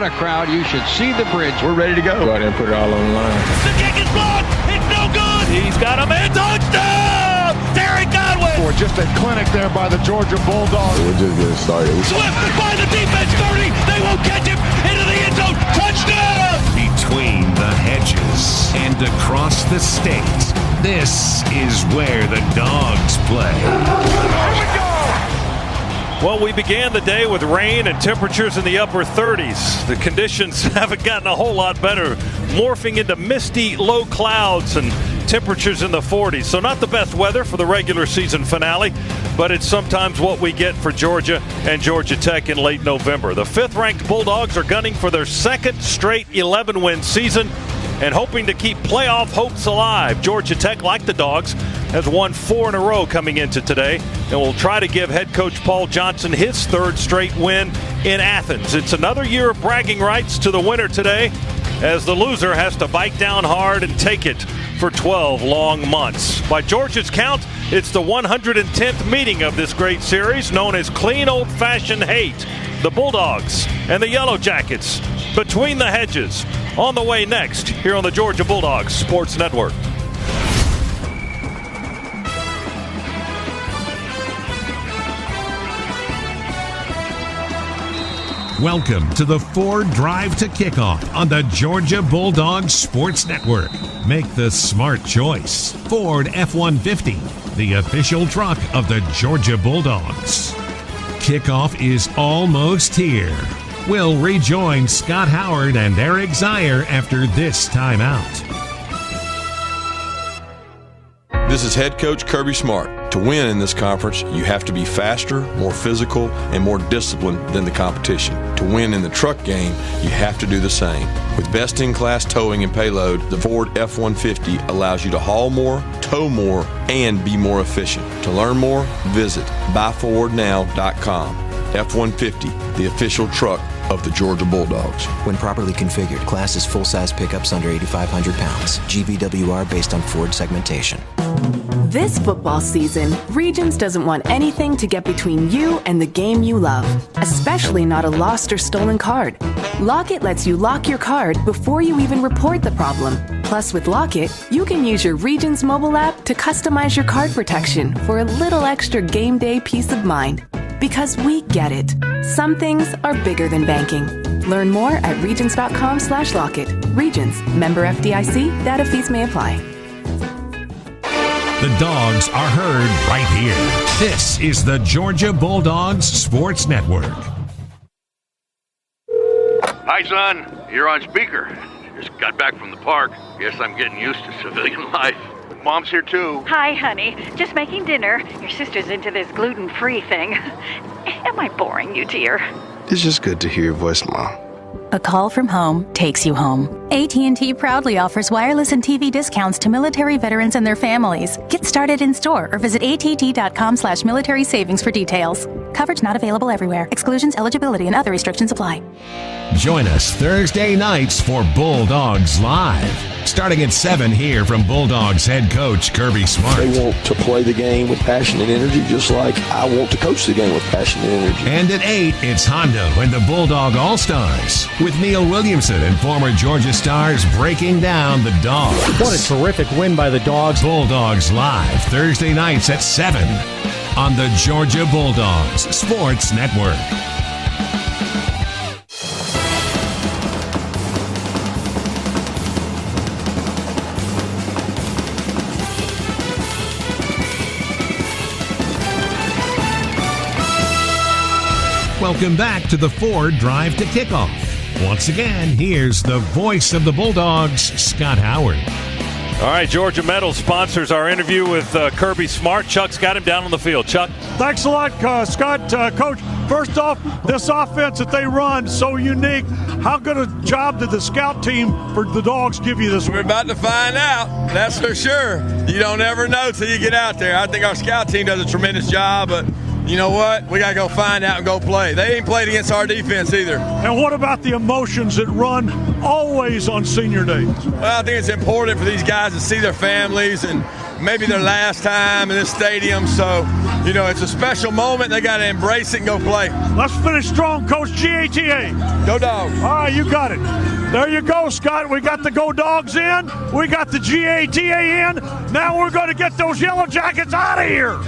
What a crowd. You should see the bridge. We're ready to go. Go out there and put it all on the line. The kick is blocked. It's no good. He's got a man. Touchdown! Derek Godwin. For just a clinic there by the Georgia Bulldogs. We're just getting started. Swift by the defense. 30. They won't catch him. Into the end zone. Touchdown! Between the hedges and across the state, this is where the Dogs play. Here we go! Well, we began the day with rain and temperatures in the upper 30s. The conditions haven't gotten a whole lot better, morphing into misty low clouds and temperatures in the 40s. So not the best weather for the regular season finale, but it's sometimes what we get for Georgia and Georgia Tech in late November. The 5th-ranked Bulldogs are gunning for their second straight 11-win season and hoping to keep playoff hopes alive. Georgia Tech, like the Dogs, has won 4 in a row coming into today and will try to give head coach Paul Johnson his 3rd straight win in Athens. It's another year of bragging rights to the winner today, as the loser has to bite down hard and take it for 12 long months. By Georgia's count, it's the 110th meeting of this great series, known as Clean Old-Fashioned Hate. The Bulldogs and the Yellow Jackets between the hedges. On the way next, here on the Georgia Bulldogs Sports Network. Welcome to the Ford Drive to Kickoff on the Georgia Bulldogs Sports Network. Make the smart choice. Ford F-150, the official truck of the Georgia Bulldogs. Kickoff is almost here. We'll rejoin Scott Howard and Eric Zier after this timeout. This is head coach Kirby Smart. To win in this conference, you have to be faster, more physical, and more disciplined than the competition. To win in the truck game, you have to do the same. With best-in-class towing and payload, the Ford F-150 allows you to haul more, tow more, and be more efficient. To learn more, visit buyfordnow.com. F-150, the official truck of the Georgia Bulldogs. When properly configured, class is full-size pickups under 8,500 pounds. GVWR based on Ford segmentation. This football season, Regions doesn't want anything to get between you and the game you love, especially not a lost or stolen card. Lock-It lets you lock your card before you even report the problem. Plus, with Lock-It, you can use your Regions mobile app to customize your card protection for a little extra game day peace of mind. Because we get it. Some things are bigger than banking. Learn more at regions.com/lockit. Regions, member FDIC, data fees may apply. The Dogs are heard right here. This is the Georgia Bulldogs Sports Network. Hi, son. You're on speaker. Just got back from the park. Guess I'm getting used to civilian life. Mom's here, too. Hi, honey. Just making dinner. Your sister's into this gluten-free thing. Am I boring you, dear? It's just good to hear your voice, Mom. A call from home takes you home. AT&T proudly offers wireless and TV discounts to military veterans and their families. Get started in store or visit att.com/military savings for details. Coverage not available everywhere. Exclusions, eligibility, and other restrictions apply. Join us Thursday nights for Bulldogs Live. Starting at 7 here from Bulldogs head coach Kirby Smart. They want to play the game with passion and energy, just like I want to coach the game with passion and energy. And at 8, it's Hondo and the Bulldog All-Stars with Neil Williamson and former Georgia Stars breaking down the Dogs. What a terrific win by the Dogs. Bulldogs Live, Thursday nights at 7 on the Georgia Bulldogs Sports Network. Welcome back to the Ford Drive to Kickoff. Once again, here's the voice of the Bulldogs, Scott Howard. All right, Georgia Metal sponsors our interview with Kirby Smart. Chuck's got him down on the field. Chuck? Thanks a lot, Scott. Coach, first off, this offense that they run, so unique. How good a job did the scout team for the Dogs give you this week? We're about to find out, that's for sure. You don't ever know till you get out there. I think our scout team does a tremendous job, but you know what? We got to go find out and go play. They ain't played against our defense either. And what about the emotions that run always on senior day? Well, I think it's important for these guys to see their families and maybe their last time in this stadium. So, you know, it's a special moment. They got to embrace it and go play. Let's finish strong, Coach. GATA. Go Dogs. All right, you got it. There you go, Scott. We got the Go Dogs in. We got the GATA in. Now we're going to get those Yellow Jackets out of here.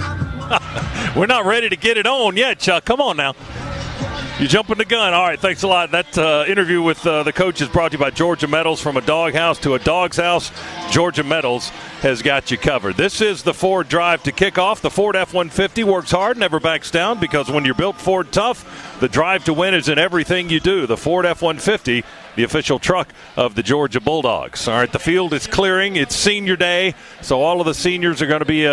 We're not ready to get it on yet, Chuck. Come on now. You jumping the gun. All right, thanks a lot. That interview with the coach is brought to you by Georgia Metals. From a dog house to a dog's house, Georgia Metals has got you covered. This is the Ford Drive to Kickoff. The Ford F-150 works hard, never backs down, because when you're built Ford tough, the drive to win is in everything you do. The Ford F-150, the official truck of the Georgia Bulldogs. All right, the field is clearing. It's senior day, so all of the seniors are going to be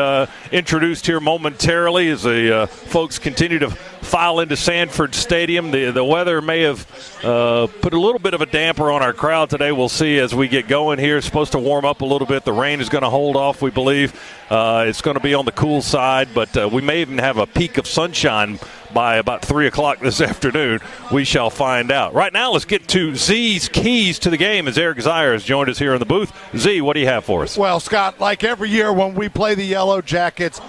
introduced here momentarily as the folks continue to file into Sanford Stadium. The weather may have put a little bit of a damper on our crowd today. We'll see as we get going here. It's supposed to warm up a little bit. The rain is going to hold off, we believe. It's going to be on the cool side, but we may even have a peak of sunshine by about 3 o'clock this afternoon. We shall find out. Right now, let's get to Z's keys to the game as Eric Zier has joined us here in the booth. Z, what do you have for us? Well, Scott, like every year when we play the Yellow Jackets,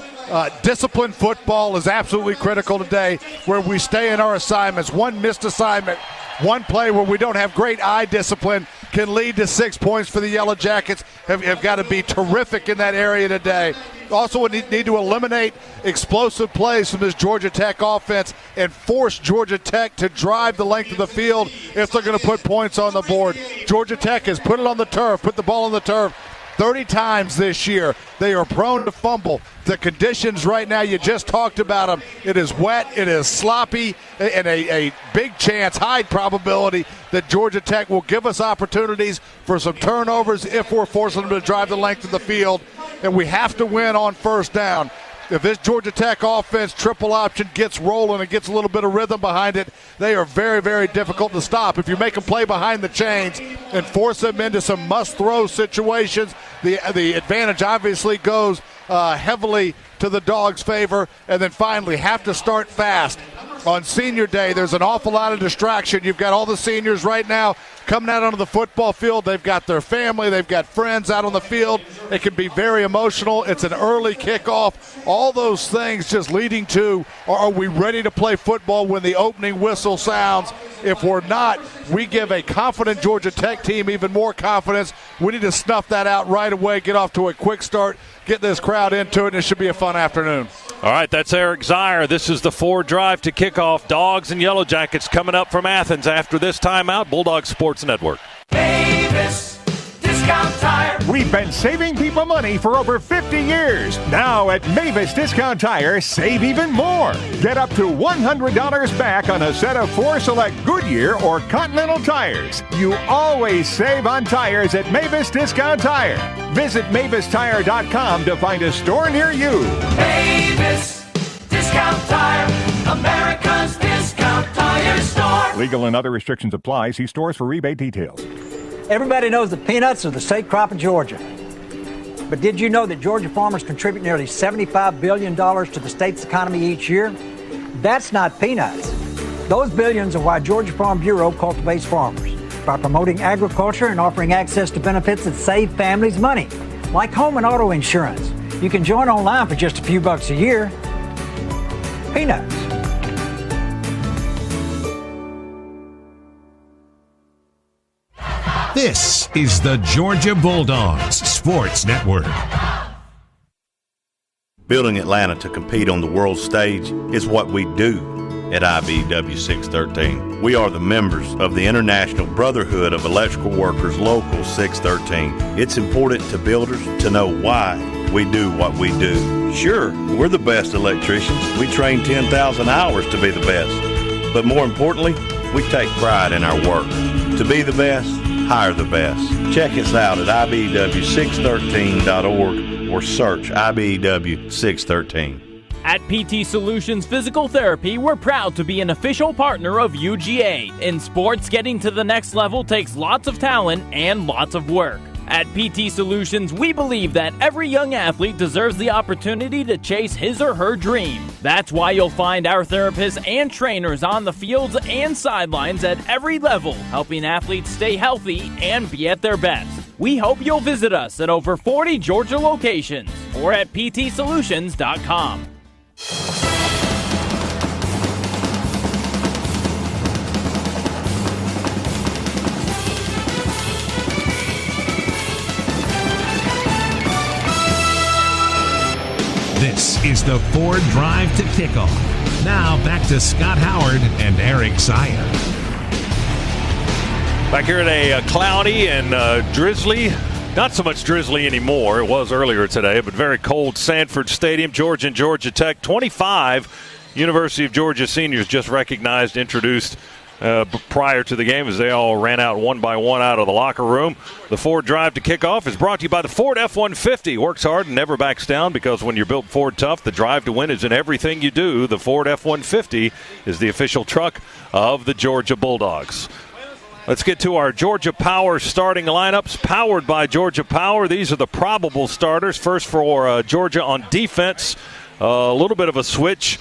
disciplined football is absolutely critical today, where we stay in our assignments. One missed assignment, one play where we don't have great eye discipline can lead to 6 points for the Yellow Jackets. Have got to be terrific in that area today. Also need to eliminate explosive plays from this Georgia Tech offense and force Georgia Tech to drive the length of the field if they're going to put points on the board. Georgia Tech has put it on the turf, put the ball on the turf 30 times this year. They are prone to fumble. The conditions right now, you just talked about them. It is wet, it is sloppy, and a big chance, high probability that Georgia Tech will give us opportunities for some turnovers if we're forcing them to drive the length of the field. And we have to win on first down. If this Georgia Tech offense triple option gets rolling and gets a little bit of rhythm behind it, they are very, very difficult to stop. If you make them play behind the chains and force them into some must-throw situations, the advantage obviously goes heavily to the Dogs' favor. And then finally, have to start fast. On senior day, there's an awful lot of distraction. You've got all the seniors right now coming out onto the football field. They've got their family. They've got friends out on the field. It can be very emotional. It's an early kickoff. All those things just leading to, are we ready to play football when the opening whistle sounds? If we're not, we give a confident Georgia Tech team even more confidence. We need to snuff that out right away, get off to a quick start, get this crowd into it, and it should be a fun afternoon. All right, that's Eric Zier. This is the Ford Drive to Kickoff. Dogs and Yellow Jackets coming up from Athens after this timeout. Bulldogs Sports Network. Mavis Discount Tire. We've been saving people money for over 50 years. Now at Mavis Discount Tire, save even more. Get up to $100 back on a set of 4 select Goodyear or Continental tires. You always save on tires at Mavis Discount Tire. Visit MavisTire.com to find a store near you. Mavis Discount Tire, America's discount tire store. Legal and other restrictions apply. See stores for rebate details. Everybody knows that peanuts are the state crop of Georgia. But did you know that Georgia farmers contribute nearly $75 billion to the state's economy each year? That's not peanuts. Those billions are why Georgia Farm Bureau cultivates farmers, by promoting agriculture and offering access to benefits that save families money, like home and auto insurance. You can join online for just a few bucks a year. Peanuts. This is the Georgia Bulldogs Sports Network. Building Atlanta to compete on the world stage is what we do at IBEW 613. We are the members of the International Brotherhood of Electrical Workers Local 613. It's important to builders to know why we do what we do. Sure, we're the best electricians. We train 10,000 hours to be the best. But more importantly, we take pride in our work. To be the best, hire the best. Check us out at IBEW613.org or search IBEW 613. At PT Solutions Physical Therapy, we're proud to be an official partner of UGA. In sports, getting to the next level takes lots of talent and lots of work. At PT Solutions, we believe that every young athlete deserves the opportunity to chase his or her dream. That's why you'll find our therapists and trainers on the fields and sidelines at every level, helping athletes stay healthy and be at their best. We hope you'll visit us at over 40 Georgia locations or at ptsolutions.com. This is the Ford Drive to Kickoff. Now back to Scott Howard and Eric Sire. Back here at a cloudy and drizzly, not so much drizzly anymore. It was earlier today, but very cold Sanford Stadium, Georgia and Georgia Tech. 25 University of Georgia seniors just recognized, introduced prior to the game as they all ran out one by one out of the locker room. The Ford Drive to Kickoff is brought to you by the Ford F-150. Works hard and never backs down, because when you're built Ford tough, the drive to win is in everything you do. The Ford F-150 is the official truck of the Georgia Bulldogs. Let's get to our Georgia Power starting lineups, powered by Georgia Power. These are the probable starters. First for Georgia on defense, a little bit of a switch,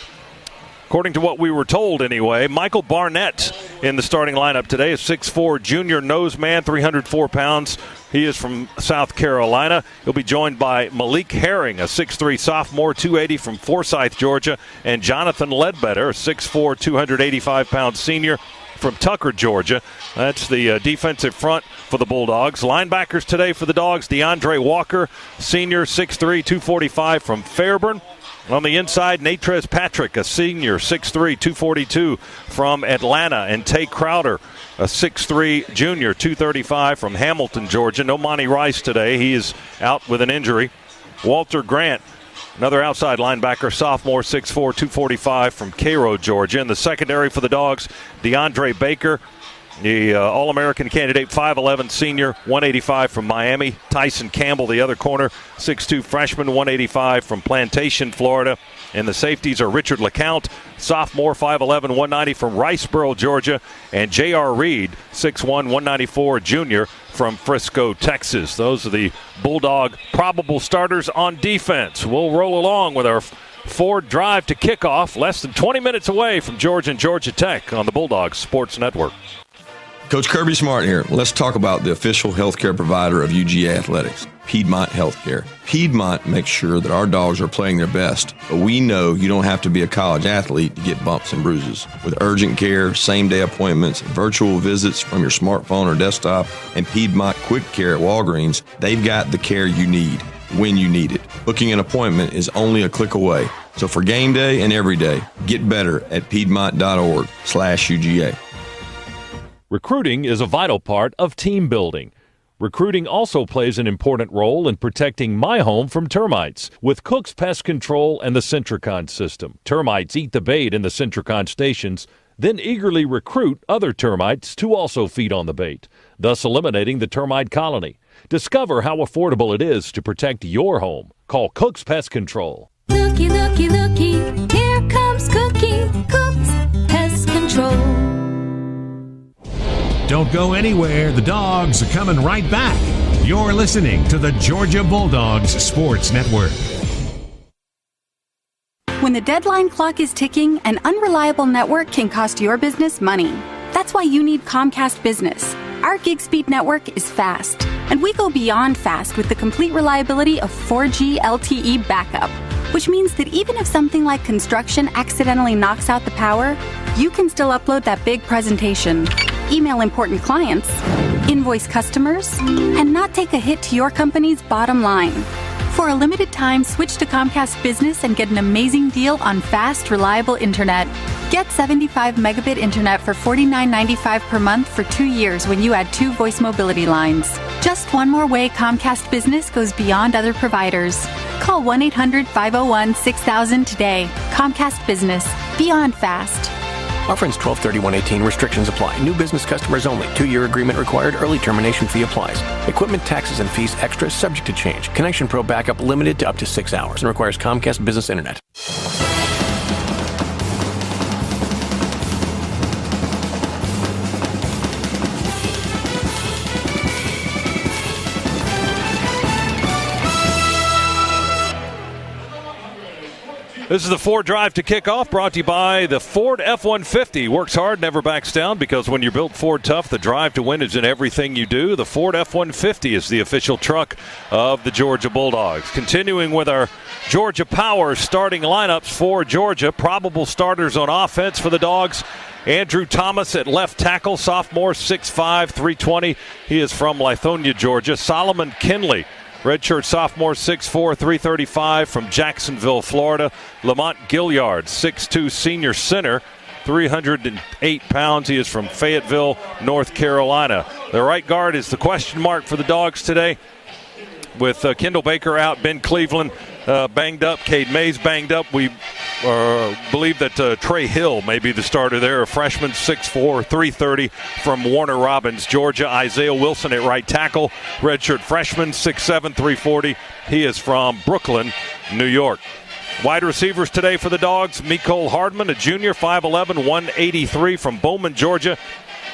according to what we were told anyway. Michael Barnett in the starting lineup today, a 6'4 junior nose man, 304 pounds. He is from South Carolina. He'll be joined by Malik Herring, a 6'3 sophomore, 280 from Forsyth, Georgia, and Jonathan Ledbetter, a 6'4, 285-pound senior from Tucker, Georgia. That's the defensive front for the Bulldogs. Linebackers today for the Dogs, DeAndre Walker, senior, 6'3", 245 from Fairburn. On the inside, Natrez Patrick, a senior, 6'3", 242 from Atlanta. And Tay Crowder, a 6'3 junior, 235 from Hamilton, Georgia. No Monty Rice today. He is out with an injury. Walter Grant, another outside linebacker, sophomore, 6'4", 245 from Cairo, Georgia. In the secondary for the Dogs, DeAndre Baker, the All-American candidate, 5'11 senior, 185 from Miami. Tyson Campbell, the other corner, 6'2 freshman, 185 from Plantation, Florida. And the safeties are Richard LeCount, sophomore, 5'11", 190 from Riceboro, Georgia. And J.R. Reed, 6'1", 194 junior from Frisco, Texas. Those are the Bulldog probable starters on defense. We'll roll along with our Ford Drive to Kickoff, less than 20 minutes away from Georgia and Georgia Tech on the Bulldogs Sports Network. Coach Kirby Smart here. Let's talk about the official healthcare provider of UGA Athletics, Piedmont Healthcare. Piedmont makes sure that our dogs are playing their best, but we know you don't have to be a college athlete to get bumps and bruises. With urgent care, same-day appointments, virtual visits from your smartphone or desktop, and Piedmont Quick Care at Walgreens, they've got the care you need when you need it. Booking an appointment is only a click away. So for game day and every day, get better at piedmont.org/UGA. Recruiting is a vital part of team building. Recruiting also plays an important role in protecting my home from termites with Cook's Pest Control and the Centricon system. Termites eat the bait in the Centricon stations, then eagerly recruit other termites to also feed on the bait, thus eliminating the termite colony. Discover how affordable it is to protect your home. Call Cook's Pest Control. Looky, looky, looky, here comes Cookie, Cook's Pest Control. Don't go anywhere. The Dogs are coming right back. You're listening to the Georgia Bulldogs Sports Network. When the deadline clock is ticking, an unreliable network can cost your business money. That's why you need Comcast Business. Our gig speed network is fast, and we go beyond fast with the complete reliability of 4G LTE backup, which means that even if something like construction accidentally knocks out the power, you can still upload that big presentation, email important clients, invoice customers, and not take a hit to your company's bottom line. For a limited time, switch to Comcast Business and get an amazing deal on fast, reliable internet. Get 75 megabit internet for $49.95 per month for 2 years when you add 2 voice mobility lines. Just one more way Comcast Business goes beyond other providers. Call 1-800-501-6000 today. Comcast Business. Beyond fast. Offer ends 12/31/18. Restrictions apply. New business customers only. 2-year agreement required. Early termination fee applies. Equipment, taxes, and fees extra, subject to change. Connection Pro backup limited to up to 6 hours and requires Comcast Business Internet. This is the Ford Drive to Kickoff, brought to you by the Ford F-150. Works hard, never backs down, because when you're built Ford tough, the drive to win is in everything you do. The Ford F-150 is the official truck of the Georgia Bulldogs. Continuing with our Georgia Power starting lineups for Georgia. Probable starters on offense for the Dogs. Andrew Thomas at left tackle, sophomore, 6'5", 320. He is from Lithonia, Georgia. Solomon Kinley, redshirt sophomore, 6'4", 335 from Jacksonville, Florida. Lamont Gilliard, 6'2", senior center, 308 pounds. He is from Fayetteville, North Carolina. The right guard is the question mark for the Dogs today, with Kendall Baker out, Ben Cleveland banged up, Cade Mays banged up. We believe that Trey Hill may be the starter there, a freshman, 6'4", 330 from Warner Robins, Georgia. Isaiah Wilson at right tackle, redshirt freshman, 6'7", 340. He is from Brooklyn, New York. Wide receivers today for the Dogs, Mecole Hardman, a junior, 5'11", 183 from Bowman, Georgia.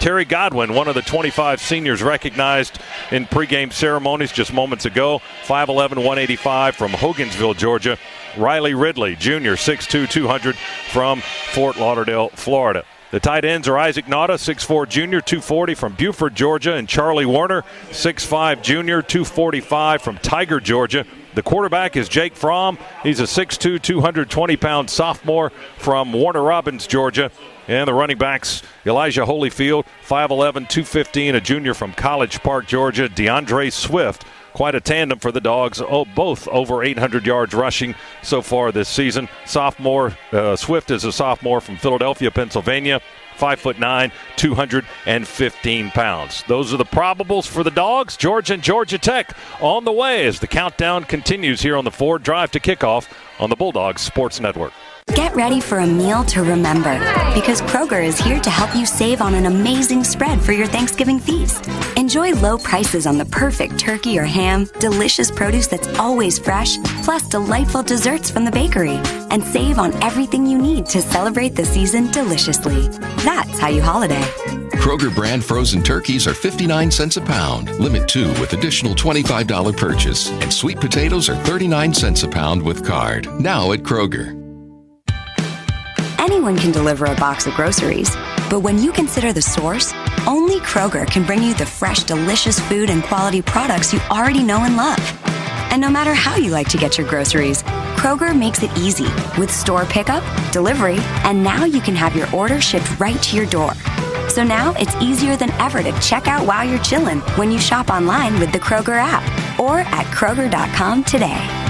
Terry Godwin, one of the 25 seniors recognized in pregame ceremonies just moments ago, 5'11", 185 from Hogansville, Georgia. Riley Ridley, junior, 6'2", 200 from Fort Lauderdale, Florida. The tight ends are Isaac Nauta, 6'4", junior, 240 from Buford, Georgia, and Charlie Warner, 6'5", junior, 245 from Tiger, Georgia. The quarterback is Jake Fromm. He's a 6'2", 220-pound sophomore from Warner Robins, Georgia. And the running backs, Elijah Holyfield, 5'11", 215, a junior from College Park, Georgia. DeAndre Swift, quite a tandem for the Dogs, both over 800 yards rushing so far this season. Sophomore, Swift is a sophomore from Philadelphia, Pennsylvania, 5'9", 215 pounds. Those are the probables for the Dogs. Georgia and Georgia Tech on the way as the countdown continues here on the Ford Drive to Kickoff on the Bulldogs Sports Network. Get ready for a meal to remember, because Kroger is here to help you save on an amazing spread for your Thanksgiving feast. Enjoy low prices on the perfect turkey or ham, delicious produce that's always fresh, plus delightful desserts from the bakery. And save on everything you need to celebrate the season deliciously. That's how you holiday. Kroger brand frozen turkeys are 59 cents a pound. Limit 2 with additional $25 purchase. And sweet potatoes are 39 cents a pound with card. Now at Kroger. Anyone can deliver a box of groceries, but when you consider the source, only Kroger can bring you the fresh, delicious food and quality products you already know and love. And no matter how you like to get your groceries, Kroger makes it easy with store pickup, delivery, and now you can have your order shipped right to your door. So now it's easier than ever to check out while you're chilling when you shop online with the Kroger app or at Kroger.com today.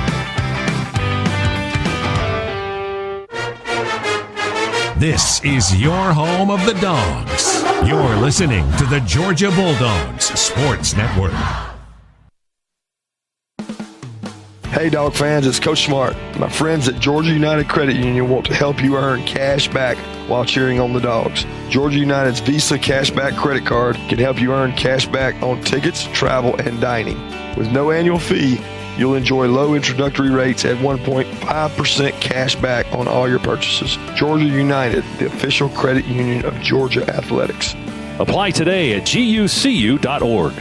This is your home of the Dogs. You're listening to the Georgia Bulldogs Sports Network. Hey, Dog fans, it's Coach Smart. My friends at Georgia United Credit Union want to help you earn cash back while cheering on the Dogs. Georgia United's Visa Cashback Credit Card can help you earn cash back on tickets, travel, and dining. With no annual fee, you'll enjoy low introductory rates at 1.5% cash back on all your purchases. Georgia United, the official credit union of Georgia Athletics. Apply today at gucu.org.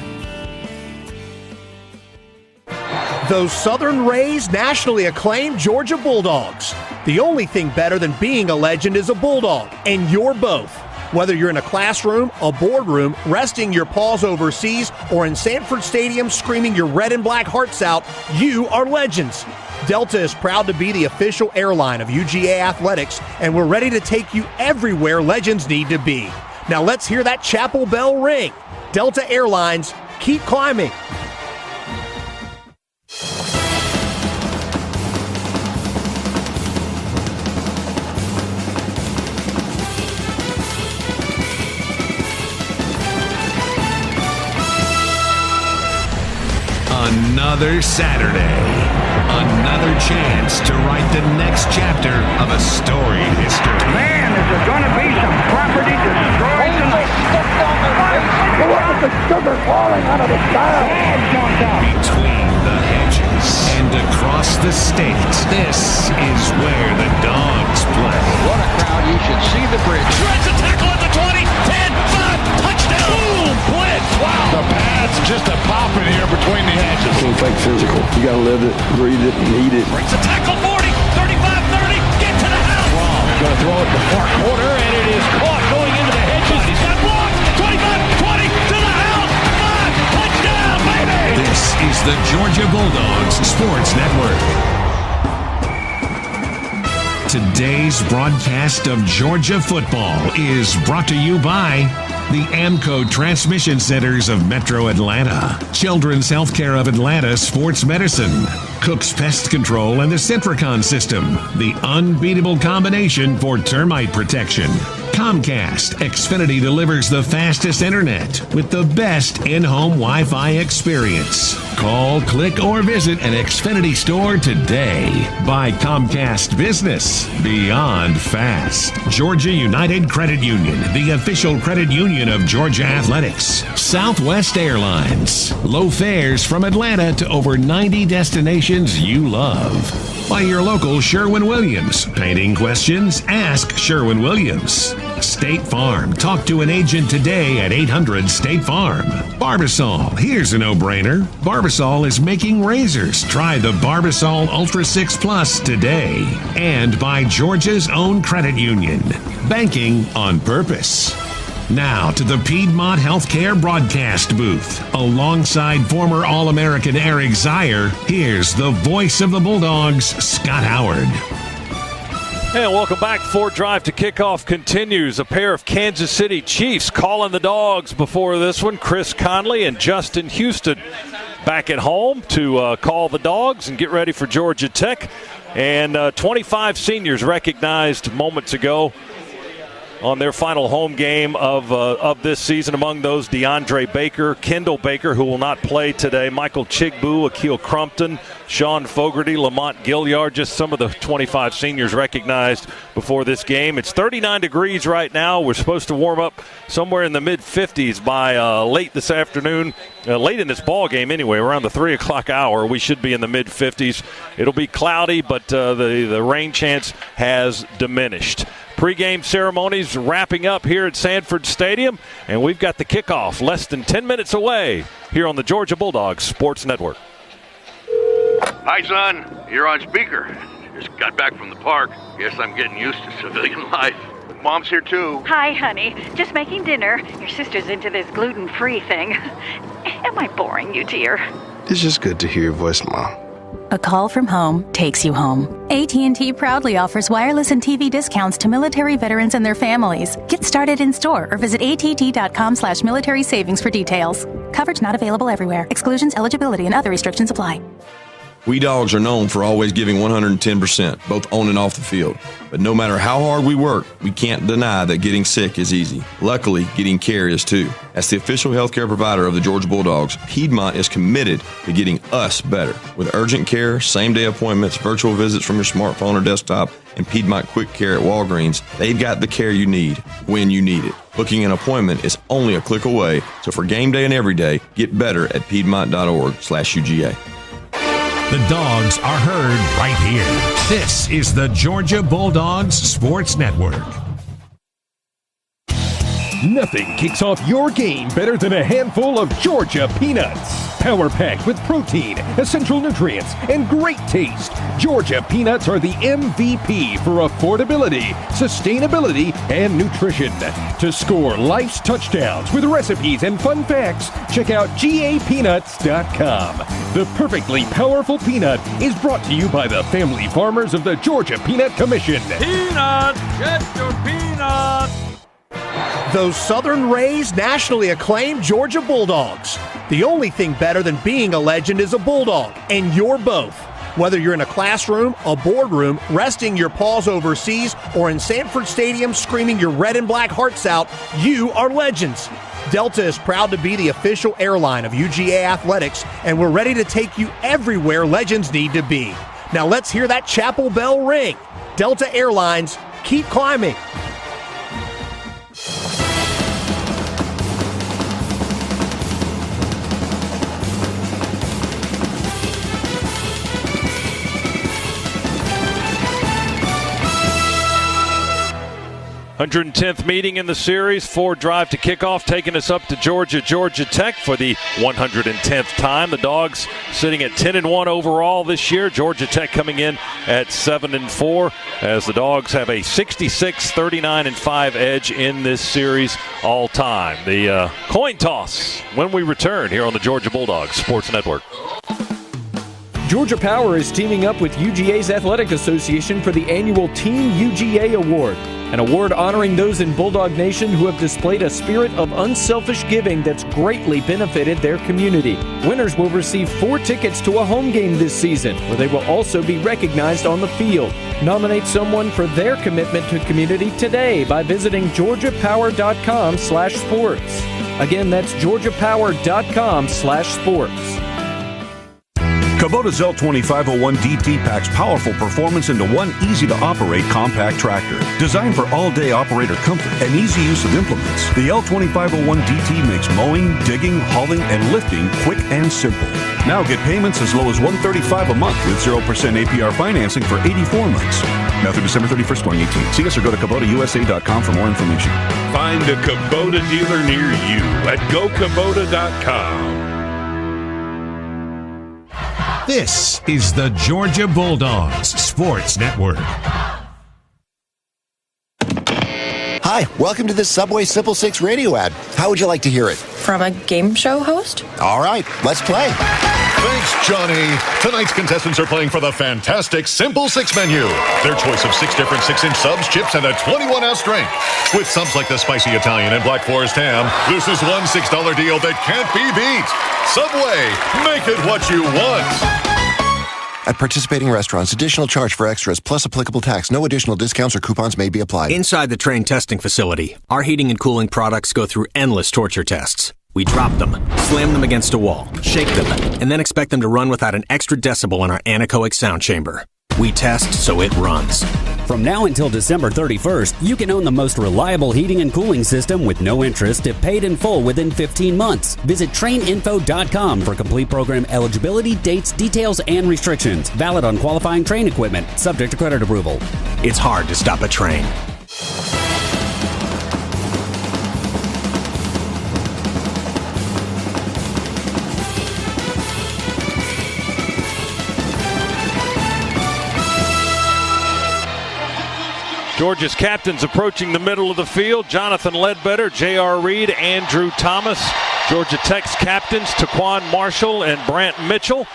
Those Southern Rays nationally acclaimed Georgia Bulldogs. The only thing better than being a legend is a Bulldog, and you're both. Whether you're in a classroom, a boardroom, resting your paws overseas, or in Sanford Stadium screaming your red and black hearts out, you are legends. Delta is proud to be the official airline of UGA Athletics, and we're ready to take you everywhere legends need to be. Now let's hear that chapel bell ring. Delta Airlines, keep climbing. Another Saturday. Another chance to write the next chapter of a storied history. Man, is there going to be some property destroyed tonight? Look at the sugar falling out of the sky. Between the hedges and across the state, this is where the Dogs play. What a crowd. You should see the bridge. Shreds a tackle at the 20, 10, 5, touchdown. Boom, blitz. Wow. The pads just a popping here between the hedges. Can't fake physical. You got to live it, breathe it, and eat it. Breaks a tackle, 40, 35, 30, going to throw it to the far corner, and it is caught going into the hedges. He's got blocked. 25, 20, to the house. 5, touchdown, baby! This is the Georgia Bulldogs Sports Network. Today's broadcast of Georgia football is brought to you by the Amco Transmission Centers of Metro Atlanta, Children's Healthcare of Atlanta Sports Medicine, Cook's Pest Control and the Centricon System, the unbeatable combination for termite protection. Comcast Xfinity delivers the fastest internet with the best in-home Wi-Fi experience. Call, click, or visit an Xfinity store today. By Comcast Business, beyond fast. Georgia United Credit Union, the official credit union of Georgia Athletics. Southwest Airlines, low fares from Atlanta to over 90 destinations you love. By your local Sherwin-Williams. Painting questions? Ask Sherwin-Williams. State Farm. Talk to an agent today at 800-STATE-FARM. Barbasol. Here's a no-brainer. Barbasol is making razors. Try the Barbasol Ultra 6 Plus today. And by Georgia's own credit union. Banking on purpose. Now to the Piedmont Healthcare broadcast booth. Alongside former All-American Eric Zier, here's the voice of the Bulldogs, Scott Howard. And welcome back. Ford Drive to Kickoff continues. A pair of Kansas City Chiefs calling the Dogs before this one. Chris Conley and Justin Houston back at home to call the Dogs and get ready for Georgia Tech. And 25 seniors recognized moments ago on their final home game of this season. Among those, DeAndre Baker, Kendall Baker, who will not play today, Michael Chigbu, Akil Crumpton, Sean Fogarty, Lamont Gilliard, just some of the 25 seniors recognized before this game. It's 39 degrees right now. We're supposed to warm up somewhere in the mid-50s by late this afternoon. Late in this ball game anyway, around the 3 o'clock hour, we should be in the mid-50s. It'll be cloudy, but the rain chance has diminished. Pre-game ceremonies wrapping up here at Sanford Stadium, and we've got the kickoff less than 10 minutes away here on the Georgia Bulldogs Sports Network. Hi, son. You're on speaker. Just got back from the park. Guess I'm getting used to civilian life. Mom's here, too. Hi, honey. Just making dinner. Your sister's into this gluten-free thing. Am I boring you, dear? It's just good to hear your voice, Mom. A call from home takes you home. AT&T proudly offers wireless and TV discounts to military veterans and their families. Get started in store or visit att.com/military savings for details. Coverage not available everywhere. Exclusions, eligibility, and other restrictions apply. We Dogs are known for always giving 110%, both on and off the field. But no matter how hard we work, we can't deny that getting sick is easy. Luckily, getting care is too. As the official healthcare provider of the Georgia Bulldogs, Piedmont is committed to getting us better. With urgent care, same-day appointments, virtual visits from your smartphone or desktop, and Piedmont Quick Care at Walgreens, they've got the care you need when you need it. Booking an appointment is only a click away, so for game day and every day, get better at piedmont.org/UGA. The Dogs are heard right here. This is the Georgia Bulldogs Sports Network. Nothing kicks off your game better than a handful of Georgia peanuts. Power-packed with protein, essential nutrients, and great taste, Georgia peanuts are the MVP for affordability, sustainability, and nutrition. To score life's touchdowns with recipes and fun facts, check out GAPeanuts.com. The perfectly powerful peanut is brought to you by the family farmers of the Georgia Peanut Commission. Peanuts! Get your peanuts! Those Southern-raised, nationally acclaimed Georgia Bulldogs. The only thing better than being a legend is a Bulldog, and you're both. Whether you're in a classroom, a boardroom, resting your paws overseas, or in Sanford Stadium screaming your red and black hearts out, you are legends. Delta is proud to be the official airline of UGA Athletics, and we're ready to take you everywhere legends need to be. Now let's hear that chapel bell ring. Delta Airlines, keep climbing. 110th meeting in the series, Ford drive to kickoff, taking us up to Georgia Tech for the 110th time. The Dogs sitting at 10-1 overall this year. Georgia Tech coming in at 7-4 as the Dogs have a 66-39-5 edge in this series all time. The coin toss when we return here on the Georgia Bulldogs Sports Network. Georgia Power is teaming up with UGA's Athletic Association for the annual Team UGA Award, an award honoring those in Bulldog Nation who have displayed a spirit of unselfish giving that's greatly benefited their community. Winners will receive 4 tickets to a home game this season, where they will also be recognized on the field. Nominate someone for their commitment to community today by visiting georgiapower.com/sports. Again, that's georgiapower.com/sports. Kubota's L2501 DT packs powerful performance into one easy-to-operate compact tractor. Designed for all-day operator comfort and easy use of implements, the L2501 DT makes mowing, digging, hauling, and lifting quick and simple. Now get payments as low as $135 a month with 0% APR financing for 84 months. Now through December 31st, 2018. See us or go to KubotaUSA.com for more information. Find a Kubota dealer near you at GoKubota.com. This is the Georgia Bulldogs Sports Network. Hi, welcome to this Subway Simple 6 radio ad. How would you like to hear it? From a game show host? All right, let's play. Thanks, Johnny. Tonight's contestants are playing for the fantastic Simple 6 menu. Their choice of 6 different 6-inch subs, chips, and a 21-ounce drink. With subs like the Spicy Italian and Black Forest Ham, this is one $6 deal that can't be beat. Subway, make it what you want. At participating restaurants, additional charge for extras plus applicable tax. No additional discounts or coupons may be applied. Inside the train testing facility, our heating and cooling products go through endless torture tests. We drop them, slam them against a wall, shake them, and then expect them to run without an extra decibel in our anechoic sound chamber. We test so it runs. From now until December 31st, you can own the most reliable heating and cooling system with no interest if paid in full within 15 months. Visit traininfo.com for complete program eligibility, dates, details, and restrictions. Valid on qualifying train equipment, subject to credit approval. It's hard to stop a train. Georgia's captains approaching the middle of the field. Jonathan Ledbetter, J.R. Reed, Andrew Thomas. Georgia Tech's captains, Taquan Marshall and Brant Mitchell,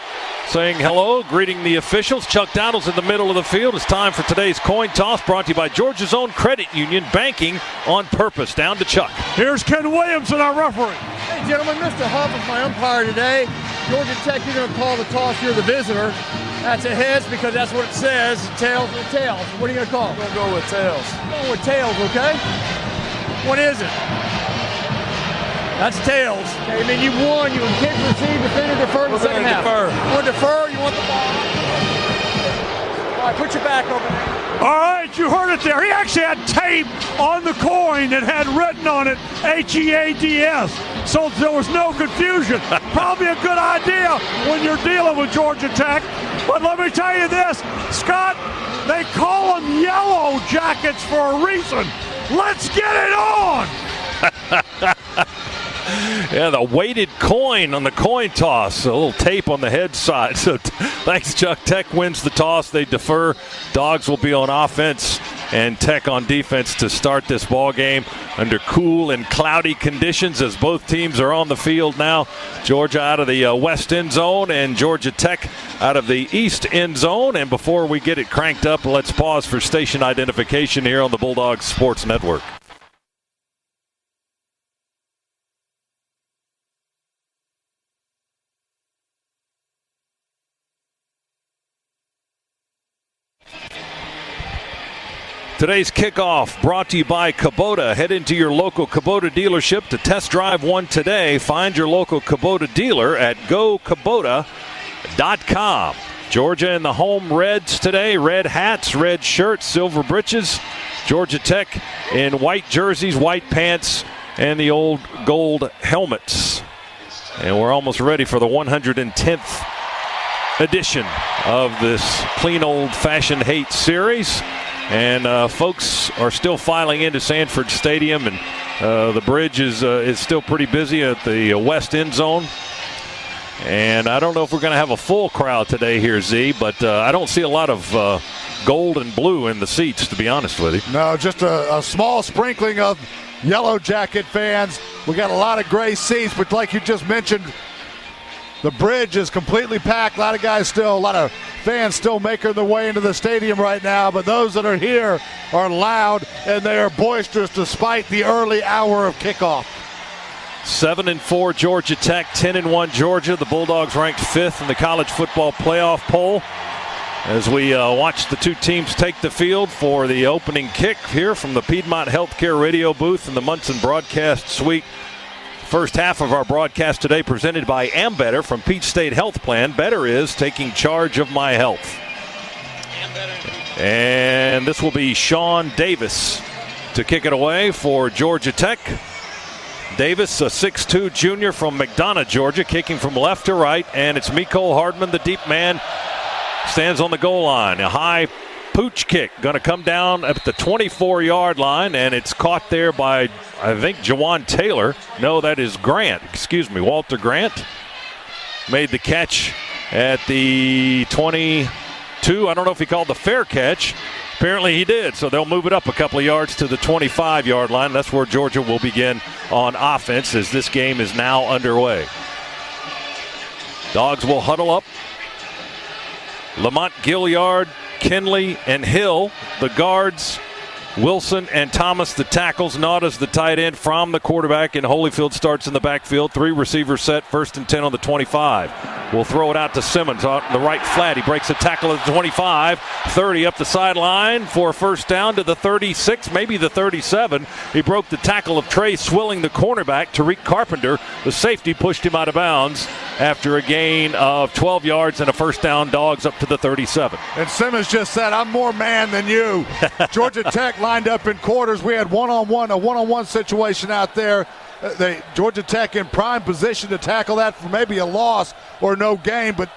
saying hello, greeting the officials. Chuck Donald's in the middle of the field. It's time for today's coin toss, brought to you by Georgia's own credit union, banking on purpose. Down to Chuck. Here's Ken Williamson, our referee. Hey, gentlemen, Mr. Huff is my umpire today. Georgia Tech, you're going to call the toss. You're the visitor. That's a heads because that's what it says. Tails or tails. What are you going to call? I'm going to go with tails. Go with tails, okay? What is it? That's tails. Okay, I mean, you won. You kick, receive, defend, or defer in the second half. Defer. You want to defer? You want the ball? All right, put your back over there. All right, you heard it there. He actually had tape on the coin that had written on it H-E-A-D-S. So there was no confusion. Probably a good idea when you're dealing with Georgia Tech. But let me tell you this, Scott, they call them yellow jackets for a reason. Let's get it on! Yeah, the weighted coin on the coin toss. A little tape on the head side. So thanks, Chuck. Tech wins the toss. They defer. Dogs will be on offense and Tech on defense to start this ball game under cool and cloudy conditions as both teams are on the field now. Georgia out of the west end zone and Georgia Tech out of the east end zone. And before we get it cranked up, let's pause for station identification here on the Bulldogs Sports Network. Today's kickoff brought to you by Kubota. Head into your local Kubota dealership to test drive one today. Find your local Kubota dealer at GoKubota.com. Georgia in the home reds today. Red hats, red shirts, silver breeches. Georgia Tech in white jerseys, white pants, and the old gold helmets. And we're almost ready for the 110th edition of this clean old-fashioned hate series. And folks are still filing into Sanford Stadium, and the bridge is still pretty busy at the west end zone. And I don't know if we're going to have a full crowd today here, Z, but I don't see a lot of gold and blue in the seats, to be honest with you. No, just a small sprinkling of Yellow Jacket fans. We got a lot of gray seats, but like you just mentioned, the bridge is completely packed. A lot of fans still making their way into the stadium right now, but those that are here are loud and they are boisterous despite the early hour of kickoff. 7-4 Georgia Tech, 10-1 Georgia. The Bulldogs ranked 5th in the college football playoff poll. As we watch the two teams take the field for the opening kick here from the Piedmont Healthcare radio booth in the Munson Broadcast Suite. First half of our broadcast today presented by Ambetter from Peach State Health Plan. Better is taking charge of my health. And this will be Sean Davis to kick it away for Georgia Tech. Davis, a 6'2 junior from McDonough, Georgia, kicking from left to right. And it's Mecole Hardman, the deep man, stands on the goal line. A high pooch kick going to come down at the 24-yard line, and it's caught there by, I think, Jawan Taylor. No, that is Grant. Excuse me, Walter Grant made the catch at the 22. I don't know if he called the fair catch. Apparently he did, so they'll move it up a couple of yards to the 25-yard line. That's where Georgia will begin on offense as this game is now underway. Dogs will huddle up. Lamont Gilliard, Kinley, and Hill, the guards. Wilson and Thomas, the tackles. Nautas, the tight end, from the quarterback, and Holyfield starts in the backfield. 3 receivers set, 1st and 10 on the 25. We'll throw it out to Simmons on the right flat. He breaks a tackle at the 25, 30 up the sideline for a first down to the 36, maybe the 37. He broke the tackle of Trey Swilling, the cornerback. Tariq Carpenter, the safety, pushed him out of bounds after a gain of 12 yards and a first down. Dogs up to the 37. And Simmons just said, I'm more man than you. Georgia Tech lined up in quarters. We had a one-on-one situation out there. Georgia Tech in prime position to tackle that for maybe a loss or no gain, but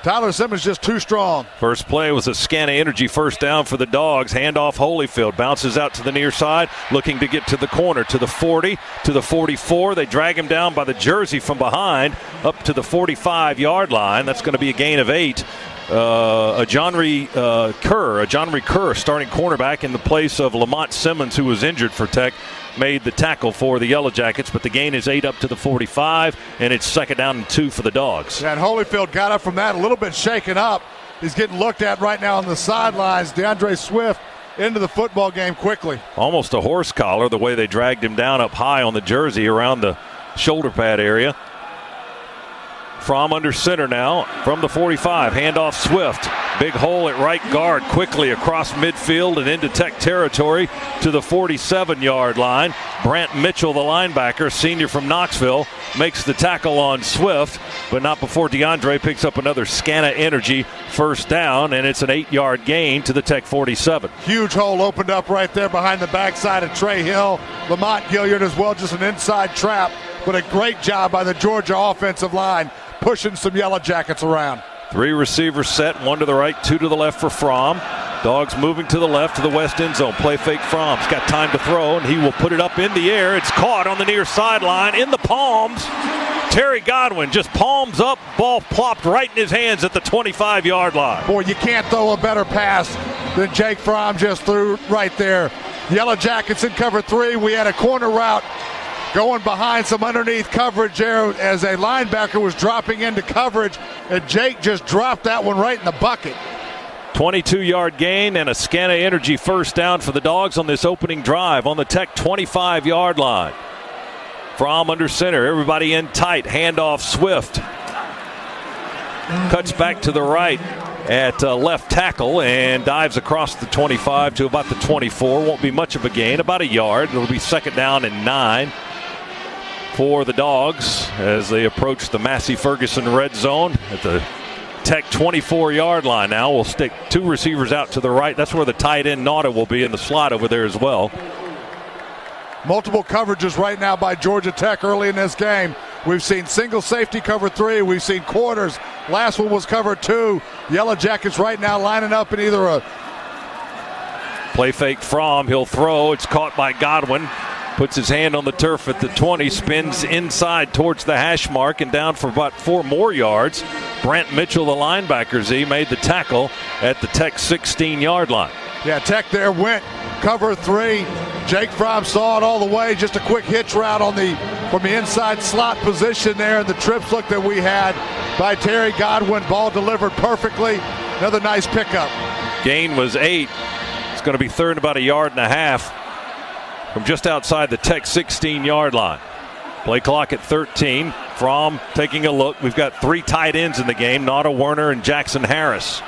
Tyler Simmons just too strong. First play was a Scana Energy first down for the Dogs. Handoff Holyfield. Bounces out to the near side, looking to get to the corner, to the 40, to the 44. They drag him down by the jersey from behind up to the 45-yard line. That's going to be a gain of 8. A John Kerr, starting cornerback in the place of Lamont Simmons, who was injured for Tech, made the tackle for the Yellow Jackets, but the gain is 8 up to the 45, and it's 2nd down and 2 for the Dogs. Yeah, and Holyfield got up from that a little bit shaken up. He's getting looked at right now on the sidelines. DeAndre Swift into the football game quickly. Almost a horse collar, the way they dragged him down up high on the jersey around the shoulder pad area. From under center now, from the 45, handoff Swift. Big hole at right guard, quickly across midfield and into Tech territory to the 47-yard line. Brant Mitchell, the linebacker, senior from Knoxville, makes the tackle on Swift, but not before DeAndre picks up another Scana Energy first down, and it's an 8-yard gain to the Tech 47. Huge hole opened up right there behind the backside of Trey Hill. Lamont Gilliard as well, just an inside trap, but a great job by the Georgia offensive line pushing some Yellow Jackets around. 3 receivers set, 1 to the right, 2 to the left for Fromm. Dogs moving to the left to the west end zone. Play fake Fromm's got time to throw, and he will put it up in the air. It's caught on the near sideline in the palms. Terry Godwin just palms up, ball plopped right in his hands at the 25-yard line. Boy, you can't throw a better pass than Jake Fromm just threw right there. Yellow Jackets in cover 3. We had a corner route going behind some underneath coverage there as a linebacker was dropping into coverage, and Jake just dropped that one right in the bucket. 22-yard gain and a Scana Energy first down for the Dogs on this opening drive on the Tech 25-yard line. Fromm under center, everybody in tight, handoff Swift. Cuts back to the right at left tackle and dives across the 25 to about the 24. Won't be much of a gain, about a yard. It'll be 2nd down and 9 for the Dogs as they approach the Massey Ferguson red zone at the Tech 24-yard line. Now we'll stick 2 receivers out to the right. That's where the tight end Nauta will be in the slot over there as well. Multiple coverages right now by Georgia Tech early in this game. We've seen single safety cover 3. We've seen quarters. Last one was cover 2. Yellow Jackets right now lining up in either a Play fake from. He'll throw. It's caught by Godwin. Puts his hand on the turf at the 20. Spins inside towards the hash mark and down for about 4 more yards. Brent Mitchell, the linebacker, made the tackle at the Tech 16-yard line. Yeah, Tech there went cover 3. Jake Fromm saw it all the way. Just a quick hitch route from the inside slot position there. And the trips look that we had by Terry Godwin. Ball delivered perfectly. Another nice pickup. Gain was 8. It's going to be third and about 1.5 yards from just outside the Tech 16-yard line. Play clock at 13. Fromm taking a look. We've got 3 tight ends in the game, Nauta, Werner, and Jackson Harris.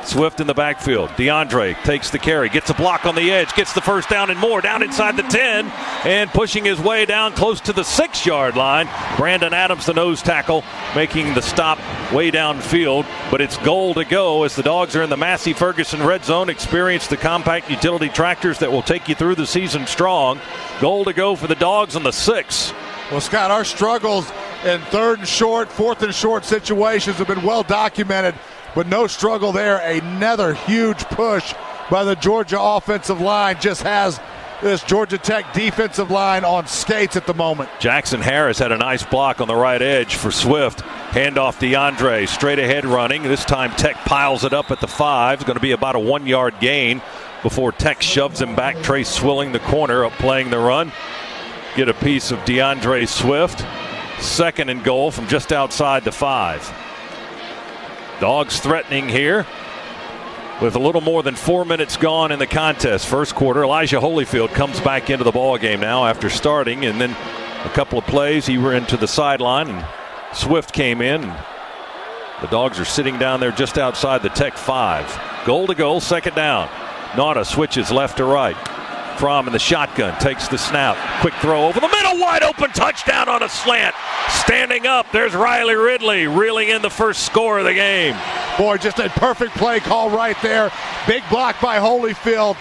Swift in the backfield. DeAndre takes the carry, gets a block on the edge, gets the first down and more, down inside the 10, and pushing his way down close to the 6-yard line. Brandon Adams, the nose tackle, making the stop way downfield, but it's goal to go as the Dogs are in the Massey Ferguson red zone. Experience the compact utility tractors that will take you through the season strong. Goal to go for the Dogs on the 6. Well, Scott, our struggles in 3rd and short, 4th and short situations have been well documented. But no struggle there. Another huge push by the Georgia offensive line. Just has this Georgia Tech defensive line on skates at the moment. Jackson Harris had a nice block on the right edge for Swift. Handoff DeAndre, straight ahead running. This time Tech piles it up at the 5. It's going to be about a 1-yard gain before Tech shoves him back. Trey Swilling, the corner, up playing the run. Get a piece of DeAndre Swift. 2nd and goal from just outside the 5. Dogs threatening here with a little more than 4 minutes gone in the contest. First quarter, Elijah Holyfield comes back into the ball game now after starting, and then a couple of plays he ran to the sideline and Swift came in. The Dogs are sitting down there just outside the Tech 5. Goal to goal, 2nd down. Nauta switches left to right. Fromm in the shotgun, takes the snap. Quick throw over the middle, wide open, touchdown on a slant. Standing up, there's Riley Ridley reeling in the first score of the game. Boy, just a perfect play call right there. Big block by Holyfield.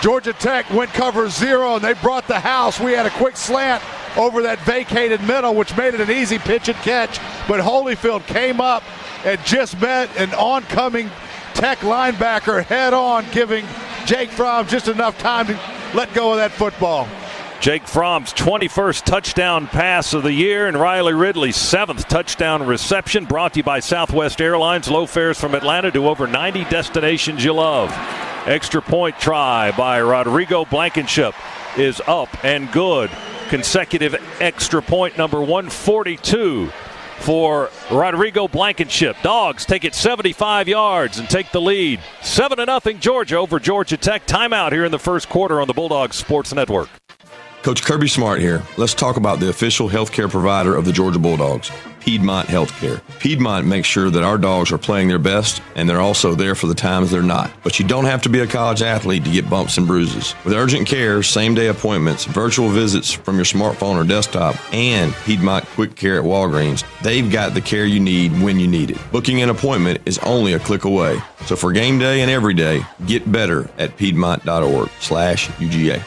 Georgia Tech went cover 0, and they brought the house. We had a quick slant over that vacated middle, which made it an easy pitch and catch. But Holyfield came up and just met an oncoming Tech linebacker head on, giving Jake Fromm just enough time to let go of that football. Jake Fromm's 21st touchdown pass of the year, and Riley Ridley's 7th touchdown reception, brought to you by Southwest Airlines. Low fares from Atlanta to over 90 destinations you love. Extra point try by Rodrigo Blankenship is up and good. Consecutive extra point number 142 for Rodrigo Blankenship. Dogs take it 75 yards and take the lead. 7-0 Georgia over Georgia Tech. Timeout here in the first quarter on the Bulldogs Sports Network. Coach Kirby Smart here. Let's talk about the official healthcare provider of the Georgia Bulldogs, Piedmont Healthcare. Piedmont makes sure that our dogs are playing their best, and they're also there for the times they're not. But you don't have to be a college athlete to get bumps and bruises. With urgent care, same-day appointments, virtual visits from your smartphone or desktop, and Piedmont Quick Care at Walgreens, they've got the care you need when you need it. Booking an appointment is only a click away. So for game day and every day, get better at piedmont.org/UGA.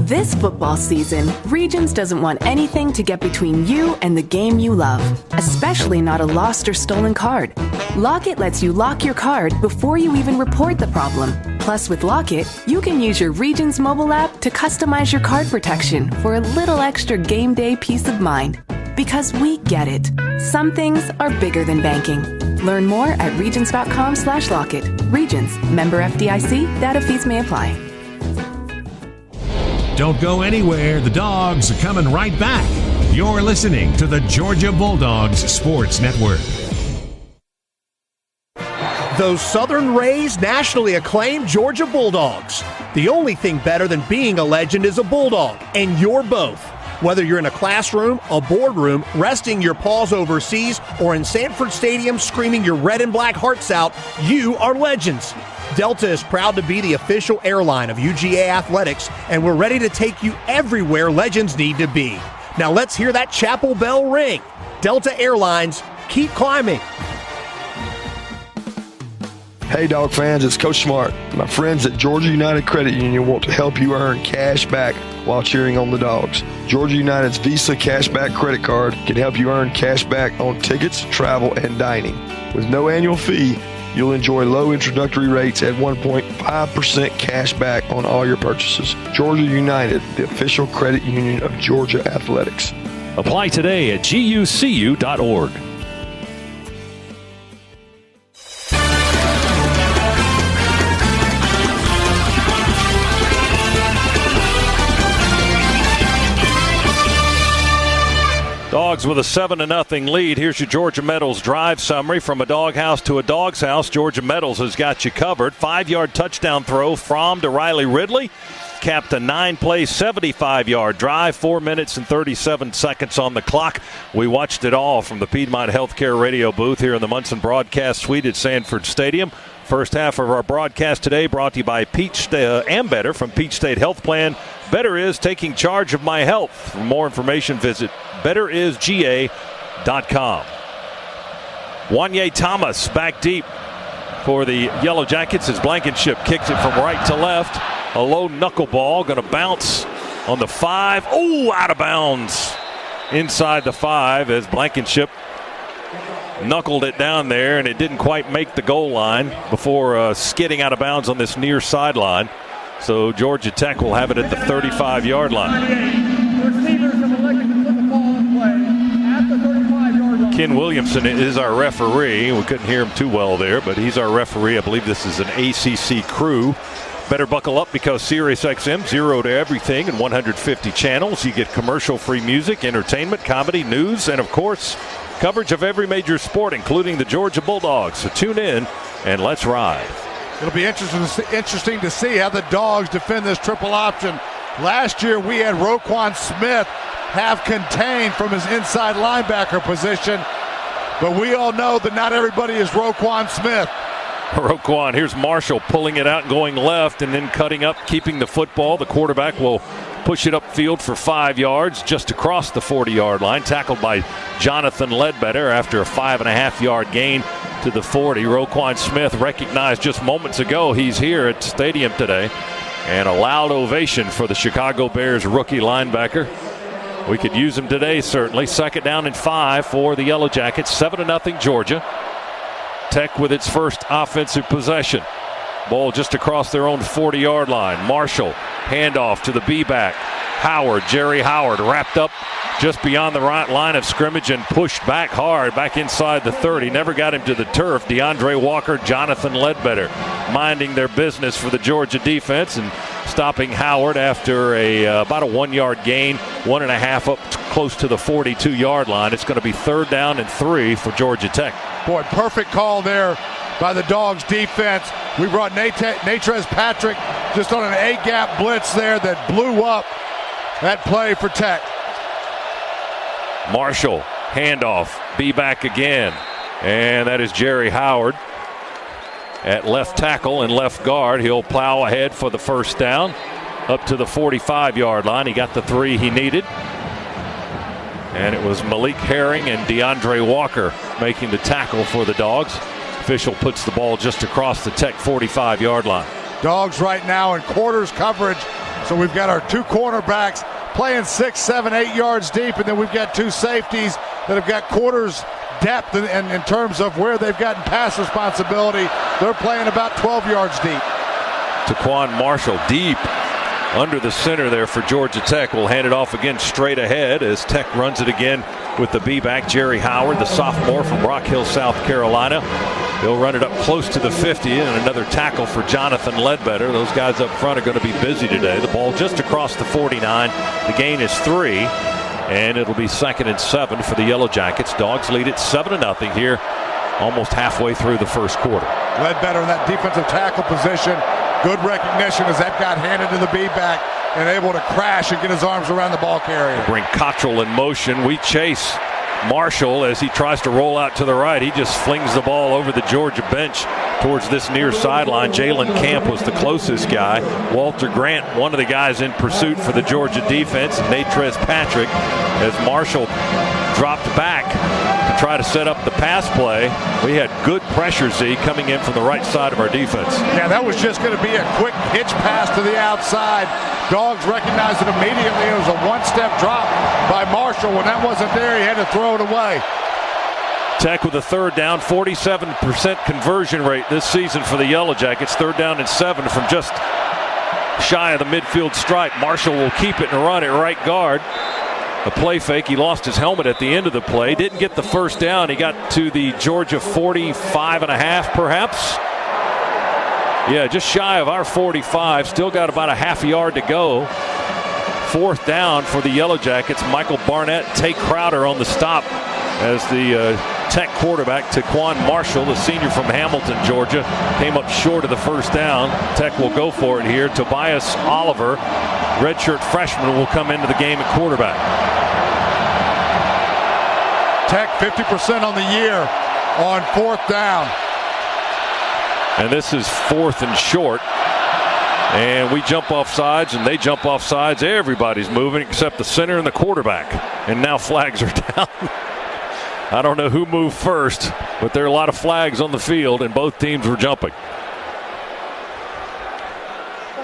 This football season, Regions doesn't want anything to get between you and the game you love, especially not a lost or stolen card. Lockit lets you lock your card before you even report the problem. Plus, with Lockit, you can use your Regions mobile app to customize your card protection for a little extra game day peace of mind. Because we get it. Some things are bigger than banking. Learn more at regions.com/Lockit. Regions, member FDIC, data fees may apply. Don't go anywhere. The Dogs are coming right back. You're listening to the Georgia Bulldogs Sports Network. Those Southern Rays nationally acclaimed Georgia Bulldogs. The only thing better than being a legend is a Bulldog, and you're both. Whether you're in a classroom, a boardroom, resting your paws overseas, or in Sanford Stadium screaming your red and black hearts out, you are legends. Delta is proud to be the official airline of UGA Athletics, and we're ready to take you everywhere legends need to be. Now let's hear that chapel bell ring. Delta Airlines, keep climbing. Hey, Dog fans, it's Coach Smart. My friends at Georgia United Credit Union want to help you earn cash back while cheering on the Dogs. Georgia United's Visa Cashback credit card can help you earn cash back on tickets, travel, and dining. With no annual fee, You'll enjoy low introductory rates at 1.5% cash back on all your purchases. Georgia United, the official credit union of Georgia Athletics. Apply today at gucu.org. Dogs with a 7-0 lead. Here's your Georgia Metals drive summary. From a doghouse to a dog's house, Georgia Metals has got you covered. 5-yard touchdown throw from to Riley Ridley. Capped a 9-play, 75-yard drive, 4 minutes and 37 seconds on the clock. We watched it all from the Piedmont Healthcare radio booth here in the Munson Broadcast Suite at Sanford Stadium. First half of our broadcast today brought to you by Ambetter from Peach State Health Plan. Better is taking charge of my health. For more information, visit betterisga.com. Wanye Thomas back deep for the Yellow Jackets as Blankenship kicks it from right to left. A low knuckleball going to bounce on the 5. Oh, out of bounds inside the 5 as Blankenship knuckled it down there, and it didn't quite make the goal line before skidding out of bounds on this near sideline. So Georgia Tech will have it at the 35-yard line. Ken Williamson is our referee. We couldn't hear him too well there, but he's our referee. I believe this is an ACC crew. Better buckle up because SiriusXM, 0 to everything and 150 channels. You get commercial-free music, entertainment, comedy, news, and, of course, coverage of every major sport, including the Georgia Bulldogs. So tune in and let's ride. It'll be interesting to see how the Dogs defend this triple option. Last year we had Roquan Smith have contained from his inside linebacker position, but we all know that not everybody is Roquan Smith. Roquan, here's Marshall pulling it out and going left and then cutting up, keeping the football. The quarterback will push it upfield for 5 yards just across the 40-yard line, tackled by Jonathan Ledbetter after a 5.5-yard gain to the 40. Roquan Smith recognized just moments ago he's here at the stadium today, and a loud ovation for the Chicago Bears rookie linebacker. We could use him today, certainly. 2nd down and 5 for the Yellow Jackets. 7-0 Georgia. Tech with its first offensive possession. Ball just across their own 40-yard line. Marshall, handoff to the B-back. Howard, Jerry Howard, wrapped up just beyond the right line of scrimmage and pushed back hard, back inside the 30. Never got him to the turf. DeAndre Walker, Jonathan Ledbetter minding their business for the Georgia defense and stopping Howard after about a 1-yard gain, 1.5 up close to the 42-yard line. It's going to be 3rd down and 3 for Georgia Tech. Boy, perfect call there by the Dogs defense. We brought Natrez Patrick just on an A-gap blitz there that blew up that play for Tech. Marshall, handoff, be back again. And that is Jerry Howard at left tackle and left guard. He'll plow ahead for the 1st down up to the 45-yard line. He got the 3 he needed. And it was Malik Herring and DeAndre Walker making the tackle for the Dogs. Official puts the ball just across the Tech 45-yard line. Dogs right now in quarters coverage. So we've got our 2 cornerbacks playing 6, 7, 8 yards deep, and then we've got 2 safeties that have got quarters depth in terms of where they've gotten pass responsibility. They're playing about 12 yards deep. Taquan Marshall deep under the center there for Georgia Tech. Will hand it off again straight ahead as Tech runs it again with the B-back, Jerry Howard, the sophomore from Rock Hill, South Carolina. He'll run it up close to the 50, and another tackle for Jonathan Ledbetter. Those guys up front are going to be busy today. The ball just across the 49. The gain is 3, and it'll be 2nd and 7 for the Yellow Jackets. Dogs lead it 7-0 here, almost halfway through the 1st quarter. Ledbetter in that defensive tackle position. Good recognition as that got handed to the B-back and able to crash and get his arms around the ball carrier. Bring Cottrell in motion. We chase Marshall as he tries to roll out to the right. He just flings the ball over the Georgia bench towards this near sideline. Jalen Camp was the closest guy. Walter Grant, one of the guys in pursuit for the Georgia defense. Natrez Patrick, as Marshall dropped back to try to set up the pass play. We had good pressure, Z, coming in from the right side of our defense. Yeah, that was just going to be a quick hitch pass to the outside. Dogs recognized it immediately. It was a 1-step drop by Marshall. When that wasn't there, he had to throw it away. Tech with a third down, 47% conversion rate this season for the Yellow Jackets. 3rd down and 7 from just shy of the midfield stripe. Marshall will keep it and run at right guard. A play fake. He lost his helmet at the end of the play. Didn't get the first down. He got to the Georgia 45 and a half, perhaps. Yeah, just shy of our 45. Still got about a half a yard to go. 4th down for the Yellow Jackets. Michael Barnett, Tay Crowder on the stop as the Tech quarterback, Taquan Marshall, the senior from Hamilton, Georgia, came up short of the first down. Tech will go for it here. Tobias Oliver, redshirt freshman, will come into the game at quarterback. Tech 50% on the year on 4th down. And this is 4th and short. And we jump off sides and they jump off sides. Everybody's moving except the center and the quarterback. And now flags are down. I don't know who moved first, but there are a lot of flags on the field and both teams were jumping.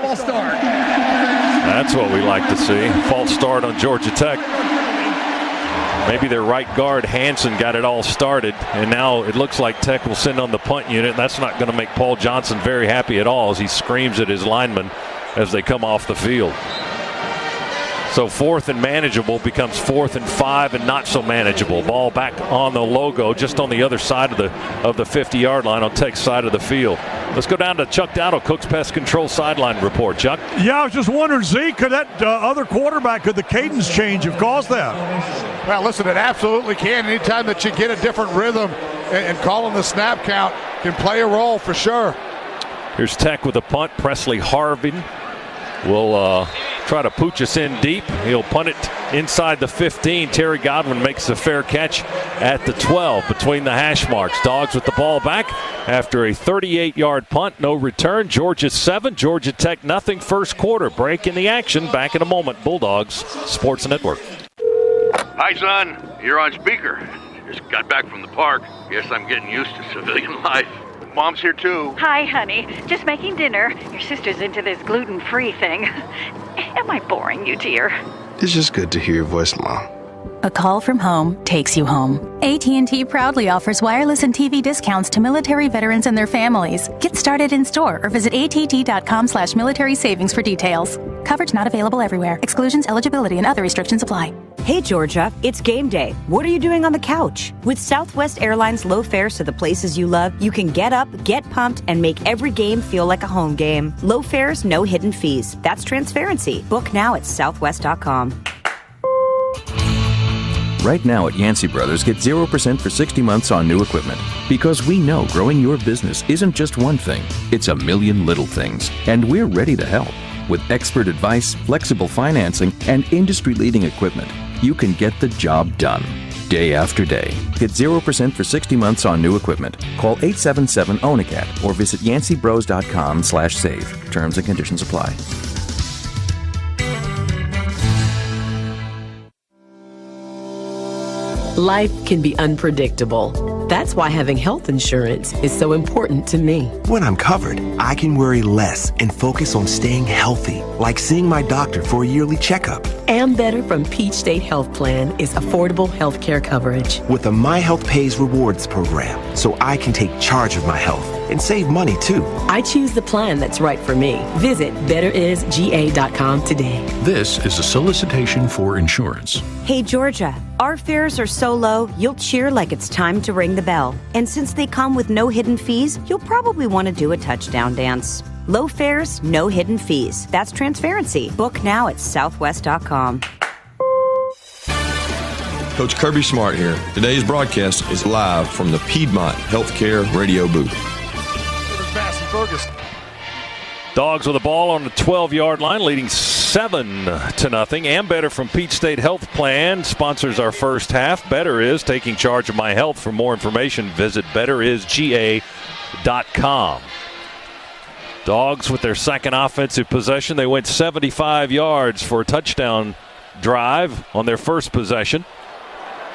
False start. That's what we like to see. False start on Georgia Tech. Maybe their right guard, Hansen, got it all started, and now it looks like Tech will send on the punt unit. That's not going to make Paul Johnson very happy at all as he screams at his linemen as they come off the field. So 4th and manageable becomes 4th and 5 and not so manageable. Ball back on the logo, just on the other side of the 50-yard line on Tech's side of the field. Let's go down to Chuck Dowdle, Cook's Pest Control sideline report. Chuck? Yeah, I was just wondering, Zeke, could that other quarterback, could the cadence change have caused that? Well, listen, it absolutely can. Anytime that you get a different rhythm and calling the snap count can play a role for sure. Here's Tech with a punt. Presley Harvin will try to pooch us in deep. He'll punt it inside the 15. Terry Godwin makes a fair catch at the 12 between the hash marks. Dogs with the ball back after a 38-yard punt. No return. Georgia 7, Georgia Tech nothing. First quarter. Break in the action. Back in a moment. Bulldogs Sports Network. Hi, son. You're on speaker. Just got back from the park. Guess I'm getting used to civilian life. Mom's here, too. Hi, honey. Just making dinner. Your sister's into this gluten-free thing. Am I boring you, dear? It's just good to hear your voice, Mom. A call from home takes you home. AT&T proudly offers wireless and TV discounts to military veterans and their families. Get started in store or visit att.com/military savings for details. Coverage not available everywhere. Exclusions, eligibility, and other restrictions apply. Hey, Georgia, it's game day. What are you doing on the couch? With Southwest Airlines low fares to the places you love, you can get up, get pumped, and make every game feel like a home game. Low fares, no hidden fees. That's transparency. Book now at southwest.com. Right now at Yancey Brothers, get 0% for 60 months on new equipment. Because we know growing your business isn't just one thing, it's a million little things. And we're ready to help. With expert advice, flexible financing, and industry-leading equipment, you can get the job done. Day after day. Get 0% for 60 months on new equipment. Call 877-OWN-A-CAT or visit yancybros.com/save. Terms and conditions apply. Life can be unpredictable. That's why having health insurance is so important to me. When I'm covered, I can worry less and focus on staying healthy, like seeing my doctor for a yearly checkup. And Better from Peach State Health Plan is affordable health care coverage. With a My Health Pays rewards program, so I can take charge of my health and save money too. I choose the plan that's right for me. Visit betterisga.com today. This is a solicitation for insurance. Hey, Georgia, our fares are so low, you'll cheer like it's time to ring the bell. And since they come with no hidden fees, you'll probably want to do a touchdown dance. Low fares, no hidden fees. That's transparency. Book now at southwest.com. Coach Kirby Smart here. Today's broadcast is live from the Piedmont Healthcare Radio booth. Dogs with the ball on the 12-yard line, leading 7-0. And Better from Peach State Health Plan sponsors our first half. Better is taking charge of my health. For more information, visit betterisga.com. Dogs with their second offensive possession. They went 75 yards for a touchdown drive on their first possession.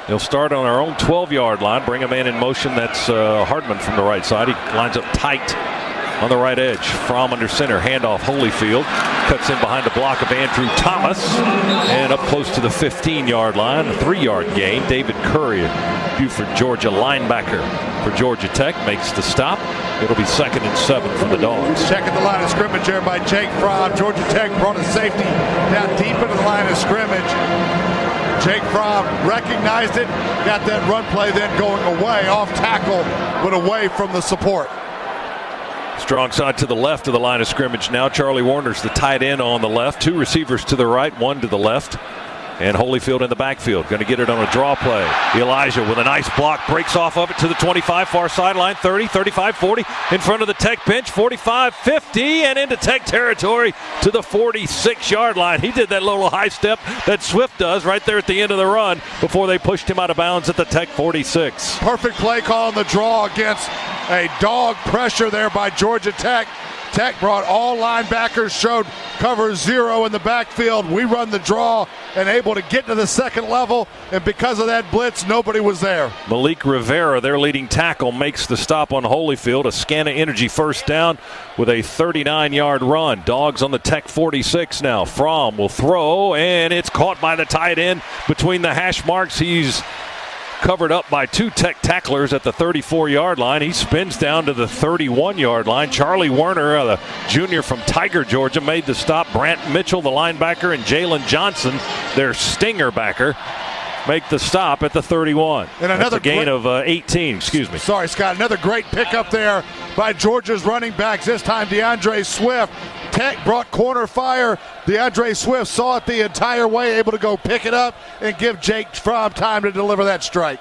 They'll start on our own 12-yard line. Bring a man in motion. That's Hardman from the right side. He lines up tight on the right edge. From under center, handoff Holyfield. Cuts in behind the block of Andrew Thomas. And up close to the 15-yard line, a 3-yard gain. David Curry, Buford, Georgia linebacker for Georgia Tech, makes the stop. It'll be 2nd and 7 for the Dogs. Checking the line of scrimmage here by Jake Fromm. Georgia Tech brought a safety down deep into the line of scrimmage. Jake Fromm recognized it, got that run play then going away, off tackle, but away from the support. Strong side to the left of the line of scrimmage now. Charlie Warner's the tight end on the left. 2 receivers to the right, 1 to the left. And Holyfield in the backfield. Going to get it on a draw play. Elijah with a nice block. Breaks off of it to the 25, far sideline. 30, 35, 40. In front of the Tech bench. 45, 50. And into Tech territory to the 46-yard line. He did that little high step that Swift does right there at the end of the run before they pushed him out of bounds at the Tech 46. Perfect play call on the draw against a dog pressure there by Georgia Tech. Tech brought all linebackers, showed cover 0 in the backfield. We run the draw and able to get to the second level, and because of that blitz, nobody was there. Malik Rivera, their leading tackle, makes the stop on Holyfield. A Scana Energy first down with a 39-yard run. Dogs on the Tech 46 now. Fromm will throw, and it's caught by the tight end between the hash marks. He's covered up by 2 Tech tacklers at the 34-yard line. He spins down to the 31-yard line. Charlie Werner, the junior from Tiger, Georgia, made the stop. Brant Mitchell, the linebacker, and Jalen Johnson, their stinger backer, make the stop at the 31. And another gain of 18, excuse me. Sorry, Scott. Another great pickup there by Georgia's running backs, this time DeAndre Swift. Tech brought corner fire. DeAndre Swift saw it the entire way, able to go pick it up and give Jake Fromm time to deliver that strike.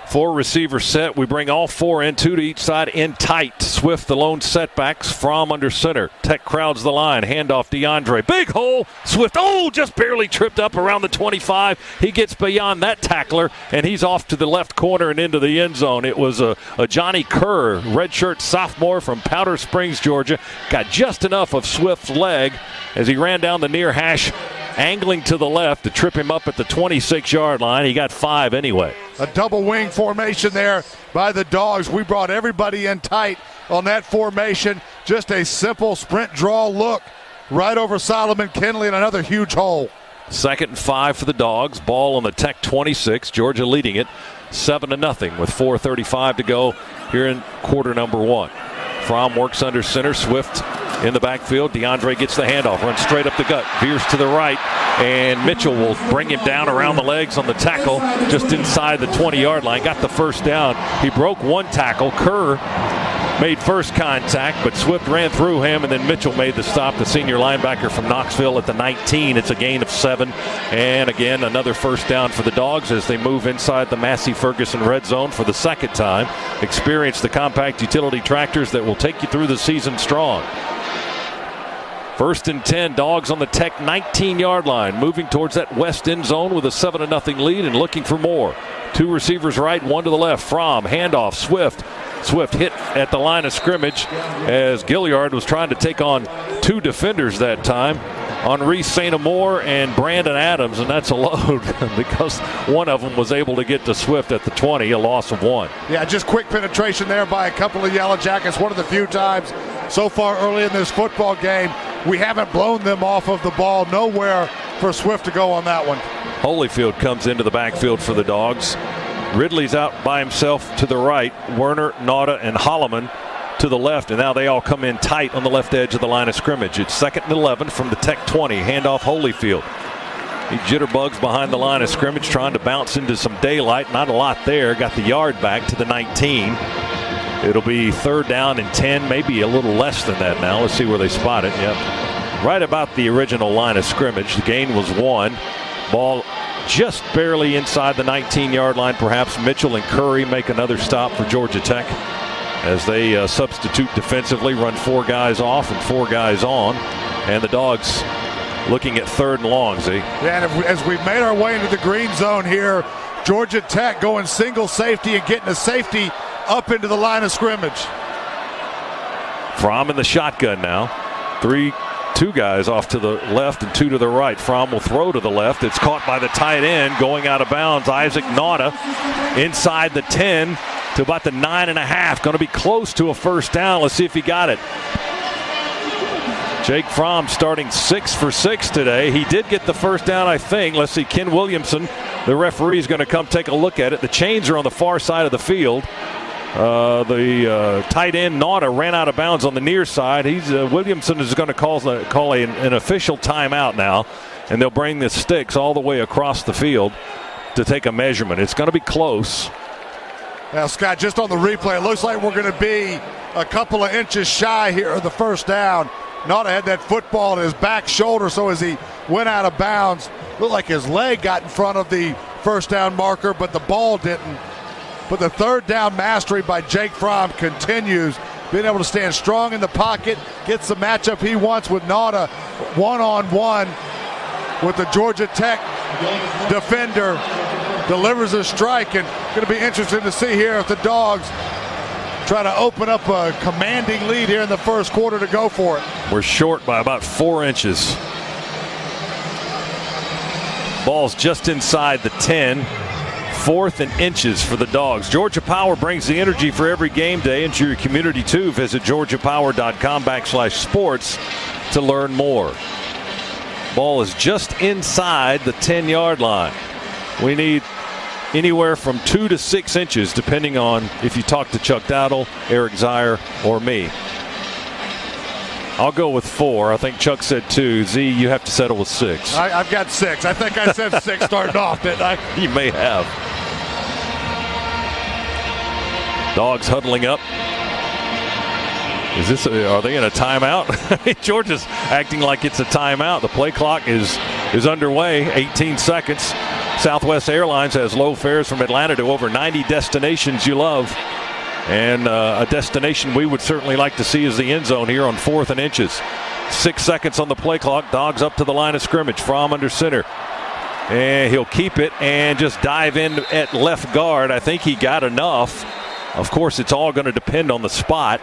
4 receiver set. We bring all 4 in, 2 to each side in tight. Swift the lone setbacks. Fromm under center. Tech crowds the line. Handoff DeAndre. Big hole. Swift, just barely tripped up around the 25. He gets beyond that tackler, and he's off to the left corner and into the end zone. It was a Johnny Kerr, redshirt sophomore from Powder Springs, Georgia. Got just enough of Swift's leg as he ran down the near hash, angling to the left to trip him up at the 26-yard line. He got 5 anyway. A double wing formation there by the Dogs. We brought everybody in tight on that formation. Just a simple sprint draw look right over Solomon Kinley and another huge hole. 2nd and 5 for the Dogs. Ball on the Tech 26. Georgia leading it 7-0 with 4:35 to go here in quarter number 1. Fromm works under center. Swift in the backfield. DeAndre gets the handoff, runs straight up the gut, veers to the right, and Mitchell will bring him down around the legs on the tackle just inside the 20-yard line. Got the first down. He broke 1 tackle. Kerr made first contact, but Swift ran through him, and then Mitchell made the stop, the senior linebacker from Knoxville at the 19. It's a gain of 7, and again, another first down for the Dogs as they move inside the Massey-Ferguson red zone for the 2nd time. Experience the compact utility tractors that will take you through the season strong. 1st and 10, Dogs on the Tech 19-yard line, moving towards that west end zone with a 7-0 lead and looking for more. 2 receivers right, 1 to the left. Fromm, handoff, Swift. Swift hit at the line of scrimmage as Gilliard was trying to take on 2 defenders that time. Henri St. Amour and Brandon Adams, and that's a load because one of them was able to get to Swift at the 20, a loss of 1. Yeah, just quick penetration there by a couple of Yellow Jackets. One of the few times so far early in this football game we haven't blown them off of the ball. Nowhere for Swift to go on that one. Holyfield comes into the backfield for the Dogs. Ridley's out by himself to the right. Werner, Nauta, and Holloman to the left, and now they all come in tight on the left edge of the line of scrimmage. It's 2nd and 11 from the Tech 20. Handoff Holyfield. He jitterbugs behind the line of scrimmage, trying to bounce into some daylight. Not a lot there. Got the yard back to the 19. It'll be 3rd down and 10, maybe a little less than that now. Let's see where they spot it. Yep. Right about the original line of scrimmage. The gain was 1. Ball just barely inside the 19-yard line, perhaps. Mitchell and Curry make another stop for Georgia Tech as they substitute defensively, run 4 guys off and 4 guys on. And the Dogs looking at 3rd and long, Z. Yeah, and as we've made our way into the green zone here, Georgia Tech going single safety and getting a safety up into the line of scrimmage. Fromm in the shotgun now. 2 guys off to the left and 2 to the right. Fromm will throw to the left. It's caught by the tight end going out of bounds. Isaac Nauta inside the 10 to about the 9.5. Going to be close to a first down. Let's see if he got it. Jake Fromm starting 6 for 6 today. He did get the first down, I think. Let's see, Ken Williamson, the referee, is going to come take a look at it. The chains are on the far side of the field. The tight end Nauta ran out of bounds on the near side. Williamson is going to call an official timeout now, and they'll bring the sticks all the way across the field to take a measurement. It's going to be close. Now, Scott, just on the replay, it looks like we're going to be a couple of inches shy here of the first down. Nauta had that football in his back shoulder, so as he went out of bounds, looked like his leg got in front of the first down marker, but the ball didn't. But the third down mastery by Jake Fromm continues, being able to stand strong in the pocket, gets the matchup he wants with Nauta one-on-one with the Georgia Tech defender, delivers a strike, and going to be interesting to see here if the Dogs try to open up a commanding lead here in the first quarter to go for it. We're short by about 4 inches. Ball's just inside the 10. 4th and inches for the Dogs. Georgia Power brings the energy for every game day into your community too. Visit georgiapower.com/sports to learn more. Ball is just inside the 10-yard line. We need anywhere from 2 to 6 inches, depending on if you talk to Chuck Dowdle, Eric Zier, or me. I'll go with 4. I think Chuck said 2. Z, you have to settle with 6. I've got 6. I think I said 6 starting off, didn't I? You may have. Dogs huddling up. Are they in a timeout? Georgia's acting like it's a timeout. The play clock is underway. 18 seconds. Southwest Airlines has low fares from Atlanta to over 90 destinations you love. And a destination we would certainly like to see is the end zone here on 4th and inches. 6 seconds on the play clock. Dogs up to the line of scrimmage. Fromm under center. And he'll keep it and just dive in at left guard. I think he got enough. Of course, it's all going to depend on the spot.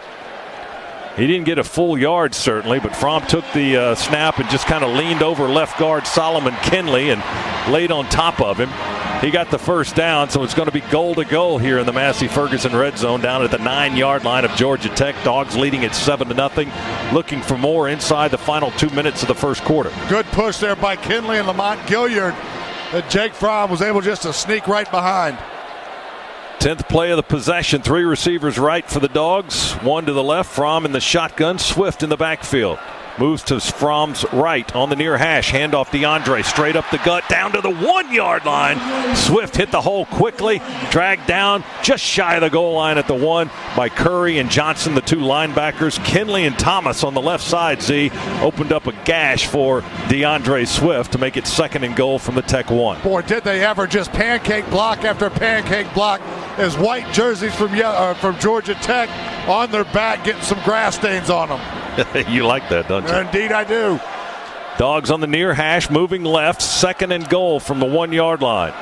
He didn't get a full yard, certainly, but Fromm took the snap and just kind of leaned over left guard Solomon Kinley and laid on top of him. He got the first down, so it's going to be goal to goal here in the Massey Ferguson red zone down at the 9-yard line of Georgia Tech. Dogs leading at 7-0, looking for more inside the final 2 minutes of the first quarter. Good push there by Kinley and Lamont Gilliard that Jake Fromm was able just to sneak right behind. 10th play of the possession. 3 receivers right for the Dogs. 1 to the left. Fromm in the shotgun. Swift in the backfield. Moves to Fromm's right on the near hash. Handoff DeAndre. Straight up the gut. Down to the 1-yard line. Swift hit the hole quickly. Dragged down just shy of the goal line at the 1 by Curry and Johnson, the 2 linebackers. Kinley and Thomas on the left side, Z, opened up a gash for DeAndre Swift to make it 2nd and goal from the Tech 1. Boy, did they ever just pancake block after pancake block as white jerseys from Georgia Tech on their back getting some grass stains on them. You like that, don't you? Indeed I do. Dogs on the near hash, moving left, 2nd and goal from the 1-yard line.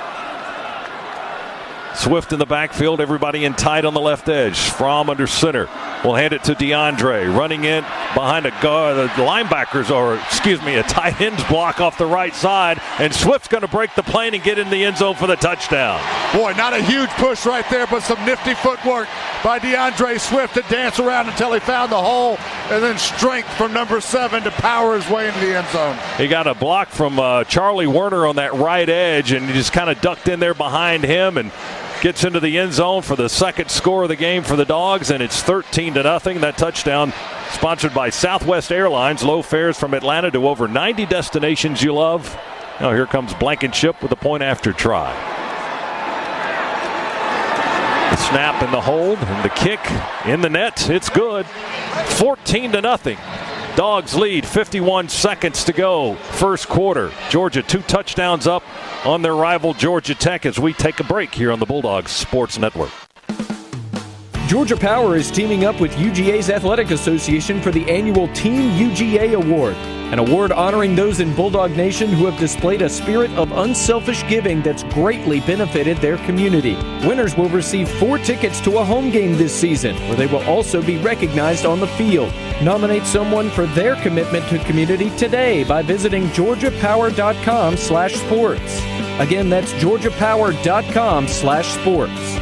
Swift in the backfield, everybody in tight on the left edge. Fromm under center. We'll hand it to DeAndre. Running in behind a guard. The linebackers, a tight end's block off the right side. And Swift's going to break the plane and get in the end zone for the touchdown. Boy, not a huge push right there, but some nifty footwork by DeAndre Swift to dance around until he found the hole. And then strength from number 7 to power his way into the end zone. He got a block from Charlie Werner on that right edge, and he just kind of ducked in there behind him and gets into the end zone for the 2nd score of the game for the Dogs, and it's 13-0. That touchdown sponsored by Southwest Airlines. Low fares from Atlanta to over 90 destinations you love. Now here comes Blankenship with a point after try. The snap and the hold and the kick in the net. It's good. 14-0. Dogs lead, 51 seconds to go. First quarter. Georgia 2 touchdowns up on their rival Georgia Tech as we take a break here on the Bulldogs Sports Network. Georgia Power is teaming up with UGA's Athletic Association for the annual Team UGA Award, an award honoring those in Bulldog Nation who have displayed a spirit of unselfish giving that's greatly benefited their community. Winners will receive 4 tickets to a home game this season, where they will also be recognized on the field. Nominate someone for their commitment to community today by visiting georgiapower.com/sports. Again, that's georgiapower.com/sports.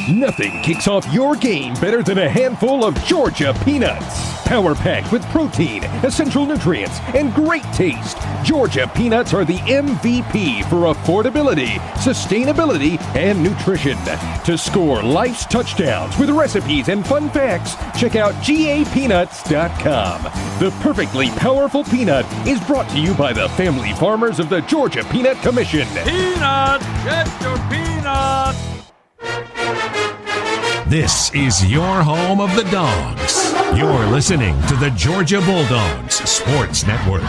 Nothing kicks off your game better than a handful of Georgia peanuts. Power packed with protein, essential nutrients, and great taste, Georgia peanuts are the MVP for affordability, sustainability, and nutrition. To score life's touchdowns with recipes and fun facts, check out GAPeanuts.com. The perfectly powerful peanut is brought to you by the family farmers of the Georgia Peanut Commission. Peanuts! Get your peanuts! This is your home of the Dogs. You're listening to the Georgia Bulldogs Sports Network.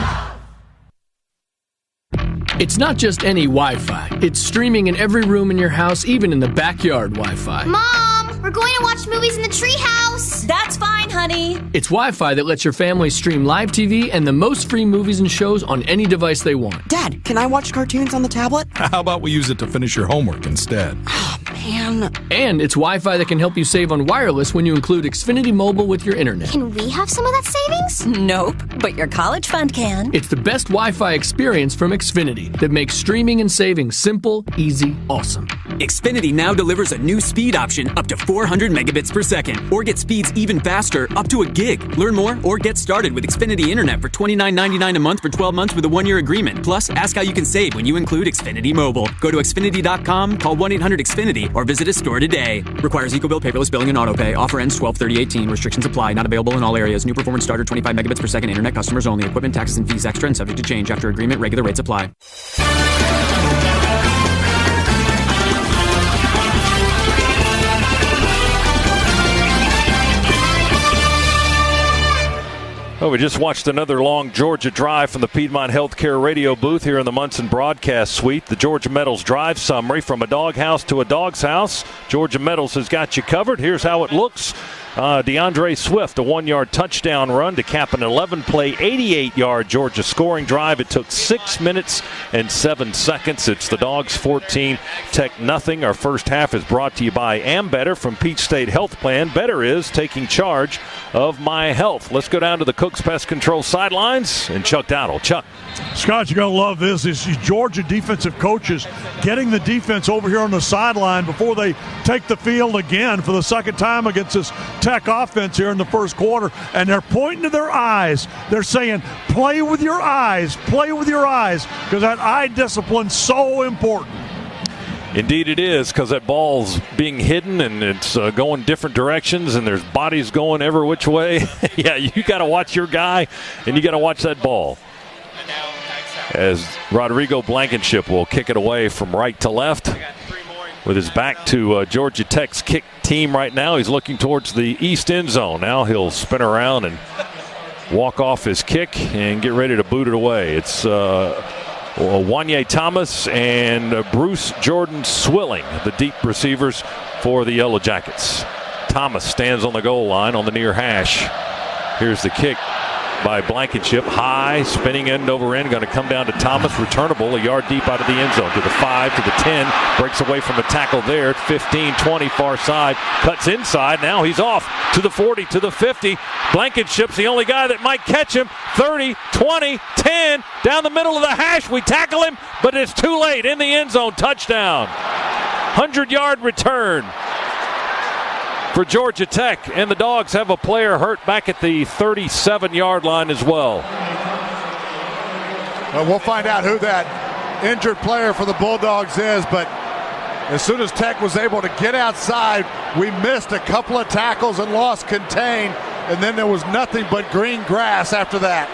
It's not just any Wi-Fi. It's streaming in every room in your house, even in the backyard Wi-Fi. Mom, we're going to watch movies in the treehouse. That's fine, honey. It's Wi-Fi that lets your family stream live TV and the most free movies and shows on any device they want. Dad, can I watch cartoons on the tablet? How about we use it to finish your homework instead? Man. And it's Wi-Fi that can help you save on wireless when you include Xfinity Mobile with your internet. Can we have some of that savings? Nope, but your college fund can. It's the best Wi-Fi experience from Xfinity that makes streaming and saving simple, easy, awesome. Xfinity now delivers a new speed option up to 400 megabits per second, or get speeds even faster, up to a gig. Learn more or get started with Xfinity Internet for $29.99 a month for 12 months with a 1-year agreement. Plus, ask how you can save when you include Xfinity Mobile. Go to Xfinity.com, call 1-800-XFINITY, or visit a store today. Requires EcoBill paperless billing and autopay. Offer ends 12/30/18. Restrictions apply. Not available in all areas. New performance starter 25 megabits per second. Internet customers only. Equipment, taxes, and fees extra and subject to change. After agreement, regular rates apply. Well, we just watched another long Georgia drive from the Piedmont Healthcare radio booth here in the Munson Broadcast Suite. The Georgia Metals drive summary: from a doghouse to a dog's house, Georgia Metals has got you covered. Here's how it looks. DeAndre Swift, a 1-yard touchdown run to cap an 11-play, 88-yard Georgia scoring drive. It took 6 minutes and 7 seconds. It's the Dogs 14, Tech nothing. Our first half is brought to you by Ambetter from Peach State Health Plan. Better is taking charge of my health. Let's go down to the Cooks Pest Control sidelines and Chuck Dowdle. Chuck. Scott, you're going to love this. It's Georgia defensive coaches getting the defense over here on the sideline before they take the field again for the second time against this Tech offense here in the first quarter. And they're pointing to their eyes. They're saying, play with your eyes, because that eye discipline's so important. Indeed it is, because that ball's being hidden and it's going different directions and there's bodies going every which way. Yeah, you got to watch your guy and you got to watch that ball. As Rodrigo Blankenship will kick it away from right to left with his back to Georgia Tech's kick team right now. He's looking towards the east end zone. Now he'll spin around and walk off his kick and get ready to boot it away. It's Wanye Thomas and Bruce Jordan Swilling, the deep receivers for the Yellow Jackets. Thomas stands on the goal line on the near hash. Here's the kick by Blankenship. High, spinning end over end, going to come down to Thomas. Returnable, a yard deep out of the end zone. To the 5, to the 10. Breaks away from the tackle there at 15, 20, far side. Cuts inside. Now he's off to the 40, to the 50. Blankenship's the only guy that might catch him. 30, 20, 10. Down the middle of the hash. We tackle him, but it's too late. In the end zone. Touchdown. 100-yard return for Georgia Tech, and the Dogs have a player hurt back at the 37-yard line as well. We'll find out who that injured player for the Bulldogs is, but as soon as Tech was able to get outside, we missed a couple of tackles and lost contain, and then there was nothing but green grass after that.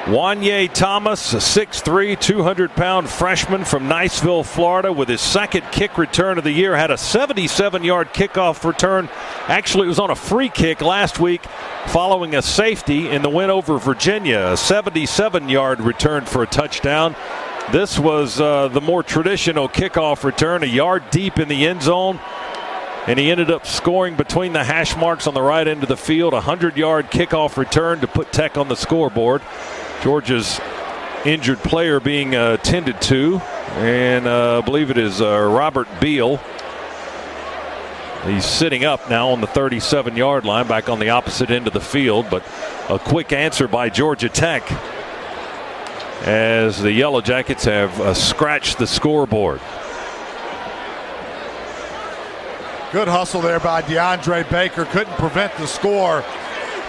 Wanye Thomas, a 6'3", 200-pound freshman from Niceville, Florida, with his second kick return of the year, had a 77-yard kickoff return. Actually, it was on a free kick last week following a safety in the win over Virginia. A 77-yard return for a touchdown. This was the more traditional kickoff return, a yard deep in the end zone. And he ended up scoring between the hash marks on the right end of the field. A 100-yard kickoff return to put Tech on the scoreboard. Georgia's injured player being attended to, and I believe it is Robert Beal. He's sitting up now on the 37-yard line, back on the opposite end of the field, but a quick answer by Georgia Tech as the Yellow Jackets have scratched the scoreboard. Good hustle there by DeAndre Baker. Couldn't prevent the score,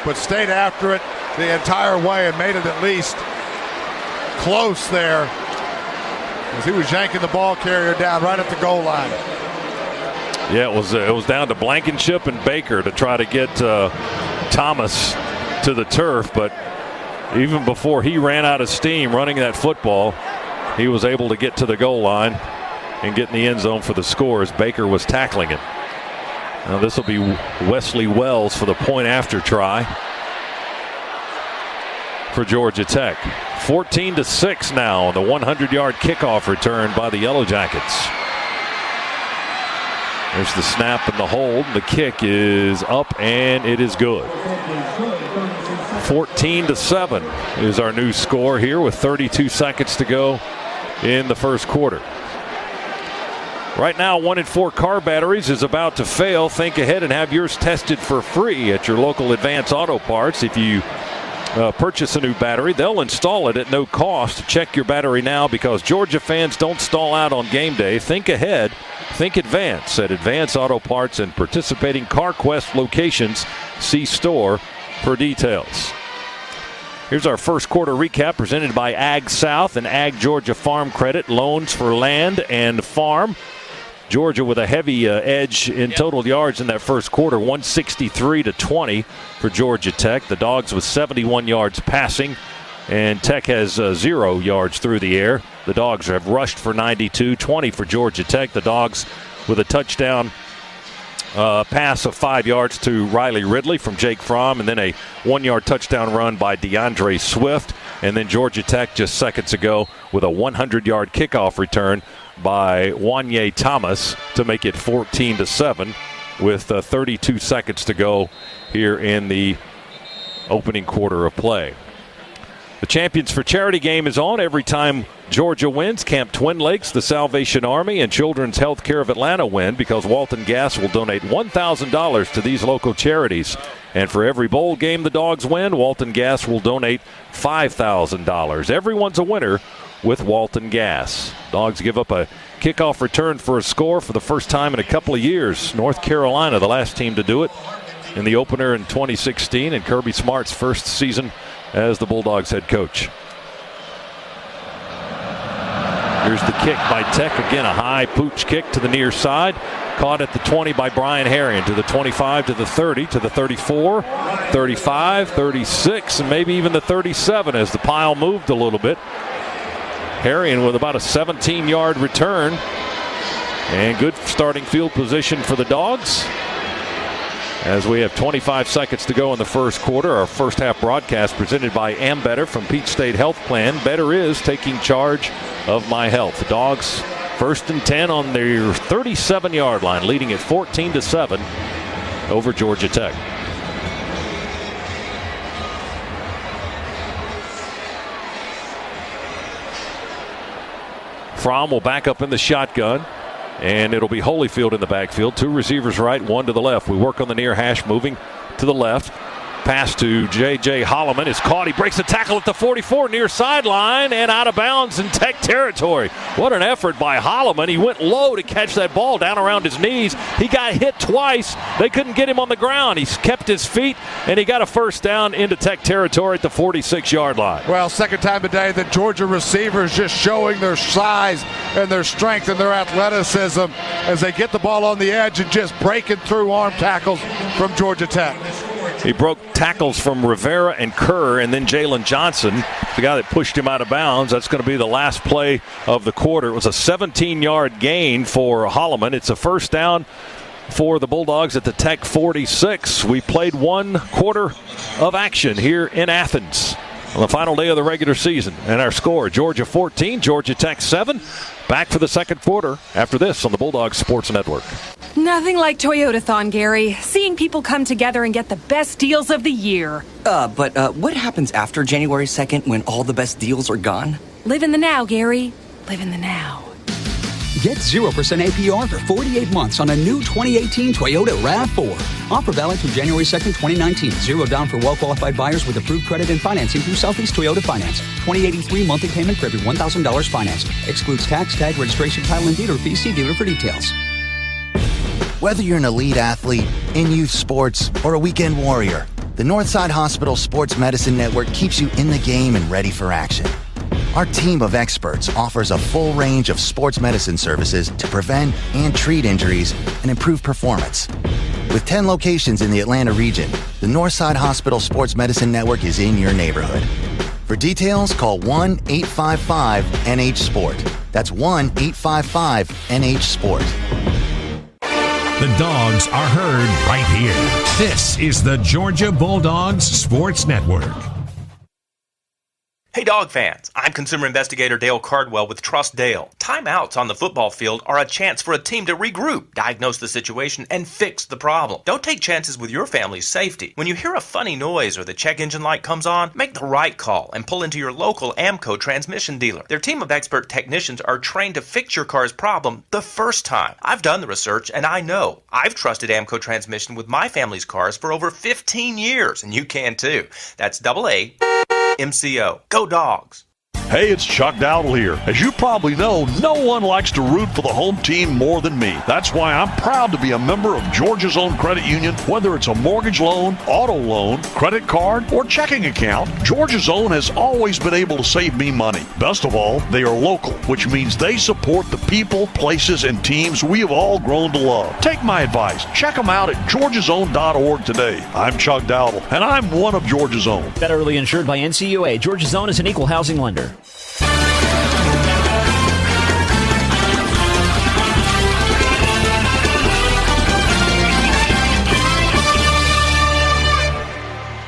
but stayed after it the entire way and made it at least close there as he was yanking the ball carrier down right at the goal line. Yeah, it was down to Blankenship and Baker to try to get Thomas to the turf, but even before he ran out of steam running that football, he was able to get to the goal line and get in the end zone for the score as Baker was tackling it. Now this will be Wesley Wells for the point after try for Georgia Tech. 14-6 now on the 100-yard kickoff return by the Yellow Jackets. There's the snap and the hold. The kick is up and it is good. 14-7 is our new score here with 32 seconds to go in the first quarter. Right now, 1 in 4 car batteries is about to fail. Think ahead and have yours tested for free at your local Advance Auto Parts. If you purchase a new battery, they'll install it at no cost. Check your battery now because Georgia fans don't stall out on game day. Think ahead. Think Advance at Advance Auto Parts and participating CarQuest locations. See store for details. Here's our first quarter recap presented by Ag South and Ag Georgia Farm Credit. Loans for land and farm. Georgia with a heavy edge in total yards in that first quarter, 163-20 for Georgia Tech. The Dogs with 71 yards passing, and Tech has 0 yards through the air. The Dogs have rushed for 92, 20 for Georgia Tech. The Dogs with a touchdown pass of 5 yards to Riley Ridley from Jake Fromm, and then a 1-yard touchdown run by DeAndre Swift. And then Georgia Tech just seconds ago with a 100-yard kickoff return by Wanye Thomas to make it 14-7 with 32 seconds to go here in the opening quarter of play. The Champions for Charity game is on every time Georgia wins. Camp Twin Lakes, the Salvation Army, and Children's Healthcare of Atlanta win because Walton Gas will donate $1,000 to these local charities. And for every bowl game the Dogs win, Walton Gas will donate $5,000. Everyone's a winner with Walton Gas. Dogs give up a kickoff return for a score for the first time in a couple of years. North Carolina, the last team to do it in the opener in 2016, and Kirby Smart's first season as the Bulldogs head coach. Here's the kick by Tech. Again, a high pooch kick to the near side. Caught at the 20 by Brian Harrion, to the 25, to the 30, to the 34, 35, 36, and maybe even the 37 as the pile moved a little bit. Harrion with about a 17-yard return. And good starting field position for the Dogs. As we have 25 seconds to go in the first quarter, our first half broadcast presented by Ambetter from Peach State Health Plan. Better is taking charge of my health. The Dogs first and 10 on their 37-yard line, leading at 14-7 over Georgia Tech. Fromm will back up in the shotgun. And it'll be Holyfield in the backfield. 2 receivers right, 1 to the left. We work on the near hash, moving to the left. Pass to J.J. Holloman is caught. He breaks a tackle at the 44 near sideline and out of bounds in Tech territory. What an effort by Holloman. He went low to catch that ball down around his knees. He got hit twice. They couldn't get him on the ground. He kept his feet, and he got a first down into Tech territory at the 46-yard line. Well, second time today, the Georgia receivers just showing their size and their strength and their athleticism as they get the ball on the edge and just breaking through arm tackles from Georgia Tech. He broke tackles from Rivera and Kerr, and then Jalen Johnson, the guy that pushed him out of bounds. That's going to be the last play of the quarter. It was a 17-yard gain for Holloman. It's a first down for the Bulldogs at the Tech 46. We played 1 quarter of action here in Athens on the final day of the regular season. And our score, Georgia 14, Georgia Tech 7. Back for the second quarter after this on the Bulldogs Sports Network. Nothing like Toyotathon, Gary. Seeing people come together and get the best deals of the year. But what happens after January 2nd when all the best deals are gone? Live in the now, Gary. Live in the now. Get 0% APR for 48 months on a new 2018 Toyota RAV4. Offer valid through January 2nd, 2019. 0 down for well-qualified buyers with approved credit and financing through Southeast Toyota Finance. 2083 monthly payment for every $1,000 financed. Excludes tax, tag, registration, title, and dealer fees. See dealer for details. Whether you're an elite athlete, in youth sports, or a weekend warrior, the Northside Hospital Sports Medicine Network keeps you in the game and ready for action. Our team of experts offers a full range of sports medicine services to prevent and treat injuries and improve performance. With 10 locations in the Atlanta region, the Northside Hospital Sports Medicine Network is in your neighborhood. For details, call 1-855-NH-SPORT. That's 1-855-NH-SPORT. The Dogs are heard right here. This is the Georgia Bulldogs Sports Network. Hey Dog fans, I'm consumer investigator Dale Cardwell with Trust Dale. Timeouts on the football field are a chance for a team to regroup, diagnose the situation, and fix the problem. Don't take chances with your family's safety. When you hear a funny noise or the check engine light comes on, make the right call and pull into your local AMCO transmission dealer. Their team of expert technicians are trained to fix your car's problem the first time. I've done the research and I know. I've trusted AMCO transmission with my family's cars for over 15 years, and you can too. That's AA MCO. Go Dogs! Hey, it's Chuck Dowdle here. As you probably know, no one likes to root for the home team more than me. That's why I'm proud to be a member of Georgia's Own Credit Union. Whether it's a mortgage loan, auto loan, credit card, or checking account, Georgia's Own has always been able to save me money. Best of all, they are local, which means they support the people, places, and teams we have all grown to love. Take my advice. Check them out at georgiasown.org today. I'm Chuck Dowdle, and I'm one of Georgia's Own. Federally insured by NCUA, Georgia's Own is an equal housing lender.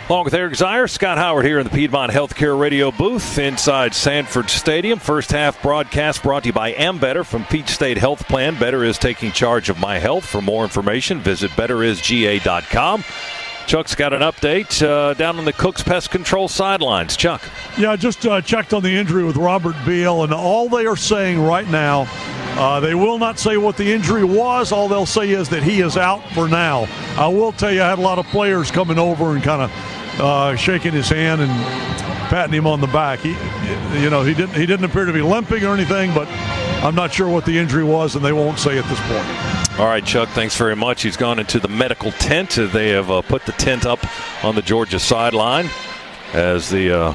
Along with Eric Zier, Scott Howard here in the Piedmont Healthcare Radio booth inside Sanford Stadium. First half broadcast brought to you by Ambetter from Peach State Health Plan. Better is taking charge of my health. For more information, visit betterisga.com. Chuck's got an update down on the Cooks Pest Control sidelines. Chuck. Yeah, I just checked on the injury with Robert Beal, and all they are saying right now, they will not say what the injury was. All they'll say is that he is out for now. I will tell you, I had a lot of players coming over and kind of shaking his hand and patting him on the back. He didn't appear to be limping or anything, but I'm not sure what the injury was, and they won't say at this point. All right, Chuck, thanks very much. He's gone into the medical tent. They have put the tent up on the Georgia sideline as the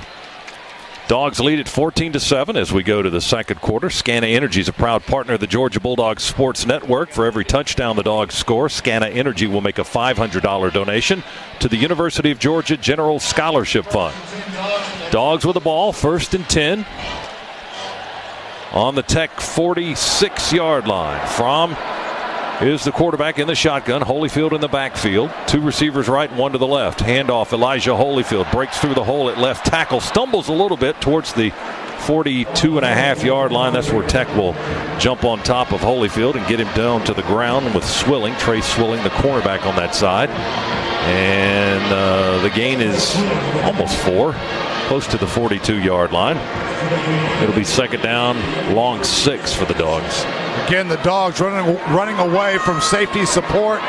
Dogs lead at 14-7 as we go to the second quarter. Scana Energy is a proud partner of the Georgia Bulldogs Sports Network. For every touchdown the Dogs score, Scana Energy will make a $500 donation to the University of Georgia General Scholarship Fund. Dogs with the ball, 1st and 10 on the Tech 46-yard line. Fromm is the quarterback in the shotgun. Holyfield in the backfield. 2 receivers right and 1 to the left. Handoff, Elijah Holyfield breaks through the hole at left tackle. Stumbles a little bit towards the 42.5-yard line. That's where Tech will jump on top of Holyfield and get him down to the ground with Swilling. Trey Swilling, the cornerback on that side. And the gain is almost 4. Close to the 42-yard line. It'll be second down, long 6 for the Dogs. Again, the Dogs running away from safety support,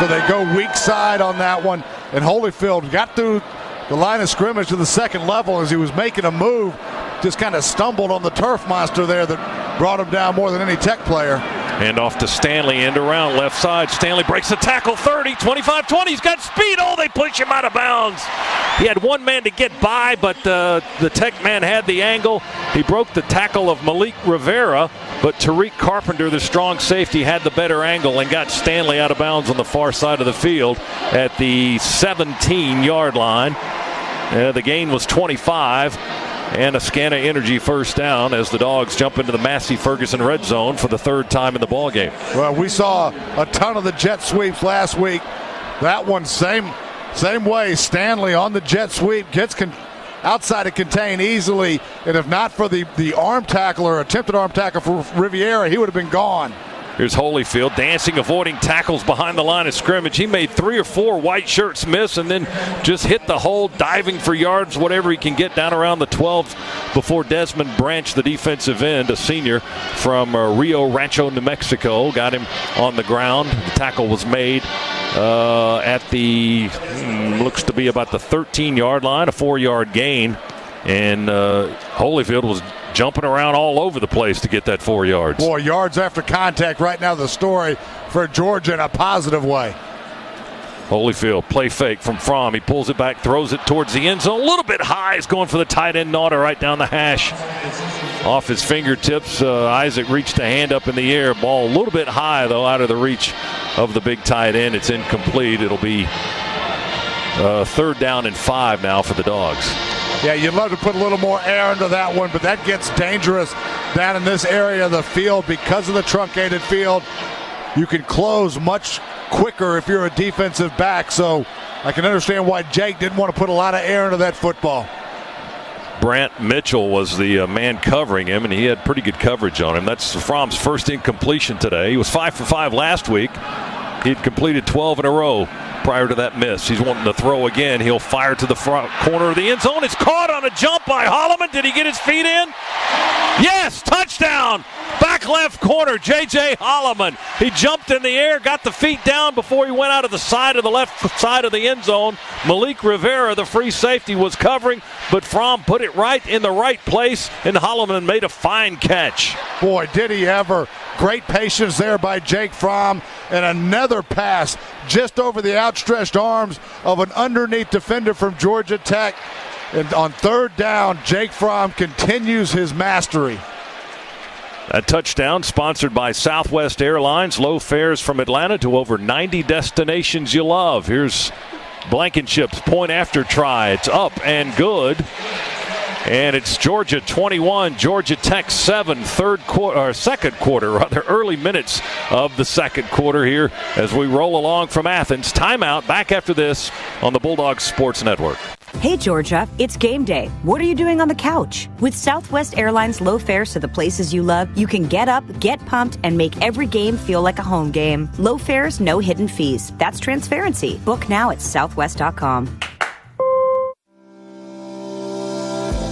so they go weak side on that one. And Holyfield got through the line of scrimmage to the second level as he was making a move. Just kind of stumbled on the turf monster there that brought him down more than any Tech player. And off to Stanley, end around left side. Stanley breaks the tackle, 30, 25, 20. He's got speed. Oh, they push him out of bounds. He had one man to get by, but the Tech man had the angle. He broke the tackle of Malik Rivera, but Tariq Carpenter, the strong safety, had the better angle and got Stanley out of bounds on the far side of the field at the 17-yard line. The gain was 25. And a Scana Energy first down as the Dogs jump into the Massey Ferguson red zone for the 3rd time in the ballgame. Well, we saw a ton of the jet sweeps last week. That one, same way. Stanley on the jet sweep gets outside to contain easily. And if not for the arm tackle or attempted arm tackle for Riviera, he would have been gone. Here's Holyfield dancing, avoiding tackles behind the line of scrimmage. He made 3 or 4 white shirts miss and then just hit the hole, diving for yards, whatever he can get down around the 12 before Desmond Branch, the defensive end, a senior from Rio Rancho, New Mexico, got him on the ground. The tackle was made at the, looks to be about the 13-yard line, a 4-yard gain. And Holyfield was jumping around all over the place to get that 4 yards. 4 yards after contact. Right now the story for Georgia in a positive way. Holyfield, play fake from Fromm. He pulls it back, throws it towards the end zone. A little bit high. He's going for the tight end Naughter right down the hash. Off his fingertips, Isaac reached a hand up in the air. Ball a little bit high, though, out of the reach of the big tight end. It's incomplete. It'll be 3rd down and 5 now for the Dogs. Yeah, you'd love to put a little more air into that one, but that gets dangerous down in this area of the field because of the truncated field. You can close much quicker if you're a defensive back, so I can understand why Jake didn't want to put a lot of air into that football. Brant Mitchell was the man covering him, and he had pretty good coverage on him. That's Fromm's first incompletion today. He was 5 for 5 last week. He'd completed 12 in a row prior to that miss. He's wanting to throw again. He'll fire to the front corner of the end zone. It's caught on a jump by Holloman. Did he get his feet in? Yes, touchdown. Back left corner, J.J. Holloman. He jumped in the air, got the feet down before he went out of the side of the left side of the end zone. Malik Rivera, the free safety, was covering, but Fromm put it right in the right place, and Holloman made a fine catch. Boy, did he ever. Great patience there by Jake Fromm, and another pass just over the outstretched arms of an underneath defender from Georgia Tech. And on 3rd down, Jake Fromm continues his mastery. A touchdown sponsored by Southwest Airlines. Low fares from Atlanta to over 90 destinations you love. Here's Blankenship's point after try. It's up and good. And it's Georgia 21, Georgia Tech 7, second quarter, early minutes of the second quarter here as we roll along from Athens. Timeout, back after this on the Bulldogs Sports Network. Hey, Georgia, it's game day. What are you doing on the couch? With Southwest Airlines low fares to the places you love, you can get up, get pumped, and make every game feel like a home game. Low fares, no hidden fees. That's transparency. Book now at southwest.com.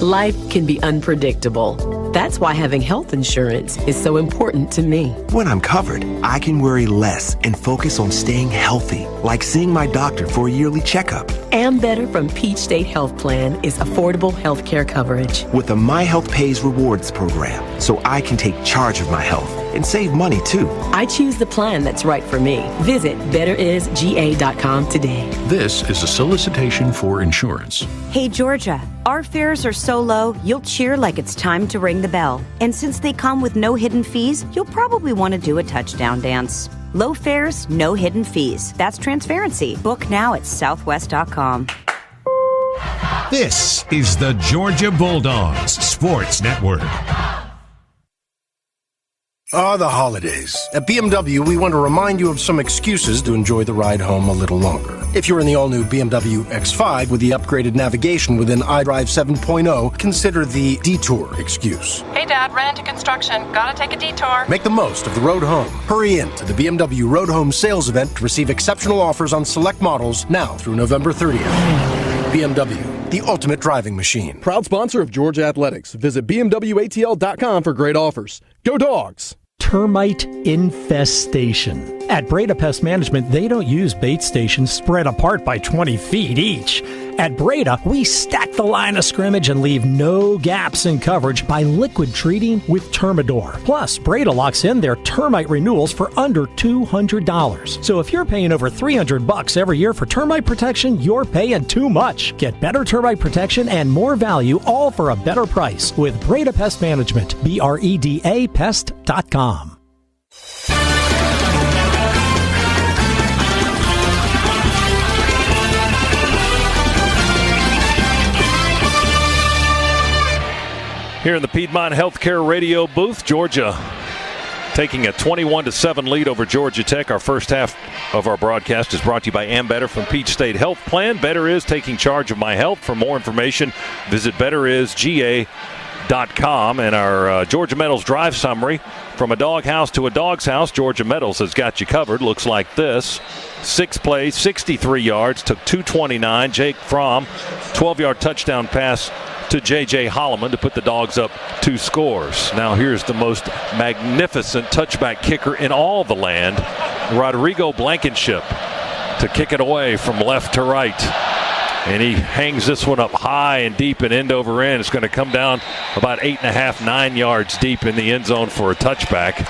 Life can be unpredictable. That's why having health insurance is so important to me. When I'm covered, I can worry less and focus on staying healthy, like seeing my doctor for a yearly checkup. And Better from Peach State Health Plan is affordable health care coverage. With a My Health Pays Rewards program, so I can take charge of my health and save money too. I choose the plan that's right for me. Visit betterisga.com today. This is a solicitation for insurance. Hey, Georgia, our fares are so low, you'll cheer like it's time to ring the bell. And since they come with no hidden fees, you'll probably want to do a touchdown dance. Low fares, no hidden fees. That's transparency. Book now at southwest.com. This is the Georgia Bulldogs Sports Network. The holidays. At BMW, we want to remind you of some excuses to enjoy the ride home a little longer. If you're in the all-new BMW X5 with the upgraded navigation within iDrive 7.0, consider the detour excuse. Hey, Dad, ran into construction. Gotta take a detour. Make the most of the road home. Hurry in to the BMW Road Home sales event to receive exceptional offers on select models now through November 30th. BMW, the ultimate driving machine. Proud sponsor of Georgia Athletics. Visit BMWATL.com for great offers. Go Dogs! Termite infestation. At Breda Pest Management, they don't use bait stations spread apart by 20 feet each. At Breda, we stack the line of scrimmage and leave no gaps in coverage by liquid treating with Termidor. Plus, Breda locks in their termite renewals for under $200. So if you're paying over $300 every year for termite protection, you're paying too much. Get better termite protection and more value, all for a better price with Breda Pest Management. BREDA Pest.com. Here in the Piedmont Healthcare Radio booth, Georgia taking a 21-7 lead over Georgia Tech. Our first half of our broadcast is brought to you by Better from Peach State Health Plan. Better is taking charge of my health. For more information, visit betterisga.com. And our Georgia Metals drive summary, from a doghouse to a dog's house, Georgia Metals has got you covered. Looks like this. 6 plays, 63 yards, took 229. Jake Fromm, 12-yard touchdown pass to J.J. Holloman to put the Dogs up 2 scores. Now here's the most magnificent touchback kicker in all the land, Rodrigo Blankenship, to kick it away from left to right. And he hangs this one up high and deep and end over end. It's going to come down about 8.5, 9 yards deep in the end zone for a touchback.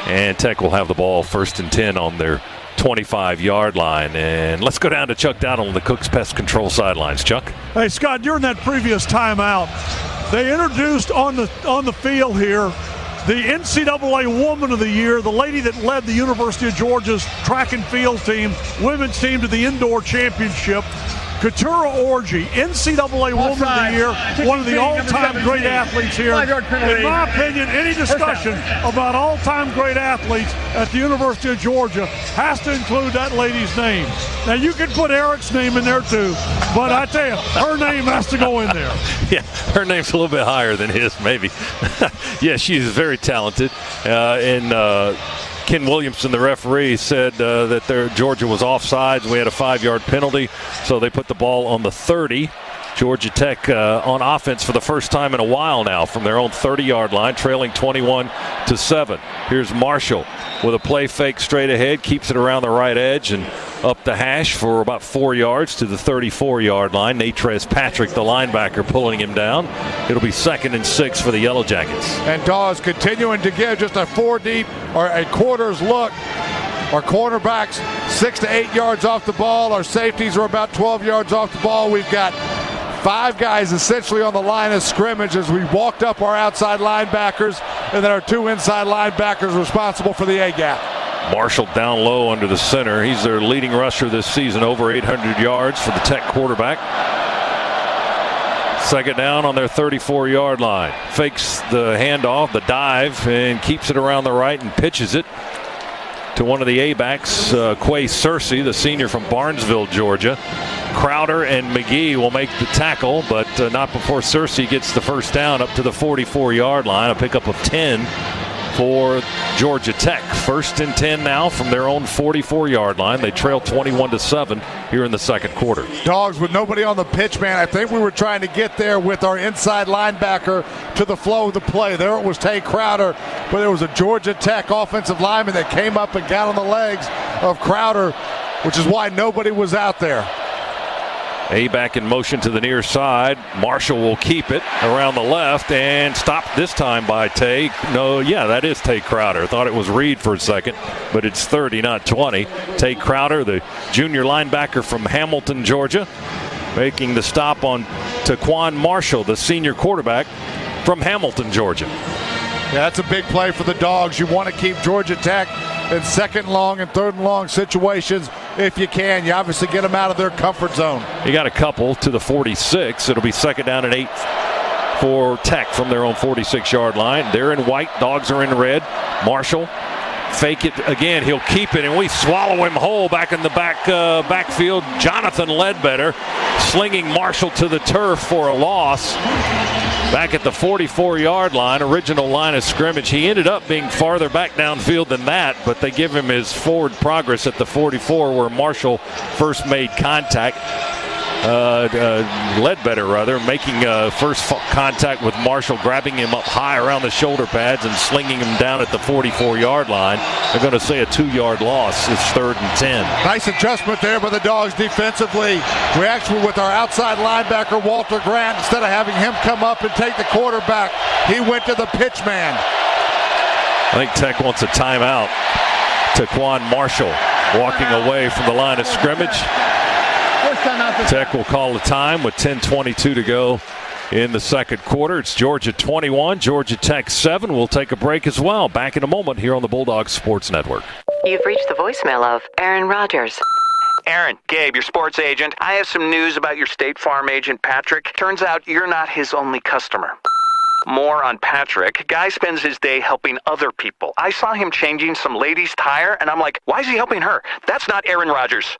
And Tech will have the ball 1st and 10 on their 25-yard line. And let's go down to Chuck Dowdle on the Cooks Pest Control sidelines. Chuck? Hey, Scott, during that previous timeout, they introduced on the field here the NCAA Woman of the Year, the lady that led the University of Georgia's track and field team, women's team to the indoor championship. Katura Orji, NCAA Woman of the Year, one of the all-time great athletes here. In my opinion, any discussion about all-time great athletes at the University of Georgia has to include that lady's name. Now, you can put Eric's name in there too, but I tell you, her name has to go in there. Yeah, her name's a little bit higher than his, maybe. Yeah, she's very talented. Ken Williamson, the referee, said that Georgia was offsides. We had a 5-yard penalty, so they put the ball on the 30. Georgia Tech on offense for the first time in a while now from their own 30-yard line, trailing 21-7. Here's Marshall with a play fake straight ahead, keeps it around the right edge and up the hash for about 4 yards to the 34-yard line. Natrez Patrick, the linebacker, pulling him down. It'll be 2nd and 6 for the Yellow Jackets. And Dawes continuing to give just a 4 deep or a quarters look. Our cornerbacks 6 to 8 yards off the ball. Our safeties are about 12 yards off the ball. We've got 5 guys essentially on the line of scrimmage as we walked up our outside linebackers, and then our 2 inside linebackers responsible for the A-gap. Marshall down low under the center. He's their leading rusher this season, over 800 yards for the Tech quarterback. 2nd down on their 34-yard line. Fakes the handoff, the dive, and keeps it around the right and pitches it to one of the A-backs, Quay Searcy, the senior from Barnesville, Georgia. Crowder and McGee will make the tackle, but not before Searcy gets the first down up to the 44-yard line. A pickup of 10 for Georgia Tech. 1st and 10 now from their own 44-yard line. They trail 21-7 here in the second quarter. Dogs with nobody on the pitch, man. I think we were trying to get there with our inside linebacker to the flow of the play. There it was Tay Crowder, but there was a Georgia Tech offensive lineman that came up and got on the legs of Crowder, which is why nobody was out there. A-back in motion to the near side. Marshall will keep it around the left and stopped this time by Tay. No, yeah, that is Tay Crowder. Thought it was Reed for a second, but it's 30, not 20. Tay Crowder, the junior linebacker from Hamilton, Georgia, making the stop on Taquan Marshall, the senior quarterback from Hamilton, Georgia. Yeah, that's a big play for the Dogs. You want to keep Georgia Tech in 2nd long and 3rd and long situations if you can. You obviously get them out of their comfort zone. You got a couple to the 46. It'll be 2nd down and 8 for Tech from their own 46-yard line. They're in white. Dogs are in red. Marshall fake it again. He'll keep it, and we swallow him whole back in the backfield. Jonathan Ledbetter slinging Marshall to the turf for a loss. Back at the 44-yard line, original line of scrimmage. He ended up being farther back downfield than that, but they give him his forward progress at the 44 where Marshall first made contact. Ledbetter, rather, making first contact with Marshall, grabbing him up high around the shoulder pads and slinging him down at the 44-yard line. They're going to say a 2-yard loss. It's 3rd and 10. Nice adjustment there by the Dogs defensively. We actually, with our outside linebacker, Walter Grant, instead of having him come up and take the quarterback, he went to the pitch man. I think Tech wants a timeout. Taquan Marshall walking away from the line of scrimmage. Tech will call the time with 10:22 to go in the second quarter. It's Georgia 21, Georgia Tech 7. We'll take a break as well. Back in a moment here on the Bulldogs Sports Network. You've reached the voicemail of Aaron Rodgers. Aaron, Gabe, your sports agent. I have some news about your State Farm agent, Patrick. Turns out you're not his only customer. More on Patrick. Guy spends his day helping other people. I saw him changing some lady's tire, and I'm like, why is he helping her? That's not Aaron Rodgers.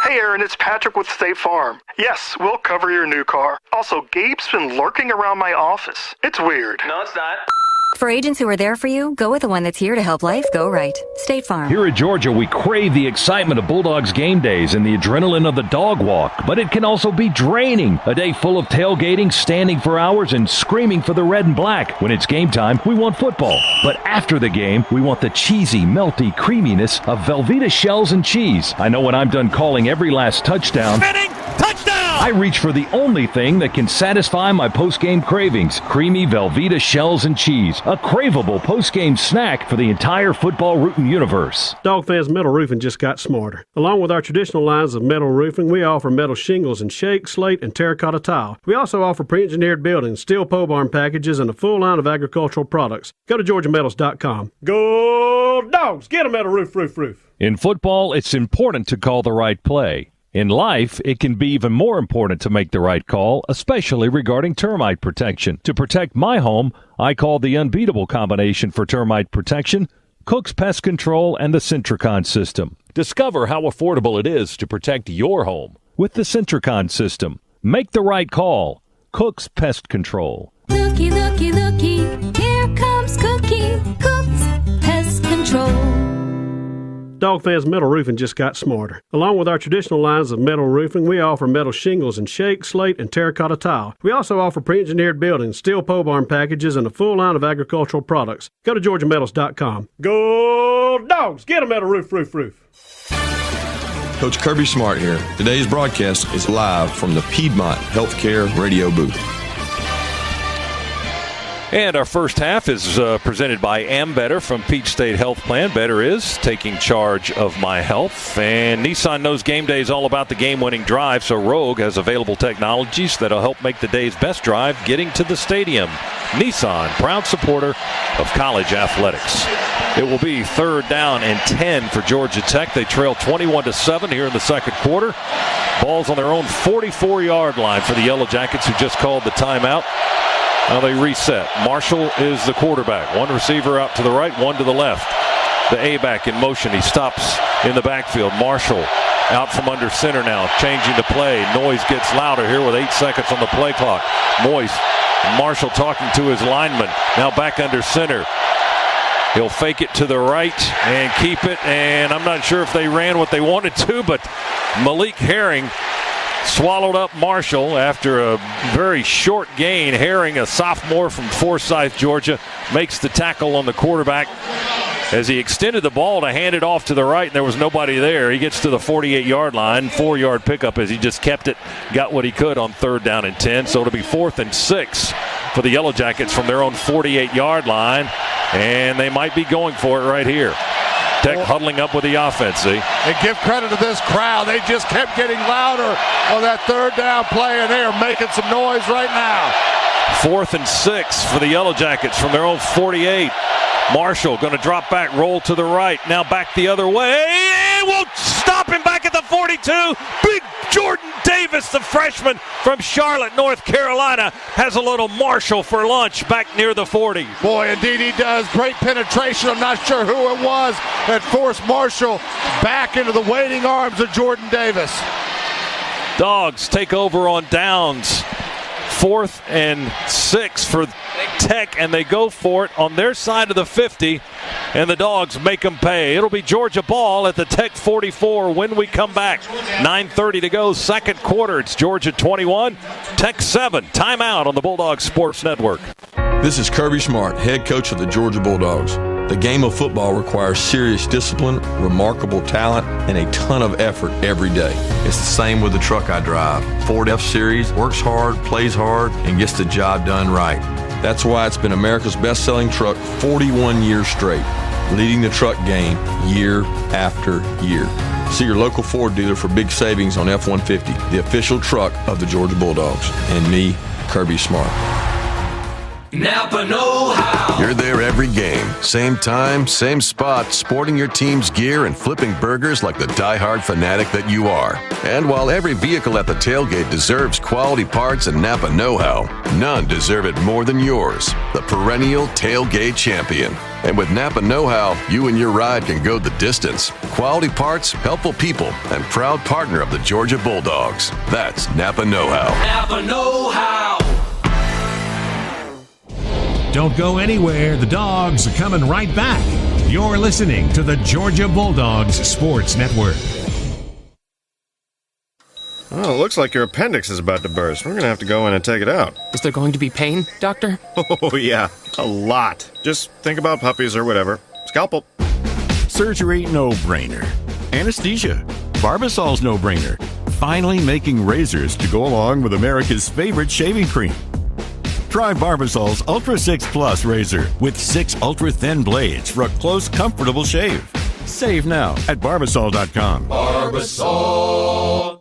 Hey Aaron, it's Patrick with State Farm. Yes, we'll cover your new car. Also, Gabe's been lurking around my office. It's weird. No, it's not. For agents who are there for you, go with the one that's here to help life go right. State Farm. Here at Georgia, we crave the excitement of Bulldogs game days and the adrenaline of the dog walk, but it can also be draining. A day full of tailgating, standing for hours, and screaming for the red and black. When it's game time, we want football. But after the game, we want the cheesy, melty creaminess of Velveeta shells and cheese. I know when I'm done calling every last touchdown. Spinning! Touchdown! I reach for the only thing that can satisfy my post-game cravings. Creamy Velveeta shells and cheese. A craveable post-game snack for the entire football rooting universe. Dog Fans Metal Roofing just got smarter. Along with our traditional lines of metal roofing, we offer metal shingles and shake, slate, and terracotta tile. We also offer pre-engineered buildings, steel pole barn packages, and a full line of agricultural products. Go to GeorgiaMetals.com. Go Dogs! Get a metal roof. In football, it's important to call the right play. In life, it can be even more important to make the right call, especially regarding termite protection. To protect my home, I call the unbeatable combination for termite protection, Cook's Pest Control and the Centricon system. Discover how affordable it is to protect your home with the Centricon system. Make the right call. Cook's Pest Control. Looky, looky, looky, here comes Cookie, Cook's Pest Control. Dog Fans Metal Roofing just got smarter. Along with our traditional lines of metal roofing, we offer metal shingles and shake, slate, and terracotta tile. We also offer pre-engineered buildings, steel pole barn packages, and a full line of agricultural products. Go to GeorgiaMetals.com. Go Dogs! Get a metal roof. Coach Kirby Smart here. Today's broadcast is live from the Piedmont Healthcare Radio booth. And our first half is presented by Ambetter from Peach State Health Plan. Better is taking charge of my health. And Nissan knows game day is all about the game-winning drive, so Rogue has available technologies that'll help make the day's best drive getting to the stadium. Nissan, proud supporter of college athletics. It will be 3rd down and 10 for Georgia Tech. They trail 21-7 here in the second quarter. Ball's on their own 44-yard line for the Yellow Jackets, who just called the timeout. Now they reset. Marshall is the quarterback. One receiver out to the right, one to the left. The A-back in motion. He stops in the backfield. Marshall out from under center now, changing the play. Noise gets louder here with 8 seconds on the play clock. Marshall talking to his lineman. Now back under center. He'll fake it to the right and keep it. And I'm not sure if they ran what they wanted to, but Malik Herring swallowed up Marshall after a very short gain. Herring, a sophomore from Forsyth, Georgia, makes the tackle on the quarterback as he extended the ball to hand it off to the right, and there was nobody there. He gets to the 48-yard line, 4-yard pickup as he just kept it, got what he could on 3rd down and 10. So it'll be 4th and 6 for the Yellow Jackets from their own 48-yard line, and they might be going for it right here. Tech huddling up with the offense, see? And give credit to this crowd. They just kept getting louder on that 3rd down play, and they are making some noise right now. 4th and 6 for the Yellow Jackets from their own 48. Marshall going to drop back, roll to the right. Now back the other way. And we'll stop him back at the 42. Big Jordan Davis, the freshman from Charlotte, North Carolina, has a little Marshall for lunch back near the 40. Boy, indeed he does. Great penetration. I'm not sure who it was that forced Marshall back into the waiting arms of Jordan Davis. Dogs take over on downs. 4th and 6 for Tech, and they go for it on their side of the 50, and the Dogs make them pay. It'll be Georgia ball at the Tech 44 when we come back. 9:30 to go, second quarter. It's Georgia 21, Tech 7. Timeout on the Bulldogs Sports Network. This is Kirby Smart, head coach of the Georgia Bulldogs. The game of football requires serious discipline, remarkable talent, and a ton of effort every day. It's the same with the truck I drive. Ford F-Series works hard, plays hard, and gets the job done right. That's why it's been America's best-selling truck 41 years straight, leading the truck game year after year. See your local Ford dealer for big savings on F-150, the official truck of the Georgia Bulldogs. And me, Kirby Smart. Napa know-how. You're there every game. Same time, same spot, sporting your team's gear and flipping burgers like the diehard fanatic that you are. And while every vehicle at the tailgate deserves quality parts and Napa know-how, none deserve it more than yours, the perennial tailgate champion. And with Napa know-how, you and your ride can go the distance. Quality parts, helpful people, and proud partner of the Georgia Bulldogs. That's Napa know-how. Napa know-how. Don't go anywhere. The Dogs are coming right back. You're listening to the Georgia Bulldogs Sports Network. Oh, it looks like your appendix is about to burst. We're going to have to go in and take it out. Is there going to be pain, Doctor? Oh, yeah. A lot. Just think about puppies or whatever. Scalpel. Surgery, no-brainer. Anesthesia. Barbasol's no-brainer. finally making razors to go along with America's favorite shaving cream. Try Barbasol's Ultra 6 Plus razor with 6 ultra-thin blades for a close, comfortable shave. Save now at Barbasol.com. Barbasol.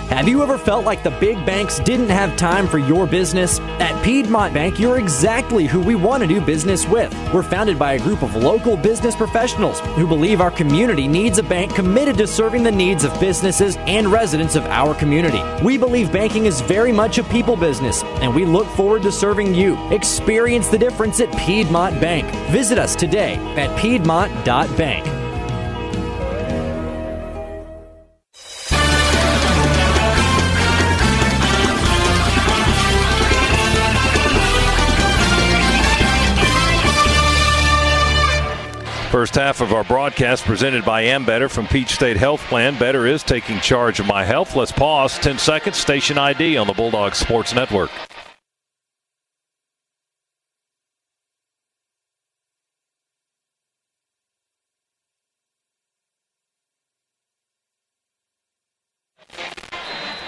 Have you ever felt like the big banks didn't have time for your business? At Piedmont Bank, you're exactly who we want to do business with. We're founded by a group of local business professionals who believe our community needs a bank committed to serving the needs of businesses and residents of our community. We believe banking is very much a people business, and we look forward to serving you. Experience the difference at Piedmont Bank. Visit us today at piedmont.bank. First half of our broadcast presented by Ambetter from Peach State Health Plan. Better is taking charge of my health. Let's pause 10 seconds. Station ID on the Bulldogs Sports Network.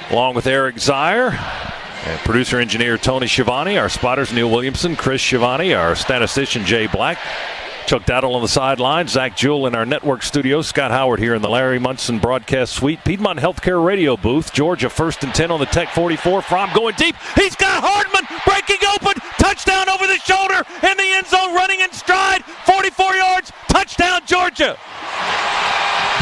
Along with Eric Zier and producer-engineer Tony Schiavone, our spotters Neil Williamson, Chris Schiavone, our statistician Jay Black, Chuck Dowdle on the sideline, Zach Jewell in our network studio, Scott Howard here in the Larry Munson broadcast suite, Piedmont Healthcare radio booth, Georgia 1st and 10 on the Tech 44. Fromm going deep. He's got Hardman breaking open. Touchdown over the shoulder in the end zone, running in stride. 44 yards. Touchdown, Georgia.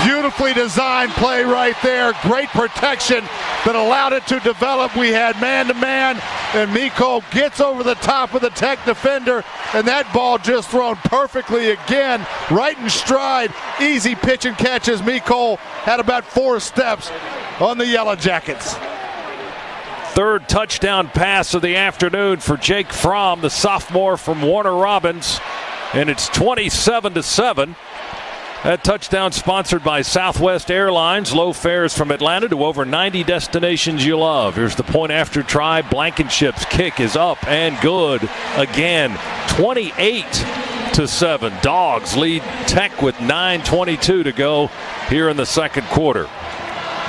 Beautifully designed play right there. Great protection that allowed it to develop. We had man-to-man, and Miko gets over the top of the Tech defender, and that ball just thrown perfectly again, right in stride. Easy pitch and catch as Miko had about 4 steps on the Yellow Jackets. Third touchdown pass of the afternoon for Jake Fromm, the sophomore from Warner Robins, and it's 27-7. That touchdown sponsored by Southwest Airlines. Low fares from Atlanta to over 90 destinations you love. Here's the point after try. Blankenship's kick is up and good again. 28-7. Dogs lead Tech with 9:22 to go here in the second quarter.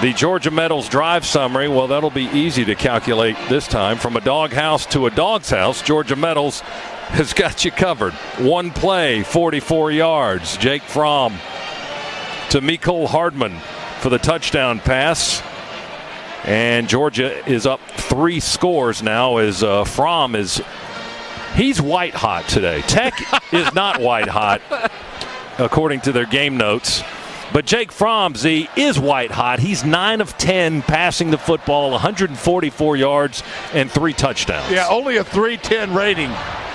The Georgia Metals drive summary, well, that'll be easy to calculate this time. From a doghouse to a dog's house, Georgia Metals has got you covered. One play, 44 yards. Jake Fromm to Mecole Hardman for the touchdown pass. And Georgia is up 3 scores now as Fromm he's white hot today. Tech is not white hot, according to their game notes. But Jake Fromm, is white hot. He's 9 of 10 passing the football, 144 yards, and 3 touchdowns. Yeah, only a 310 rating.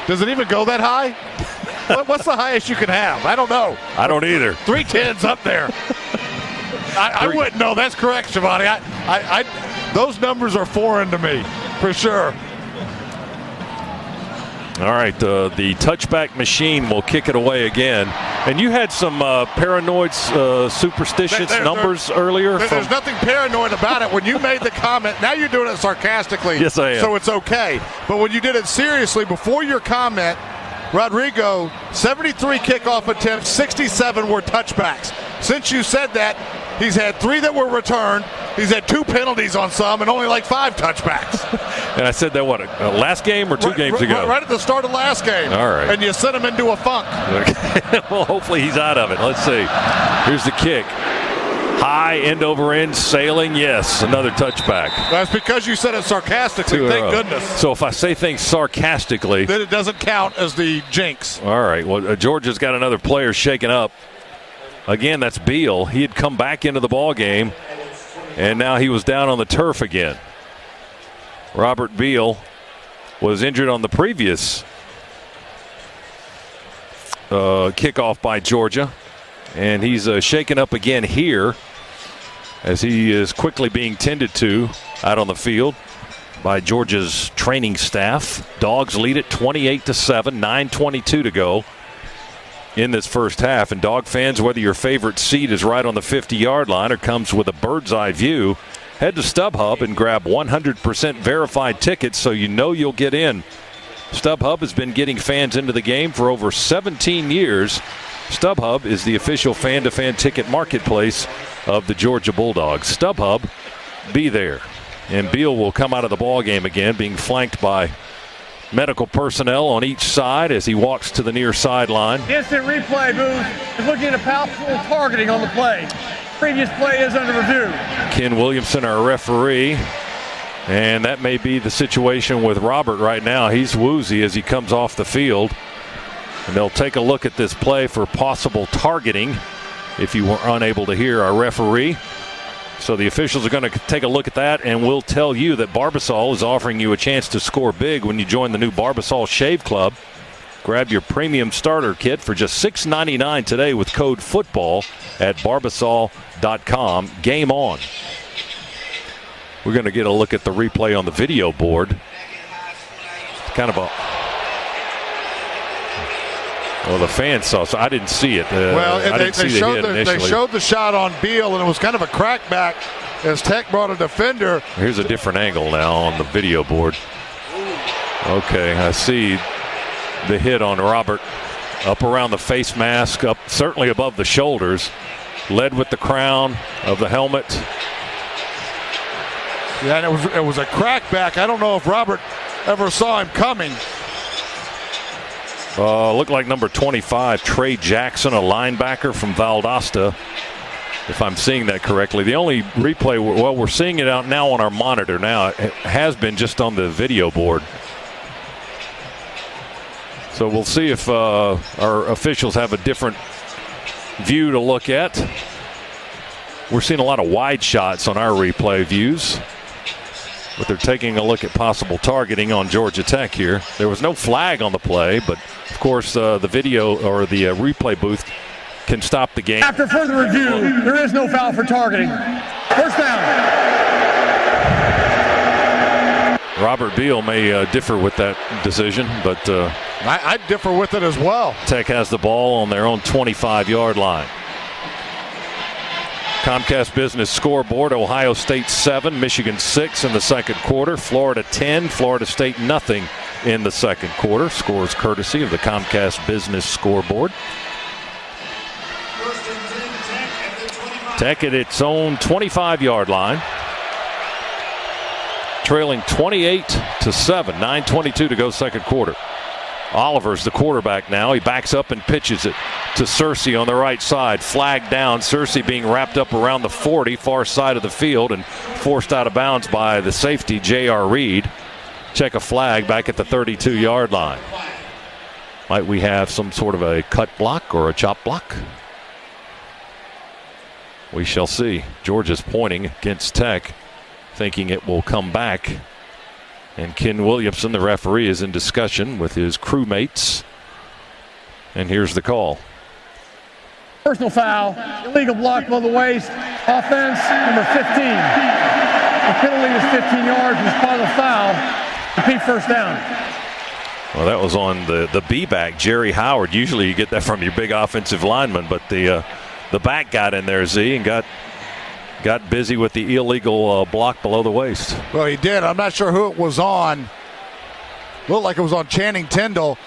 Does it even go that high? What's the highest you can have? I don't know. I don't either. 310's up there. I wouldn't know. That's correct, Schiavone. Those numbers are foreign to me, for sure. All right, the touchback machine will kick it away again. And you had some paranoid, superstitious numbers earlier. There's nothing paranoid about it. When you made the comment, now you're doing it sarcastically. Yes, I am. So it's okay. But when you did it seriously, before your comment, Rodrigo, 73 kickoff attempts, 67 were touchbacks. Since you said that, he's had 3 that were returned. He's had 2 penalties on some and only like 5 touchbacks. And I said that, last game or 2 games ago? Right at the start of last game. All right. And you sent him into a funk. Well, hopefully he's out of it. Let's see. Here's the kick. High, end over end, sailing, yes, another touchback. That's because you said it sarcastically, thank goodness. So if I say things sarcastically, then it doesn't count as the jinx. All right, well, Georgia's got another player shaken up. Again, that's Beal. He had come back into the ball game, and now he was down on the turf again. Robert Beal was injured on the previous kickoff by Georgia, and he's shaken up again here as he is quickly being tended to out on the field by Georgia's training staff. Dogs lead it 28-7, 9:22 to go in this first half. And Dog fans, whether your favorite seat is right on the 50-yard line or comes with a bird's eye view, head to StubHub and grab 100% verified tickets so you know you'll get in. StubHub has been getting fans into the game for over 17 years. StubHub is the official fan-to-fan ticket marketplace of the Georgia Bulldogs. StubHub, be there. And Beal will come out of the ball game again, being flanked by medical personnel on each side as he walks to the near sideline. Instant replay booth is looking at powerful targeting on the play. Previous play is under review. Ken Williamson, our referee. And that may be the situation with Robert right now. He's woozy as he comes off the field. And they'll take a look at this play for possible targeting if you were unable to hear our referee. So the officials are going to take a look at that, and we'll tell you that Barbasol is offering you a chance to score big when you join the new Barbasol Shave Club. Grab your premium starter kit for just $6.99 today with code FOOTBALL at barbasol.com. Game on. We're going to get a look at the replay on the video board. It's kind of a... Well, the fans saw, so I didn't see it. They showed the shot on Beal, and it was kind of a crackback as Tech brought a defender. Here's a different angle now on the video board. Okay, I see the hit on Robert up around the face mask, up certainly above the shoulders, led with the crown of the helmet. Yeah, and it was a crackback. I don't know if Robert ever saw him coming. Looked like number 25, Trey Jackson, a linebacker from Valdosta, if I'm seeing that correctly. The only replay, well, we're seeing it out now on our monitor now. It has been just on the video board. So we'll see if our officials have a different view to look at. We're seeing a lot of wide shots on our replay views, but they're taking a look at possible targeting on Georgia Tech here. There was no flag on the play, but of course the video or the replay booth can stop the game. After further review, there is no foul for targeting. First down. Robert Beal may differ with that decision, but I differ with it as well. Tech has the ball on their own 25-yard line. Comcast Business scoreboard: Ohio State 7, Michigan 6 in the second quarter. Florida 10, Florida State nothing in the second quarter. Scores courtesy of the Comcast Business scoreboard. Tech at its own 25-yard line, trailing 28-7. 9:22 to go second quarter. Oliver's the quarterback now. He backs up and pitches it to Searcy on the right side. Flag down. Searcy being wrapped up around the 40, far side of the field, and forced out of bounds by the safety, J.R. Reed. Check a flag back at the 32-yard line. Might we have some sort of a cut block or a chop block? We shall see. Georgia's pointing against Tech, thinking it will come back. And Ken Williamson, the referee, is in discussion with his crewmates. And here's the call. Personal foul, illegal block below the waist, offense, number 15. The penalty is 15 yards as part of the foul. Repeat first down. Well, that was on the B-back, Jerry Howard. Usually you get that from your big offensive lineman, but the back got in there, Z, and got busy with the illegal block below the waist. Well, he did. I'm not sure who it was on. Looked like it was on Channing Tindall.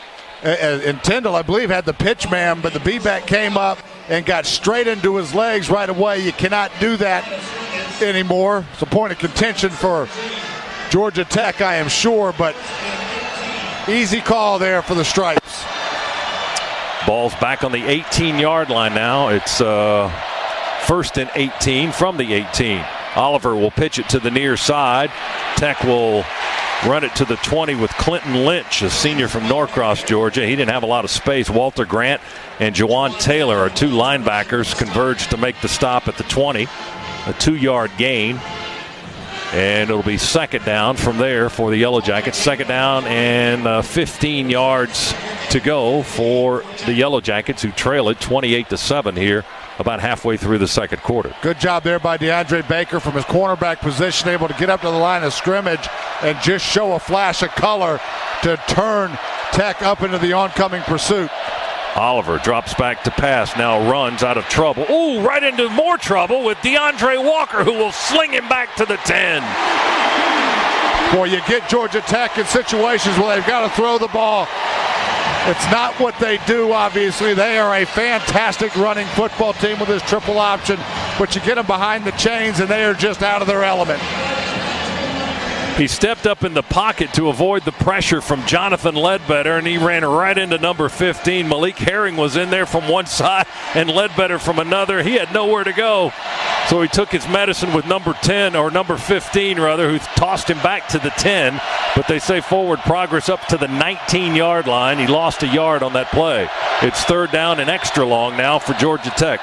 And Tindall, I believe, had the pitch man, but the B-back came up and got straight into his legs right away. You cannot do that anymore. It's a point of contention for Georgia Tech, I am sure, but easy call there for the Stripes. Ball's back on the 18-yard line now. It's first and 18 from the 18. Oliver will pitch it to the near side. Tech will run it to the 20 with Clinton Lynch, a senior from Norcross, Georgia. He didn't have a lot of space. Walter Grant and Jawan Taylor, our two linebackers, converged to make the stop at the 20. A 2-yard gain. And it'll be second down from there for the Yellow Jackets. Second down and 15 yards to go for the Yellow Jackets, who trail it 28-7 here about halfway through the second quarter. Good job there by DeAndre Baker from his cornerback position, able to get up to the line of scrimmage and just show a flash of color to turn Tech up into the oncoming pursuit. Oliver drops back to pass, now runs out of trouble. Ooh, right into more trouble with DeAndre Walker, who will sling him back to the 10. Boy, you get Georgia Tech in situations where they've got to throw the ball. It's not what they do, obviously. They are a fantastic running football team with this triple option. but you get them behind the chains, and they are just out of their element. He stepped up in the pocket to avoid the pressure from Jonathan Ledbetter, and he ran right into number 15. Malik Herring was in there from one side and Ledbetter from another. He had nowhere to go, so he took his medicine with number 10, or number 15 rather, who tossed him back to the 10. But they say forward progress up to the 19-yard line. He lost a yard on that play. It's third down and extra long now for Georgia Tech.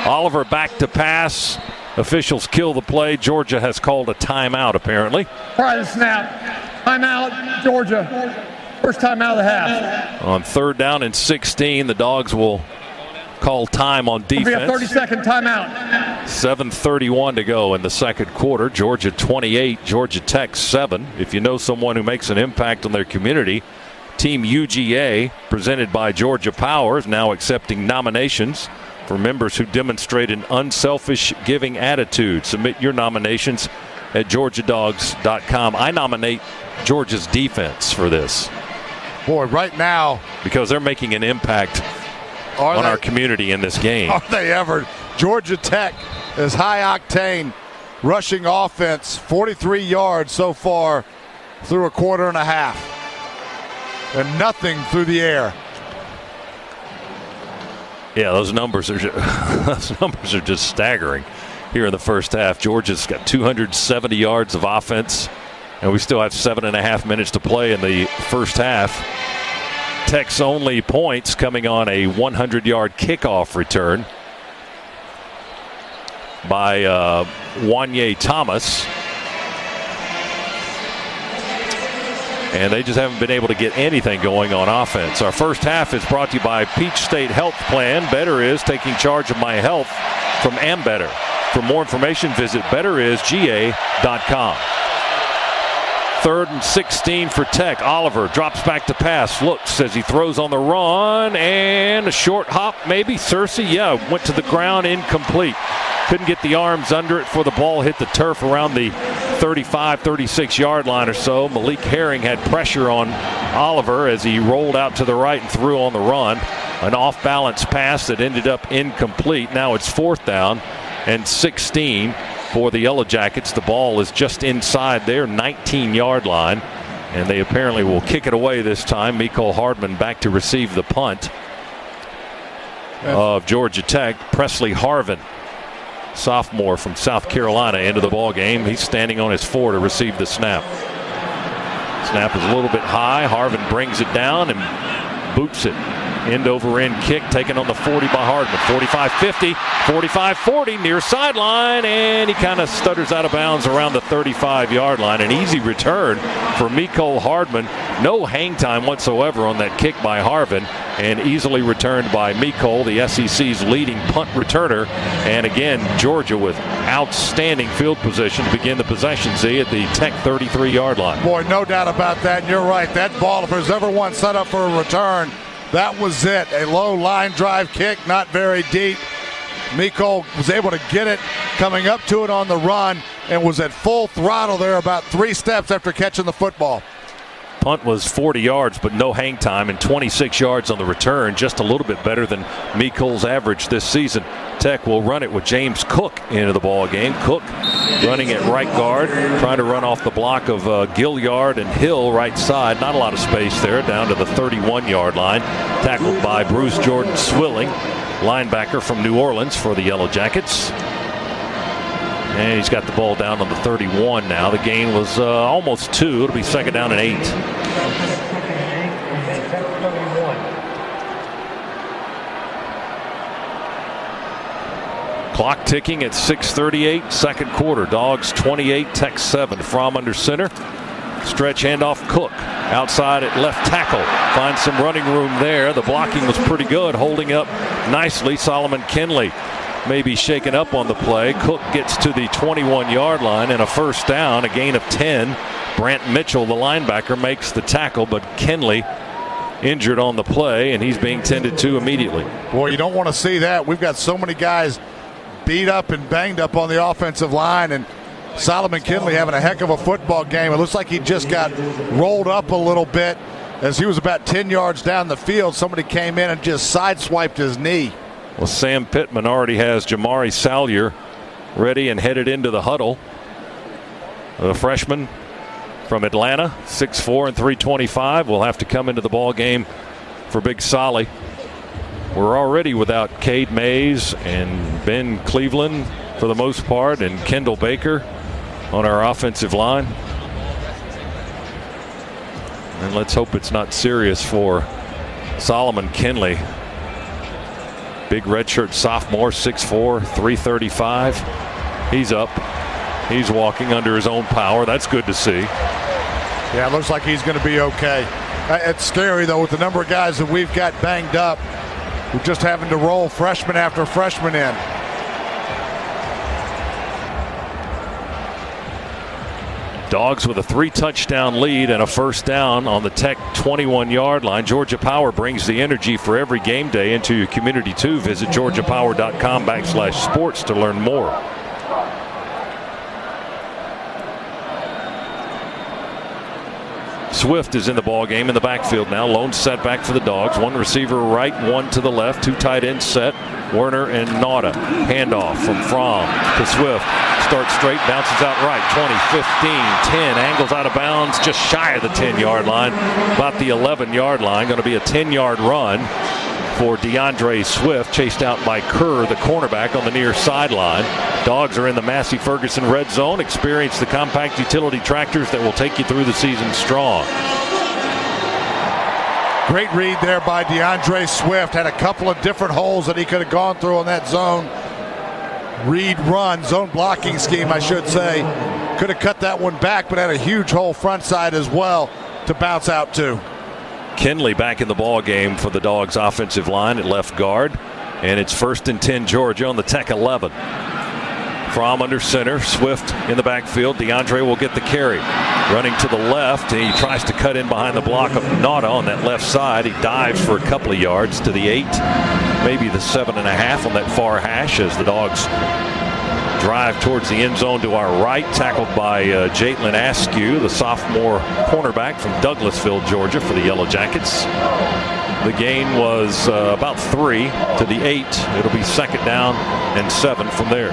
Oliver back to pass. Officials kill the play. Georgia has called a timeout, apparently. Prior to the snap. Timeout, Georgia. First timeout of the half. On third down and 16, the Dogs will call time on defense. It'll be a 30-second timeout. 7:31 to go in the second quarter. Georgia 28, Georgia Tech 7. If you know someone who makes an impact on their community, Team UGA, presented by Georgia Power, is now accepting nominations for members who demonstrate an unselfish giving attitude. Submit your nominations at georgiadogs.com. I nominate Georgia's defense for this. Boy, right now. Because they're making an impact on our community in this game. Are they ever? Georgia Tech is high-octane rushing offense, 43 yards so far through a quarter and a half. And nothing through the air. Yeah, those numbers are just staggering here in the first half. Georgia's got 270 yards of offense, and we still have 7.5 minutes to play in the first half. Tech's only points coming on a 100-yard kickoff return by Wanye Thomas. And they just haven't been able to get anything going on offense. Our first half is brought to you by Peach State Health Plan. Better Is, taking charge of my health from Ambetter. For more information, visit betterisga.com. Third and 16 for Tech. Oliver drops back to pass, looks as he throws on the run, and a short hop maybe. Searcy, went to the ground, incomplete. Couldn't get the arms under it before the ball hit the turf around the 35, 36-yard line or so. Malik Herring had pressure on Oliver as he rolled out to the right and threw on the run. An off-balance pass that ended up incomplete. Now it's fourth down and 16 for the Yellow Jackets. The ball is just inside their 19-yard line, and they apparently will kick it away this time. Mecole Hardman back to receive the punt of Georgia Tech. Presley Harvin, sophomore from South Carolina, into the ball game. He's standing on his 4 to receive the snap. Snap is a little bit high. Harvin brings it down and boots it. End over end kick taken on the 40 by Hardman. 45-50, 45-40, near sideline, and he kind of stutters out of bounds around the 35-yard line. An easy return for Mecole Hardman. No hang time whatsoever on that kick by Harvin, and easily returned by Mecole, the SEC's leading punt returner. And again, Georgia with outstanding field position to begin the possession, Z, at the Tech 33-yard line. Boy, no doubt about that. And you're right. That ball, if there's ever one set up for a return, that was it. A low line drive kick, not very deep. Mecole was able to get it, coming up to it on the run, and was at full throttle there about 3 steps after catching the football. Punt was 40 yards, but no hang time, and 26 yards on the return, just a little bit better than Mecole's average this season. Tech will run it with James Cook into the ball game. Cook running at right guard, trying to run off the block of Gilliard and Hill right side. Not a lot of space there, down to the 31-yard line. Tackled by Bruce Jordan Swilling, linebacker from New Orleans for the Yellow Jackets. And he's got the ball down on the 31 now. The gain was almost 2. It'll be second down and 8. Clock ticking at 6:38, second quarter. Dogs 28, Tech 7. Fromm under center. Stretch handoff, Cook outside at left tackle. Finds some running room there. The blocking was pretty good, holding up nicely. Solomon Kinley maybe shaken up on the play. Cook gets to the 21-yard line and a first down, a gain of 10. Brant Mitchell, the linebacker, makes the tackle, but Kinley injured on the play, and he's being tended to immediately. Boy, you don't want to see that. We've got so many guys beat up and banged up on the offensive line, and Solomon Kinley having a heck of a football game. It looks like he just got rolled up a little bit as he was about 10 yards down the field. Somebody came in and just sideswiped his knee. Well, Sam Pittman already has Jamari Salyer ready and headed into the huddle. The freshman from Atlanta, 6'4" and 325, will have to come into the ball game for Big Solly. We're already without Cade Mays and Ben Cleveland for the most part, and Kendall Baker on our offensive line. And let's hope it's not serious for Solomon Kinley. Big redshirt sophomore, 6'4", 335. He's up. He's walking under his own power. That's good to see. Yeah, it looks like he's going to be okay. It's scary, though, with the number of guys that we've got banged up. We're just having to roll freshman after freshman in. Dogs with a 3-touchdown lead and a first down on the Tech 21-yard line. Georgia Power brings the energy for every game day into your community, too. Visit georgiapower.com/sports to learn more. Swift is in the ball game in the backfield now. Lone setback for the Dogs. One receiver right, one to the left. Two tight ends set. Werner and Nauta. Handoff from Fromm to Swift. Starts straight, bounces out right. 20, 15, 10. Angles out of bounds just shy of the 10-yard line. About the 11-yard line. Going to be a 10-yard run for DeAndre Swift. Chased out by Kerr, the cornerback, on the near sideline. Dogs are in the Massey Ferguson red zone. Experience the compact utility tractors that will take you through the season strong. Great read there by DeAndre Swift. Had a couple of different holes that he could have gone through on that zone read run, zone blocking scheme, I should say. Could have cut that one back, but had a huge hole front side as well to bounce out to. Kinley back in the ball game for the Dogs offensive line at left guard. And it's 1st and 10 Georgia on the Tech 11. Fromm under center, Swift in the backfield. DeAndre will get the carry. Running to the left, and he tries to cut in behind the block of Nauta on that left side. He dives for a couple of yards to the 8, maybe the 7.5 on that far hash as the Dogs drive towards the end zone to our right. Tackled by Jalen Askew, the sophomore cornerback from Douglasville, Georgia, for the Yellow Jackets. The gain was about 3 to the 8. It'll be 2nd down and 7 from there.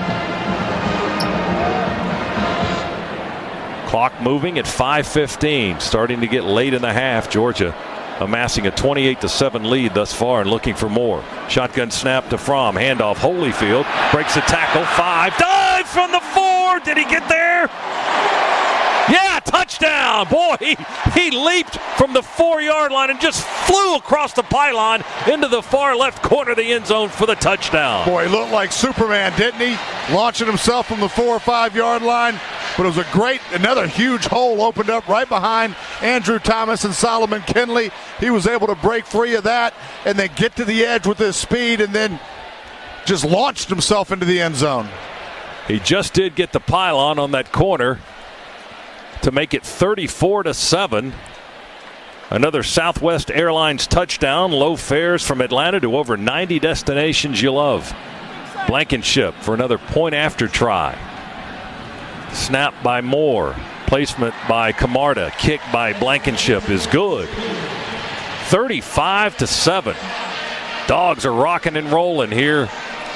Clock moving at 5:15. Starting to get late in the half. Georgia amassing a 28-7 lead thus far and looking for more. Shotgun snap to Fromm. Handoff. Holyfield breaks a tackle. 5. Dive from the 4. Did he get there? Yeah, touchdown. Boy, he leaped from the 4-yard line and just flew across the pylon into the far left corner of the end zone for the touchdown. Boy, he looked like Superman, didn't he? Launching himself from the 4 or 5 yard line. But it was another huge hole opened up right behind Andrew Thomas and Solomon Kinley. He was able to break free of that and then get to the edge with his speed and then just launched himself into the end zone. He just did get the pylon on that corner to make it 34-7. Another Southwest Airlines touchdown. Low fares from Atlanta to over 90 destinations you love. Blankenship for another point after try. Snap by Moore. Placement by Camarda. Kick by Blankenship is good. 35-7. Dogs are rocking and rolling here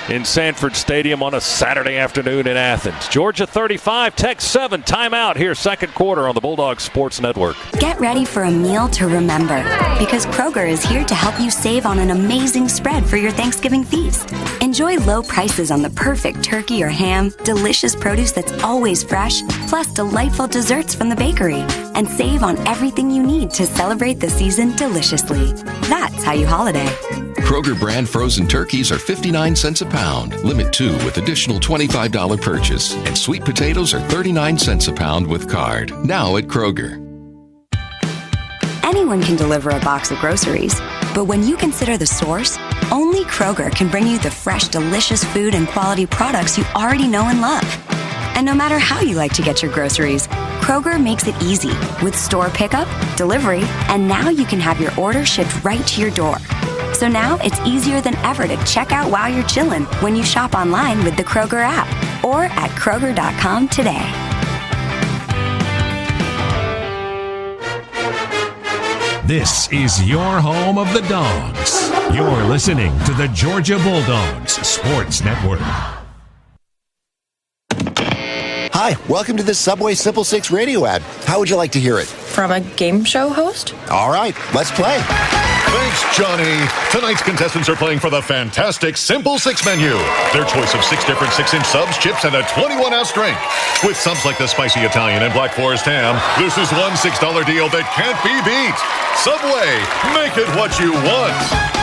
in Sanford Stadium on a Saturday afternoon in Athens. Georgia 35, Tech 7. Timeout here, 2nd quarter on the Bulldogs Sports Network. Get ready for a meal to remember, because Kroger is here to help you save on an amazing spread for your Thanksgiving feast. Enjoy low prices on the perfect turkey or ham, delicious produce that's always fresh, plus delightful desserts from the bakery. And save on everything you need to celebrate the season deliciously. That's how you holiday. Kroger brand frozen turkeys are 59 cents a pound. Limit 2 with additional $25 purchase. And sweet potatoes are 39 cents a pound with card. Now at Kroger. Anyone can deliver a box of groceries, but when you consider the source, only Kroger can bring you the fresh, delicious food and quality products you already know and love. And no matter how you like to get your groceries, Kroger makes it easy with store pickup, delivery, and now you can have your order shipped right to your door. So now it's easier than ever to check out while you're chilling when you shop online with the Kroger app or at Kroger.com today. This is your home of the Dogs. You're listening to the Georgia Bulldogs Sports Network. Hi, welcome to the Subway Simple 6 radio ad. How would you like to hear it? From a game show host? All right, let's play. Thanks, Johnny. Tonight's contestants are playing for the fantastic Simple 6 menu. Their choice of 6 different 6-inch subs, chips, and a 21-ounce drink. With subs like the spicy Italian and Black Forest ham, this is one $6 deal that can't be beat. Subway, make it what you want.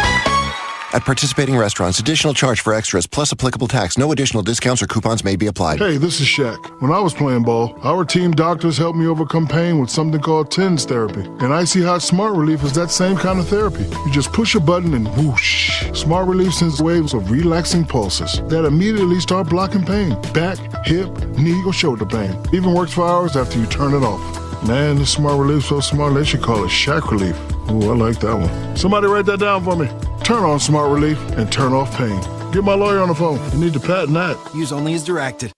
At participating restaurants, additional charge for extras plus applicable tax. No additional discounts or coupons may be applied. Hey, this is Shaq. When I was playing ball, our team doctors helped me overcome pain with something called TENS therapy. And Icy Hot Smart Relief is that same kind of therapy. You just push a button and whoosh. Smart Relief sends waves of relaxing pulses that immediately start blocking pain. Back, hip, knee, or shoulder pain. Even works for hours after you turn it off. Man, this Smart Relief so smart they should call it Shaq Relief. Ooh, I like that one. Somebody write that down for me. Turn on Smart Relief and turn off pain. Get my lawyer on the phone. You need to patent that. Use only as directed.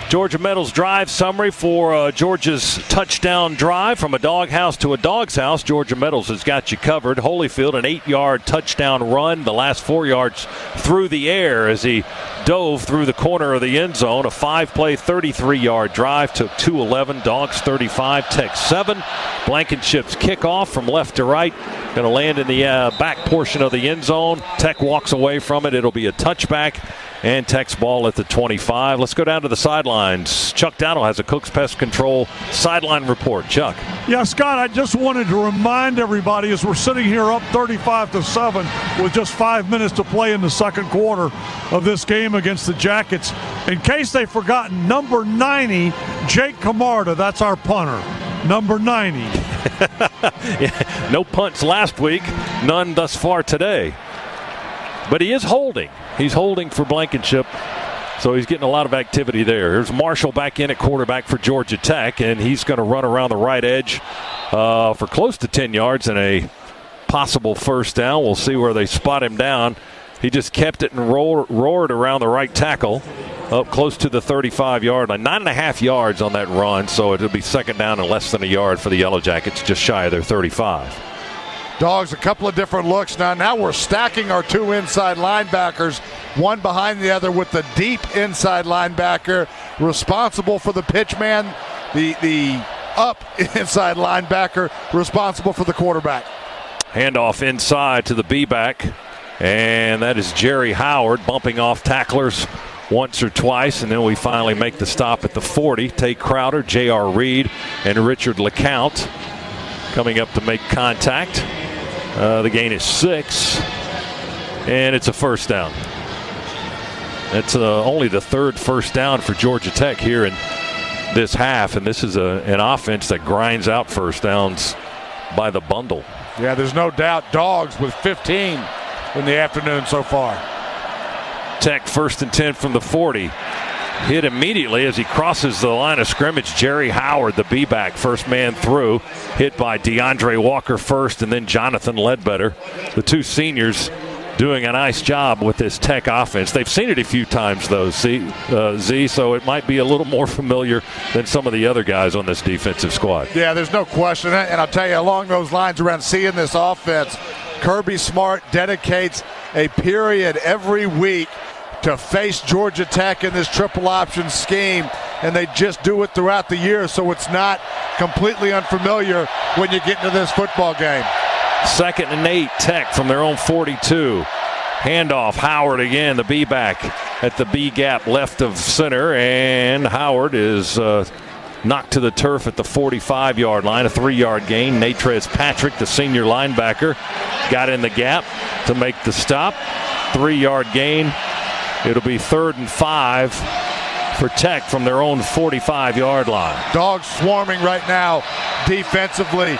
Georgia Metals drive summary for Georgia's touchdown drive from a doghouse to a dog's house. Georgia Metals has got you covered. Holyfield, an 8-yard touchdown run, the last 4 yards through the air as he dove through the corner of the end zone. A 5-play, 33-yard drive took 2:11. Dogs 35, Tech 7. Blankenship's kickoff from left to right. Going to land in the back portion of the end zone. Tech walks away from it. It'll be a touchback. And Tech's ball at the 25. Let's go down to the sidelines. Chuck Dowdle has a Cook's Pest Control sideline report. Chuck. Yeah, Scott, I just wanted to remind everybody as we're sitting here up 35-7 with just 5 minutes to play in the second quarter of this game against the Jackets. In case they've forgotten, number 90, Jake Camarda, that's our punter. Number 90. Yeah, no punts last week, none thus far today. But he is holding. He's holding for Blankenship, so he's getting a lot of activity there. Here's Marshall back in at quarterback for Georgia Tech, and he's going to run around the right edge for close to 10 yards and a possible first down. We'll see where they spot him down. He just kept it and roared around the right tackle up close to the 35-yard line. 9.5 yards on that run, so it'll be second down and less than a yard for the Yellow Jackets, just shy of their 35. Dogs, a couple of different looks now. Now we're stacking our 2 inside linebackers, one behind the other with the deep inside linebacker responsible for the pitch man, the up inside linebacker responsible for the quarterback. Handoff inside to the B-back, and that is Jerry Howard bumping off tacklers once or twice, and then we finally make the stop at the 40. Tate Crowder, J.R. Reed, and Richard LeCount coming up to make contact. The gain is 6, and it's a first down. It's only the third first down for Georgia Tech here in this half, and this is an offense that grinds out first downs by the bundle. Yeah, there's no doubt. Dogs with 15 in the afternoon so far. Tech first and 10 from the 40. Hit immediately as he crosses the line of scrimmage. Jerry Howard, the B-back, first man through. Hit by DeAndre Walker first and then Jonathan Ledbetter. The two seniors doing a nice job with this Tech offense. They've seen it a few times, though, Z, so it might be a little more familiar than some of the other guys on this defensive squad. Yeah, there's no question. And I'll tell you, along those lines around seeing this offense, Kirby Smart dedicates a period every week to face Georgia Tech in this triple option scheme, and they just do it throughout the year, so it's not completely unfamiliar when you get into this football game. 2nd and 8, Tech from their own 42. Handoff, Howard again, the B-back at the B-gap left of center, and Howard is knocked to the turf at the 45-yard line, a 3-yard gain. Natrez Patrick, the senior linebacker, got in the gap to make the stop. 3-yard gain. It'll be 3rd and 5 for Tech from their own 45-yard line. Dogs swarming right now defensively.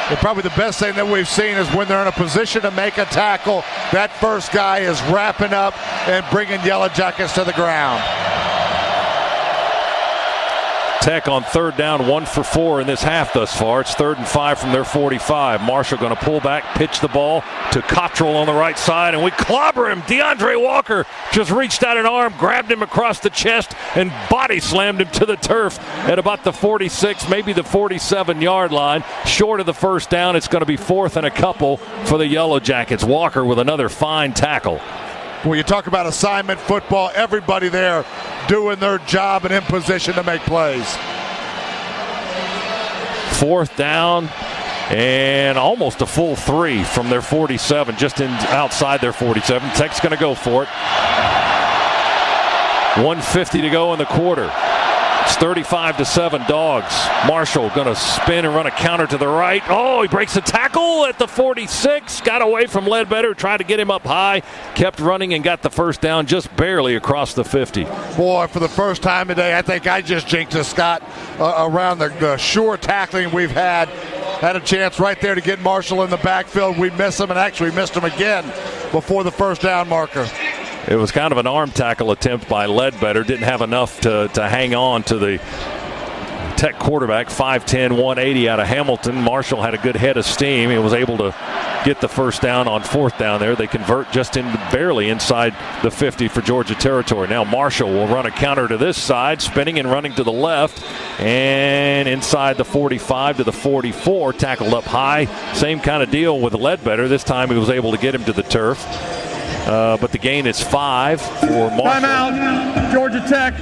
And probably the best thing that we've seen is when they're in a position to make a tackle, that first guy is wrapping up and bringing Yellow Jackets to the ground. Tech on third down, 1 for 4 in this half thus far. It's 3rd and 5 from their 45. Marshall going to pull back, pitch the ball to Cottrell on the right side, and we clobber him. DeAndre Walker just reached out an arm, grabbed him across the chest, and body slammed him to the turf at about the 46, maybe the 47-yard line. Short of the first down, it's going to be 4th and a couple for the Yellow Jackets. Walker with another fine tackle. When you talk about assignment football, everybody there doing their job and in position to make plays. 4th down and almost a full 3 from their 47, just outside their 47. Tech's going to go for it. 1:50 to go in the quarter. It's 35-7 Dogs. Marshall going to spin and run a counter to the right. Oh, he breaks a tackle at the 46. Got away from Ledbetter. Tried to get him up high. Kept running and got the first down just barely across the 50. Boy, for the first time today, I think I just jinxed it, Scott, around the sure tackling we've had. Had a chance right there to get Marshall in the backfield. We miss him, and actually missed him again before the first down marker. It was kind of an arm tackle attempt by Ledbetter. Didn't have enough to hang on to the Tech quarterback, 5'10", 180 out of Hamilton. Marshall had a good head of steam. He was able to get the first down on 4th down there. They convert just barely inside the 50 for Georgia territory. Now Marshall will run a counter to this side, spinning and running to the left, and inside the 45 to the 44, tackled up high. Same kind of deal with Ledbetter. This time he was able to get him to the turf. But the gain is 5 for Marshall. Timeout, Georgia Tech.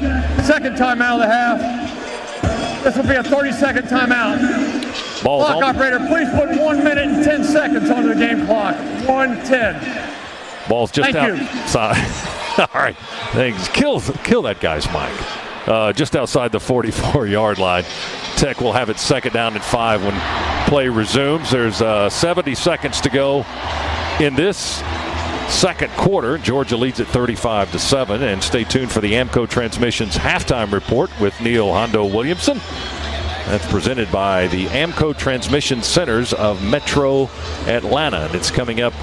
Second timeout of the half. This will be a 30-second timeout. Clock operator, please put 1 minute and 10 seconds on the game clock. 1:10. Ball's just outside. All right, thanks. Kill that guy's mic. Just outside the 44-yard line. Tech will have it 2nd down and 5 when play resumes. There's 70 seconds to go in this second quarter. Georgia leads at 35-7, and stay tuned for the Amco Transmissions halftime report with Neil Hondo Williamson. That's presented by the Amco Transmission Centers of Metro Atlanta, and it's coming up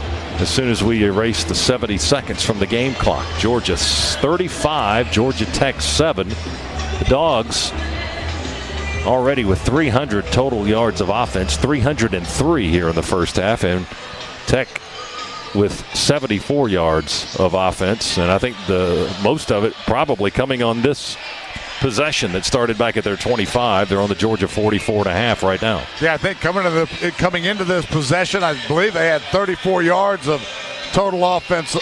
as soon as we erase the 70 seconds from the game clock. Georgia 35, Georgia Tech 7. The Dogs already with 300 total yards of offense, 303 here in the first half, and Tech with 74 yards of offense, and I think the most of it probably coming on this possession that started back at their 25. They're on the Georgia 44.5 right now. Yeah, I think coming into this possession, I believe they had 34 yards of total offense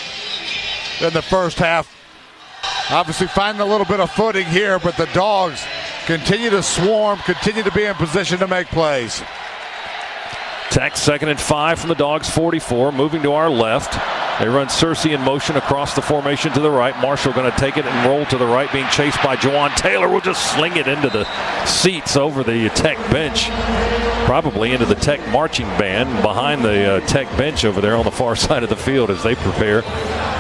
in the first half. Obviously finding a little bit of footing here, but the Dogs continue to swarm, continue to be in position to make plays. Tech 2nd and 5 from the Dogs 44, moving to our left. They run Searcy in motion across the formation to the right. Marshall going to take it and roll to the right, being chased by Jawan Taylor. Will just sling it into the seats over the Tech bench, probably into the Tech marching band behind the Tech bench over there on the far side of the field as they prepare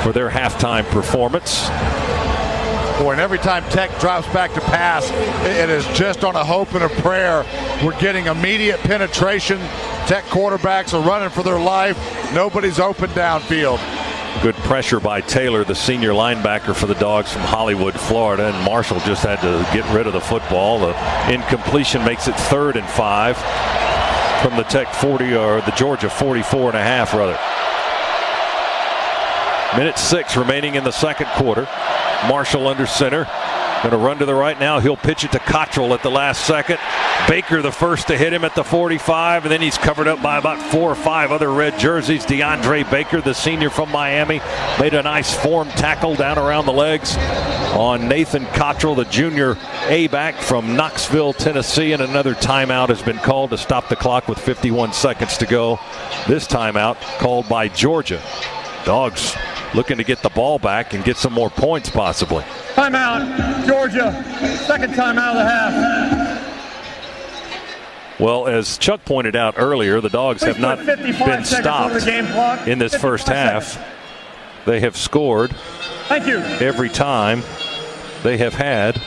for their halftime performance. Boy, and every time Tech drops back to pass, it is just on a hope and a prayer. We're getting immediate penetration. Tech quarterbacks are running for their life. Nobody's open downfield. Good pressure by Taylor, the senior linebacker for the Dogs from Hollywood, Florida, and Marshall just had to get rid of the football. The incompletion makes it 3rd and 5 from the Tech 40, or the Georgia 44.5 rather. Minute 6 remaining in the second quarter. Marshall under center. Going to run to the right now. He'll pitch it to Cottrell at the last second. Baker the first to hit him at the 45, and then he's covered up by about 4 or 5 other red jerseys. DeAndre Baker, the senior from Miami, made a nice form tackle down around the legs on Nathan Cottrell, the junior A-back from Knoxville, Tennessee, and another timeout has been called to stop the clock with 51 seconds to go. This timeout called by Georgia. Dogs looking to get the ball back and get some more points possibly. Timeout, Georgia. Second timeout of the half. Well, as Chuck pointed out earlier, the Dogs have not been stopped in this first half. They have scored every time they have had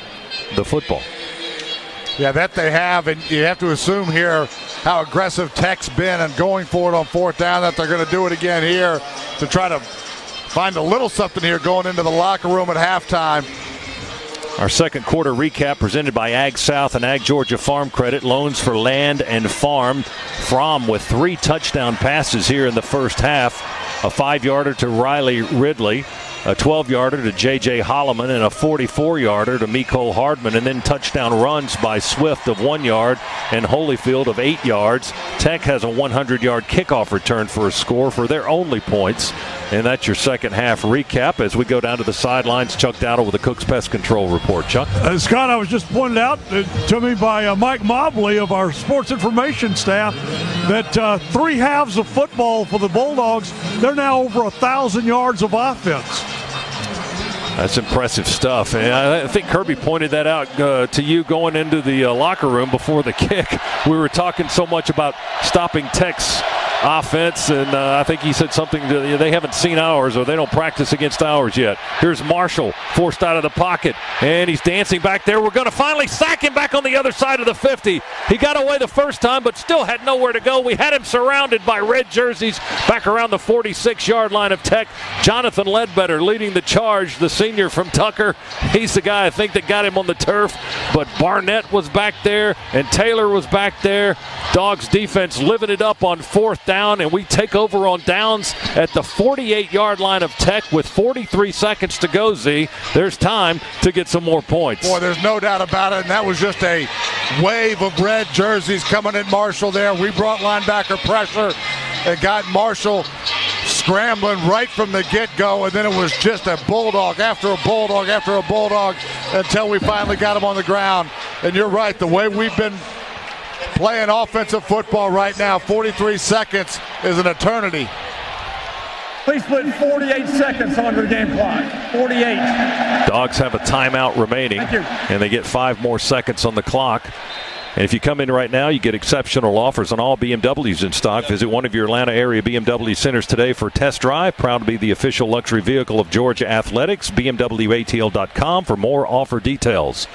the football. Yeah, that they have, and you have to assume here how aggressive Tech's been and going for it on 4th down, that they're going to do it again here to try to find a little something here going into the locker room at halftime. Our second quarter recap presented by Ag South and Ag Georgia Farm Credit. Loans for land and farm. Fromm with 3 touchdown passes here in the first half. A 5-yarder to Riley Ridley, a 12-yarder to J.J. Holloman, and a 44-yarder to Mecole Hardman, and then touchdown runs by Swift of 1 yard and Holyfield of 8 yards. Tech has a 100-yard kickoff return for a score for their only points. And that's your second half recap as we go down to the sidelines. Chuck Dowdle with the Cook's Pest Control Report. Chuck? Scott, I was just pointed out to me by Mike Mobley of our sports information staff that 3 halves of football for the Bulldogs, they're now over 1,000 yards of offense. That's impressive stuff. And I think Kirby pointed that out to you going into the locker room before the kick. We were talking so much about stopping Tech's offense, and I think he said something to, they haven't seen ours, or they don't practice against ours yet. Here's Marshall forced out of the pocket, and he's dancing back there. We're going to finally sack him back on the other side of the 50. He got away the first time, but still had nowhere to go. We had him surrounded by red jerseys back around the 46-yard line of Tech. Jonathan Ledbetter leading the charge, the senior from Tucker. He's the guy I think that got him on the turf, but Barnett was back there, and Taylor was back there. Dogs defense living it up on 4th down, and we take over on downs at the 48-yard line of Tech with 43 seconds to go, Z. There's time to get some more points. Boy, there's no doubt about it, and that was just a wave of red jerseys coming at Marshall there. We brought linebacker pressure and got Marshall scrambling right from the get-go, and then it was just a bulldog after a bulldog after a bulldog until we finally got him on the ground. And you're right, the way we've been playing offensive football right now, 43 seconds is an eternity. Please put 48 seconds on the game clock. 48. Dogs have a timeout remaining, and they get 5 more seconds on the clock. And if you come in right now, you get exceptional offers on all BMWs in stock. Visit one of your Atlanta area BMW centers today for a test drive. Proud to be the official luxury vehicle of Georgia Athletics. BMWATL.com for more offer details.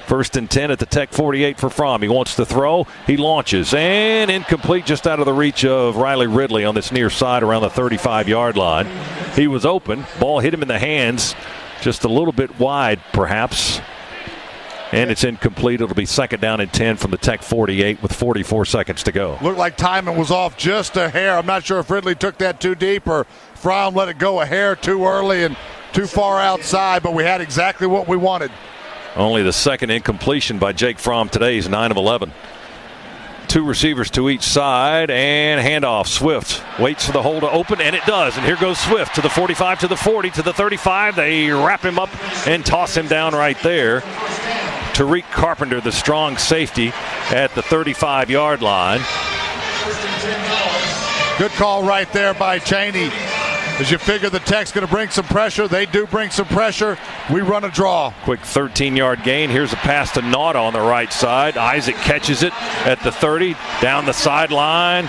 1st and 10 at the Tech 48 for Fromm. He wants to throw. He launches. And incomplete, just out of the reach of Riley Ridley on this near side around the 35-yard line. He was open. Ball hit him in the hands. Just a little bit wide, perhaps. And it's incomplete. It'll be 2nd down and 10 from the Tech 48 with 44 seconds to go. Looked like timing was off just a hair. I'm not sure if Ridley took that too deep or Fromm let it go a hair too early and too far outside, but we had exactly what we wanted. Only the 2nd incompletion by Jake Fromm today. He's 9 of 11. 2 receivers to each side, and handoff. Swift waits for the hole to open, and it does. And here goes Swift to the 45, to the 40, to the 35. They wrap him up and toss him down right there. Tariq Carpenter, the strong safety, at the 35-yard line. Good call right there by Cheney. As you figure the Tech's going to bring some pressure, they do bring some pressure. We run a draw. Quick 13-yard gain. Here's a pass to Nauta on the right side. Isaac catches it at the 30, down the sideline,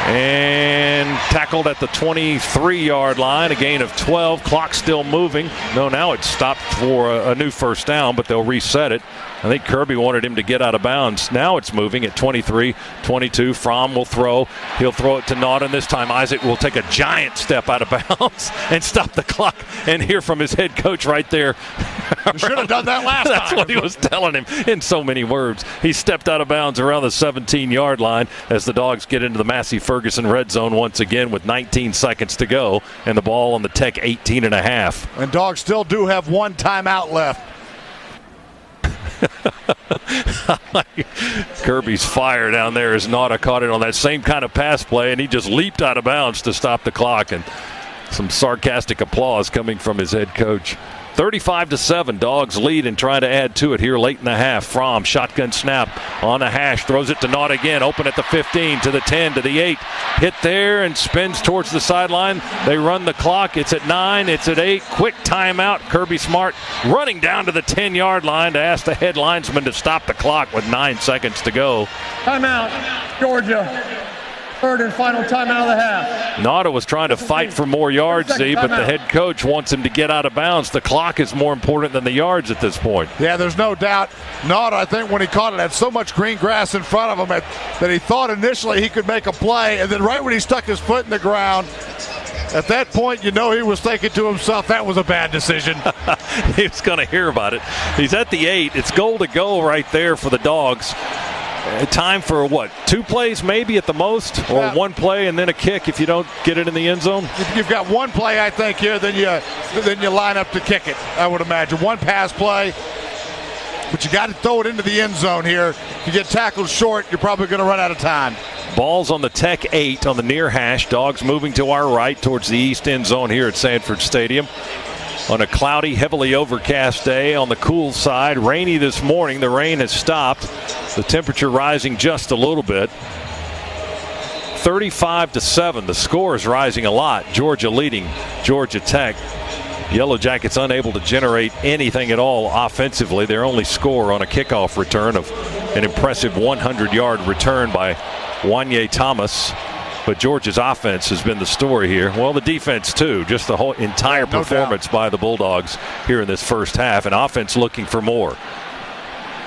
and tackled at the 23-yard line. A gain of 12. Clock still moving. No, now it's stopped for a new 1st down, but they'll reset it. I think Kirby wanted him to get out of bounds. Now it's moving at 23-22. Fromm will throw. He'll throw it to Naughton. This time Isaac will take a giant step out of bounds and stop the clock and hear from his head coach right there. You should have done that last time. That's what he was telling him in so many words. He stepped out of bounds around the 17-yard line as the Dogs get into the Massey Ferguson red zone once again with 19 seconds to go and the ball on the Tech 18.5. And Dogs still do have 1 timeout left. Kirby's fire down there as Nauta caught it on that same kind of pass play, and he just leaped out of bounds to stop the clock, and some sarcastic applause coming from his head coach. 35-7, Dogs lead and trying to add to it here late in the half. Fromm, shotgun snap on the hash, throws it to Nauta again, open at the 15, to the 10, to the 8. Hit there and spins towards the sideline. They run the clock. It's at 9, it's at 8. Quick timeout. Kirby Smart running down to the 10-yard line to ask the head linesman to stop the clock with 9 seconds to go. Timeout, Georgia. 3rd and final timeout of the half. Nauta was trying to fight for more yards, Z, but the head coach wants him to get out of bounds. The clock is more important than the yards at this point. Yeah, there's no doubt. Nauta, I think, when he caught it, had so much green grass in front of him that he thought initially he could make a play, and then right when he stuck his foot in the ground, At that point, you know he was thinking to himself, that was a bad decision. He was going to hear about it. He's at the 8. It's goal to go right there for the Dogs. Time for what? 2 plays maybe at the most, or 1 play and then a kick if you don't get it in the end zone. You've got 1 play, I think, here. Then you line up to kick it. I would imagine 1 pass play, but you got to throw it into the end zone here. If you get tackled short, you're probably going to run out of time. Ball's on the Tech 8 on the near hash. Dogs moving to our right towards the east end zone here at Sanford Stadium. On a cloudy, heavily overcast day, on the cool side, rainy this morning. The rain has stopped. The temperature rising just a little bit. 35-7. The score is rising a lot. Georgia leading Georgia Tech. Yellow Jackets unable to generate anything at all offensively. Their only score on a kickoff return of an impressive 100-yard return by Wanye Thomas. But Georgia's offense has been the story here. Well, the defense, too. Just the whole entire performance by the Bulldogs here in this first half. And offense looking for more.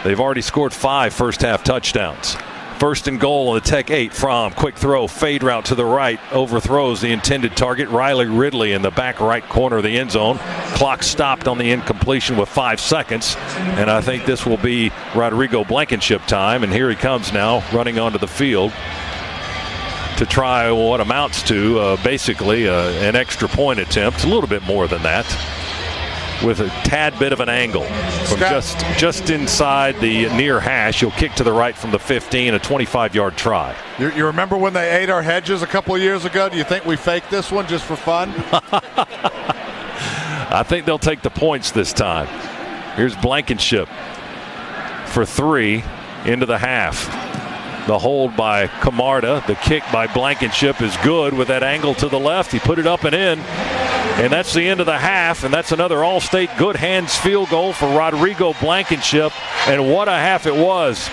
They've already scored 5 first-half touchdowns. First and goal on the Tech 8. Fromm, quick throw, fade route to the right. Overthrows the intended target. Riley Ridley in the back right corner of the end zone. Clock stopped on the incompletion with 5 seconds. And I think this will be Rodrigo Blankenship time. And here he comes now, running onto the field to try what amounts to basically an extra point attempt, a little bit more than that, with a tad bit of an angle from just inside the near hash. He'll kick to the right from the 15, a 25-yard try. You remember when they ate our hedges a couple of years ago? Do you think we faked this one just for fun? I think they'll take the points this time. Here's Blankenship for 3 into the half. The hold by Camarda. The kick by Blankenship is good with that angle to the left. He put it up and in. And that's the end of the half. And that's another All-State good hands field goal for Rodrigo Blankenship. And what a half it was.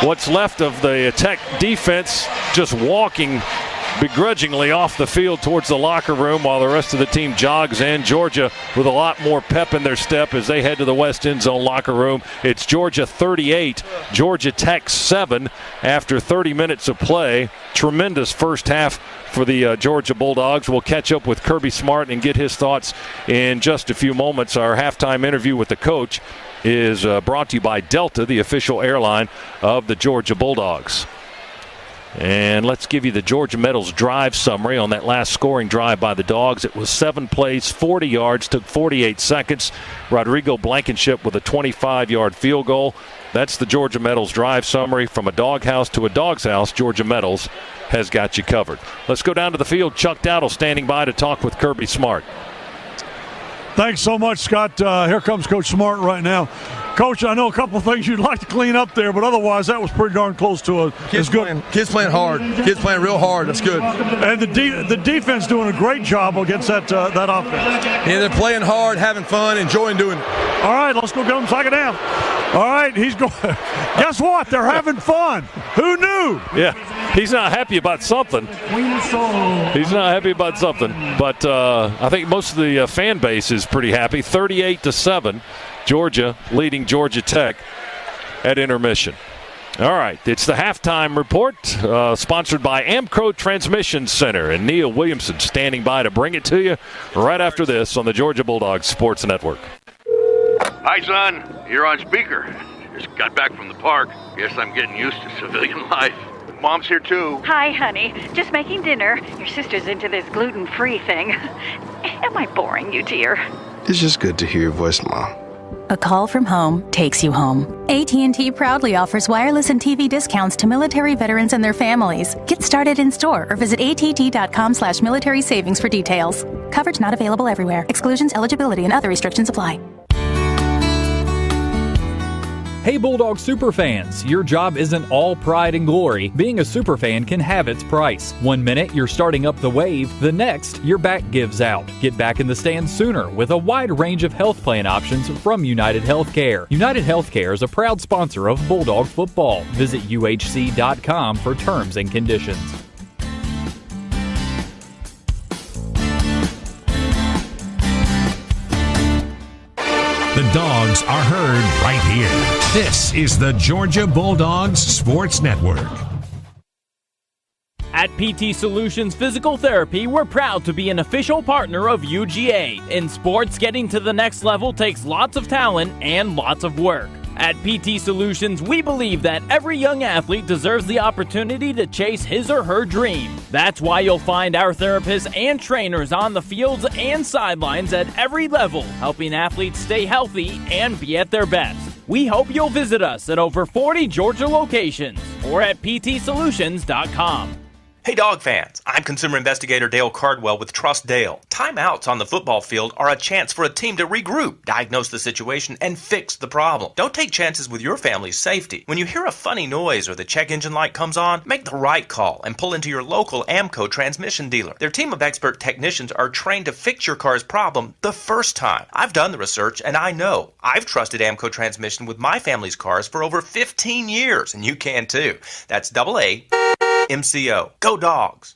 What's left of the Tech defense just walking begrudgingly off the field towards the locker room while the rest of the team jogs in. Georgia with a lot more pep in their step as they head to the west end zone locker room. It's Georgia 38, Georgia Tech 7 after 30 minutes of play. Tremendous first half for the Georgia Bulldogs. We'll catch up with Kirby Smart and get his thoughts in just a few moments. Our halftime interview with the coach is brought to you by Delta, the official airline of the Georgia Bulldogs. And let's give you the Georgia Metals drive summary on that last scoring drive by the Dogs. It was 7 plays, 40 yards, took 48 seconds. Rodrigo Blankenship with a 25-yard field goal. That's the Georgia Metals drive summary. From a doghouse to a dog's house, Georgia Metals has got you covered. Let's go down to the field. Chuck Dowdle standing by to talk with Kirby Smart. Thanks so much, Scott. Here comes Coach Smart right now. Coach, I know a couple of things you'd like to clean up there, but otherwise that was pretty darn close to it. It's good. Kids playing hard. Kids playing real hard. That's good. And the defense doing a great job against that offense. Yeah, they're playing hard, having fun, enjoying doing it. All right, let's go get them second down. All right, he's going. Guess what? They're having fun. Who knew? Yeah, he's not happy about something. He's not happy about something. But I think most of the fan base is pretty happy. 38-7. Georgia leading Georgia Tech at intermission. All right, it's the halftime report sponsored by Amco Transmission Center, and Neil Williamson standing by to bring it to you right after this on the Georgia Bulldogs Sports Network. Hi, son. You're on speaker. Just got back from the park. Guess I'm getting used to civilian life. Mom's here, too. Hi, honey. Just making dinner. Your sister's into this gluten-free thing. Am I boring you, dear? It's just good to hear your voice, Mom. A call from home takes you home. AT&T proudly offers wireless and TV discounts to military veterans and their families. Get started in store or visit att.com/military savings for details. Coverage not available everywhere. Exclusions, eligibility, and other restrictions apply. Hey Bulldog superfans, your job isn't all pride and glory. Being a superfan can have its price. 1 minute you're starting up the wave, the next your back gives out. Get back in the stands sooner with a wide range of health plan options from United Healthcare. United Healthcare is a proud sponsor of Bulldog football. Visit uhc.com for terms and conditions. The Dogs are heard right here. This is the Georgia Bulldogs Sports Network. At PT Solutions Physical Therapy, we're proud to be an official partner of UGA. In sports, getting to the next level takes lots of talent and lots of work. At PT Solutions, we believe that every young athlete deserves the opportunity to chase his or her dream. That's why you'll find our therapists and trainers on the fields and sidelines at every level, helping athletes stay healthy and be at their best. We hope you'll visit us at over 40 Georgia locations or at ptsolutions.com. Hey dog fans, I'm consumer investigator Dale Cardwell with Trust Dale. Timeouts on the football field are a chance for a team to regroup, diagnose the situation, and fix the problem. Don't take chances with your family's safety. When you hear a funny noise or the check engine light comes on, make the right call and pull into your local AMCO transmission dealer. Their team of expert technicians are trained to fix your car's problem the first time. I've done the research and I know. I've trusted AMCO transmission with my family's cars for over 15 years, and you can too. That's AA MCO. Go Dogs!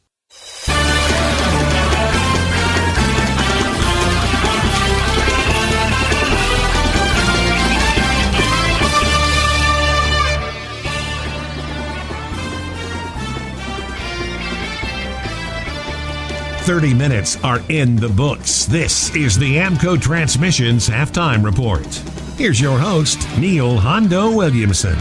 "30 minutes are in the books. This is the AMCO Transmissions Halftime Report. Here's your host, Neil Hondo Williamson.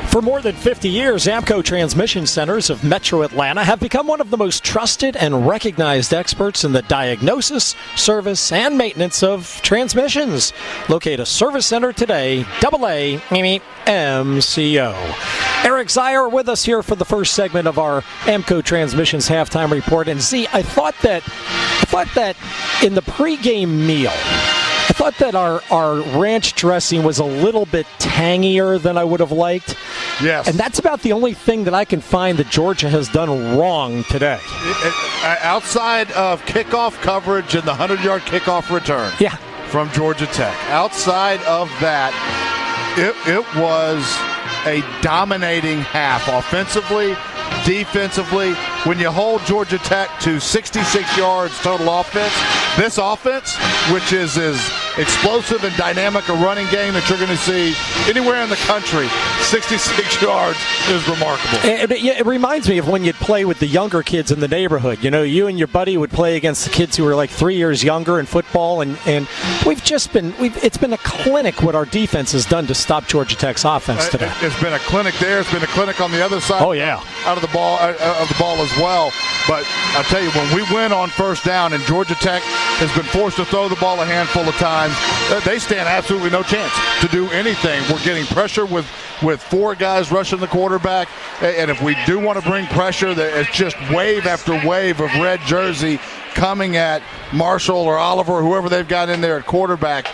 For more than 50 years, AMCO Transmission Centers of Metro Atlanta have become one of the most trusted and recognized experts in the diagnosis, service, and maintenance of transmissions. Locate a service center today, AA MCO. Eric Zier with us here for the first segment of our AMCO Transmissions Halftime Report. And Z, I thought that in the pregame meal, I thought that our ranch dressing was a little bit tangier than I would have liked. Yes. And that's about the only thing that I can find that Georgia has done wrong today. Outside of kickoff coverage and the 100-yard kickoff return from Georgia Tech, outside of that, it was a dominating half offensively, defensively. When you hold Georgia Tech to 66 yards total offense, this offense, which is as explosive and dynamic a running game that you're going to see anywhere in the country, 66 yards is remarkable. It reminds me of when you'd play with the younger kids in the neighborhood. You know, you and your buddy would play against the kids who were like 3 years younger in football, and it's been a clinic what our defense has done to stop Georgia Tech's offense today. It's been a clinic there. It's been a clinic on the other side. Oh yeah, out of the ball as well. But I'll tell you, when we win on first down and Georgia Tech has been forced to throw the ball a handful of times, they stand absolutely no chance to do anything. We're getting pressure with four guys rushing the quarterback, and if we do want to bring pressure, it's just wave after wave of red jersey coming at Marshall or Oliver, whoever they've got in there at quarterback,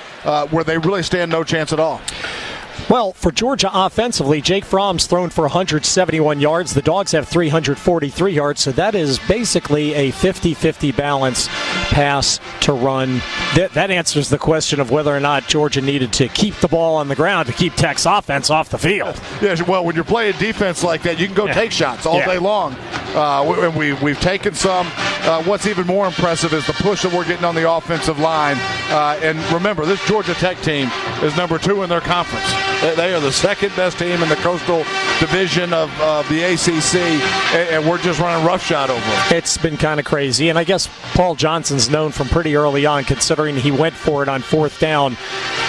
where they really stand no chance at all. Well, for Georgia offensively, Jake Fromm's thrown for 171 yards. The Dogs have 343 yards, so that is basically a 50-50 balance pass to run. That answers the question of whether or not Georgia needed to keep the ball on the ground to keep Tech's offense off the field. Yeah, well, when you're playing defense like that, you can go take shots all day long. We've taken some. What's even more impressive is the push that we're getting on the offensive line. And remember, this Georgia Tech team is number 2 in their conference. They are the second best team in the Coastal Division of the ACC, and we're just running roughshod over them. It's been kind of crazy, and I guess Paul Johnson's known from pretty early on, considering he went for it on fourth down.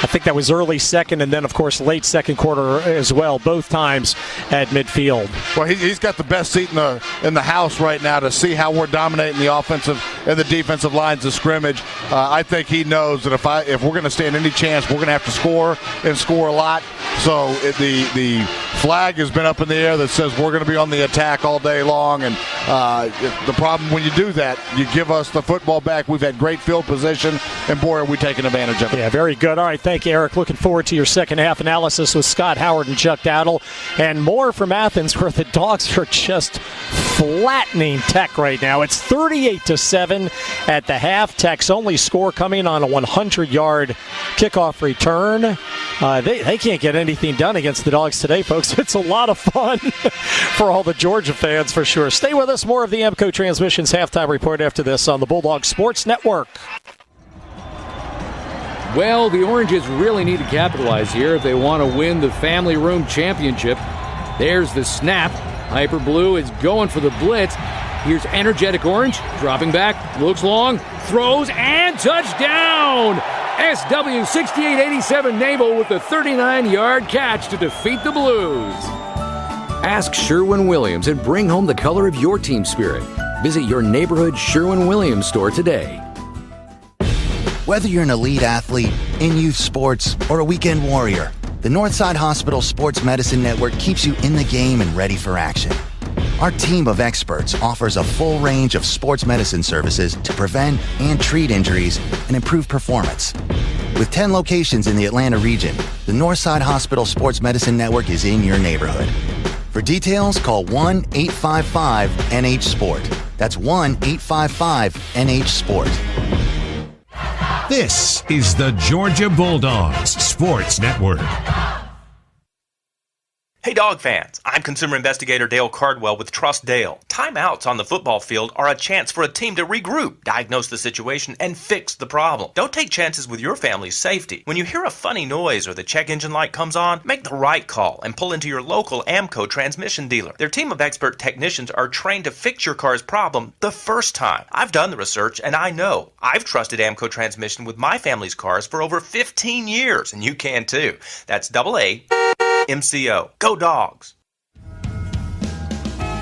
I think that was early second, and then, of course, late second quarter as well, both times at midfield. Well, he's got the best seat in the house right now to see how we're dominating the offensive and the defensive lines of scrimmage. I think he knows that if we're going to stand any chance, we're going to have to score and score a lot. So the flag has been up in the air that says we're going to be on the attack all day long. And the problem when you do that, you give us the football back. We've had great field position, and boy, are we taking advantage of it. Yeah, very good. All right, thank you, Eric. Looking forward to your second half analysis with Scott Howard and Chuck Dowdle, and more from Athens, where the Dogs are just flattening Tech right now. It's 38-7 at the half. Tech's only score coming on a 100-yard kickoff return. They can't get anything done against the Dogs today, folks. It's a lot of fun for all the Georgia fans, for sure. Stay with us. More of the AMCO Transmissions Halftime Report after this on the Bulldogs Sports Network. Well, the Oranges really need to capitalize here if they want to win the Family Room Championship. There's the snap. Hyper Blue is going for the blitz. Here's Energetic Orange, dropping back, looks long, throws, and touchdown! SW 6887 Naval with a 39-yard catch to defeat the Blues. Ask Sherwin-Williams and bring home the color of your team spirit. Visit your neighborhood Sherwin-Williams store today. Whether you're an elite athlete, in youth sports, or a weekend warrior, the Northside Hospital Sports Medicine Network keeps you in the game and ready for action. Our team of experts offers a full range of sports medicine services to prevent and treat injuries and improve performance. With 10 locations in the Atlanta region, the Northside Hospital Sports Medicine Network is in your neighborhood. For details, call 1-855-NH-SPORT. That's 1-855-NH-SPORT. This is the Georgia Bulldogs Sports Network. Hey dog fans, I'm consumer investigator Dale Cardwell with Trust Dale. Timeouts on the football field are a chance for a team to regroup, diagnose the situation, and fix the problem. Don't take chances with your family's safety. When you hear a funny noise or the check engine light comes on, make the right call and pull into your local AMCO transmission dealer. Their team of expert technicians are trained to fix your car's problem the first time. I've done the research and I know. I've trusted AMCO transmission with my family's cars for over 15 years, and you can too. That's AAMCO. Go Dogs!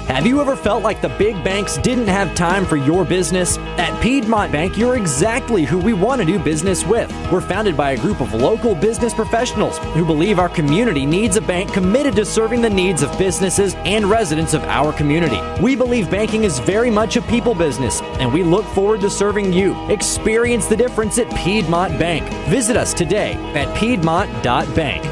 Have you ever felt like the big banks didn't have time for your business? At Piedmont Bank, you're exactly who we want to do business with. We're founded by a group of local business professionals who believe our community needs a bank committed to serving the needs of businesses and residents of our community. We believe banking is very much a people business, and we look forward to serving you. Experience the difference at Piedmont Bank. Visit us today at piedmont.bank.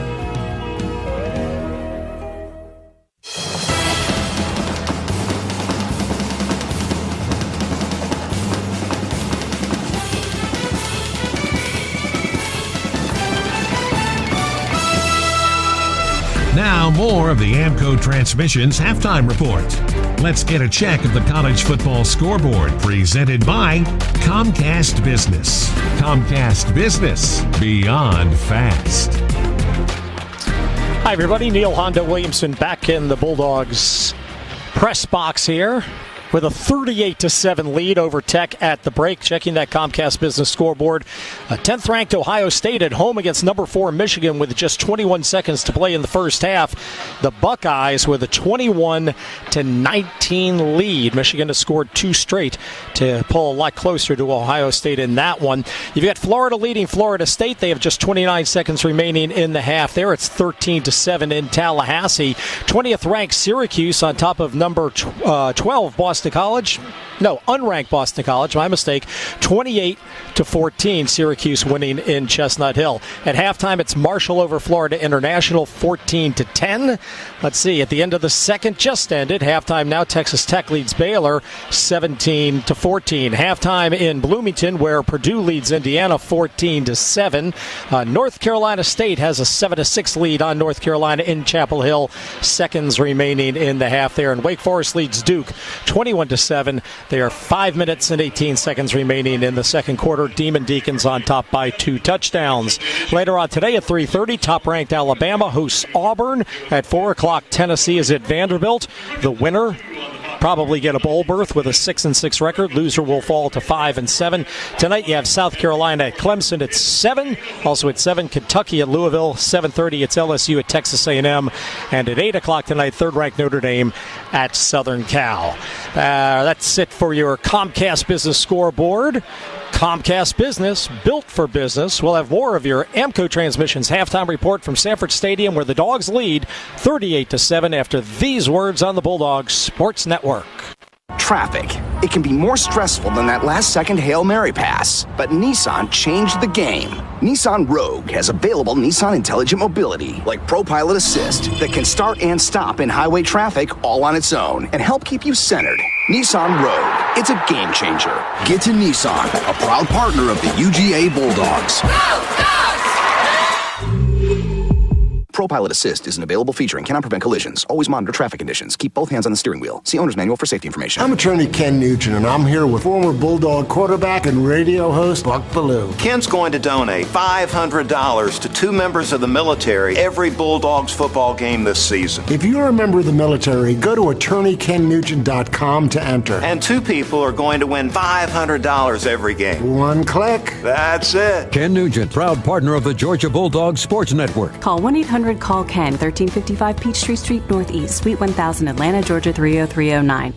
Now, more of the AMCO Transmissions halftime report. Let's get a check of the college football scoreboard presented by Comcast Business. Comcast Business, beyond fast. Hi, everybody. Neil Honda Williamson back in the Bulldogs press box here with a 38-7 lead over Tech at the break. Checking that Comcast Business scoreboard. 10th-ranked Ohio State at home against number 4 Michigan with just 21 seconds to play in the first half. The Buckeyes with a 21-19 lead. Michigan has scored 2 straight to pull a lot closer to Ohio State in that one. You've got Florida leading Florida State. They have just 29 seconds remaining in the half. There it's 13-7 in Tallahassee. 20th-ranked Syracuse on top of number 12 Boston College. No, unranked Boston College, my mistake. 28-14, Syracuse winning in Chestnut Hill. At halftime, it's Marshall over Florida International, 14-10. Let's see, at the end of the second just ended. Halftime now, Texas Tech leads Baylor, 17-14. Halftime in Bloomington, where Purdue leads Indiana, 14-7. North Carolina State has a 7-6 lead on North Carolina in Chapel Hill. Seconds remaining in the half there. And Wake Forest leads Duke, 21-7. They are 5 minutes and 18 seconds remaining in the second quarter. Demon Deacons on top by 2 touchdowns. Later on today at 3:30, top-ranked Alabama hosts Auburn. At 4 o'clock, Tennessee is at Vanderbilt. The winner probably get a bowl berth with a 6-6 record. Loser will fall to 5-7. Tonight you have South Carolina at Clemson at 7. Also at 7, Kentucky at Louisville. 7:30, it's LSU at Texas A&M. And at 8 o'clock tonight, third-ranked Notre Dame at Southern Cal. That's it for your Comcast Business scoreboard. Comcast Business, built for business. We'll have more of your AMCO Transmissions halftime report from Sanford Stadium, where the Dogs lead 38-7 after these words on the Bulldogs Sports Network. Traffic. It can be more stressful than that last-second Hail Mary pass, but Nissan changed the game. Nissan Rogue has available Nissan Intelligent Mobility, like ProPilot Assist, that can start and stop in highway traffic all on its own and help keep you centered. Nissan Rogue. It's a game changer. Get to Nissan, a proud partner of the UGA Bulldogs. ProPilot Assist is an available feature and cannot prevent collisions. Always monitor traffic conditions. Keep both hands on the steering wheel. See owner's manual for safety information. I'm attorney Ken Nugent, and I'm here with former Bulldog quarterback and radio host Buck Bellew. Ken's going to donate $500 to 2 members of the military every Bulldogs football game this season. If you're a member of the military, go to attorneykennugent.com to enter. And 2 people are going to win $500 every game. 1 click. That's it. Ken Nugent, proud partner of the Georgia Bulldogs Sports Network. Call 1-800-CALL-KEN, 1355 Peachtree Street Northeast, Suite 1000, Atlanta, Georgia 30309.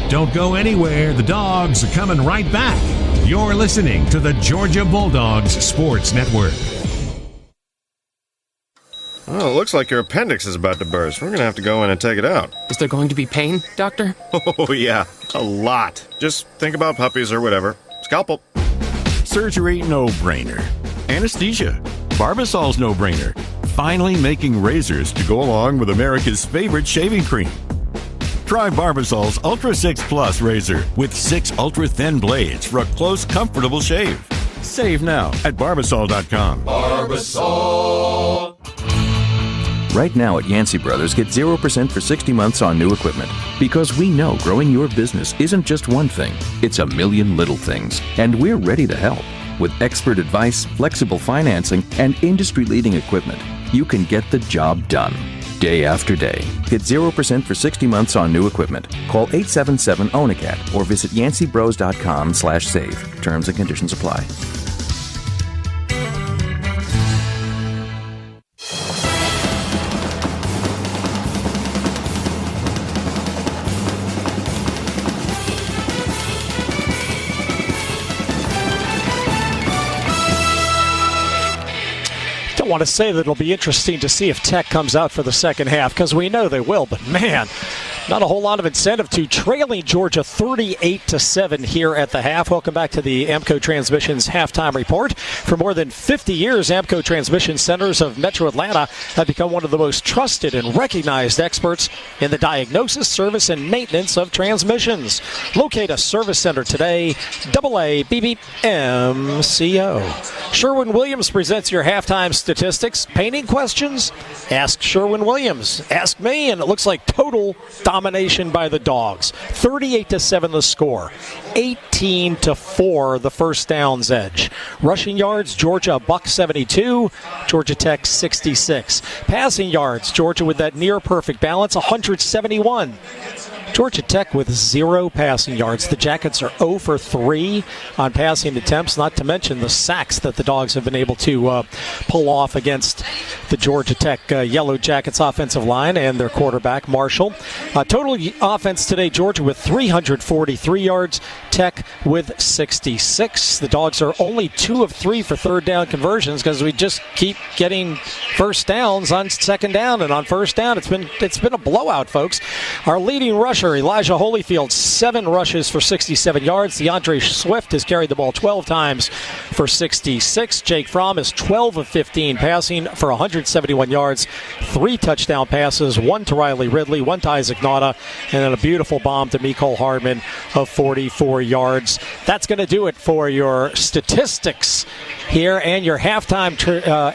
Don't go anywhere. The Dogs are coming right back. You're listening to the Georgia Bulldogs Sports Network. Oh, it looks like your appendix is about to burst. We're going to have to go in and take it out. Is there going to be pain, Doctor? Oh, yeah. A lot. Just think about puppies or whatever. Scalpel. Surgery, no-brainer. Anesthesia. Barbasol's no-brainer. Finally making razors to go along with America's favorite shaving cream. Try Barbasol's Ultra 6 Plus razor with 6 ultra-thin blades for a close, comfortable shave. Save now at Barbasol.com. Barbasol. Right now at Yancey Brothers, get 0% for 60 months on new equipment. Because we know growing your business isn't just one thing, it's a million little things. And we're ready to help. With expert advice, flexible financing, and industry-leading equipment, you can get the job done. Day after day. Get 0% for 60 months on new equipment. Call 877-OWN-A-CAT or visit yancybros.com/save. Terms and conditions apply. I want to say that it'll be interesting to see if Tech comes out for the second half, because we know they will, but man, not a whole lot of incentive to trailing Georgia 38-7 here at the half. Welcome back to the Amco Transmissions halftime report. For more than 50 years, Amco Transmission Centers of Metro Atlanta have become one of the most trusted and recognized experts in the diagnosis, service, and maintenance of transmissions. Locate a service center today. AABBMCO. Sherwin-Williams presents your halftime statistics. Painting questions? Ask Sherwin-Williams. Ask me, and it looks like total domination by the Dogs. 38-7 the score. 18-4 the first downs edge. Rushing yards, Georgia $172, Georgia Tech 66. Passing yards, Georgia with that near perfect balance, 171. Georgia Tech with 0 passing yards. The Jackets are 0 for 3 on passing attempts, not to mention the sacks that the Dogs have been able to pull off against the Georgia Tech Yellow Jackets offensive line and their quarterback, Marshall. Total offense today, Georgia with 343 yards, Tech with 66. The Dogs are only 2 of 3 for third down conversions because we just keep getting first downs on second down, and on first down it's been a blowout, folks. Our leading rusher, Elijah Holyfield, 7 rushes for 67 yards. DeAndre Swift has carried the ball 12 times for 66. Jake Fromm is 12 of 15 passing for 171 yards. 3 touchdown passes, 1 to Riley Ridley, 1 to Isaac Nauta, and then a beautiful bomb to Mecole Hardman of 44 yards. That's going to do it for your statistics here and your halftime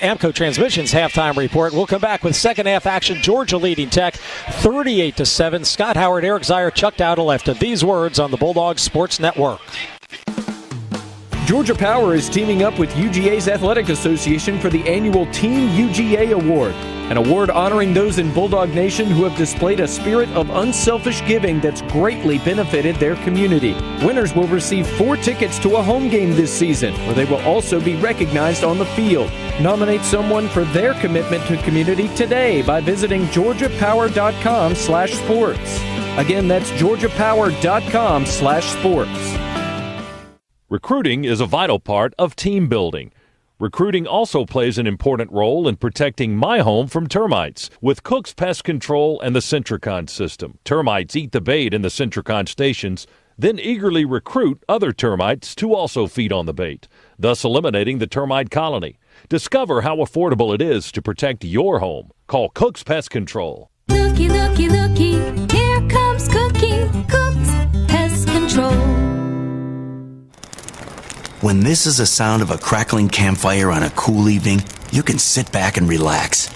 Amco Transmissions halftime report. We'll come back with second half action. Georgia leading Tech 38-7. Scott Howard, Eric Zier, Chuck Dowdle after these words on the Bulldogs Sports Network. Georgia Power is teaming up with UGA's Athletic Association for the annual Team UGA Award, an award honoring those in Bulldog Nation who have displayed a spirit of unselfish giving that's greatly benefited their community. Winners will receive 4 tickets to a home game this season, where they will also be recognized on the field. Nominate someone for their commitment to community today by visiting georgiapower.com/sports. Again, that's georgiapower.com/sports. Recruiting is a vital part of team building. Recruiting also plays an important role in protecting my home from termites with Cook's Pest Control and the Centricon system. Termites eat the bait in the Centricon stations, then eagerly recruit other termites to also feed on the bait, thus eliminating the termite colony. Discover how affordable it is to protect your home. Call Cook's Pest Control. Looky, looky, looky, here comes Cookie, Cook's Pest Control. When this is the sound of a crackling campfire on a cool evening, you can sit back and relax.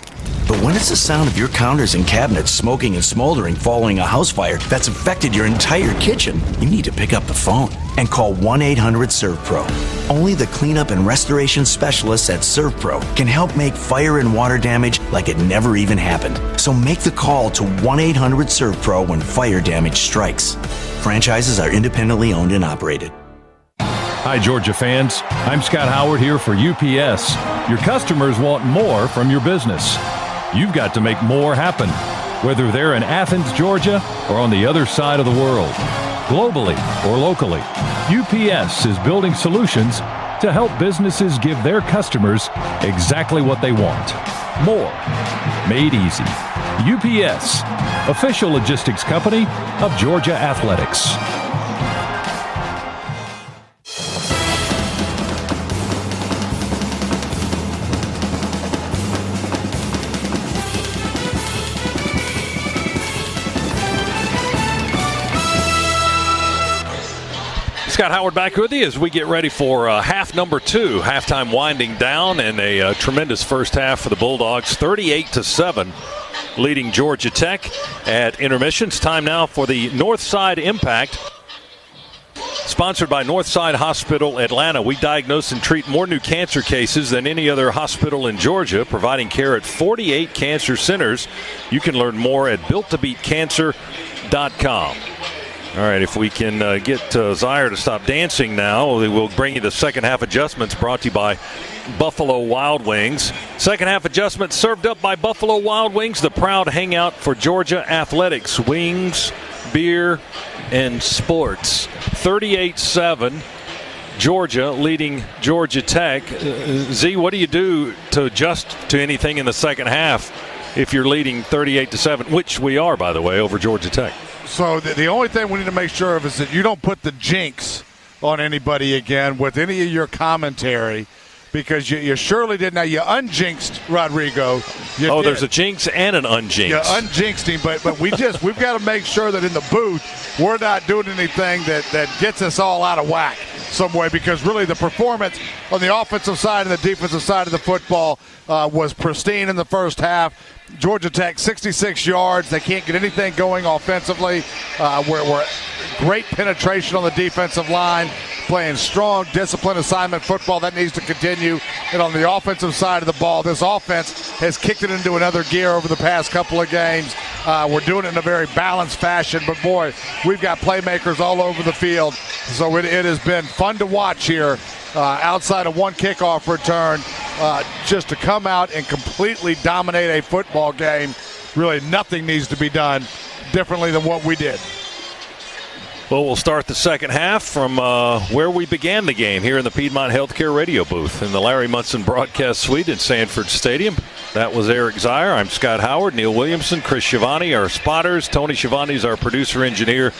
But when it's the sound of your counters and cabinets smoking and smoldering following a house fire that's affected your entire kitchen, you need to pick up the phone and call 1-800-SERVPRO. Only the cleanup and restoration specialists at ServPro can help make fire and water damage like it never even happened. So make the call to 1-800-SERVPRO when fire damage strikes. Franchises are independently owned and operated. Hi, Georgia fans. I'm Scott Howard here for UPS. Your customers want more from your business. You've got to make more happen, whether they're in Athens, Georgia, or on the other side of the world. Globally or locally, UPS is building solutions to help businesses give their customers exactly what they want. More. Made easy. UPS, official logistics company of Georgia Athletics. Scott Howard back with you as we get ready for half number 2. Halftime winding down, and a tremendous first half for the Bulldogs. 38-7, leading Georgia Tech at intermissions. Time now for the Northside Impact, sponsored by Northside Hospital Atlanta. We diagnose and treat more new cancer cases than any other hospital in Georgia, providing care at 48 cancer centers. You can learn more at builttobeatcancer.com. All right, if we can get Zaire to stop dancing now, we'll bring you the second half adjustments brought to you by Buffalo Wild Wings. Second half adjustments served up by Buffalo Wild Wings, the proud hangout for Georgia Athletics. Wings, beer, and sports. 38-7, Georgia leading Georgia Tech. Z, what do you do to adjust to anything in the second half if you're leading 38-7, which we are, by the way, over Georgia Tech? So the only thing we need to make sure of is that you don't put the jinx on anybody again with any of your commentary, because you surely did. Now, you unjinxed Rodrigo. There's a jinx and an unjinx. You unjinxed him, but we've got to make sure that in the booth we're not doing anything that gets us all out of whack some way, because really the performance on the offensive side and the defensive side of the football was pristine in the first half. Georgia Tech, 66 yards. They can't get anything going offensively. We're great penetration on the defensive line, playing strong, disciplined assignment football. That needs to continue. And on the offensive side of the ball, this offense has kicked it into another gear over the past couple of games. We're doing it in a very balanced fashion. But, boy, we've got playmakers all over the field. So it has been fun to watch here. Outside of one kickoff return, just to come out and completely dominate a football game. Really nothing needs to be done differently than what we did. Well, we'll start the second half from where we began the game, here in the Piedmont Healthcare radio booth in the Larry Munson broadcast suite at Sanford Stadium. That was Eric Zaire. I'm Scott Howard, Neil Williamson, Chris Schiavone, our spotters. Tony Schiavone's our producer-engineer.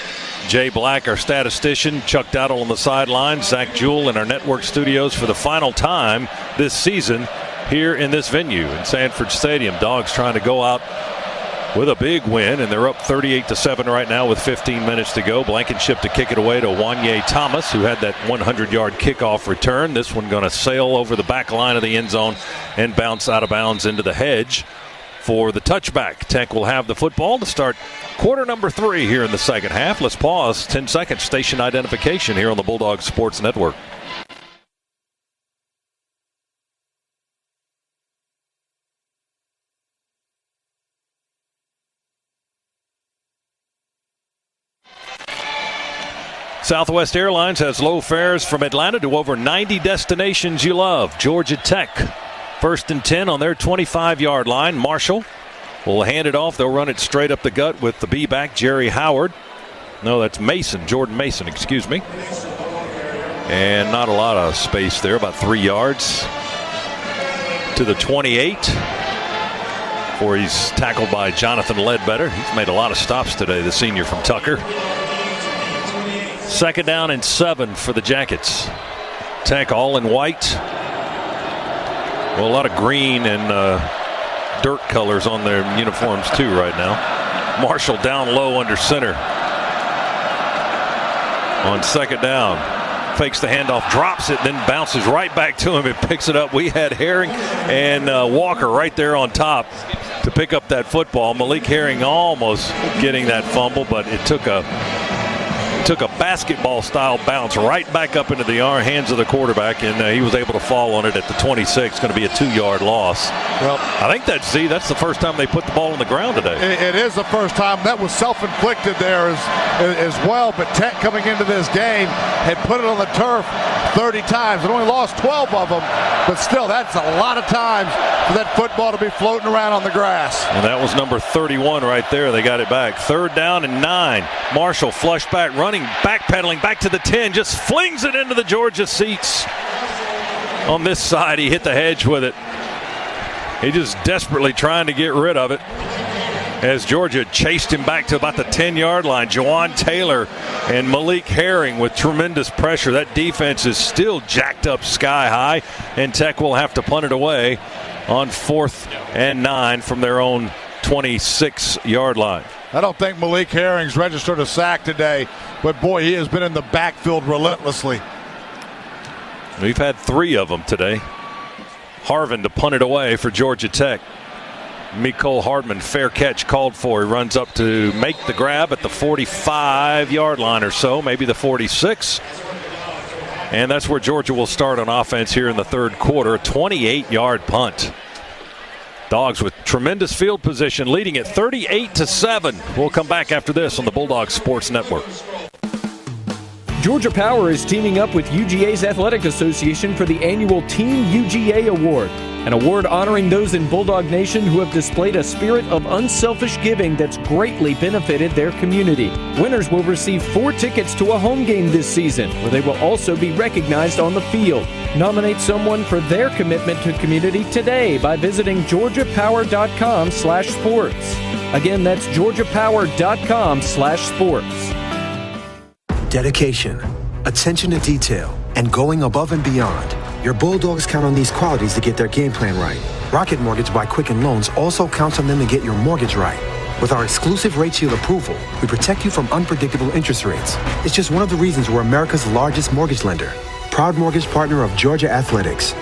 Jay Black, our statistician. Chuck Dowdle on the sidelines. Zach Jewell in our network studios for the final time this season here in this venue in Sanford Stadium. Dogs trying to go out with a big win, and they're up 38-7 right now with 15 minutes to go. Blankenship to kick it away to Wanye Thomas, who had that 100-yard kickoff return. This one going to sail over the back line of the end zone and bounce out of bounds into the hedge for the touchback. Tech will have the football to start quarter number 3 here in the second half. Let's pause 10 seconds. Station identification here on the Bulldogs Sports Network. Southwest Airlines has low fares from Atlanta to over 90 destinations you love. Georgia Tech, 1st and 10 on their 25-yard line. Marshall will hand it off. They'll run it straight up the gut with the B-back, Jerry Howard. No, that's Mason, Jordan Mason, excuse me. And not a lot of space there, about 3 yards to the 28. Before he's tackled by Jonathan Ledbetter. He's made a lot of stops today, the senior from Tucker. 2nd down and 7 for the Jackets. Tech all in white. Well, a lot of green and dirt colors on their uniforms too right now. Marshall down low under center. On 2nd down. Fakes the handoff, drops it, then bounces right back to him and picks it up. We had Herring and Walker right there on top. to pick up that football. Malik Herring almost getting that fumble, but it took a basketball-style bounce right back up into the hands of the quarterback, and he was able to fall on it at the 26. It's going to be a 2-yard loss. Well, I think that's the first time they put the ball on the ground today. It is the first time. That was self-inflicted there as well, but Tech coming into this game had put it on the turf 30 times and only lost 12 of them, but still, that's a lot of times for that football to be floating around on the grass. And that was number 31 right there. They got it back. 3rd down and 9. Marshall flush back, running, backpedaling back to the 10, just flings it into the Georgia seats. On this side, he hit the hedge with it. He just desperately trying to get rid of it as Georgia chased him back to about the 10-yard line. Jawan Taylor and Malik Herring with tremendous pressure. That defense is still jacked up sky high, and Tech will have to punt it away on 4th and 9 from their own 26-yard line. I don't think Malik Herring's registered a sack today, but boy, he has been in the backfield relentlessly. We've had 3 of them today. Harvin to punt it away for Georgia Tech. Mecole Hardman, fair catch called for. He runs up to make the grab at the 45-yard line or so, maybe the 46. And that's where Georgia will start on offense here in the 3rd quarter. A 28-yard punt. Dogs with tremendous field position, leading at 38-7. We'll come back after this on the Bulldogs Sports Network. Georgia Power is teaming up with UGA's Athletic Association for the annual Team UGA Award, an award honoring those in Bulldog Nation who have displayed a spirit of unselfish giving that's greatly benefited their community. Winners will receive 4 tickets to a home game this season, where they will also be recognized on the field. Nominate someone for their commitment to community today by visiting georgiapower.com/sports. Again, that's georgiapower.com/sports. Dedication, attention to detail, and going above and beyond. Your Bulldogs count on these qualities to get their game plan right. Rocket Mortgage by Quicken Loans also counts on them to get your mortgage right. With our exclusive Rate Shield approval, we protect you from unpredictable interest rates. It's just one of the reasons we're America's largest mortgage lender. Proud mortgage partner of Georgia Athletics.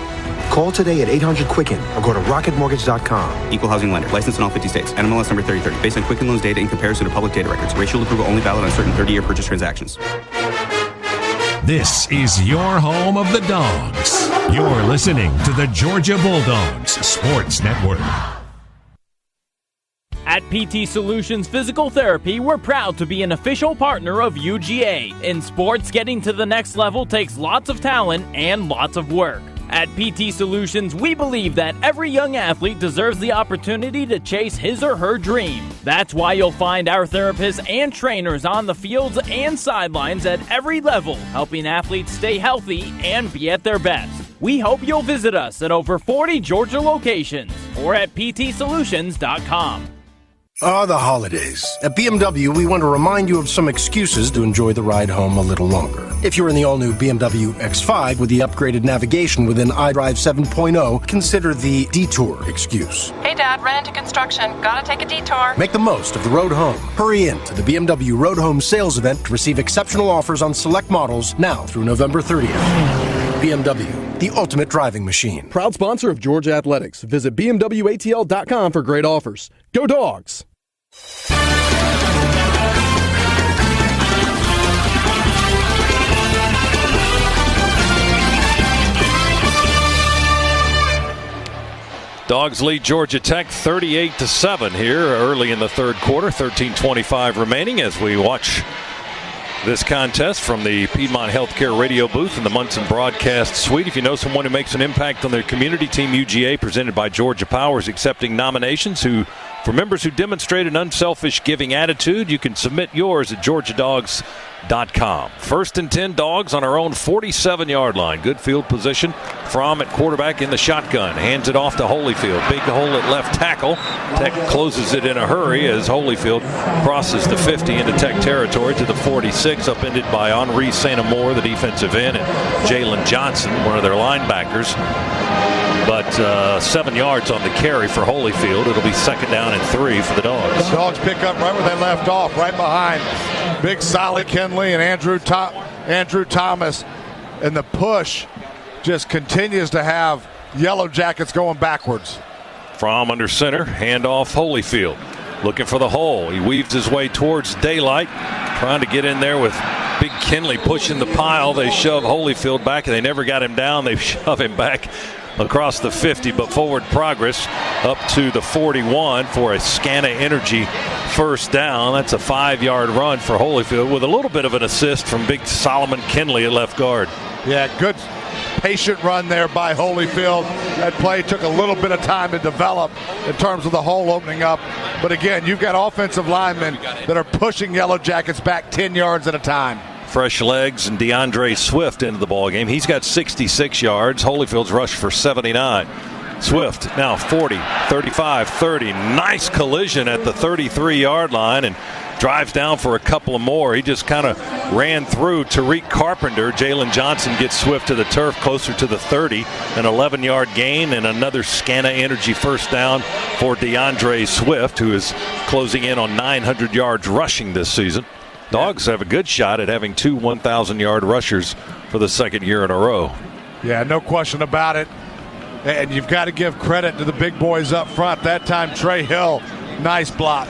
Call today at 800-QUICKEN or go to rocketmortgage.com. Equal housing lender. Licensed in all 50 states. NMLS number 3030. Based on Quicken Loans data in comparison to public data records. Rate Shield approval only valid on certain 30-year purchase transactions. This is your home of the Dogs. You're listening to the Georgia Bulldogs Sports Network. At PT Solutions Physical Therapy, we're proud to be an official partner of UGA. In sports, getting to the next level takes lots of talent and lots of work. At PT Solutions, we believe that every young athlete deserves the opportunity to chase his or her dream. That's why you'll find our therapists and trainers on the fields and sidelines at every level, helping athletes stay healthy and be at their best. We hope you'll visit us at over 40 Georgia locations or at ptsolutions.com. The holidays. At BMW, we want to remind you of some excuses to enjoy the ride home a little longer. If you're in the all-new BMW X5 with the upgraded navigation within iDrive 7.0, consider the detour excuse. Hey Dad, ran into construction. Gotta take a detour. Make the most of the road home. Hurry in to the BMW Road Home sales event to receive exceptional offers on select models now through November 30th. BMW, the ultimate driving machine. Proud sponsor of Georgia Athletics. Visit BMWATL.com for great offers. Go Dogs! Dogs lead Georgia Tech 38-7 here early in the 3rd quarter. 13:25 remaining as we watch this contest from the Piedmont Healthcare radio booth in the Munson Broadcast Suite. If you know someone who makes an impact on their community, Team UGA, presented by Georgia Power, is accepting nominations for members who demonstrate an unselfish giving attitude. You can submit yours at georgiadogs.com. 1st and 10, Dogs on our own 47-yard line. Good field position. Fromm at quarterback in the shotgun. Hands it off to Holyfield. Big hole at left tackle. Tech closes it in a hurry as Holyfield crosses the 50 into Tech territory to the 46, upended by Henri Saint-Amour, the defensive end, and Jalen Johnson, one of their linebackers. But 7 yards on the carry for Holyfield. It'll be 2nd down and 3 for the Dogs. The Dogs pick up right where they left off, right behind big solid Kenley and Andrew Thomas. And the push just continues to have Yellow Jackets going backwards. Fromm under center, handoff Holyfield. Looking for the hole. He weaves his way towards daylight, trying to get in there with Big Kinley pushing the pile. They shove Holyfield back, and they never got him down. They shove him back across the 50, but forward progress up to the 41 for a Scana Energy first down. That's a 5-yard run for Holyfield with a little bit of an assist from Big Solomon Kinley at left guard. Yeah, good patient run there by Holyfield. That play took a little bit of time to develop in terms of the hole opening up. But again, you've got offensive linemen that are pushing Yellow Jackets back 10 yards at a time. Fresh legs and DeAndre Swift into the ballgame. He's got 66 yards. Holyfield's rushed for 79. Swift now 40, 35, 30. Nice collision at the 33-yard line and drives down for a couple of more. He just kind of ran through Tariq Carpenter. Jalen Johnson gets Swift to the turf closer to the 30. An 11-yard gain and another Scana Energy first down for DeAndre Swift, who is closing in on 900 yards rushing this season. Dogs have a good shot at having 2 1,000-yard rushers for the second year in a row. Yeah, no question about it. And you've got to give credit to the big boys up front. That time, Trey Hill, nice block.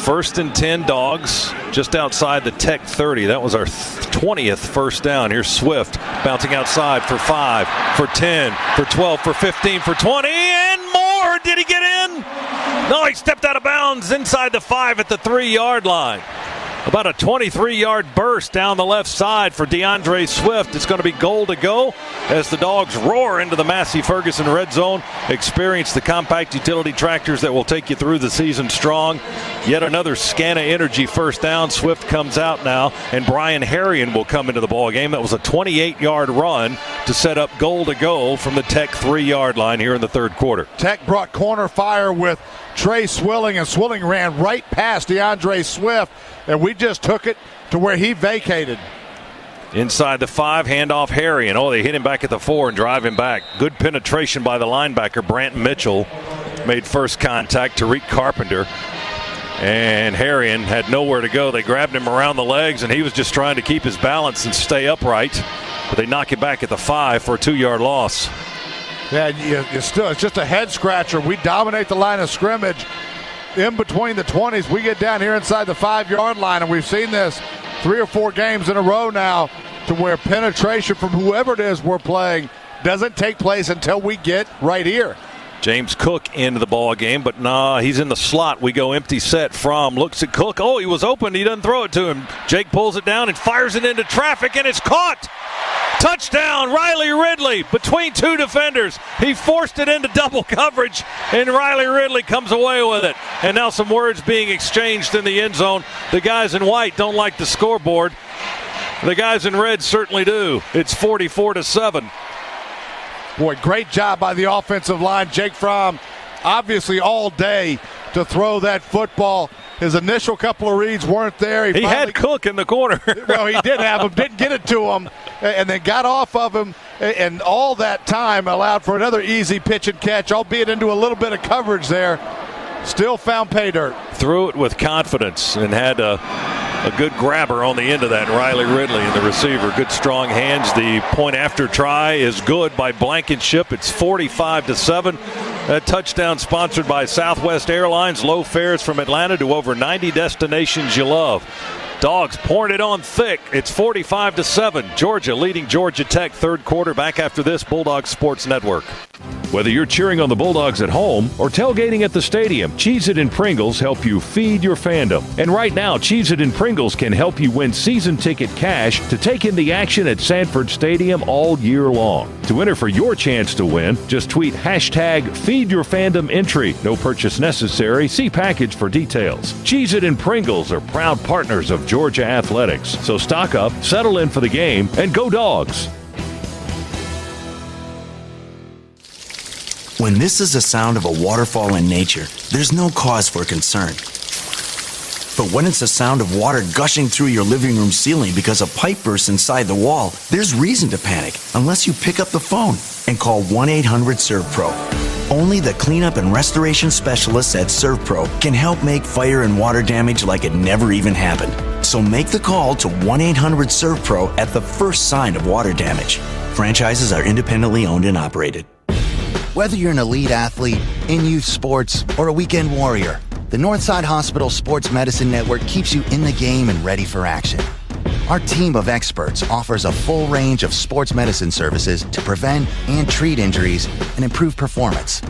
1st and 10 Dogs just outside the Tech 30. That was our 20th first down. Here's Swift bouncing outside for 5, for 10, for 12, for 15, for 20, and more. Did he get in? No, he stepped out of bounds inside the 5 at the 3-yard line. About a 23-yard burst down the left side for DeAndre Swift. It's going to be goal to go as the Dogs roar into the Massey Ferguson red zone. Experience the compact utility tractors that will take you through the season strong. Yet another Scana Energy first down. Swift comes out now, and Brian Harrion will come into the ball game. That was a 28-yard run to set up goal to go from the Tech 3-yard line here in the third quarter. Tech brought corner fire with Trey Swilling, and Swilling ran right past DeAndre Swift, and we just took it to where he vacated. Inside the 5, handoff Harrion. Oh, they hit him back at the 4 and drive him back. Good penetration by the linebacker. Brant Mitchell made first contact. Tariq Carpenter. And Harrion had nowhere to go. They grabbed him around the legs, and he was just trying to keep his balance and stay upright. But they knock it back at the 5 for a 2-yard loss. Yeah, it's just a head scratcher. We dominate the line of scrimmage in between the 20s. We get down here inside the 5-yard line, and we've seen this 3 or 4 games in a row now to where penetration from whoever it is we're playing doesn't take place until we get right here. James Cook into the ball game, but nah, he's in the slot. We go empty set. Fromm looks at Cook. Oh, he was open. He doesn't throw it to him. Jake pulls it down and fires it into traffic, and it's caught. Touchdown, Riley Ridley between 2 defenders. He forced it into double coverage, and Riley Ridley comes away with it. And now some words being exchanged in the end zone. The guys in white don't like the scoreboard. The guys in red certainly do. It's 44-7. Boy, great job by the offensive line. Jake Fromm, obviously all day to throw that football. His initial couple of reads weren't there. He had Cook in the corner. Well, he did have him, didn't get it to him, and then got off of him, and all that time allowed for another easy pitch and catch, albeit into a little bit of coverage there. Still found pay dirt. Threw it with confidence and had a good grabber on the end of that. Riley Ridley and the receiver. Good strong hands. The point after try is good by Blankenship. It's 45-7. That touchdown sponsored by Southwest Airlines. Low fares from Atlanta to over 90 destinations you love. Dogs pouring it on thick. It's 45-7. Georgia leading Georgia Tech third quarter. Back after this, Bulldogs Sports Network. Whether you're cheering on the Bulldogs at home or tailgating at the stadium, Cheez-It and Pringles help you feed your fandom. And right now, Cheez-It and Pringles can help you win season ticket cash to take in the action at Sanford Stadium all year long. To enter for your chance to win, just tweet #FeedYourFandomEntry. No purchase necessary. See package for details. Cheez-It and Pringles are proud partners of Georgia Athletics. So stock up, settle in for the game, and go Dogs. When this is the sound of a waterfall in nature, there's no cause for concern. But when it's the sound of water gushing through your living room ceiling because a pipe bursts inside the wall, there's reason to panic unless you pick up the phone and call 1-800-SERVPRO. Only the cleanup and restoration specialists at ServPro can help make fire and water damage like it never even happened. So make the call to 1-800-SERVPRO at the first sign of water damage. Franchises are independently owned and operated. Whether you're an elite athlete, in youth sports, or a weekend warrior, the Northside Hospital Sports Medicine Network keeps you in the game and ready for action. Our team of experts offers a full range of sports medicine services to prevent and treat injuries and improve performance.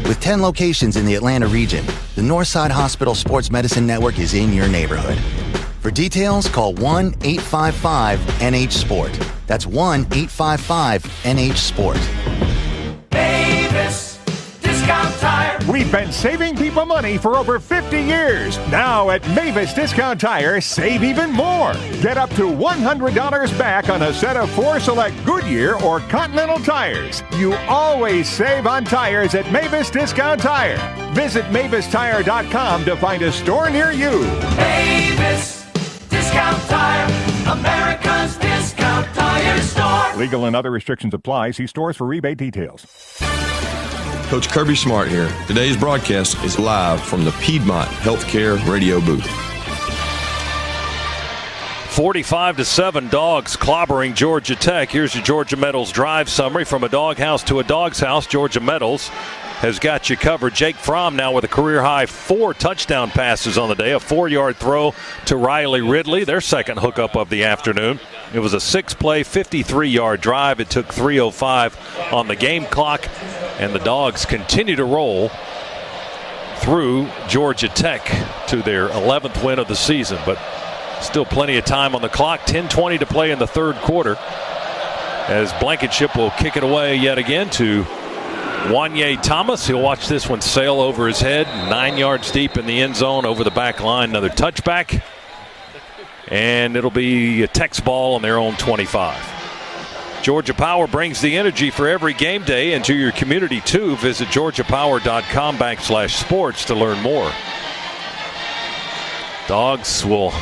With 10 locations in the Atlanta region, the Northside Hospital Sports Medicine Network is in your neighborhood. For details, call 1-855-NH-SPORT. That's 1-855-NH-SPORT. Mavis Discount Tire. We've been saving people money for over 50 years. Now at Mavis Discount Tire, save even more. Get up to $100 back on a set of 4 select Goodyear or Continental tires. You always save on tires at Mavis Discount Tire. Visit MavisTire.com to find a store near you. Mavis Discount Tire. America's discount tire store. Legal and other restrictions apply. See stores for rebate details. Coach Kirby Smart here. Today's broadcast is live from the Piedmont Healthcare radio booth. 45-7, Dogs clobbering Georgia Tech. Here's your Georgia Metals drive summary. From a doghouse to a dog's house, Georgia Metals has got you covered. Jake Fromm now with a career-high 4 touchdown passes on the day. A 4-yard throw to Riley Ridley, their second hookup of the afternoon. It was a 6-play, 53-yard drive. It took 3:05 on the game clock, and the Dogs continue to roll through Georgia Tech to their 11th win of the season. But still plenty of time on the clock. 10:20 to play in the third quarter, as Blankenship will kick it away yet again to Wanye Thomas. He'll watch this one sail over his head, 9 yards deep in the end zone over the back line. Another touchback, and it'll be a Tech's ball on their own 25. Georgia Power brings the energy for every game day into your community too. Visit georgiapower.com/sports to learn more. Dogs will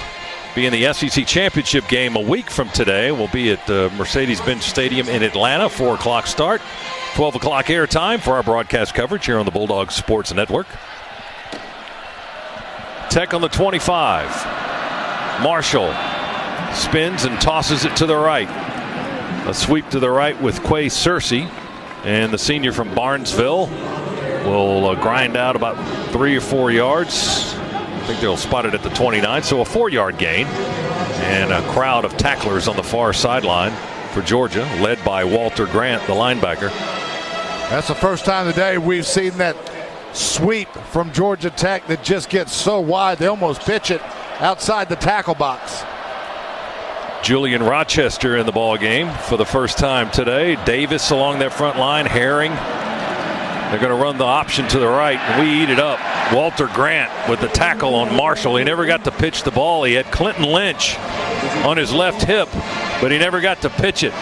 be in the SEC Championship game a week from today. We'll be at Mercedes-Benz Stadium in Atlanta, 4 o'clock start. 12 o'clock airtime for our broadcast coverage here on the Bulldogs Sports Network. Tech on the 25. Marshall spins and tosses it to the right. A sweep to the right with Quay Searcy, and the senior from Barnesville will grind out about 3 or 4 yards. I think they'll spot it at the 29, so a 4-yard gain, and a crowd of tacklers on the far sideline for Georgia, led by Walter Grant, the linebacker. That's the first time today we've seen that sweep from Georgia Tech that just gets so wide they almost pitch it outside the tackle box. Julian Rochester in the ball game for the first time today. Davis along their front line. Herring. They're going to run the option to the right, and we eat it up. Walter Grant with the tackle on Marshall. He never got to pitch the ball. He had Clinton Lynch on his left hip, but he never got to pitch it.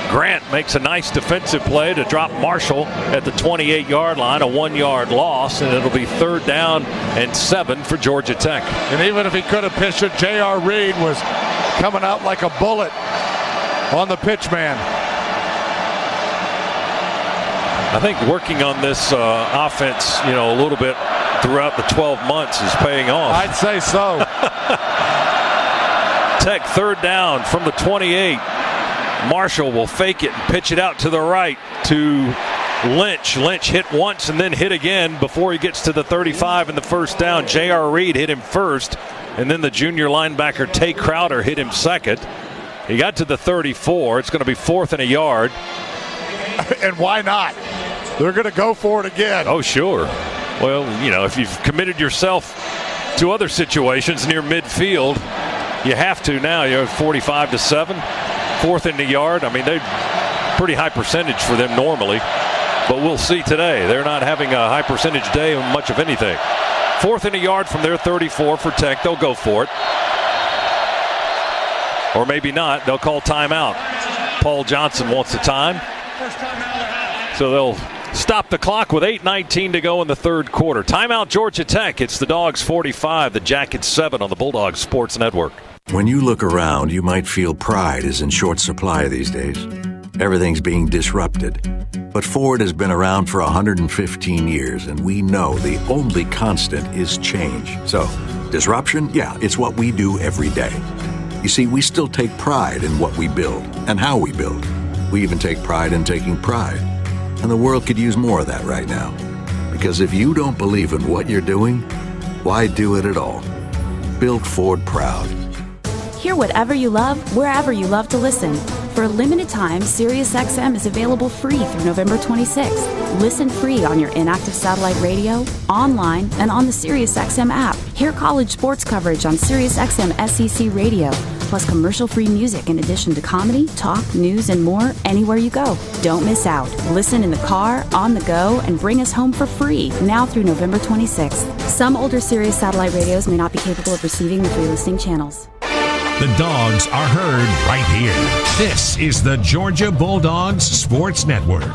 Grant makes a nice defensive play to drop Marshall at the 28-yard line, a 1-yard loss, and it'll be 3rd down and 7 for Georgia Tech. And even if he could have pitched it, J.R. Reed was coming out like a bullet on the pitch man. I think working on this offense, a little bit throughout the 12 months is paying off. I'd say so. Tech 3rd down from the 28. Marshall will fake it and pitch it out to the right to Lynch. Lynch hit once and then hit again before he gets to the 35 and the 1st down. J.R. Reed hit him first, and then the junior linebacker Tay Crowder hit him second. He got to the 34. It's going to be 4th and a yard. And why not? They're going to go for it again. Oh, sure. Well, if you've committed yourself to other situations near midfield, you have to now. You're 45-7. 4th and a yard. I mean, they pretty high percentage for them normally, but we'll see today. They're not having a high percentage day of much of anything. 4th and a yard from their 34 for Tech. They'll go for it. Or maybe not. They'll call timeout. Paul Johnson wants the time. So they'll stop the clock with 8:19 to go in the third quarter. Timeout, Georgia Tech. It's the Dogs 45, the Jackets 7 on the Bulldogs Sports Network. When you look around, you might feel pride is in short supply these days. Everything's being disrupted. But Ford has been around for 115 years, and we know the only constant is change. So, disruption? Yeah, it's what we do every day. You see, we still take pride in what we build and how we build. We even take pride in taking pride. And the world could use more of that right now. Because if you don't believe in what you're doing, why do it at all? Build Ford proud. Hear whatever you love, wherever you love to listen. For a limited time, SiriusXM is available free through November 26th. Listen free on your inactive satellite radio, online, and on the SiriusXM app. Hear college sports coverage on SiriusXM SEC Radio, plus commercial-free music in addition to comedy, talk, news, and more anywhere you go. Don't miss out. Listen in the car, on the go, and bring us home for free now through November 26th. Some older Sirius satellite radios may not be capable of receiving the free listening channels. The Dogs are heard right here. This is the Georgia Bulldogs Sports Network.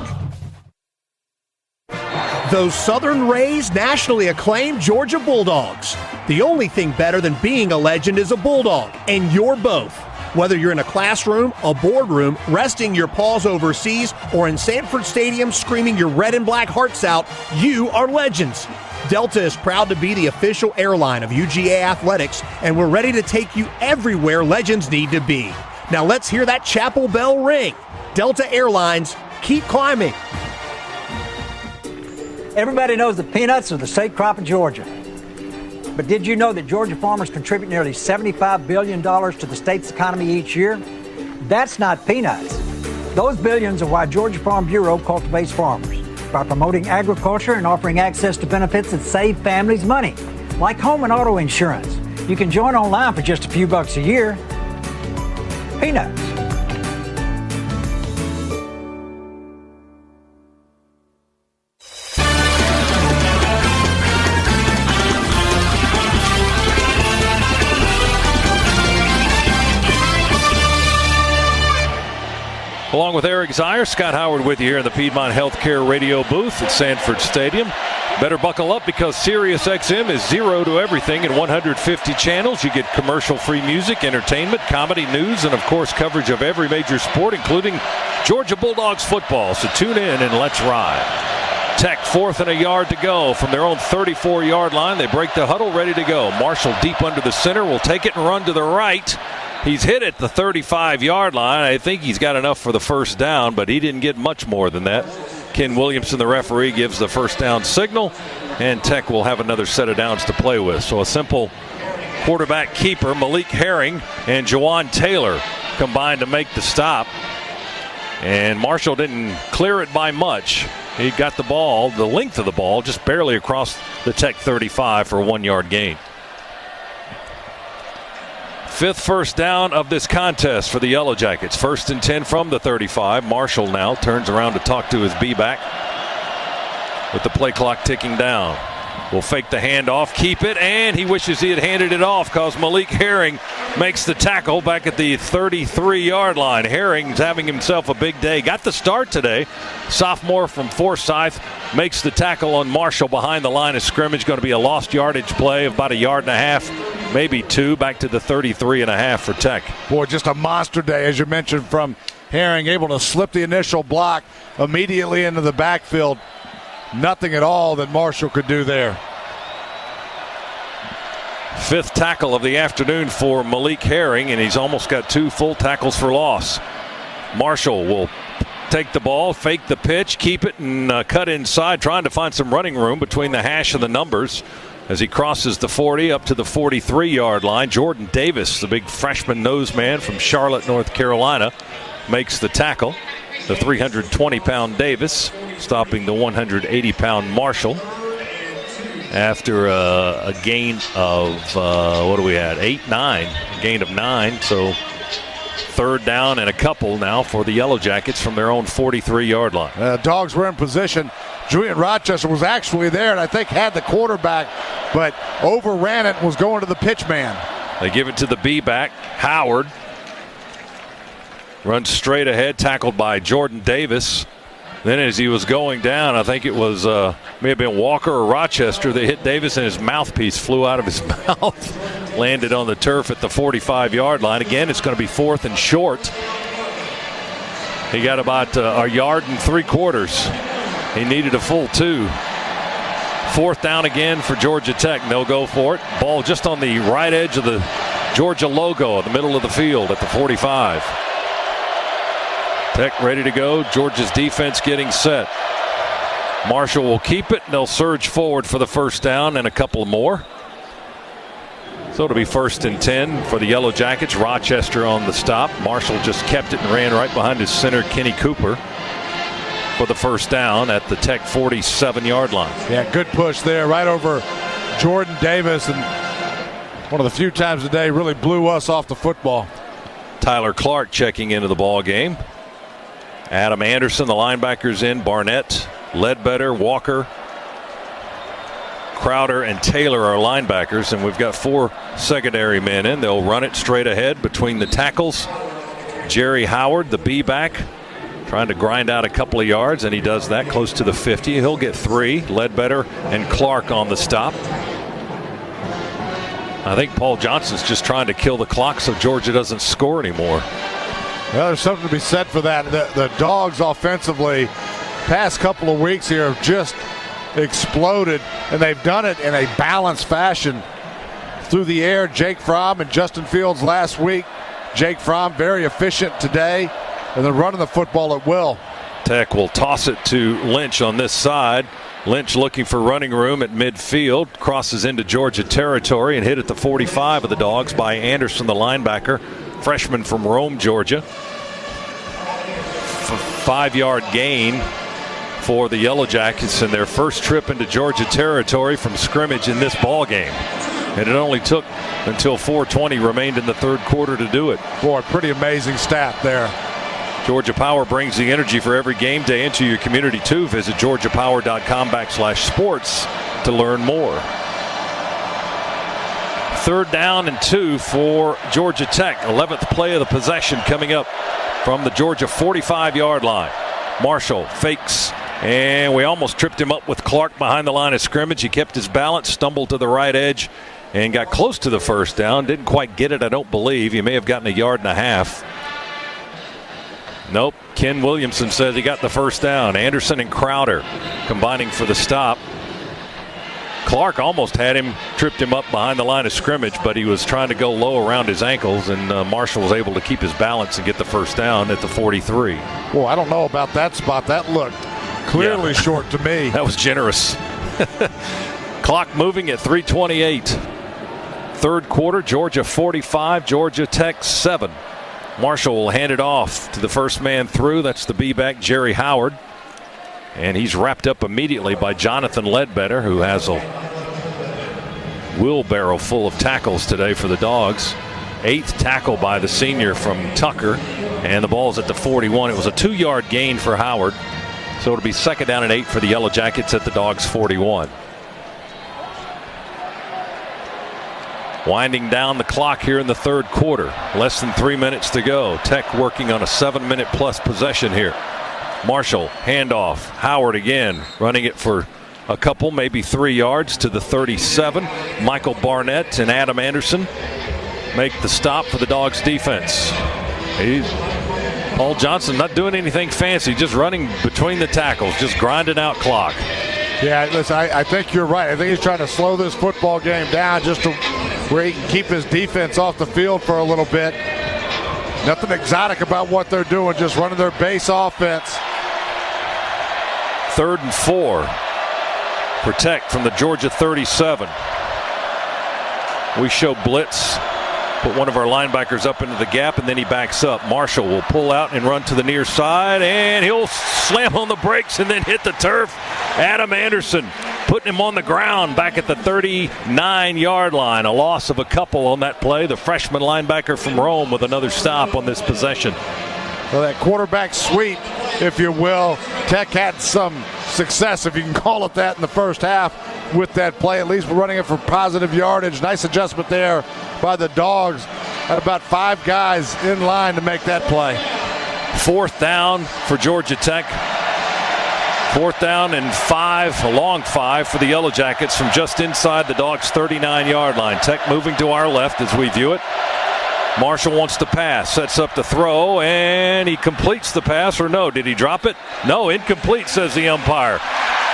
Those Southern-raised, nationally acclaimed Georgia Bulldogs. The only thing better than being a legend is a Bulldog, and you're both. Whether you're in a classroom, a boardroom, resting your paws overseas, or in Sanford Stadium screaming your red and black hearts out, you are legends. Delta is proud to be the official airline of UGA Athletics, and we're ready to take you everywhere legends need to be. Now let's hear that chapel bell ring. Delta Airlines, keep climbing. Everybody knows that peanuts are the state crop of Georgia. But did you know that Georgia farmers contribute nearly $75 billion to the state's economy each year? That's not peanuts. Those billions are why Georgia Farm Bureau cultivates farmers, by promoting agriculture and offering access to benefits that save families money, like home and auto insurance. You can join online for just a few bucks a year. Peanuts. Along with Eric Zier, Scott Howard with you here in the Piedmont Healthcare Radio booth at Sanford Stadium. Better buckle up because SiriusXM is zero to everything in 150 channels. You get commercial-free music, entertainment, comedy, news, and, of course, coverage of every major sport, including Georgia Bulldogs football. So tune in and let's ride. Tech 4th and a yard to go from their own 34-yard line. They break the huddle, ready to go. Marshall deep under the center will take it and run to the right. He's hit at the 35-yard line. I think he's got enough for the first down, but he didn't get much more than that. Ken Williamson, the referee, gives the first down signal, and Tech will have another set of downs to play with. So a simple quarterback keeper, Malik Herring and Jawan Taylor combined to make the stop. And Marshall didn't clear it by much. He got the ball, the length of the ball, just barely across the Tech 35 for a 1-yard gain. Fifth first down of this contest for the Yellow Jackets. 1st and 10 from the 35. Marshall now turns around to talk to his B-back with the play clock ticking down. Will fake the handoff, keep it, and he wishes he had handed it off because Malik Herring makes the tackle back at the 33-yard line. Herring's having himself a big day. Got the start today. Sophomore from Forsyth makes the tackle on Marshall behind the line of scrimmage. Going to be a lost yardage play of about 1.5 yards, maybe 2, back to the 33.5 for Tech. Boy, just a monster day, as you mentioned, from Herring, able to slip the initial block immediately into the backfield. Nothing at all that Marshall could do there. Fifth tackle of the afternoon for Malik Herring, and he's almost got 2 full tackles for loss. Marshall will take the ball, fake the pitch, keep it, and cut inside, trying to find some running room between the hash and the numbers as he crosses the 40 up to the 43-yard line. Jordan Davis, the big freshman nose man from Charlotte, North Carolina, makes the tackle. The 320-pound Davis stopping the 180-pound Marshall after a gain of, what do we had, 8-9, gain of 9. So third down and a couple now for the Yellow Jackets from their own 43-yard line. Dogs were in position. Julian Rochester was actually there and I think had the quarterback, but overran it and was going to the pitch man. They give it to the B-back, Howard. Runs straight ahead, tackled by Jordan Davis. Then as he was going down, I think it was may have been Walker or Rochester that hit Davis and his mouthpiece flew out of his mouth. Landed on the turf at the 45-yard line. Again, it's going to be 4th and short. He got about 1.75 yards. He needed a full 2. 4th down again for Georgia Tech. They'll go for it. Ball just on the right edge of the Georgia logo in the middle of the field at the 45. Tech ready to go. Georgia's defense getting set. Marshall will keep it, and they'll surge forward for the first down and a couple more. So it'll be 1st and 10 for the Yellow Jackets. Rochester on the stop. Marshall just kept it and ran right behind his center, Kenny Cooper, for the first down at the Tech 47-yard line. Yeah, good push there right over Jordan Davis, and one of the few times today really blew us off the football. Tyler Clark checking into the ball game. Adam Anderson, the linebackers in. Barnett, Ledbetter, Walker, Crowder, and Taylor are linebackers, and we've got 4 secondary men in. They'll run it straight ahead between the tackles. Jerry Howard, the B-back, trying to grind out a couple of yards, and he does that close to the 50. He'll get 3. Ledbetter and Clark on the stop. I think Paul Johnson's just trying to kill the clock so Georgia doesn't score anymore. Well, there's something to be said for that. The Dogs offensively, past couple of weeks here, have just exploded, and they've done it in a balanced fashion through the air. Jake Fromm and Justin Fields last week. Jake Fromm very efficient today, and they're running the football at will. Tech will toss it to Lynch on this side. Lynch looking for running room at midfield, crosses into Georgia territory and hit at the 45 of the Dogs by Anderson, the linebacker, freshman from Rome, Georgia. 5-yard gain for the Yellow Jackets in their first trip into Georgia territory from scrimmage in this ball game. And it only took until 4:20 remained in the third quarter to do it. Boy, pretty amazing stat there. Georgia Power brings the energy for every game day into your community too. Visit georgiapower.com/sports to learn more. 3rd down and 2 for Georgia Tech. 11th play of the possession coming up from the Georgia 45-yard line. Marshall fakes, and we almost tripped him up with Clark behind the line of scrimmage. He kept his balance, stumbled to the right edge, and got close to the first down. Didn't quite get it, I don't believe. He may have gotten 1.5 yards. Nope. Ken Williamson says he got the first down. Anderson and Crowder combining for the stop. Clark almost had him, tripped him up behind the line of scrimmage, but he was trying to go low around his ankles, and Marshall was able to keep his balance and get the first down at the 43. Well, I don't know about that spot. That looked clearly short to me. That was generous. Clock moving at 3:28. Third quarter, Georgia 45, Georgia Tech 7. Marshall will hand it off to the first man through. That's the B-back, Jerry Howard. And he's wrapped up immediately by Jonathan Ledbetter, who has a wheelbarrow full of tackles today for the Dogs. 8th tackle by the senior from Tucker. And the ball's at the 41. It was a 2-yard gain for Howard. So it'll be 2nd down and 8 for the Yellow Jackets at the Dogs 41. Winding down the clock here in the third quarter. Less than 3 minutes to go. Tech working on a 7-minute plus possession here. Marshall, handoff. Howard again, running it for a couple, maybe 3 yards to the 37. Michael Barnett and Adam Anderson make the stop for the Dogs defense. Paul Johnson not doing anything fancy, just running between the tackles, just grinding out clock. Yeah, listen, I think you're right. I think he's trying to slow this football game down just to where he can keep his defense off the field for a little bit. Nothing exotic about what they're doing, just running their base offense. 3rd and 4 for Tech from the Georgia 37. We show blitz. Put one of our linebackers up into the gap, and then he backs up. Marshall will pull out and run to the near side, and he'll slam on the brakes and then hit the turf. Adam Anderson putting him on the ground back at the 39-yard line. A loss of a couple on that play. The freshman linebacker from Rome with another stop on this possession. Well, that quarterback sweep, if you will, Tech had some success, if you can call it that, in the first half with that play. At least we're running it for positive yardage. Nice adjustment there by the Dogs. Had about 5 guys in line to make that play. 4th down for Georgia Tech. 4th down and 5, a long 5 for the Yellow Jackets from just inside the Dogs' 39-yard line. Tech moving to our left as we view it. Marshall wants to pass, sets up the throw, and he completes the pass, or no, did he drop it? No, incomplete, says the umpire.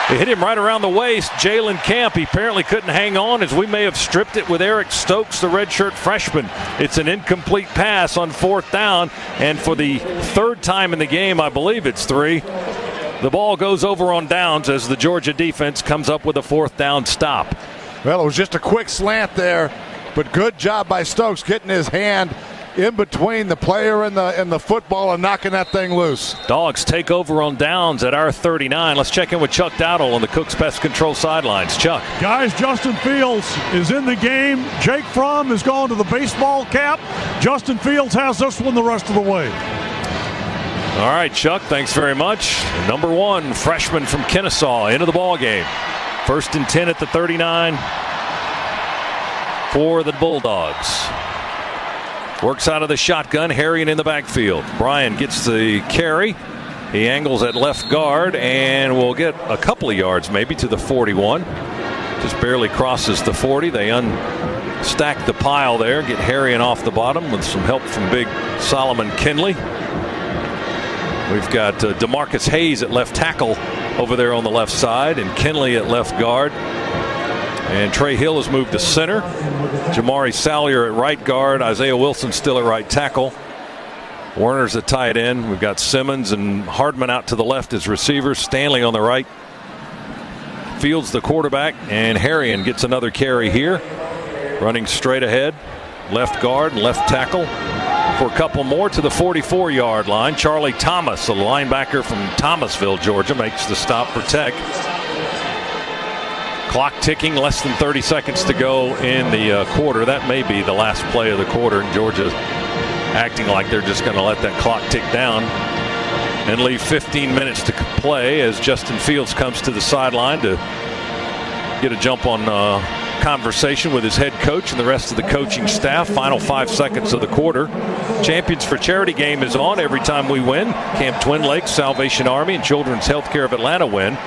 It hit him right around the waist. Jalen Camp, he apparently couldn't hang on, as we may have stripped it with Eric Stokes, the redshirt freshman. It's an incomplete pass on 4th down, and for the 3rd time in the game, I believe it's 3, the ball goes over on downs as the Georgia defense comes up with a 4th down stop. Well, it was just a quick slant there, but good job by Stokes getting his hand in between the player and the football and knocking that thing loose. Dogs take over on downs at our 39. Let's check in with Chuck Dowdle on the Cooks Pest Control sidelines. Chuck. Guys, Justin Fields is in the game. Jake Fromm has gone to the baseball cap. Justin Fields has this one the rest of the way. All right, Chuck, thanks very much. Number 1, freshman from Kennesaw, into the ball game. 1st and 10 at the 39 for the Bulldogs. Works out of the shotgun, Harrion in the backfield. Bryan gets the carry. He angles at left guard and will get a couple of yards maybe to the 41. Just barely crosses the 40. They unstack the pile there, get Harrion off the bottom with some help from big Solomon Kinley. We've got DeMarcus Hayes at left tackle over there on the left side, and Kinley at left guard. And Trey Hill has moved to center. Jamari Salyer at right guard. Isaiah Wilson still at right tackle. Werner's at tight end. We've got Simmons and Hardman out to the left as receivers. Stanley on the right. Fields the quarterback, and Harrion gets another carry here. Running straight ahead. Left guard and left tackle for a couple more to the 44-yard line. Charlie Thomas, a linebacker from Thomasville, Georgia, makes the stop for Tech. Clock ticking, less than 30 seconds to go in the quarter. That may be the last play of the quarter, and Georgia acting like they're just going to let that clock tick down and leave 15 minutes to play as Justin Fields comes to the sideline to get a jump on conversation with his head coach and the rest of the coaching staff. Final 5 seconds of the quarter. Champions for Charity game is on every time we win. Camp Twin Lakes, Salvation Army, and Children's Healthcare of Atlanta win,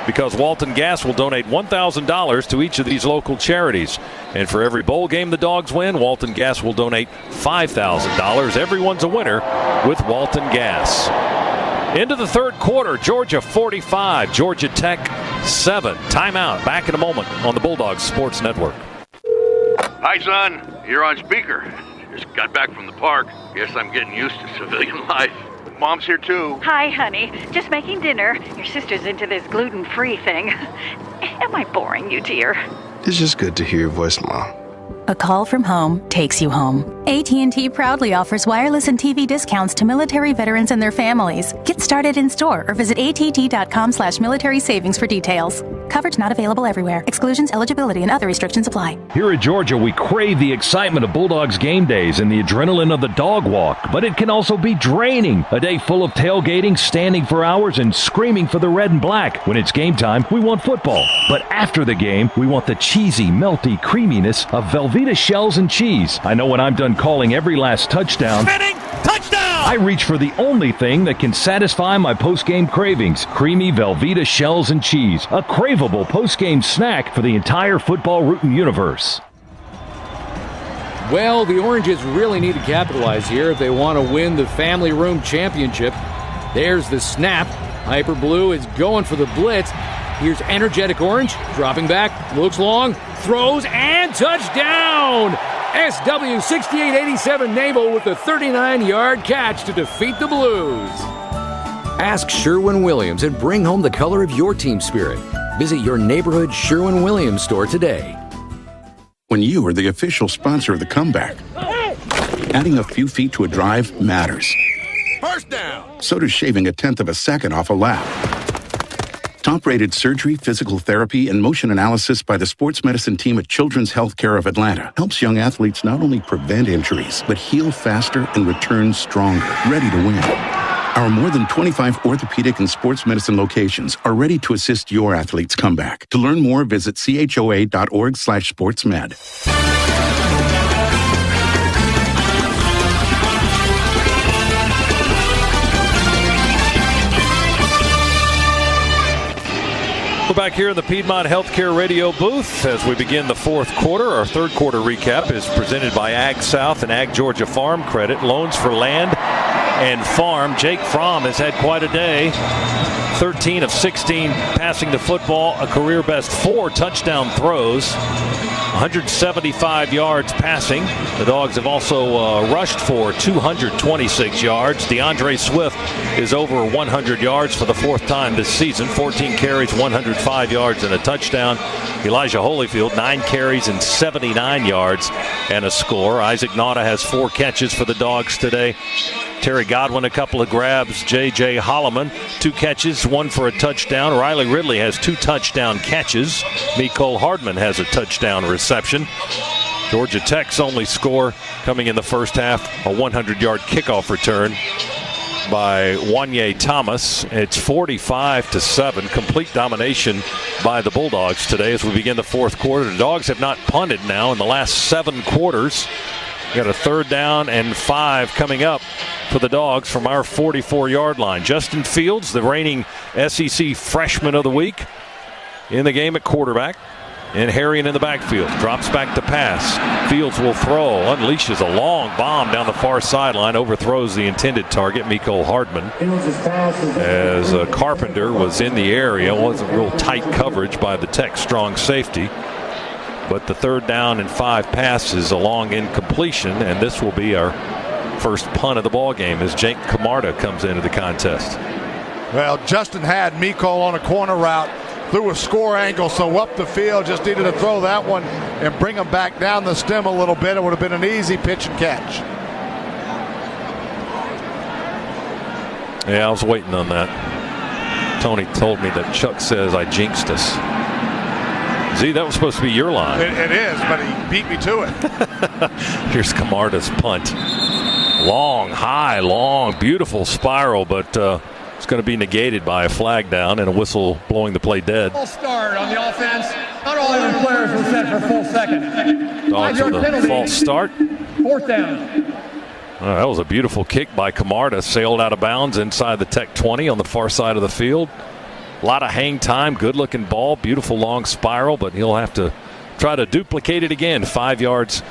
because Walton Gas will donate $1,000 to each of these local charities. And for every bowl game the Dogs win, Walton Gas will donate $5,000. Everyone's a winner with Walton Gas. Into the 3rd quarter, Georgia 45, Georgia Tech 7. Timeout. Back in a moment on the Bulldogs Sports Network. Hi, son. You're on speaker. Just got back from the park. Guess I'm getting used to civilian life. Mom's here, too. Hi, honey. Just making dinner. Your sister's into this gluten-free thing. Am I boring you, dear? It's just good to hear your voice, Mom. A call from home takes you home. AT&T proudly offers wireless and TV discounts to military veterans and their families. Get started in store or visit att.com/military savings for details. Coverage not available everywhere. Exclusions, eligibility, and other restrictions apply. Here at Georgia, we crave the excitement of Bulldogs game days and the adrenaline of the dog walk, but it can also be draining. A day full of tailgating, standing for hours, and screaming for the red and black. When it's game time, we want football. But after the game, we want the cheesy, melty creaminess of Velveeta shells and cheese. I know when I'm done calling every last touchdown, Spinning touchdown! I reach for the only thing that can satisfy my post-game cravings. Creamy Velveeta shells and cheese. A craveable post-game snack for the entire football rootin' universe. Well, the Oranges really need to capitalize here if they want to win the Family Room Championship. There's the snap. Hyper Blue is going for the blitz. Here's Energetic Orange, dropping back, looks long, throws, and touchdown! SW 6887 Naval with the 39-yard catch to defeat the Blues. Ask Sherwin-Williams and bring home the color of your team spirit. Visit your neighborhood Sherwin-Williams store today. When you are the official sponsor of the comeback, adding a few feet to a drive matters. First down. So does shaving a tenth of a second off a lap. Top-rated surgery, physical therapy, and motion analysis by the sports medicine team at Children's Healthcare of Atlanta helps young athletes not only prevent injuries, but heal faster and return stronger, ready to win. Our more than 25 orthopedic and sports medicine locations are ready to assist your athlete's comeback. To learn more, visit choa.org/sportsmed. We're back here in the Piedmont Healthcare Radio booth as we begin the 4th quarter. Our 3rd quarter recap is presented by Ag South and Ag Georgia Farm Credit. Loans for land and Farm. Jake Fromm has had quite a day. 13 of 16 passing the football, a career best 4 touchdown throws, 175 yards passing. The Dogs have also rushed for 226 yards. DeAndre Swift is over 100 yards for the 4th time this season. 14 carries, 105 yards, and a touchdown. Elijah Holyfield, 9 carries and 79 yards and a score. Isaac Nauta has 4 catches for the Dogs today. Terry Godwin, a couple of grabs. J.J. Holloman, 2 catches, 1 for a touchdown. Riley Ridley has 2 touchdown catches. Mecole Hardman has a touchdown reception. Georgia Tech's only score coming in the first half, a 100-yard kickoff return by Wanye Thomas. It's 45-7, complete domination by the Bulldogs today as we begin the 4th quarter. The Dogs have not punted now in the last 7 quarters. Got a 3rd down and 5 coming up for the Dogs from our 44-yard line. Justin Fields, the reigning SEC Freshman of the Week, in the game at quarterback. And Harrion in the backfield. Drops back to pass. Fields will throw. Unleashes a long bomb down the far sideline. Overthrows the intended target, Mecole Hardman. As Carpenter was in the area. Wasn't real tight coverage by the Tech strong safety. But the 3rd down and 5 passes, a long incompletion, and this will be our first punt of the ball game as Jake Camarda comes into the contest. Well, Justin had Mecole on a corner route through a score angle, so up the field, just needed to throw that one and bring him back down the stem a little bit. It would have been an easy pitch and catch. Yeah, I was waiting on that. Tony told me that Chuck says I jinxed us. See, that was supposed to be your line. It is, but he beat me to it. Here's Camarda's punt. Long, high, long, beautiful spiral, but it's going to be negated by a flag down and a whistle blowing the play dead. Full start on the offense. Not all of the players were set for full second. Dogs with a false start. 4th down. That was a beautiful kick by Camarda. Sailed out of bounds inside the Tech 20 on the far side of the field. A lot of hang time, good-looking ball, beautiful long spiral, but he'll have to try to duplicate it again 5 yards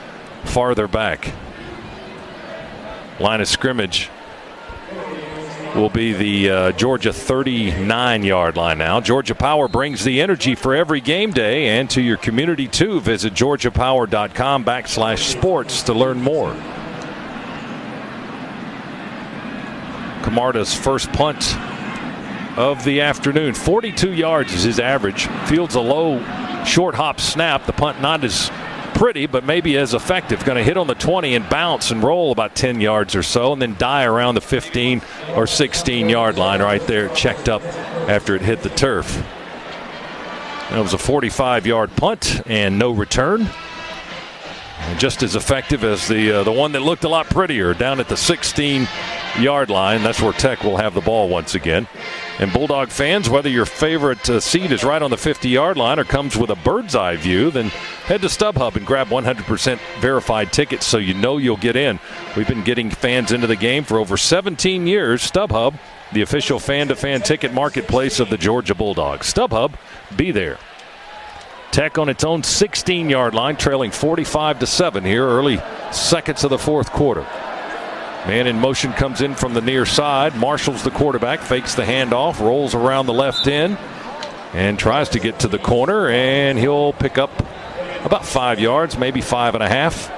farther back. Line of scrimmage will be the Georgia 39-yard line now. Georgia Power brings the energy for every game day and to your community too. Visit georgiapower.com/sports to learn more. Camarda's first punt of the afternoon. 42 yards is his average. Fields a low short hop snap. The punt not as pretty, but maybe as effective. Going to hit on the 20 and bounce and roll about 10 yards or so and then die around the 15 or 16-yard line right there, checked up after it hit the turf. That was a 45-yard punt and no return. And just as effective as the one that looked a lot prettier down at the 16-yard line. That's where Tech will have the ball once again. And Bulldog fans, whether your favorite seat is right on the 50-yard line or comes with a bird's eye view, then head to StubHub and grab 100% verified tickets so you know you'll get in. We've been getting fans into the game for over 17 years. StubHub, the official fan-to-fan ticket marketplace of the Georgia Bulldogs. StubHub, be there. Tech on its own 16-yard line, trailing 45-7 here, early seconds of the 4th quarter. Man in motion comes in from the near side. Marshall's the quarterback, fakes the handoff, rolls around the left end, and tries to get to the corner, and he'll pick up about 5 yards, maybe 5.5,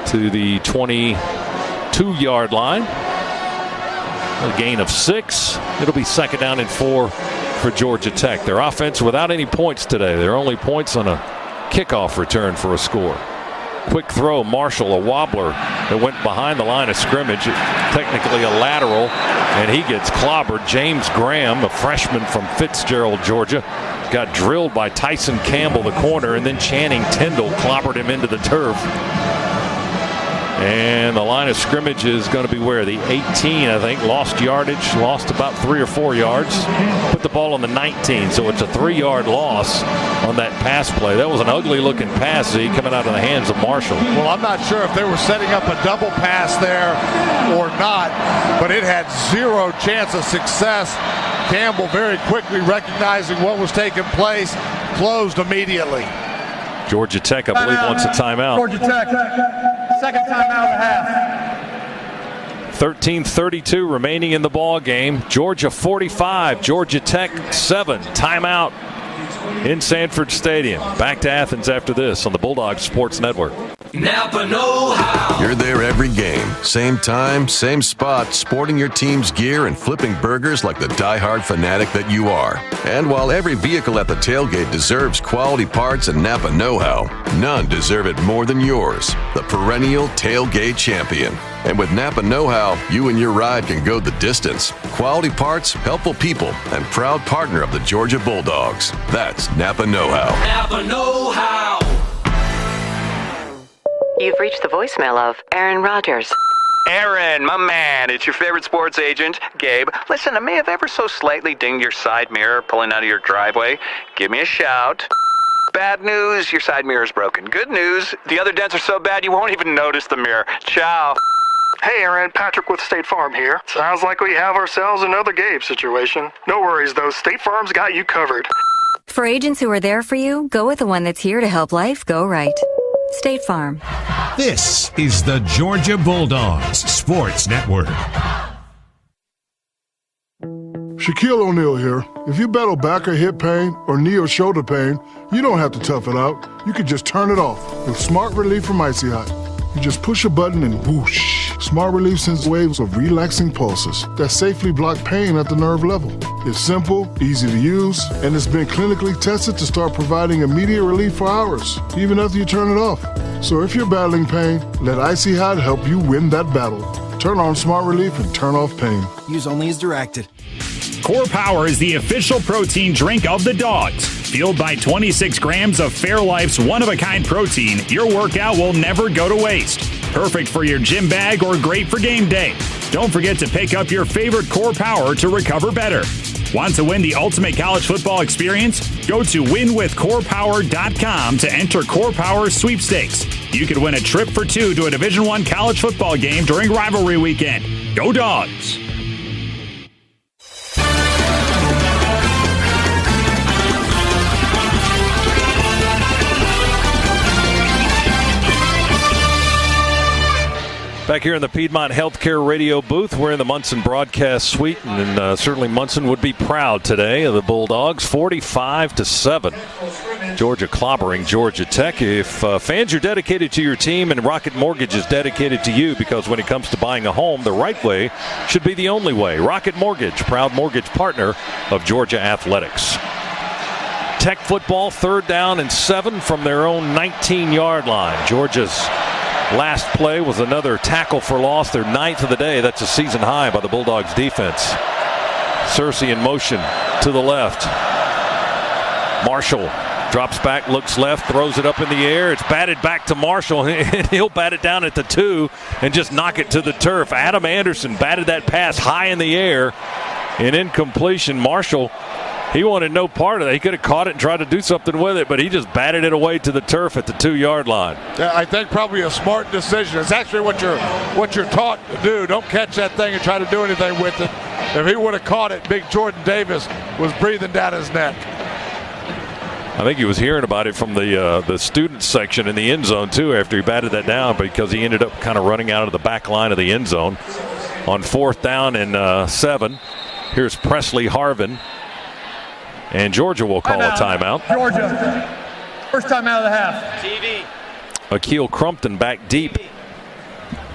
to the 22-yard line. A gain of 6. It'll be 2nd down and 4 for Georgia Tech. Their offense without any points today. Their only points on a kickoff return for a score. Quick throw, Marshall, a wobbler that went behind the line of scrimmage, technically a lateral, and he gets clobbered. James Graham, a freshman from Fitzgerald, Georgia, got drilled by Tyson Campbell, the corner, and then Channing Tindall clobbered him into the turf. And the line of scrimmage is going to be where? The 18, I think. Lost yardage, lost about 3 or 4 yards. Put the ball on the 19, so it's a 3-yard loss on that pass play. That was an ugly-looking pass coming out of the hands of Marshall. Well, I'm not sure if they were setting up a double pass there or not, but it had 0 chance of success. Campbell very quickly recognizing what was taking place, closed immediately. Georgia Tech, I believe, wants a timeout. Georgia Tech, 2nd timeout of the half. 13:32 remaining in the ball game. Georgia 45, Georgia Tech 7. Timeout in Sanford Stadium. Back to Athens after this on the Bulldogs Sports Network. Napa know-how. You're there every game. Same time, same spot, sporting your team's gear and flipping burgers like the diehard fanatic that you are. And while every vehicle at the tailgate deserves quality parts and Napa know-how, none deserve it more than yours, the perennial tailgate champion. And with Napa know-how, you and your ride can go the distance. Quality parts, helpful people, and proud partner of the Georgia Bulldogs. That's Napa know-how. Napa know-how. You've reached the voicemail of Aaron Rodgers. Aaron, my man, it's your favorite sports agent, Gabe. Listen, I may have ever so slightly dinged your side mirror pulling out of your driveway. Give me a shout. Bad news, your side mirror's broken. Good news, the other dents are so bad you won't even notice the mirror. Ciao. Hey Aaron, Patrick with State Farm here. Sounds like we have ourselves another Gabe situation. No worries though, State Farm's got you covered. For agents who are there for you, go with the one that's here to help life go right. State Farm. This is the Georgia Bulldogs Sports Network. Shaquille O'Neal here. If you battle back or hip pain or knee or shoulder pain, you don't have to tough it out. You can just turn it off with Smart Relief from Icy Hot. You just push a button and whoosh. Smart Relief sends waves of relaxing pulses that safely block pain at the nerve level. It's simple, easy to use, and it's been clinically tested to start providing immediate relief for hours, even after you turn it off. So if you're battling pain, let Icy Hot help you win that battle. Turn on Smart Relief and turn off pain. Use only as directed. Core Power is the official protein drink of the Dogs. Fueled by 26 grams of Fairlife's one-of-a-kind protein, your workout will never go to waste. Perfect for your gym bag or great for game day. Don't forget to pick up your favorite Core Power to recover better. Want to win the ultimate college football experience? Go to winwithcorepower.com to enter Core Power sweepstakes. You could win a trip for two to a Division I college football game during rivalry weekend. Go Dogs! Back here in the Piedmont Healthcare Radio booth, we're in the Munson broadcast suite, and certainly Munson would be proud today of the Bulldogs, 45-7. Georgia clobbering Georgia Tech. If fans are dedicated to your team, and Rocket Mortgage is dedicated to you, because when it comes to buying a home, the right way should be the only way. Rocket Mortgage, proud mortgage partner of Georgia Athletics. Tech football, 3rd down and 7 from their own 19-yard line. Georgia's last play was another tackle for loss, their 9th of the day. That's a season high by the Bulldogs defense. Searcy in motion to the left. Marshall drops back, looks left, throws it up in the air. It's batted back to Marshall, and he'll bat it down at the 2 and just knock it to the turf. Adam Anderson batted that pass high in the air. An incompletion. Marshall, he wanted no part of that. He could have caught it and tried to do something with it, but he just batted it away to the turf at the 2-yard line. Yeah, I think probably a smart decision. It's actually what you're taught to do. Don't catch that thing and try to do anything with it. If he would have caught it, big Jordan Davis was breathing down his neck. I think he was hearing about it from the student section in the end zone too after he batted that down, because he ended up kind of running out of the back line of the end zone on 4th down and 7. Here's Presley Harvin. And Georgia will call a timeout. Georgia, first time out of the half. TV. Akil Crumpton back deep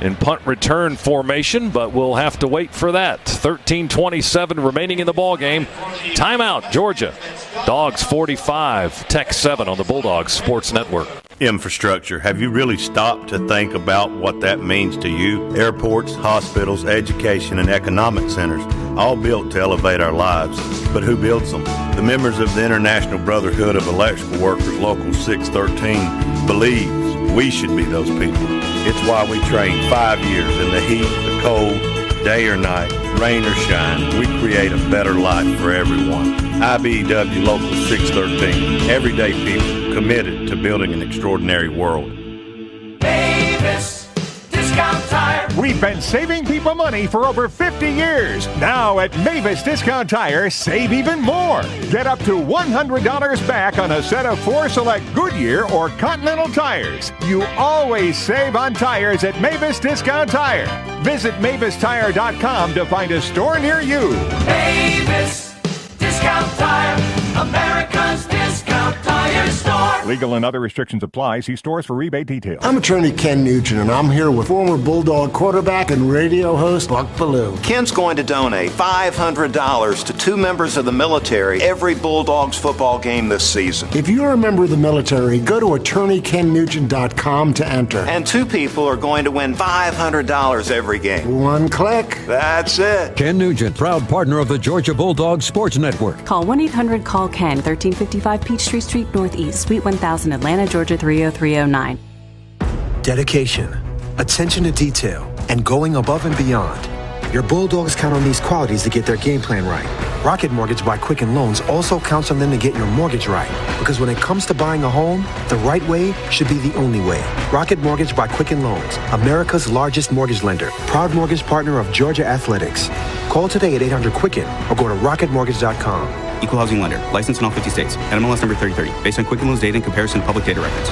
in punt return formation, but we'll have to wait for that. 13:27 remaining in the ball game. Timeout, Georgia. Dogs 45, Tech 7 on the Bulldogs Sports Network. Infrastructure. Have you really stopped to think about what that means to you? Airports, hospitals, education, and economic centers, all built to elevate our lives. But who builds them? The members of the International Brotherhood of Electrical Workers, Local 613, believes we should be those people. It's why we train 5 years in the heat, the cold, day or night, rain or shine. We create a better life for everyone. IBEW Local 613, everyday people committed to building an extraordinary world. Mavis Discount Tire. We've been saving people money for over 50 years. Now at Mavis Discount Tire, save even more. Get up to $100 back on a set of 4 select Goodyear or Continental tires. You always save on tires at Mavis Discount Tire. Visit MavisTire.com to find a store near you. Mavis Discount Tire, America's discount tire store. Legal and other restrictions apply. See stores for rebate details. I'm attorney Ken Nugent, and I'm here with former Bulldog quarterback and radio host Buck Bellew. Ken's going to donate $500 to 2 members of the military every Bulldogs football game this season. If you're a member of the military, go to attorneykennugent.com to enter. And 2 people are going to win $500 every game. 1 click. That's it. Ken Nugent, proud partner of the Georgia Bulldogs Sports Network. Call 1-800-CALL-KEN, 1355 Peachtree Street Northeast, Suite 1000, Atlanta, Georgia 30309. Dedication, attention to detail, and going above and beyond. Your Bulldogs count on these qualities to get their game plan right. Rocket Mortgage by Quicken Loans also counts on them to get your mortgage right. Because when it comes to buying a home, the right way should be the only way. Rocket Mortgage by Quicken Loans, America's largest mortgage lender. Proud mortgage partner of Georgia Athletics. Call today at 800-QUICKEN or go to rocketmortgage.com. Equal housing lender. Licensed in all 50 states. NMLS number 3030. Based on Quicken Loans data in comparison to public data records.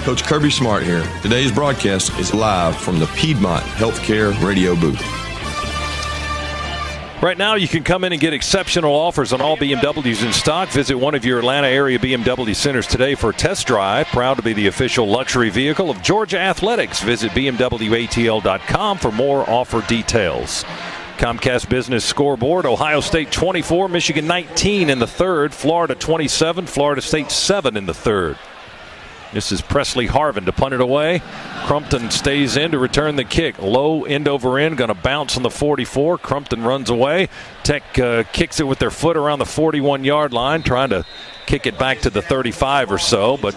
Coach Kirby Smart here. Today's broadcast is live from the Piedmont Healthcare radio booth. Right now, you can come in and get exceptional offers on all BMWs in stock. Visit one of your Atlanta area BMW centers today for a test drive. Proud to be the official luxury vehicle of Georgia Athletics. Visit BMWATL.com for more offer details. Comcast Business Scoreboard, Ohio State 24, Michigan 19 in the third, Florida 27, Florida State 7 in the third. This is Presley Harvin to punt it away. Crumpton stays in to return the kick. Low end over end, going to bounce on the 44. Crumpton runs away. Tech kicks it with their foot around the 41-yard line, trying to kick it back to the 35 or so, but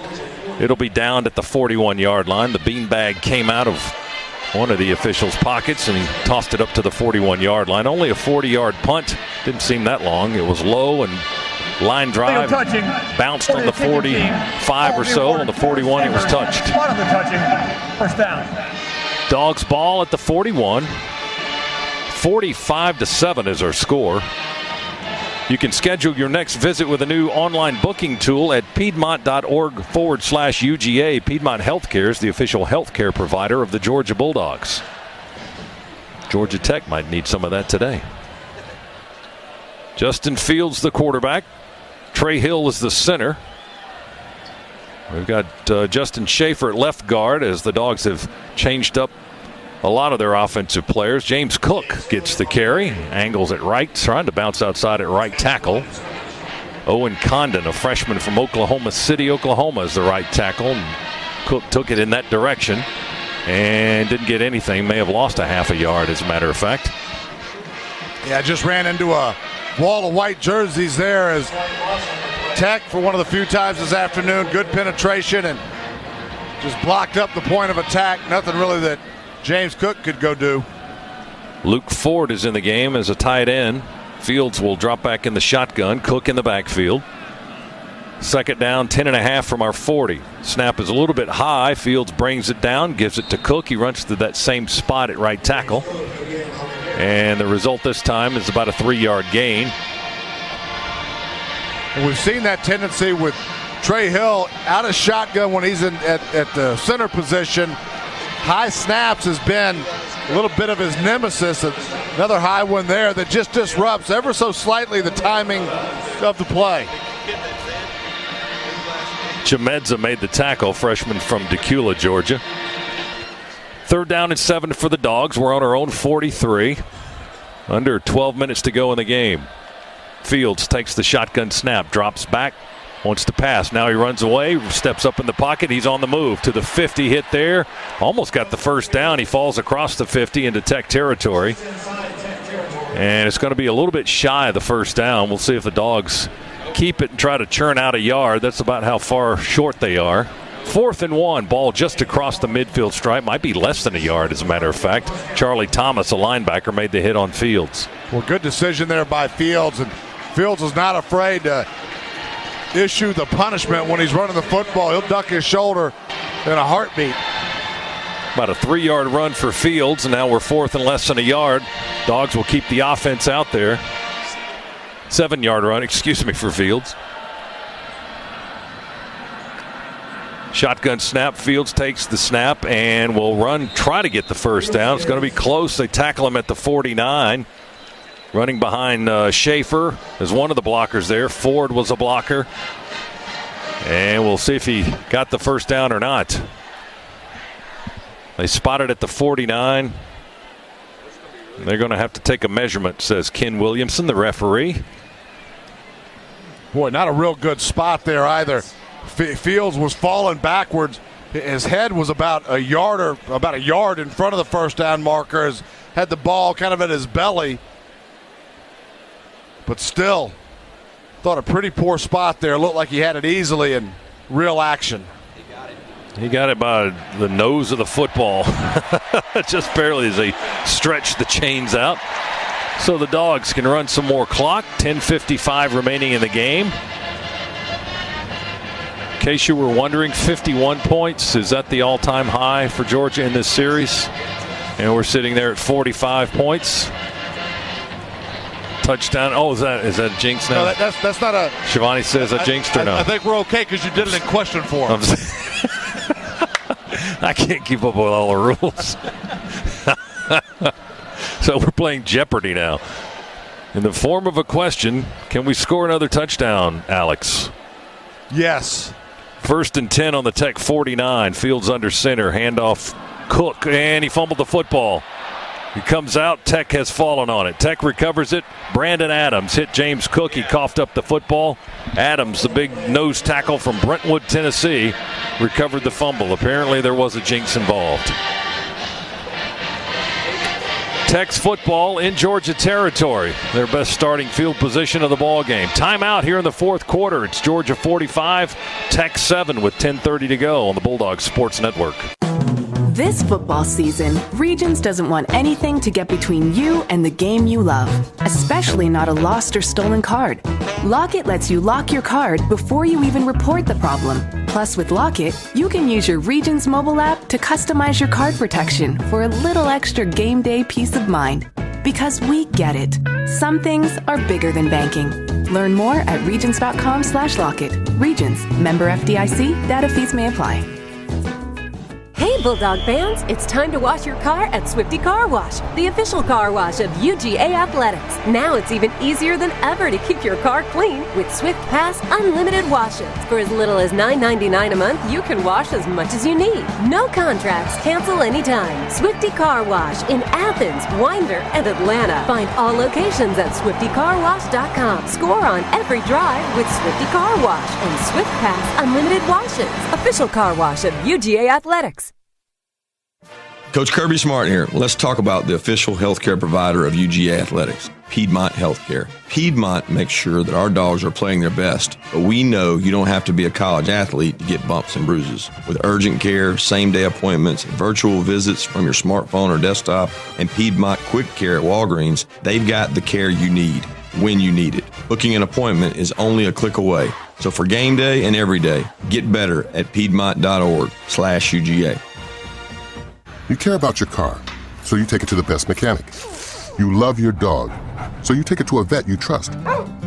it'll be downed at the 41-yard line. The beanbag came out of one of the officials' pockets, and he tossed it up to the 41-yard line. Only a 40-yard punt. Didn't seem that long. It was low and line drive. Bounced on the 45 or so. On the 41, it was touched. One of the touching. First down. Dogs ball at the 41. 45-7 is our score. You can schedule your next visit with a new online booking tool at piedmont.org/UGA. Piedmont Healthcare is the official healthcare provider of the Georgia Bulldogs. Georgia Tech might need some of that today. Justin Fields, the quarterback. Trey Hill is the center. We've got Justin Schaefer at left guard as the Dogs have changed up a lot of their offensive players. James Cook gets the carry. Angles at right, trying to bounce outside at right tackle. Owen Condon, a freshman from Oklahoma City, Oklahoma, is the right tackle. Cook took it in that direction and didn't get anything. May have lost a half a yard, as a matter of fact. Yeah, just ran into a wall of white jerseys there as Tech, for one of the few times this afternoon, good penetration and just blocked up the point of attack. Nothing really that James Cook could go do. Luke Ford is in the game as a tight end. Fields will drop back in the shotgun. Cook in the backfield. Second down, 10.5 from our 40. Snap is a little bit high. Fields brings it down, gives it to Cook. He runs to that same spot at right tackle. And the result this time is about a 3-yard gain. And we've seen that tendency with Trey Hill out of shotgun when he's at the center position. High snaps has been a little bit of his nemesis. Another high one there that just disrupts ever so slightly the timing of the play. Chemedza made the tackle, freshman from Decula, Georgia. Third down and 7 for the Dogs. We're on our own 43. Under 12 minutes to go in the game. Fields takes the shotgun snap, drops back, wants to pass. Now he runs away, steps up in the pocket. He's on the move to the 50, hit there. Almost got the first down. He falls across the 50 into Tech territory. And it's going to be a little bit shy of the first down. We'll see if the Dogs keep it and try to churn out a yard. That's about how far short they are. 4th and 1, ball just across the midfield stripe. Might be less than a yard, as a matter of fact. Charlie Thomas, a linebacker, made the hit on Fields. Well, good decision there by Fields. And Fields is not afraid to issue the punishment when he's running the football. He'll duck his shoulder in a heartbeat. About a 3-yard run for Fields, and now we're 4th and less than a yard. Dogs will keep the offense out there. 7-yard run, for Fields. Shotgun snap. Fields takes the snap and will try to get the first down. It's going to be close. They tackle him at the 49. Running behind Schaefer is one of the blockers there. Ford was a blocker. And we'll see if he got the first down or not. They spotted at the 49. They're going to have to take a measurement, says Ken Williamson, the referee. Boy, not a real good spot there either. Fields was falling backwards. His head was about a yard in front of the first down marker. Had the ball kind of in his belly. But still, thought a pretty poor spot there. Looked like he had it easily in real action. He got it by the nose of the football. Just barely as they stretch the chains out. So the Dogs can run some more clock. 10:55 remaining in the game. In case you were wondering, 51 points. Is that the all-time high for Georgia in this series? And we're sitting there at 45 points. Touchdown. Oh, is that a jinx now? No, that's not a... Shivani says a jinx or no? I think we're okay because you did it in question form. I can't keep up with all the rules. So we're playing Jeopardy now. In the form of a question, can we score another touchdown, Alex? Yes. 1st and 10 on the Tech 49. Fields under center. Handoff Cook, and he fumbled the football. He comes out. Tech has fallen on it. Tech recovers it. Brandon Adams hit James Cook. He coughed up the football. Adams, the big nose tackle from Brentwood, Tennessee, recovered the fumble. Apparently there was a jinx involved. Tech's football in Georgia territory. Their best starting field position of the ball game. Timeout here in the 4th quarter. It's Georgia 45, Tech 7 with 10:30 to go on the Bulldogs Sports Network. This football season, Regions doesn't want anything to get between you and the game you love, especially not a lost or stolen card. Lockit lets you lock your card before you even report the problem. Plus, with Lockit, you can use your Regions mobile app to customize your card protection for a little extra game day peace of mind. Because we get it. Some things are bigger than banking. Learn more at regions.com/Lockit. Regions, member FDIC, data fees may apply. Hey Bulldog fans, it's time to wash your car at Swifty Car Wash, the official car wash of UGA Athletics. Now it's even easier than ever to keep your car clean with Swift Pass Unlimited Washes. For as little as $9.99 a month, you can wash as much as you need. No contracts, cancel anytime. Swifty Car Wash in Athens, Winder, and Atlanta. Find all locations at SwiftyCarWash.com. Score on every drive with Swifty Car Wash and Swift Pass Unlimited Washes, official car wash of UGA Athletics. Coach Kirby Smart here. Let's talk about the official healthcare provider of UGA Athletics, Piedmont Healthcare. Piedmont makes sure that our dogs are playing their best, but we know you don't have to be a college athlete to get bumps and bruises. With urgent care, same-day appointments, virtual visits from your smartphone or desktop, and Piedmont Quick Care at Walgreens, they've got the care you need when you need it. Booking an appointment is only a click away. So for game day and every day, get better at piedmont.org/UGA. You care about your car, so you take it to the best mechanic. You love your dog, so you take it to a vet you trust.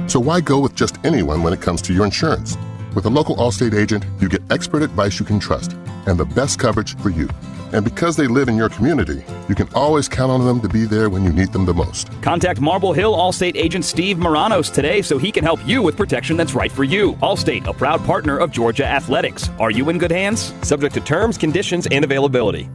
So why go with just anyone when it comes to your insurance? With a local Allstate agent, you get expert advice you can trust and the best coverage for you. And because they live in your community, you can always count on them to be there when you need them the most. Contact Marble Hill Allstate agent Steve Moranos today so he can help you with protection that's right for you. Allstate, a proud partner of Georgia Athletics. Are you in good hands? Subject to terms, conditions, and availability.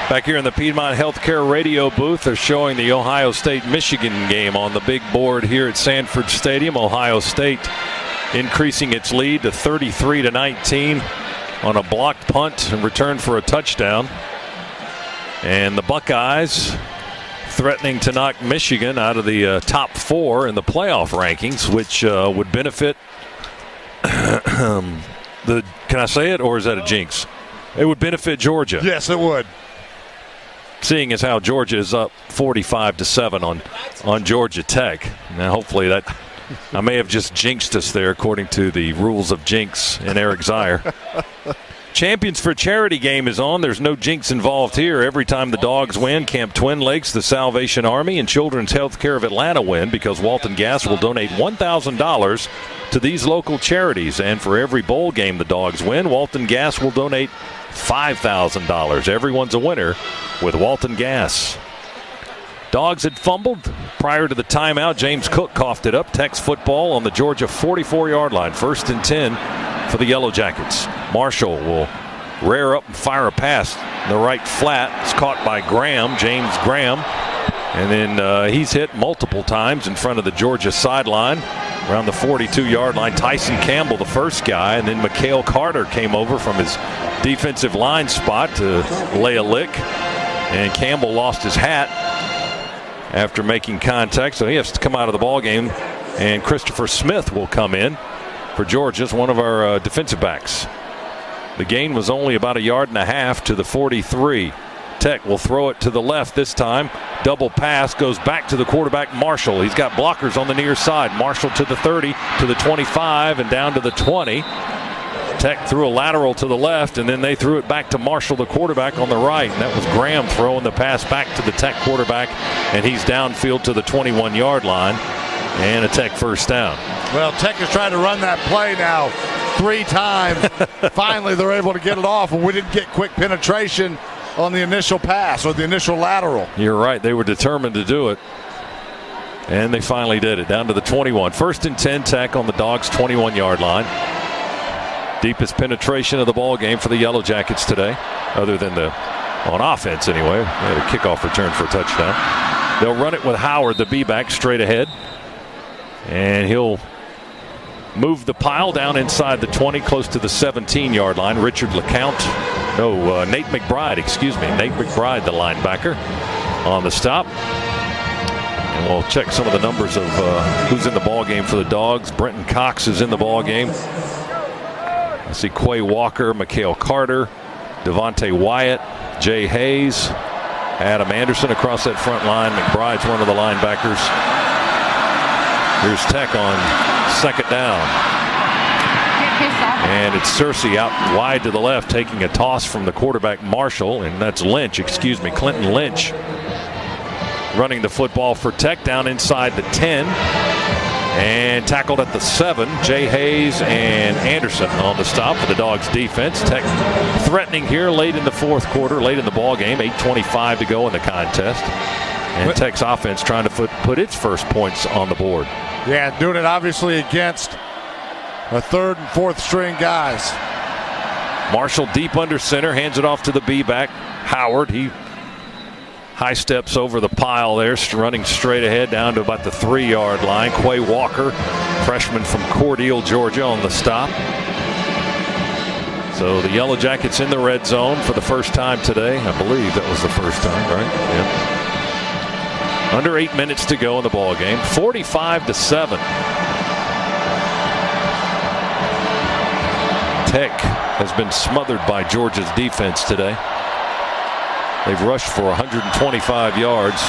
Back here in the Piedmont Healthcare radio booth, they're showing the Ohio State-Michigan game on the big board here at Sanford Stadium. Ohio State increasing its lead to 33-19 on a blocked punt and return for a touchdown. And the Buckeyes threatening to knock Michigan out of the top 4 in the playoff rankings, which would benefit can I say it, or is that a jinx? It would benefit Georgia. Yes, it would. seeing as how Georgia is up 45-7 on Georgia Tech. Now, hopefully that I may have just jinxed us there, according to the rules of jinx and Eric Zier. Champions for Charity game is on. There's no jinx involved here. Every time the Dogs win, Camp Twin Lakes, the Salvation Army, and Children's Healthcare of Atlanta win, because Walton Gas will donate $1,000 to these local charities. And for every bowl game the Dogs win, Walton Gas will donate $5,000. Everyone's a winner with Walton Gas. Dogs had fumbled prior to the timeout. James Cook coughed it up. Tech's football on the Georgia 44-yard line. 1st and 10 for the Yellow Jackets. Marshall will rear up and fire a pass. The right flat is caught by Graham, James Graham. And then he's hit multiple times in front of the Georgia sideline around the 42-yard line. Tyson Campbell, the first guy, and then Mikhail Carter came over from his defensive line spot to lay a lick. And Campbell lost his hat after making contact, so he has to come out of the ball game. And Christopher Smith will come in for Georgia as one of our defensive backs. The gain was only about 1.5 yards to the 43. Tech will throw it to the left this time. Double pass goes back to the quarterback, Marshall. He's got blockers on the near side. Marshall to the 30, to the 25, and down to the 20. Tech threw a lateral to the left, and then they threw it back to Marshall, the quarterback, on the right. And that was Graham throwing the pass back to the Tech quarterback, and he's downfield to the 21-yard line, and a Tech first down. Well, Tech is trying to run that play now 3 times. Finally, they're able to get it off, and we didn't get quick penetration on the initial pass or the initial lateral. You're right. They were determined to do it, and they finally did it. Down to the 21. 1st and 10, Tech on the Dogs' 21-yard line. Deepest penetration of the ball game for the Yellow Jackets today, other than on offense anyway. They had a kickoff return for a touchdown. They'll run it with Howard, the B-back, straight ahead. And he'll move the pile down inside the 20, close to the 17-yard line. Nate McBride, Nate McBride, the linebacker, on the stop. And we'll check some of the numbers of who's in the ball game for the Dogs. Brenton Cox is in the ball game. I see Quay Walker, Mikhail Carter, Devontae Wyatt, Jay Hayes, Adam Anderson across that front line. McBride's one of the linebackers. Here's Tech on 2nd down. And it's Searcy out wide to the left, taking a toss from the quarterback Marshall, and that's Clinton Lynch, running the football for Tech down inside the 10. And tackled at the 7, Jay Hayes and Anderson on the stop for the Dogs defense. Tech threatening here late in the 4th quarter, late in the ball game. 8:25 to go in the contest. And Tech's offense trying to put its first points on the board. Yeah, doing it obviously against a 3rd and 4th string guys. Marshall deep under center, hands it off to the B-back, Howard. He high steps over the pile there, running straight ahead down to about the 3-yard line. Quay Walker, freshman from Cordele, Georgia, on the stop. So the Yellow Jackets in the red zone for the first time today. I believe that was the first time, right? Yeah. Under 8 minutes to go in the ball game. 45-7. Tech has been smothered by Georgia's defense today. They've rushed for 125 yards,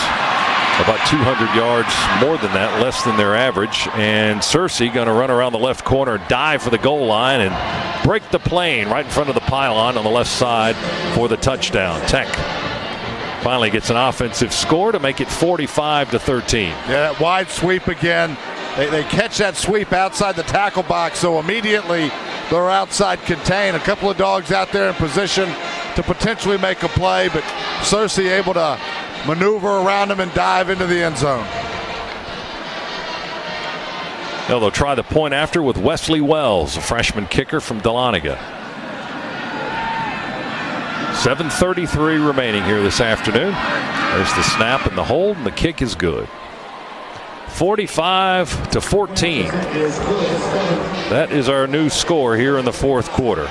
about 200 yards more than that, less than their average. And Searcy going to run around the left corner, dive for the goal line, and break the plane right in front of the pylon on the left side for the touchdown. Tech finally gets an offensive score to make it 45-13. Yeah, that wide sweep again. They catch that sweep outside the tackle box, so immediately they're outside contained. A couple of Dogs out there in position to potentially make a play, but Searcy able to maneuver around him and dive into the end zone. They'll try the point after with Wesley Wells, a freshman kicker from Dahlonega. 7:33 remaining here this afternoon. There's the snap and the hold, and the kick is good. 45-14. That is our new score here in the 4th quarter.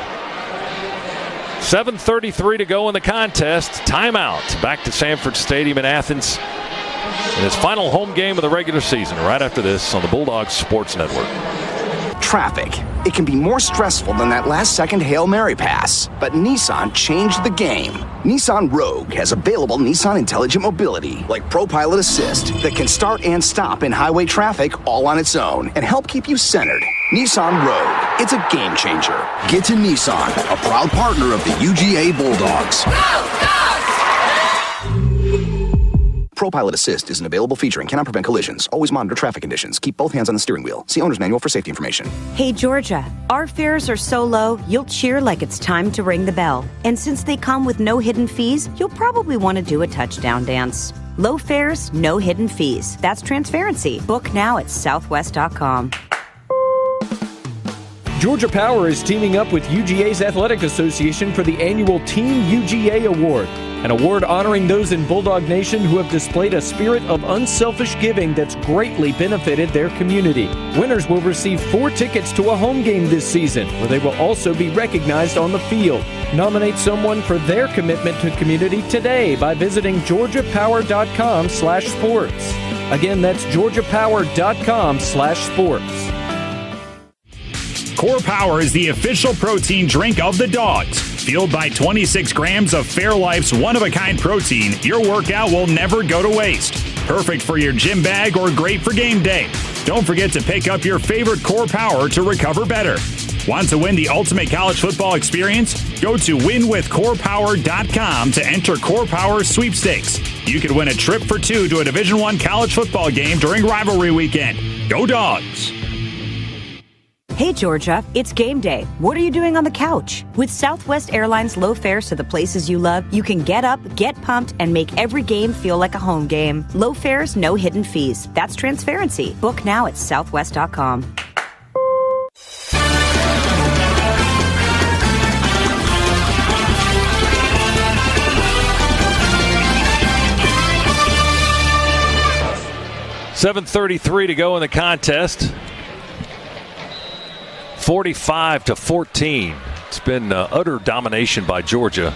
7:33 to go in the contest. Timeout. Back to Sanford Stadium in Athens. In his final home game of the regular season, right after this on the Bulldogs Sports Network. Traffic. It can be more stressful than that last-second Hail Mary pass. But Nissan changed the game. Nissan Rogue has available Nissan Intelligent Mobility, like ProPilot Assist, that can start and stop in highway traffic all on its own and help keep you centered. Nissan Rogue. It's a game changer. Get to Nissan, a proud partner of the UGA Bulldogs. ProPilot Assist is an available feature and cannot prevent collisions. Always monitor traffic conditions. Keep both hands on the steering wheel. See owner's manual for safety information. Hey, Georgia, our fares are so low, you'll cheer like it's time to ring the bell. And since they come with no hidden fees, you'll probably want to do a touchdown dance. Low fares, no hidden fees. That's transparency. Book now at southwest.com. Georgia Power is teaming up with UGA's Athletic Association for the annual Team UGA Award, an award honoring those in Bulldog Nation who have displayed a spirit of unselfish giving that's greatly benefited their community. Winners will receive 4 tickets to a home game this season, where they will also be recognized on the field. Nominate someone for their commitment to community today by visiting georgiapower.com/sports. Again, that's georgiapower.com/sports. Core Power is the official protein drink of the Dogs. Fueled by 26 grams of Fairlife's one-of-a-kind protein, your workout will never go to waste. Perfect for your gym bag or great for game day. Don't forget to pick up your favorite Core Power to recover better. Want to win the ultimate college football experience? Go to winwithcorepower.com to enter Core Power sweepstakes. You could win a trip for 2 to a Division I college football game during rivalry weekend. Go Dogs! Hey, Georgia, it's game day. What are you doing on the couch? With Southwest Airlines low fares to the places you love, you can get up, get pumped, and make every game feel like a home game. Low fares, no hidden fees. That's transparency. Book now at southwest.com. .733 to go in the contest. 45-14. It's been utter domination by Georgia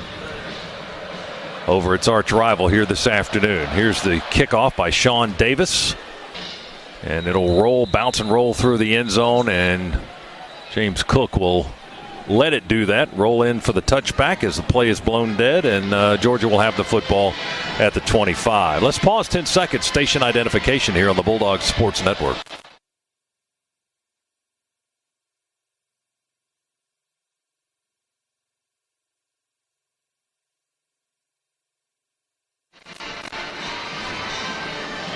over its arch rival here this afternoon. Here's the kickoff by Sean Davis. And it'll roll, bounce and roll through the end zone, and James Cook will let it do that. Roll in for the touchback as the play is blown dead, and Georgia will have the football at the 25. Let's pause 10 seconds. Station identification here on the Bulldogs Sports Network.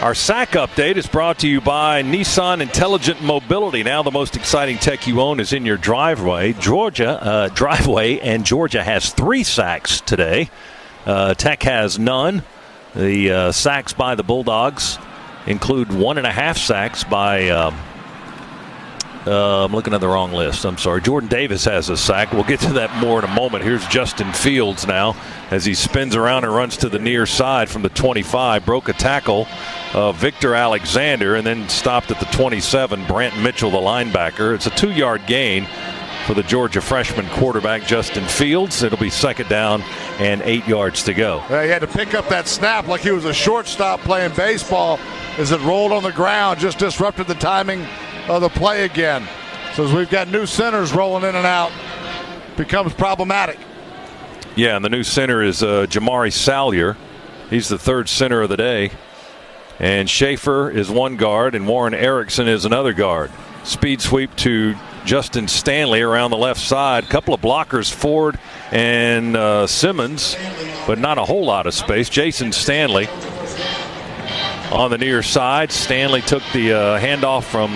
Our SAC update is brought to you by Nissan Intelligent Mobility. Now the most exciting tech you own is in your driveway. And Georgia has 3 sacks today. Tech has none. The sacks by the Bulldogs include 1.5 sacks by I'm looking at the wrong list. I'm sorry. Jordan Davis has a sack. We'll get to that more in a moment. Here's Justin Fields now as he spins around and runs to the near side from the 25. Broke a tackle of Victor Alexander and then stopped at the 27. Brant Mitchell, the linebacker. It's a 2-yard gain for the Georgia freshman quarterback, Justin Fields. It'll be 2nd down and 8 yards to go. He had to pick up that snap like he was a shortstop playing baseball as it rolled on the ground, just disrupted the timing of the play again. So as we've got new centers rolling in and out, becomes problematic. Yeah, and the new center is Jamari Salyer. He's the 3rd center of the day. And Schaefer is 1 guard, and Warren Erickson is another guard. Speed sweep to Justin Stanley around the left side. Couple of blockers, Ford and Simmons, but not a whole lot of space. Jason Stanley on the near side. Stanley took the handoff from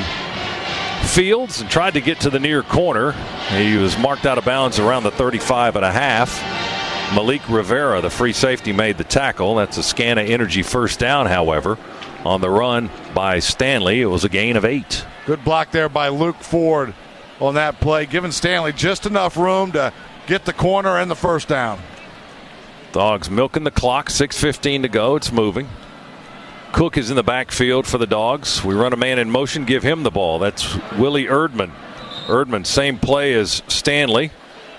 Fields and tried to get to the near corner. He was marked out of bounds around the 35.5. Malik Rivera, the free safety, made the tackle. That's a Scana Energy first down, however. On the run by Stanley, it was a gain of 8. Good block there by Luke Ford on that play, giving Stanley just enough room to get the corner and the first down. Dogs milking the clock, 6:15 to go. It's moving. Cook is in the backfield for the Dogs. We run a man in motion, give him the ball. That's Willie Erdman. Erdman, same play as Stanley.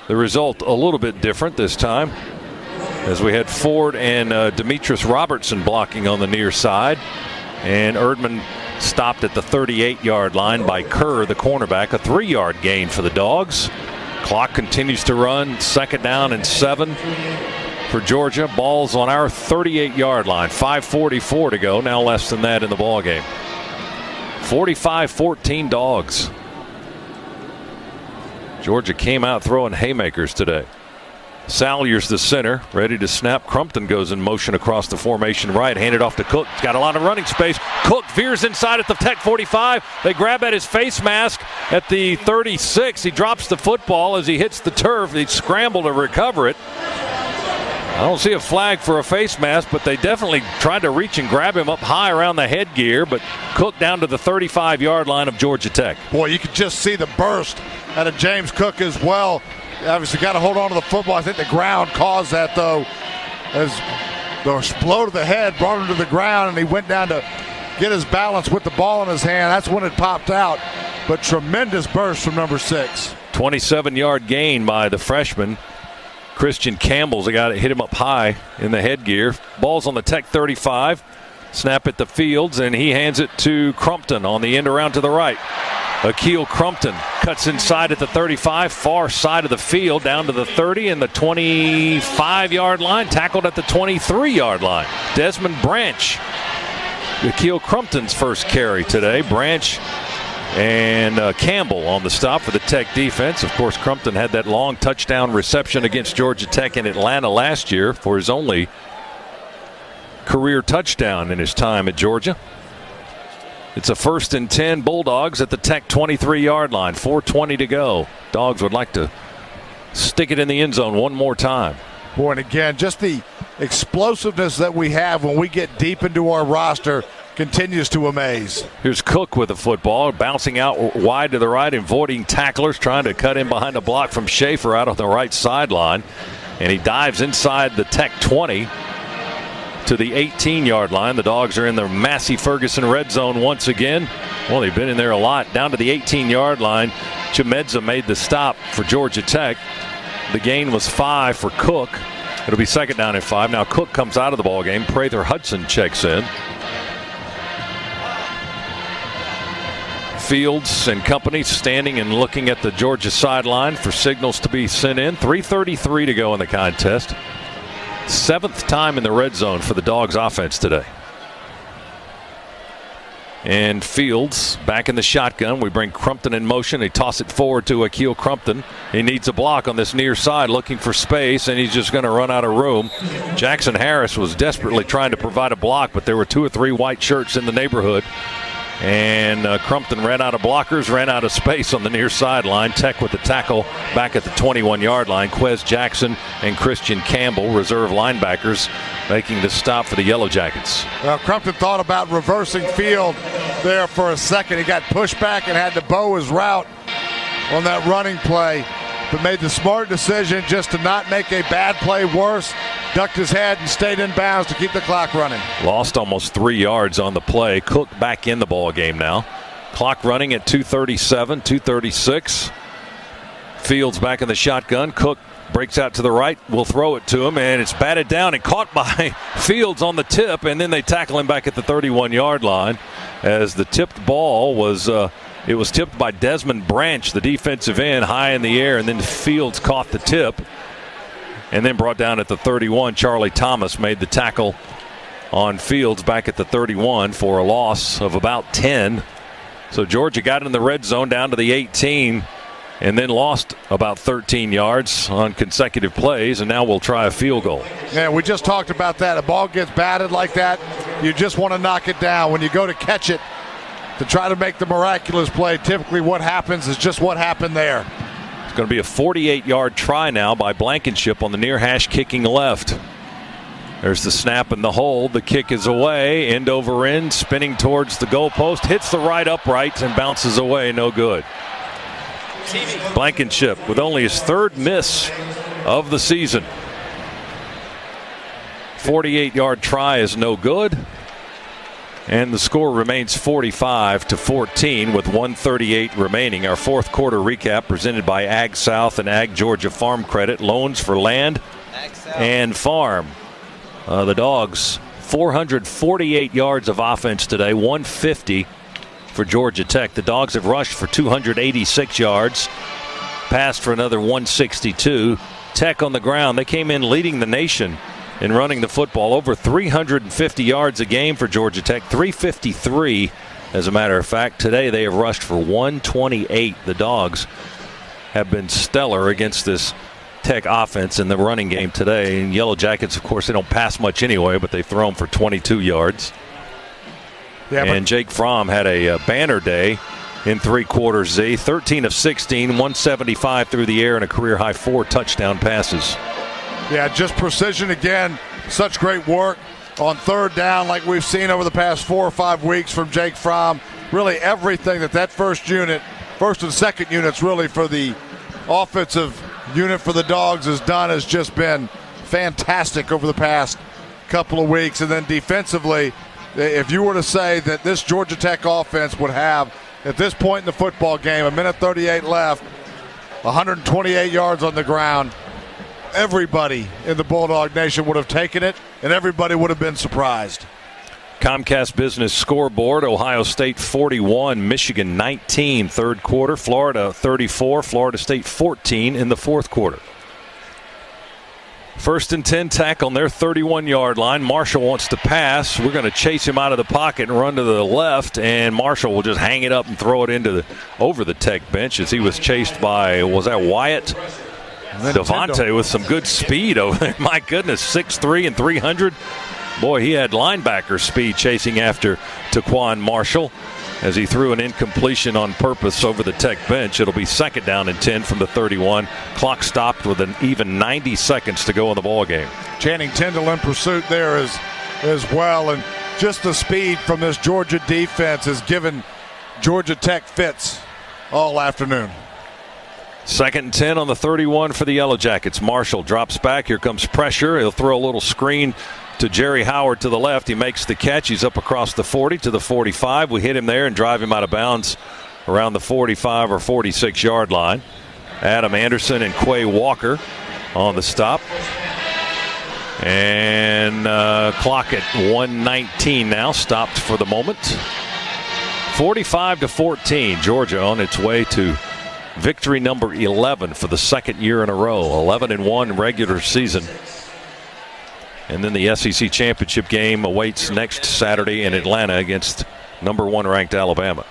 The result a little bit different this time, as we had Ford and Demetrius Robertson blocking on the near side. And Erdman stopped at the 38-yard line by Kerr, the cornerback. A 3-yard gain for the Dogs. Clock continues to run. 2nd down and 7 for Georgia. Ball's on our 38-yard line. 5:44 to go. Now less than that in the ball game. 45-14 Dogs. Georgia came out throwing haymakers today. Salyer's the center, ready to snap. Crumpton goes in motion across the formation right, handed off to Cook. He's got a lot of running space. Cook veers inside at the Tech 45. They grab at his face mask at the 36. He drops the football as he hits the turf. They scramble to recover it. I don't see a flag for a face mask, but they definitely tried to reach and grab him up high around the headgear. But Cook down to the 35-yard line of Georgia Tech. Boy, you could just see the burst out of James Cook as well. Obviously got to hold on to the football. I think the ground caused that, though, as the blow to the head brought him to the ground, and he went down to get his balance with the ball in his hand. That's when it popped out. But tremendous burst from number 6. 27-yard gain by the freshman. Christian Campbell's the guy that hit him up high in the headgear. Ball's on the Tech 35. Snap at the Fields, and he hands it to Crumpton on the end around to the right. Akeel Crumpton cuts inside at the 35, far side of the field, down to the 30 and the 25-yard line, tackled at the 23-yard line. Desmond Branch, Akeel Crumpton's first carry today. Branch and Campbell on the stop for the Tech defense. Of course, Crumpton had that long touchdown reception against Georgia Tech in Atlanta last year for his only career touchdown in his time at Georgia. It's a 1st and 10 Bulldogs at the Tech 23-yard line. 4:20 to go. Dogs would like to stick it in the end zone one more time. Boy, and again, just the explosiveness that we have when we get deep into our roster continues to amaze. Here's Cook with the football, bouncing out wide to the right, avoiding tacklers, trying to cut in behind a block from Schaefer out on the right sideline. And he dives inside the Tech 20 to the 18-yard line. The Dogs are in the Massey Ferguson red zone once again. Well, they've been in there a lot. Down to the 18-yard line. Chimedza made the stop for Georgia Tech. The gain was 5 for Cook. It'll be 2nd down and 5. Now Cook comes out of the ball game. Prather Hudson checks in. Fields and company standing and looking at the Georgia sideline for signals to be sent in. 3:33 to go in the contest. 7th time in the red zone for the Dogs offense today. And Fields back in the shotgun. We bring Crumpton in motion. They toss it forward to Akeel Crumpton. He needs a block on this near side, looking for space, and he's just going to run out of room. Jackson Harris was desperately trying to provide a block, but there were 2 or 3 white shirts in the neighborhood. And Crumpton ran out of blockers, ran out of space on the near sideline. Tech with the tackle back at the 21-yard line. Quez Jackson and Christian Campbell, reserve linebackers, making the stop for the Yellow Jackets. Well, Crumpton thought about reversing field there for a second. He got pushed back and had to bow his route on that running play, but made the smart decision just to not make a bad play worse. Ducked his head and stayed in bounds to keep the clock running. Lost almost 3 yards on the play. Cook back in the ball game now. Clock running at 2:37, 2:36. Fields back in the shotgun. Cook breaks out to the right. Will throw it to him, and it's batted down and caught by Fields on the tip, and then they tackle him back at the 31-yard line as the tipped ball was it was tipped by Desmond Branch, the defensive end, high in the air, and then Fields caught the tip. And then brought down at the 31. Charlie Thomas made the tackle on Fields back at the 31 for a loss of about 10. So Georgia got in the red zone down to the 18 and then lost about 13 yards on consecutive plays, and now we'll try a field goal. Yeah, we just talked about that. A ball gets batted like that, you just want to knock it down. When you go to catch it to try to make the miraculous play, typically what happens is just what happened there. It's going to be a 48-yard try now by Blankenship on the near hash, kicking left. There's the snap and the hold. The kick is away, end over end, spinning towards the goalpost, hits the right upright and bounces away, no good. Blankenship with only his 3rd miss of the season. 48-yard try is no good. And the score remains 45-14 with 1:38 remaining. Our 4th quarter recap presented by Ag South and Ag Georgia Farm Credit. Loans for land and farm. The Dogs, 448 yards of offense today, 150 for Georgia Tech. The Dogs have rushed for 286 yards, passed for another 162. Tech on the ground, they came in leading the nation in running the football. Over 350 yards a game for Georgia Tech, 353 as a matter of fact. Today they have rushed for 128. The Dogs have been stellar against this Tech offense in the running game today. And Yellow Jackets, of course, they don't pass much anyway, but they've thrown for 22 yards. Yeah, and Jake Fromm had a banner day in 3 quarters, Z. 13 of 16, 175 through the air, and a career-high 4 touchdown passes. Yeah, just precision again. Such great work on third down like we've seen over the past 4 or 5 weeks from Jake Fromm. Really everything that first and second units really for the offensive unit for the Dogs has done has just been fantastic over the past couple of weeks. And then defensively, if you were to say that this Georgia Tech offense would have, at this point in the football game, 1:38 left, 128 yards on the ground, everybody in the Bulldog Nation would have taken it, and everybody would have been surprised. Comcast Business Scoreboard: Ohio State 41, Michigan 19 third quarter, Florida 34, Florida State 14 in the fourth quarter. 1st and 10, Tech on their 31-yard line. Marshall wants to pass. We're going to chase him out of the pocket and run to the left, and Marshall will just hang it up and throw it over the Tech bench as he was chased by, was that Wyatt? Devontae with some good speed over there. My goodness, 6'3" and 300. Boy, he had linebacker speed chasing after Taquan Marshall as he threw an incompletion on purpose over the Tech bench. It'll be 2nd down and 10 from the 31. Clock stopped with an even 90 seconds to go in the ball game. Channing Tindall in pursuit there as well, and just the speed from this Georgia defense has given Georgia Tech fits all afternoon. 2nd and 10 on the 31 for the Yellow Jackets. Marshall drops back. Here comes pressure. He'll throw a little screen to Jerry Howard to the left. He makes the catch. He's up across the 40 to the 45. We hit him there and drive him out of bounds around the 45 or 46-yard line. Adam Anderson and Quay Walker on the stop. And clock at 1:19 now, stopped for the moment. 45-14, Georgia on its way to victory number 11 for the 2nd year in a row. 11-1 regular season. And then the SEC championship game awaits next Saturday in Atlanta against number 1 ranked Alabama.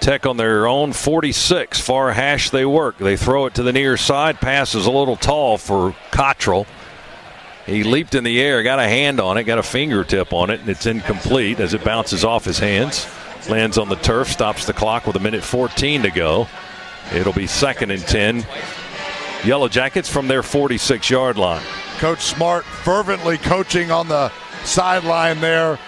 Tech on their own 46. Far hash they work. They throw it to the near side. Pass is a little tall for Cottrell. He leaped in the air, got a hand on it, got a fingertip on it, and it's incomplete as it bounces off his hands. Lands on the turf, stops the clock with 1:14 to go. It'll be 2nd and 10. Yellow Jackets from their 46-yard line. Coach Smart fervently coaching on the sideline there.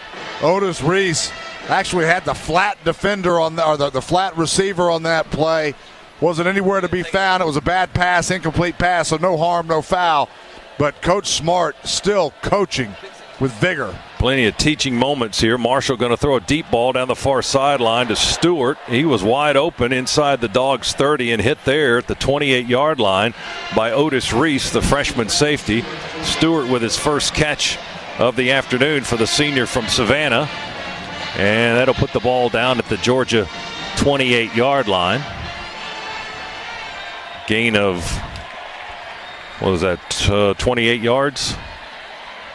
Otis Reese actually had the flat defender on the flat receiver on that play. Wasn't anywhere to be found. It was a bad pass, incomplete pass, so no harm, no foul. But Coach Smart still coaching with vigor. Plenty of teaching moments here. Marshall going to throw a deep ball down the far sideline to Stewart. He was wide open inside the Dogs 30 and hit there at the 28-yard line by Otis Reese, the freshman safety. Stewart with his first catch of the afternoon for the senior from Savannah. And that'll put the ball down at the Georgia 28-yard line. Gain of, 28 yards?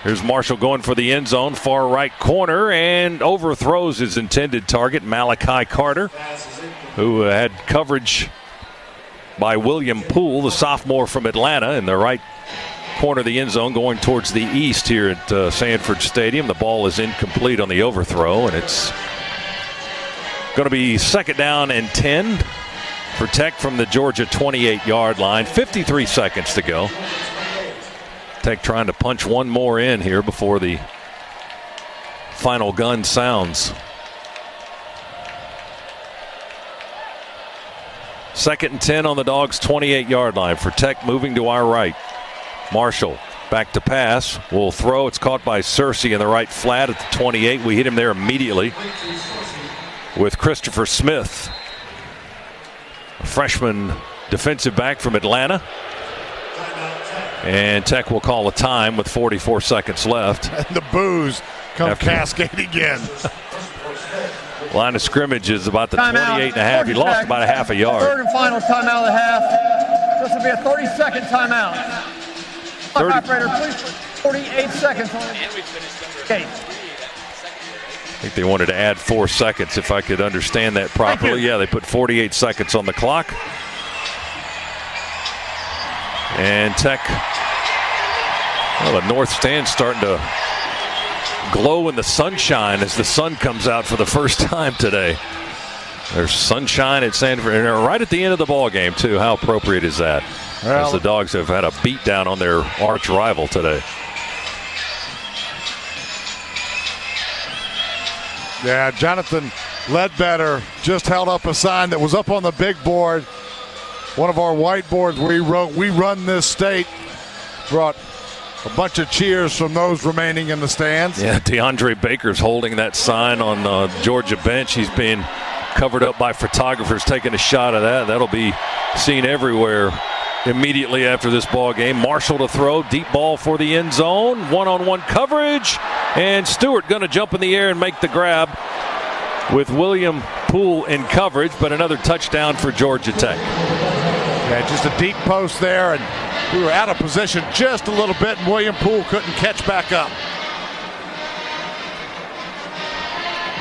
Here's Marshall going for the end zone, far right corner, and overthrows his intended target, Malachi Carter, who had coverage by William Poole, the sophomore from Atlanta, in the right corner of the end zone going towards the east here at Sanford Stadium. The ball is incomplete on the overthrow, and it's going to be 2nd down and 10 for Tech from the Georgia 28-yard line. 53 seconds to go. Tech trying to punch one more in here before the final gun sounds. 2nd and 10 on the Dogs' 28-yard line for Tech, moving to our right. Marshall back to pass. Will throw. It's caught by Searcy in the right flat at the 28. We hit him there immediately with Christopher Smith, a freshman defensive back from Atlanta. And Tech will call a time with 44 seconds left. And the boos come cascading in. Line of scrimmage is about the Timeout. 28 and a half. He lost about a half a yard. Third and final timeout of the half. This will be a 30-second timeout. 30. Operator, please put 48 seconds on the game. I think they wanted to add 4 seconds, if I could understand that properly. Yeah, they put 48 seconds on the clock. And Tech, well, the north stand's starting to glow in the sunshine as the sun comes out for the first time today. There's sunshine at Sanford, and they're right at the end of the ball game, too. How appropriate is that? As the Dogs have had a beatdown on their arch rival today. Yeah, Jonathan Ledbetter just held up a sign that was up on the big board. One of our whiteboards where he wrote, "We run this state." Brought a bunch of cheers from those remaining in the stands. Yeah, DeAndre Baker's holding that sign on the Georgia bench. He's being covered up by photographers taking a shot of that. That'll be seen everywhere immediately after this ball game. Marshall to throw, deep ball for the end zone, one-on-one coverage, and Stewart going to jump in the air and make the grab with William Poole in coverage, but another touchdown for Georgia Tech. Yeah, just a deep post there, and we were out of position just a little bit, and William Poole couldn't catch back up.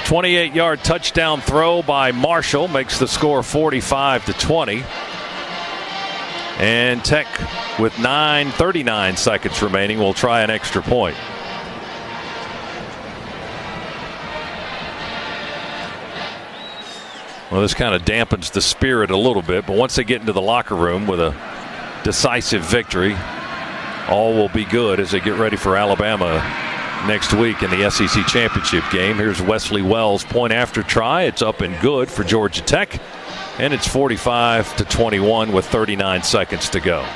28-yard touchdown throw by Marshall makes the score 45-20. And Tech, with 39 seconds remaining, will try an extra point. Well, this kind of dampens the spirit a little bit, but once they get into the locker room with a decisive victory, all will be good as they get ready for Alabama next week in the SEC championship game. Here's Wesley Wells' point after try. It's up and good for Georgia Tech, and it's 45-21 with 39 seconds to go.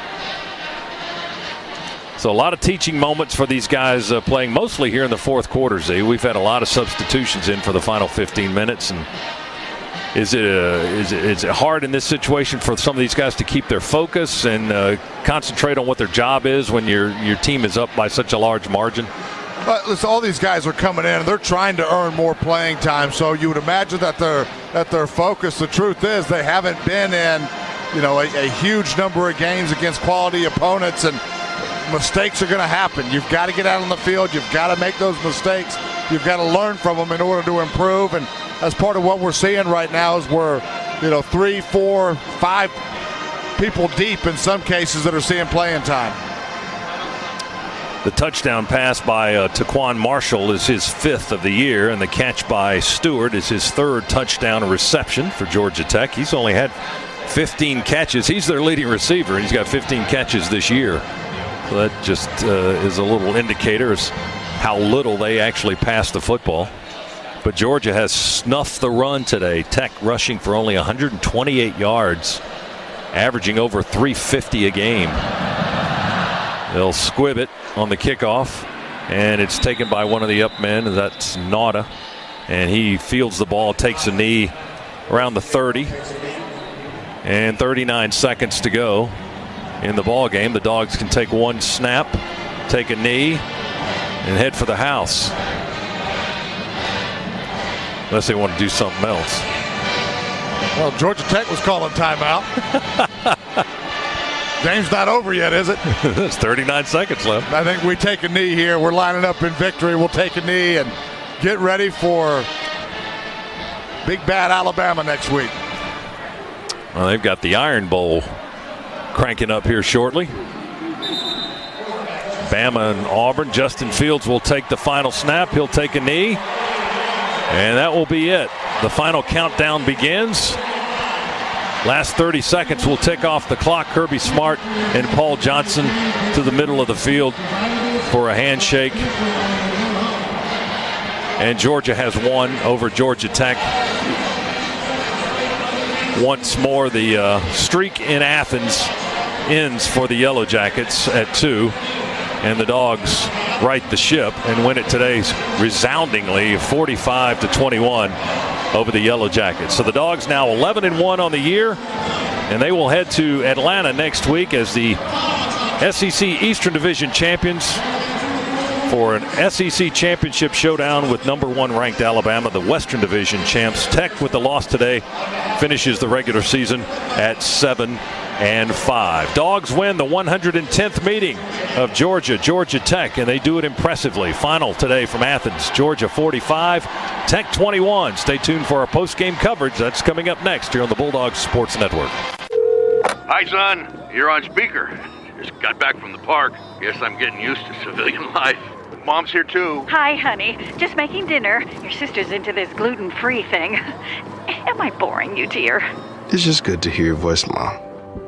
So a lot of teaching moments for these guys playing mostly here in the fourth quarter, Z. We've had a lot of substitutions in for the final 15 minutes, and is it hard in this situation for some of these guys to keep their focus and concentrate on what their job is when your team is up by such a large margin? Listen, all these guys are coming in and they're trying to earn more playing time, so you would imagine that their focus, the truth is they haven't been in a huge number of games against quality opponents, and mistakes are going to happen. You've got to get out on the field, you've got to make those mistakes, you've got to learn from them in order to improve, and that's part of what we're seeing right now is we're 3, 4, 5 people deep in some cases that are seeing playing time. The touchdown pass by Taquan Marshall is his 5th of the year, and the catch by Stewart is his 3rd touchdown reception for Georgia Tech. He's only had 15 catches. He's their leading receiver, and he's got 15 catches this year. So that just is a little indicator as how little they actually pass the football. But Georgia has snuffed the run today. Tech rushing for only 128 yards, averaging over 350 a game. They'll squib it on the kickoff, and it's taken by one of the up men. That's Nauta, and he fields the ball, takes a knee around the 30, and 39 seconds to go in the ball game. The Dogs can take one snap, take a knee, and head for the house, unless they want to do something else. Well, Georgia Tech was calling timeout. Game's not over yet, is it? There's 39 seconds left. I think we take a knee here. We're lining up in victory. We'll take a knee and get ready for big bad Alabama next week. Well, they've got the Iron Bowl cranking up here shortly. Bama and Auburn. Justin Fields will take the final snap. He'll take a knee, and that will be it. The final countdown begins. Last 30 seconds will tick off the clock. Kirby Smart and Paul Johnson to the middle of the field for a handshake. And Georgia has won over Georgia Tech. Once more, the streak in Athens ends for the Yellow Jackets at 2. And the Dogs right the ship and win it today resoundingly 45-21 over the Yellow Jackets. So the Dogs now 11-1 on the year, and they will head to Atlanta next week as the SEC Eastern Division champions for an SEC championship showdown with number 1 ranked Alabama, the Western Division champs. Tech, with the loss today, finishes the regular season at 7-5. Dogs win the 110th meeting of Georgia Tech, and they do it impressively. Final today from Athens, Georgia 45, Tech 21. Stay tuned for our post-game coverage. That's coming up next here on the Bulldogs Sports Network. Hi, son. You're on speaker. Just got back from the park. Guess I'm getting used to civilian life. Mom's here, too. Hi, honey. Just making dinner. Your sister's into this gluten-free thing. Am I boring you, dear? It's just good to hear your voice, Mom.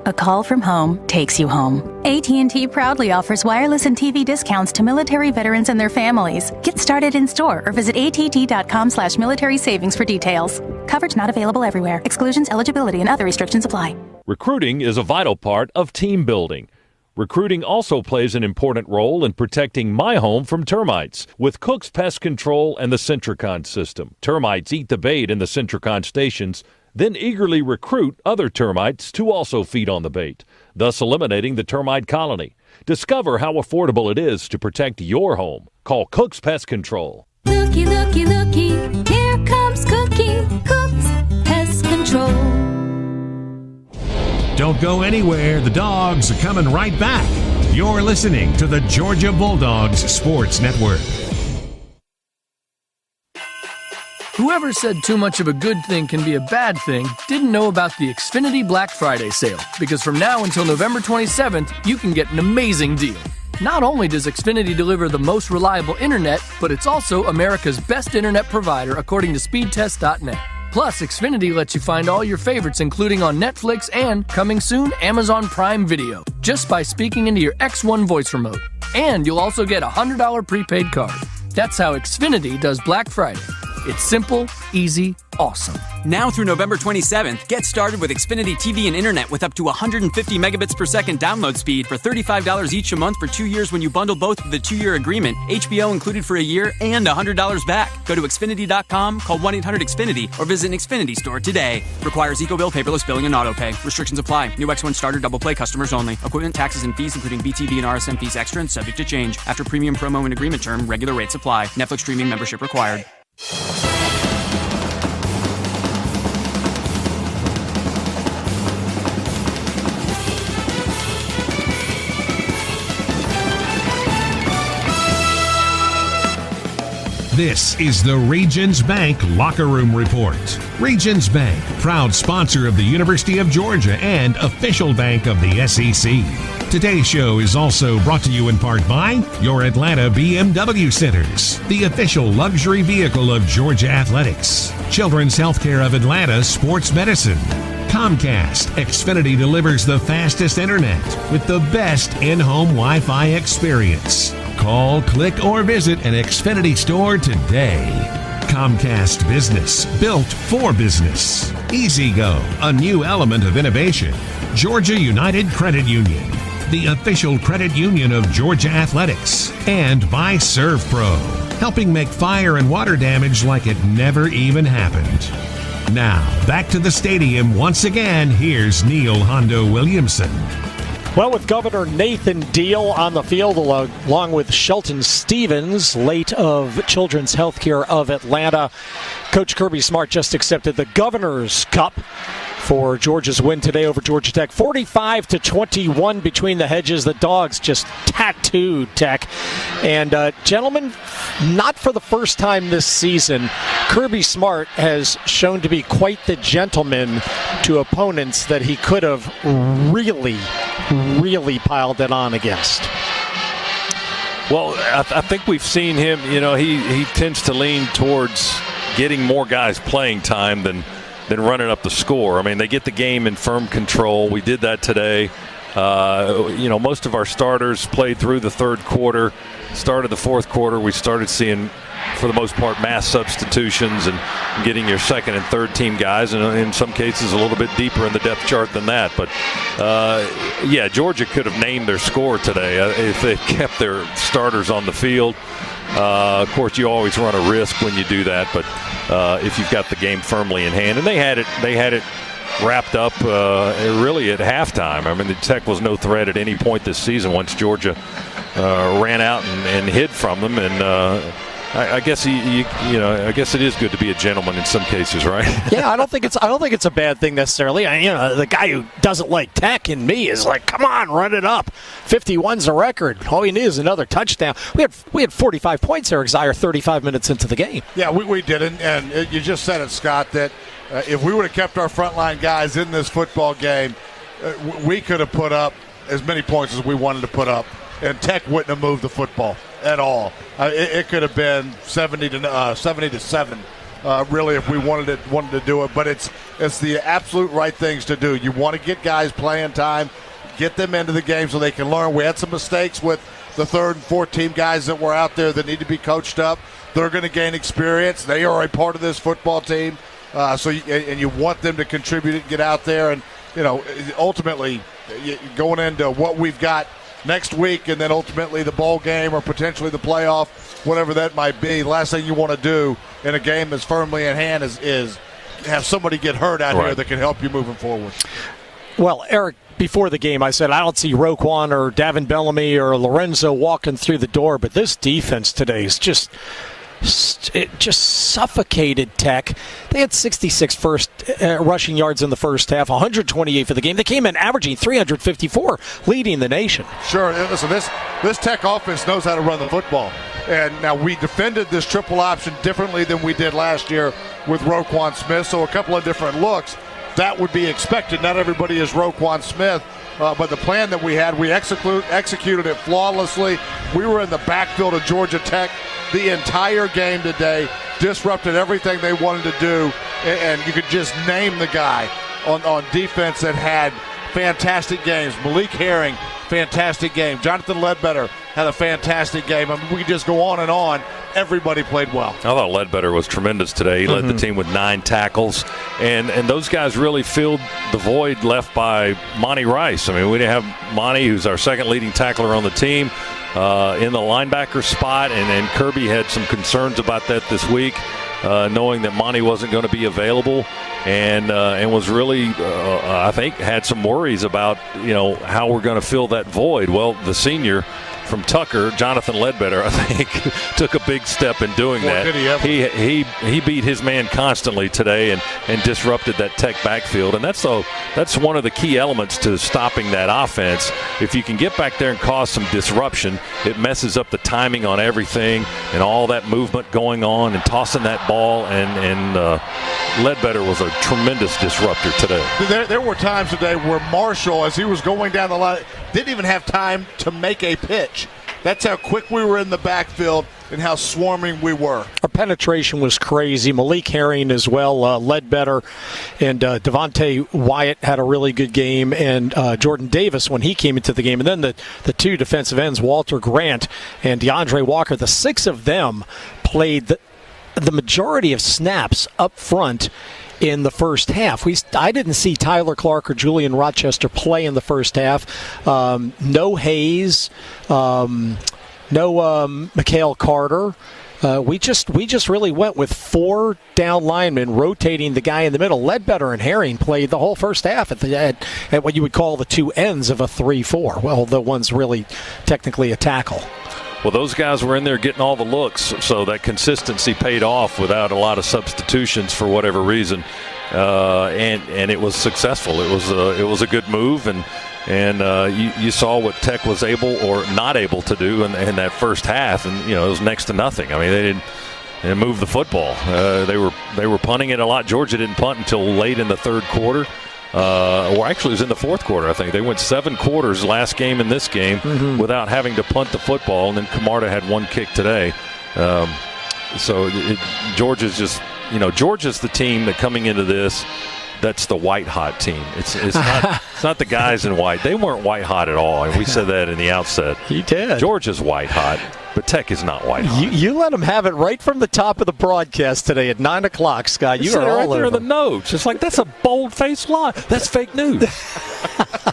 A call from home takes you home. AT&T proudly offers wireless and TV discounts to military veterans and their families. Get started in store or visit att.com/military savings for details. Coverage not available everywhere. Exclusions, eligibility, and other restrictions apply. Recruiting is a vital part of team building. Recruiting also plays an important role in protecting my home from termites with Cook's Pest Control and the Centricon system. Termites eat the bait in the Centricon stations, then eagerly recruit other termites to also feed on the bait, thus eliminating the termite colony. Discover how affordable it is to protect your home. Call Cook's Pest Control. Looky, looky, looky, here comes Cookie, Cook's Pest Control. Don't go anywhere. The Dogs are coming right back. You're listening to the Georgia Bulldogs Sports Network. Whoever said too much of a good thing can be a bad thing didn't know about the Xfinity Black Friday sale, because from now until November 27th, you can get an amazing deal. Not only does Xfinity deliver the most reliable internet, but it's also America's best internet provider according to speedtest.net. Plus, Xfinity lets you find all your favorites, including on Netflix and, coming soon, Amazon Prime Video, just by speaking into your X1 voice remote. And you'll also get a $100 prepaid card. That's how Xfinity does Black Friday. It's simple, easy, awesome. Now through November 27th, get started with Xfinity TV and Internet with up to 150 megabits per second download speed for $35 each a month for 2 years when you bundle both with a 2-year agreement, HBO included for a year, and $100 back. Go to Xfinity.com, call 1-800-XFINITY, or visit an Xfinity store today. Requires EcoBill, paperless billing, and autopay. Restrictions apply. New X1 starter double play customers only. Equipment, taxes, and fees, including BTV and RSM fees extra and subject to change. After premium promo and agreement term, regular rates apply. Netflix streaming membership required. This is the Regions Bank Locker Room Report. Regions Bank, proud sponsor of the University of Georgia and official bank of the SEC. Today's show is also brought to you in part by your Atlanta BMW Centers, the official luxury vehicle of Georgia Athletics. Children's Healthcare of Atlanta Sports Medicine. Comcast, Xfinity delivers the fastest internet with the best in-home Wi-Fi experience. Call, click, or visit an Xfinity store today. Comcast Business, built for business. EasyGo, a new element of innovation. Georgia United Credit Union, the official credit union of Georgia Athletics. And by ServPro, helping make fire and water damage like it never even happened. Now, back to the stadium once again. Here's Neil Hondo Williamson. Well, with Governor Nathan Deal on the field along with Shelton Stevens, late of Children's Healthcare of Atlanta, Coach Kirby Smart just accepted the Governor's Cup for Georgia's win today over Georgia Tech. 45-21 between the hedges. The Dogs just tattooed Tech. And gentlemen, not for the first time this season, Kirby Smart has shown to be quite the gentleman to opponents that he could have really piled it on against. Well, I think we've seen him, he tends to lean towards getting more guys playing time than running up the score. I mean, they get the game in firm control. We did that today. Most of our starters played through the third quarter. Started the fourth quarter, we started seeing, for the most part, mass substitutions and getting your second and third team guys, and in some cases a little bit deeper in the depth chart than that. But, Georgia could have named their score today if they kept their starters on the field. Of course, you always run a risk when you do that, but if you've got the game firmly in hand, and they had it wrapped up really at halftime. I mean, the Tech was no threat at any point this season once Georgia ran out and hid from them. And I guess I guess it is good to be a gentleman in some cases, right? Yeah, I don't think it's a bad thing necessarily. The guy who doesn't like Tech in me is like, come on, run it up. 51's a record. All you need is another touchdown. We had 45 points, Eric Zier, 35 minutes into the game. Yeah, we did, and you just said it, Scott, that if we would have kept our frontline guys in this football game, we could have put up as many points as we wanted to put up, and Tech wouldn't have moved the football at all. It could have been 70 to 7, really, if we wanted to do it. But it's the absolute right things to do. You want to get guys playing time, get them into the game so they can learn. We had some mistakes with the third and fourth team guys that were out there that need to be coached up. They're going to gain experience. They are a part of this football team. So you want them to contribute and get out there. And ultimately, going into what we've got next week, and then ultimately the bowl game or potentially the playoff, whatever that might be, the last thing you want to do in a game that's firmly in hand is have somebody get hurt out here that can help you moving forward. Well, Eric, before the game, I said I don't see Roquan or Davin Bellamy or Lorenzo walking through the door, but this defense today is just suffocated Tech. They had 66 rushing yards in the first half, 128 for the game. They came in averaging 354, leading the nation. Sure. Listen, this Tech offense knows how to run the football. And now we defended this triple option differently than we did last year with Roquan Smith, so a couple of different looks. That would be expected. Not everybody is Roquan Smith. But the plan that we had, we executed it flawlessly. We were in the backfield of Georgia Tech the entire game today, disrupted everything they wanted to do, and you could just name the guy on defense that had fantastic games. Malik Herring, fantastic game. Jonathan Ledbetter had a fantastic game. I mean, we could just go on and on. Everybody played well. I thought Ledbetter was tremendous today. He led the team with 9 tackles, and those guys really filled the void left by Monty Rice. I mean, we didn't have Monty, who's our second leading tackler on the team, in the linebacker spot, and Kirby had some concerns about that this week, knowing that Monty wasn't going to be available, and was really, I think, had some worries about how we're going to fill that void. Well, the senior from Tucker, Jonathan Ledbetter, I think, took a big step in doing that. Did he ever? He beat his man constantly today and disrupted that Tech backfield, and that's one of the key elements to stopping that offense. If you can get back there and cause some disruption, it messes up the timing on everything and all that movement going on and tossing that ball, and Ledbetter was a tremendous disruptor today. There were times today where Marshall, as he was going down the line, didn't even have time to make a pitch. That's how quick we were in the backfield and how swarming we were. Our penetration was crazy. Malik Herring as well, Ledbetter, and Devontae Wyatt had a really good game, and Jordan Davis when he came into the game. And then the 2 defensive ends, Walter Grant and DeAndre Walker, the 6 of them played the majority of snaps up front in the first half. I didn't see Tyler Clark or Julian Rochester play in the first half. No Hayes, no Mikhail Carter. We just really went with 4 down linemen rotating the guy in the middle. Ledbetter and Herring played the whole first half at what you would call the 2 ends of a 3-4. Well, the one's really technically a tackle. Well, those guys were in there getting all the looks, so that consistency paid off without a lot of substitutions for whatever reason, and it was successful. It was a good move, and you saw what Tech was able or not able to do in that first half, and it was next to nothing. I mean, they didn't move the football. They were punting it a lot. Georgia didn't punt until late in the third quarter. Or actually, it was in the fourth quarter, I think. They went 7 quarters last game and this game without having to punt the football, and then Camarda had 1 kick today. Georgia's just, Georgia's the team that coming into this, that's the white-hot team. It's not the guys in white. They weren't white-hot at all, and we said that in the outset. He did. Georgia's white-hot. But Tech is not white hot. You let them have it right from the top of the broadcast today at 9 o'clock, Scott. You are all right there over in the notes. It's like, that's a bold-faced lie. That's fake news.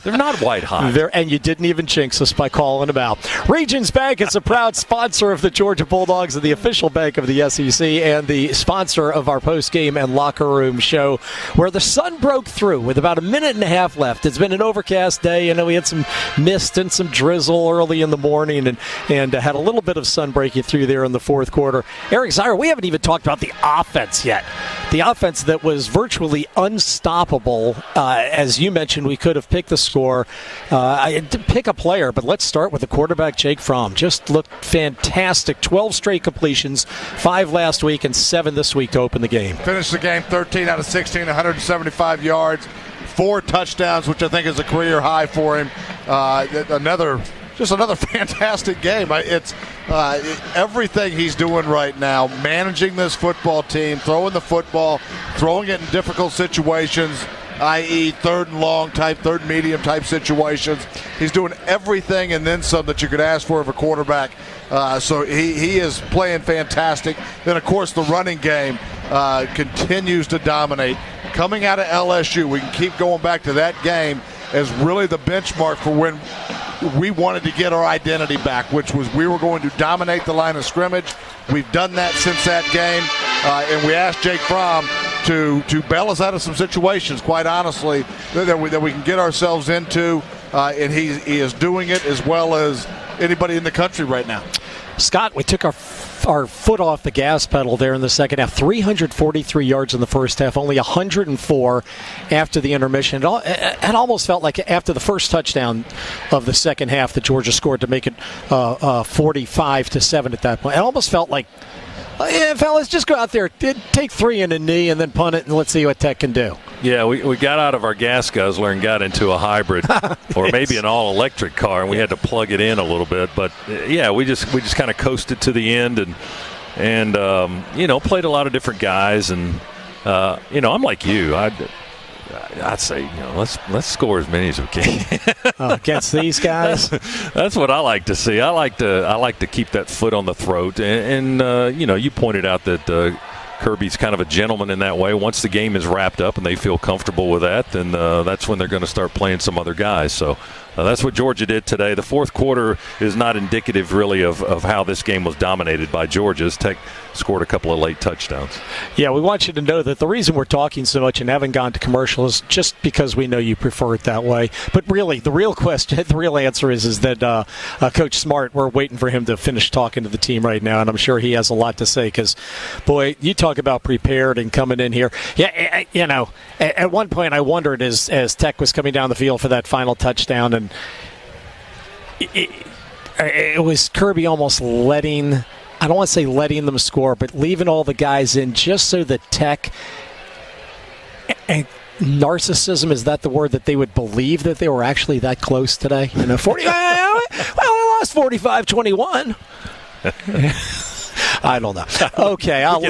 They're not white hot. And you didn't even jinx us by calling them out. Regions Bank is a proud sponsor of the Georgia Bulldogs and the official bank of the SEC and the sponsor of our post-game and locker room show, where the sun broke through with about a minute and a half left. It's been an overcast day. We had some mist and some drizzle early in the morning and had a little bit of sun breaking through there in the fourth quarter. Eric Zeier, we haven't even talked about the offense yet. The offense that was virtually unstoppable. As you mentioned, we could have picked the score. I didn't pick a player, but let's start with the quarterback, Jake Fromm. Just looked fantastic. 12 straight completions, 5 last week and 7 this week to open the game. Finished the game 13 out of 16, 175 yards, 4 touchdowns, which I think is a career high for him. Another fantastic game. It's everything he's doing right now, managing this football team, throwing the football, throwing it in difficult situations, i.e. third and long type, third and medium type situations. He's doing everything and then some that you could ask for of a quarterback. So he is playing fantastic. Then, of course, the running game continues to dominate. Coming out of LSU, we can keep going back to that game as really the benchmark for when we wanted to get our identity back, which was we were going to dominate the line of scrimmage. We've done that since that game, and we asked Jake Fromm to bail us out of some situations, quite honestly, that we can get ourselves into, and he is doing it as well as anybody in the country right now. Scott, we took our foot off the gas pedal there in the second half. 343 yards in the first half, only 104 after the intermission. It almost felt like after the first touchdown of the second half that Georgia scored to make it 45-7 at that point. It almost felt like, fellas, just go out there, take 3 in a knee and then punt it, and let's see what Tech can do. Yeah, we got out of our gas guzzler and got into a hybrid or maybe an all-electric car, and we had to plug it in a little bit. But, yeah, we just kind of coasted to the end and played a lot of different guys. And, I'm like you. I'd say, let's score as many as we can against these guys. That's what I like to see. I like to keep that foot on the throat. And you pointed out that Kirby's kind of a gentleman in that way. Once the game is wrapped up and they feel comfortable with that, then that's when they're going to start playing some other guys. So that's what Georgia did today. The fourth quarter is not indicative really of how this game was dominated by Georgia. Tech scored a couple of late touchdowns. Yeah, we want you to know that the reason we're talking so much and haven't gone to commercial is just because we know you prefer it that way. But really, the real answer is that Coach Smart, we're waiting for him to finish talking to the team right now, and I'm sure he has a lot to say because, boy, you talk about prepared and coming in here. Yeah, at one point I wondered as Tech was coming down the field for that final touchdown, and it was Kirby almost letting, I don't want to say letting them score, but leaving all the guys in just so that Tech, and narcissism, is that the word, that they would believe that they were actually that close today? 40. Well, we lost 45-21. I don't know. Okay, I'll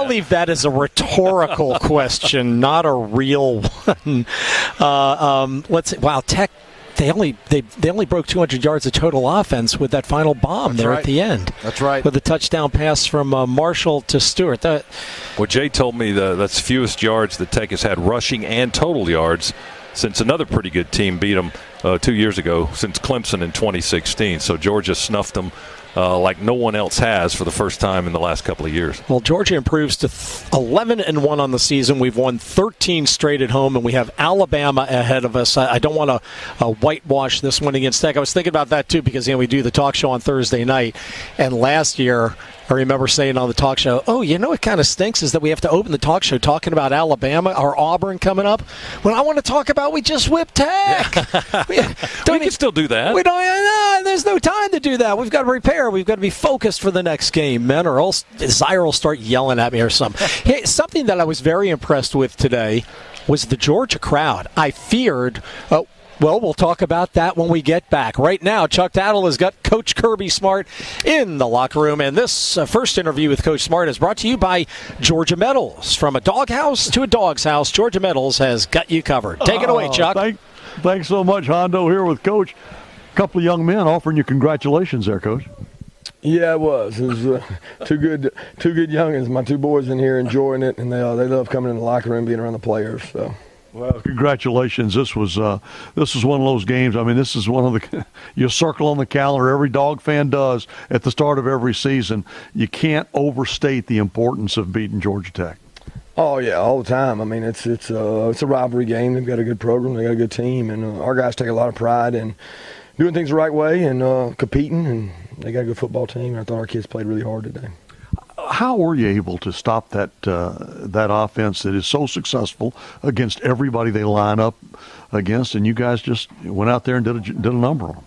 leave that as a rhetorical question, not a real one. Let's see. Wow, Tech. They only broke 200 yards of total offense with that final bomb at the end. That's right. With the touchdown pass from Marshall to Stewart. Well, Jay told me that's fewest yards that Tech has had rushing and total yards since another pretty good team beat them 2 years ago, since Clemson in 2016. So Georgia snuffed them like no one else has for the first time in the last couple of years. Well, Georgia improves to 11-1 on the season. We've won 13 straight at home, and we have Alabama ahead of us. I don't want to whitewash this one against Tech. I was thinking about that, too, because we do the talk show on Thursday night, and last year I remember saying on the talk show, what kind of stinks is that we have to open the talk show talking about Alabama or Auburn coming up when I want to talk about we just whipped Tech. Yeah. we can still do that. We don't. There's no time to do that. We've got to prepare. We've got to be focused for the next game, men, or else Zeier will start yelling at me or something. Hey, something that I was very impressed with today was the Georgia crowd. I feared... Well, we'll talk about that when we get back. Right now, Chuck Tattle has got Coach Kirby Smart in the locker room, and this first interview with Coach Smart is brought to you by Georgia Metals. From a doghouse to a dog's house, Georgia Metals has got you covered. Take it away, Chuck. Thanks so much, Hondo, here with Coach. A couple of young men offering you congratulations there, Coach. Yeah, it was. It was two good youngins. My two boys in here enjoying it, and they love coming in the locker room, being around the players. So. Well, congratulations. This was one of those games. I mean, this is one of the you circle on the calendar. Every Dog fan does at the start of every season. You can't overstate the importance of beating Georgia Tech. Oh yeah, all the time. I mean, it's a rivalry game. They've got a good program. They got a good team, and our guys take a lot of pride in doing things the right way and competing. And they got a good football team. And I thought our kids played really hard today. How were you able to stop that offense that is so successful against everybody they line up against, and you guys just went out there and did a number on them?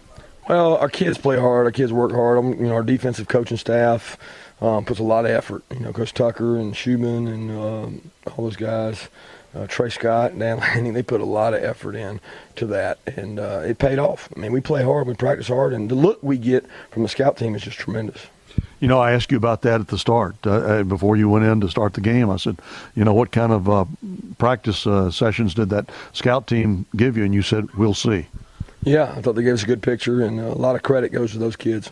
Well, our kids play hard. Our kids work hard. Our defensive coaching staff puts a lot of effort. Coach Tucker and Schumann and all those guys, Trey Scott, Dan Lanning, they put a lot of effort in to that, and it paid off. I mean, we play hard, we practice hard, and the look we get from the scout team is just tremendous. I asked you about that at the start before you went in to start the game. I said, what kind of practice sessions did that scout team give you? And you said, we'll see. Yeah, I thought they gave us a good picture, and a lot of credit goes to those kids.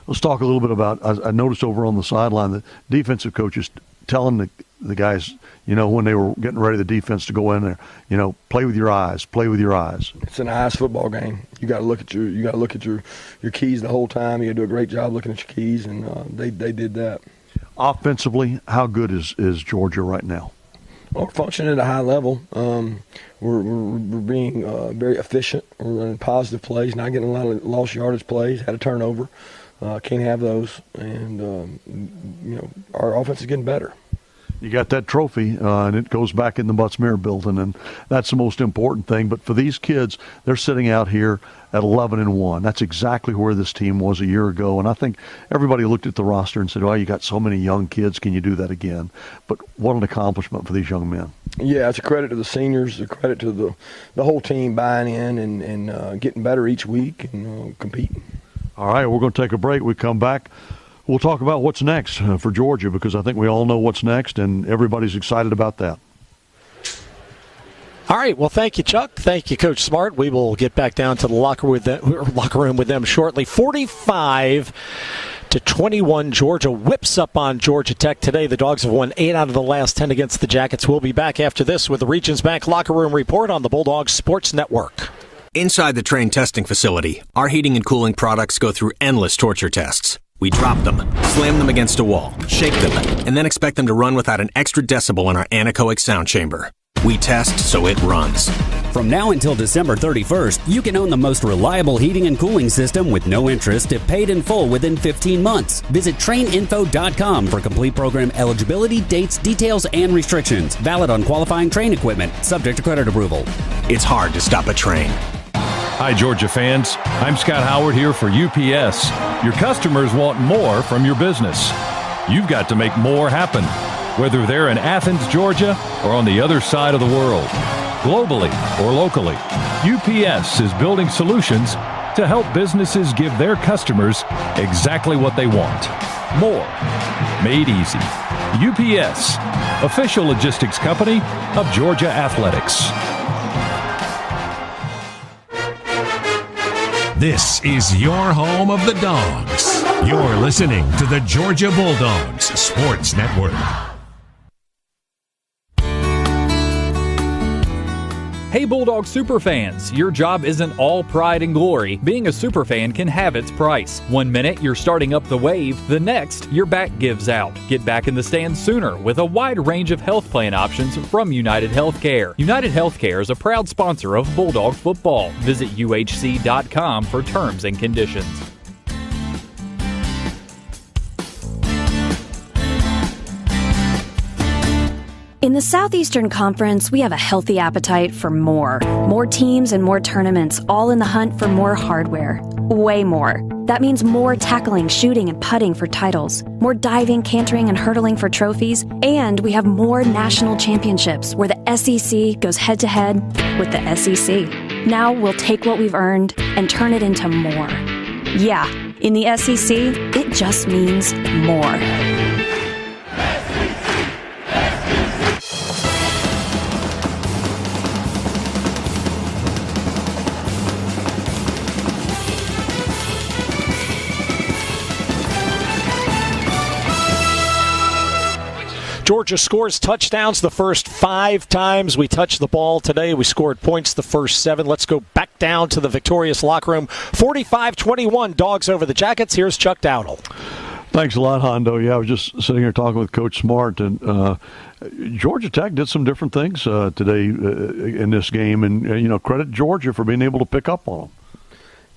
Let's talk a little bit about, I noticed over on the sideline, the defensive coaches telling the guys, when they were getting ready, the defense to go in there, play with your eyes, play with your eyes. It's an eyes football game. You got to look at your keys the whole time. You got to do a great job looking at your keys, and they did that. Offensively, how good is Georgia right now? Well, we're functioning at a high level. We're being very efficient. We're running positive plays, not getting a lot of lost yardage plays. Had a turnover. Can't have those, and our offense is getting better. You got that trophy, and it goes back in the Butts-Mehre building, and that's the most important thing. But for these kids, they're sitting out here at 11-1. That's exactly where this team was a year ago, and I think everybody looked at the roster and said, "Oh, you got so many young kids. Can you do that again?" But what an accomplishment for these young men. Yeah, it's a credit to the seniors, a credit to the whole team buying in and getting better each week and competing. All right, we're going to take a break. We come back. We'll talk about what's next for Georgia, because I think we all know what's next, and everybody's excited about that. All right, well, thank you, Chuck. Thank you, Coach Smart. We will get back down to the locker room with them shortly. 45-21, Georgia whips up on Georgia Tech today. The Dogs have won 8 out of the last 10 against the Jackets. We'll be back after this with the Regions Bank Locker Room Report on the Bulldogs Sports Network. Inside the Trane testing facility, our heating and cooling products go through endless torture tests. We drop them, slam them against a wall, shake them, and then expect them to run without an extra decibel in our anechoic sound chamber. We test so it runs. From now until December 31st, you can own the most reliable heating and cooling system with no interest if paid in full within 15 months. Visit TraneInfo.com for complete program eligibility, dates, details, and restrictions. Valid on qualifying Trane equipment, subject to credit approval. It's hard to stop a Trane. Hi, Georgia fans. I'm Scott Howard here for UPS. Your customers want more from your business. You've got to make more happen, whether they're in Athens, Georgia, or on the other side of the world. Globally or locally, UPS is building solutions to help businesses give their customers exactly what they want. More. Made easy. UPS, official logistics company of Georgia Athletics. This is your home of the Dogs. You're listening to the Georgia Bulldogs Sports Network. Hey Bulldog superfans, your job isn't all pride and glory. Being a superfan can have its price. 1 minute you're starting up the wave, the next your back gives out. Get back in the stands sooner with a wide range of health plan options from United Healthcare. United Healthcare is a proud sponsor of Bulldog football. Visit UHC.com for terms and conditions. In the Southeastern Conference, we have a healthy appetite for more. More teams and more tournaments, all in the hunt for more hardware. Way more. That means more tackling, shooting, and putting for titles. More diving, cantering, and hurdling for trophies. And we have more national championships where the SEC goes head-to-head with the SEC. Now we'll take what we've earned and turn it into more. Yeah, in the SEC, it just means more. Georgia scores touchdowns the first 5 times we touched the ball today. We scored points the first 7. Let's go back down to the victorious locker room. 45-21, Dogs over the Jackets. Here's Chuck Dowdle. Thanks a lot, Hondo. Yeah, I was just sitting here talking with Coach Smart, and Georgia Tech did some different things today in this game, and credit Georgia for being able to pick up on them.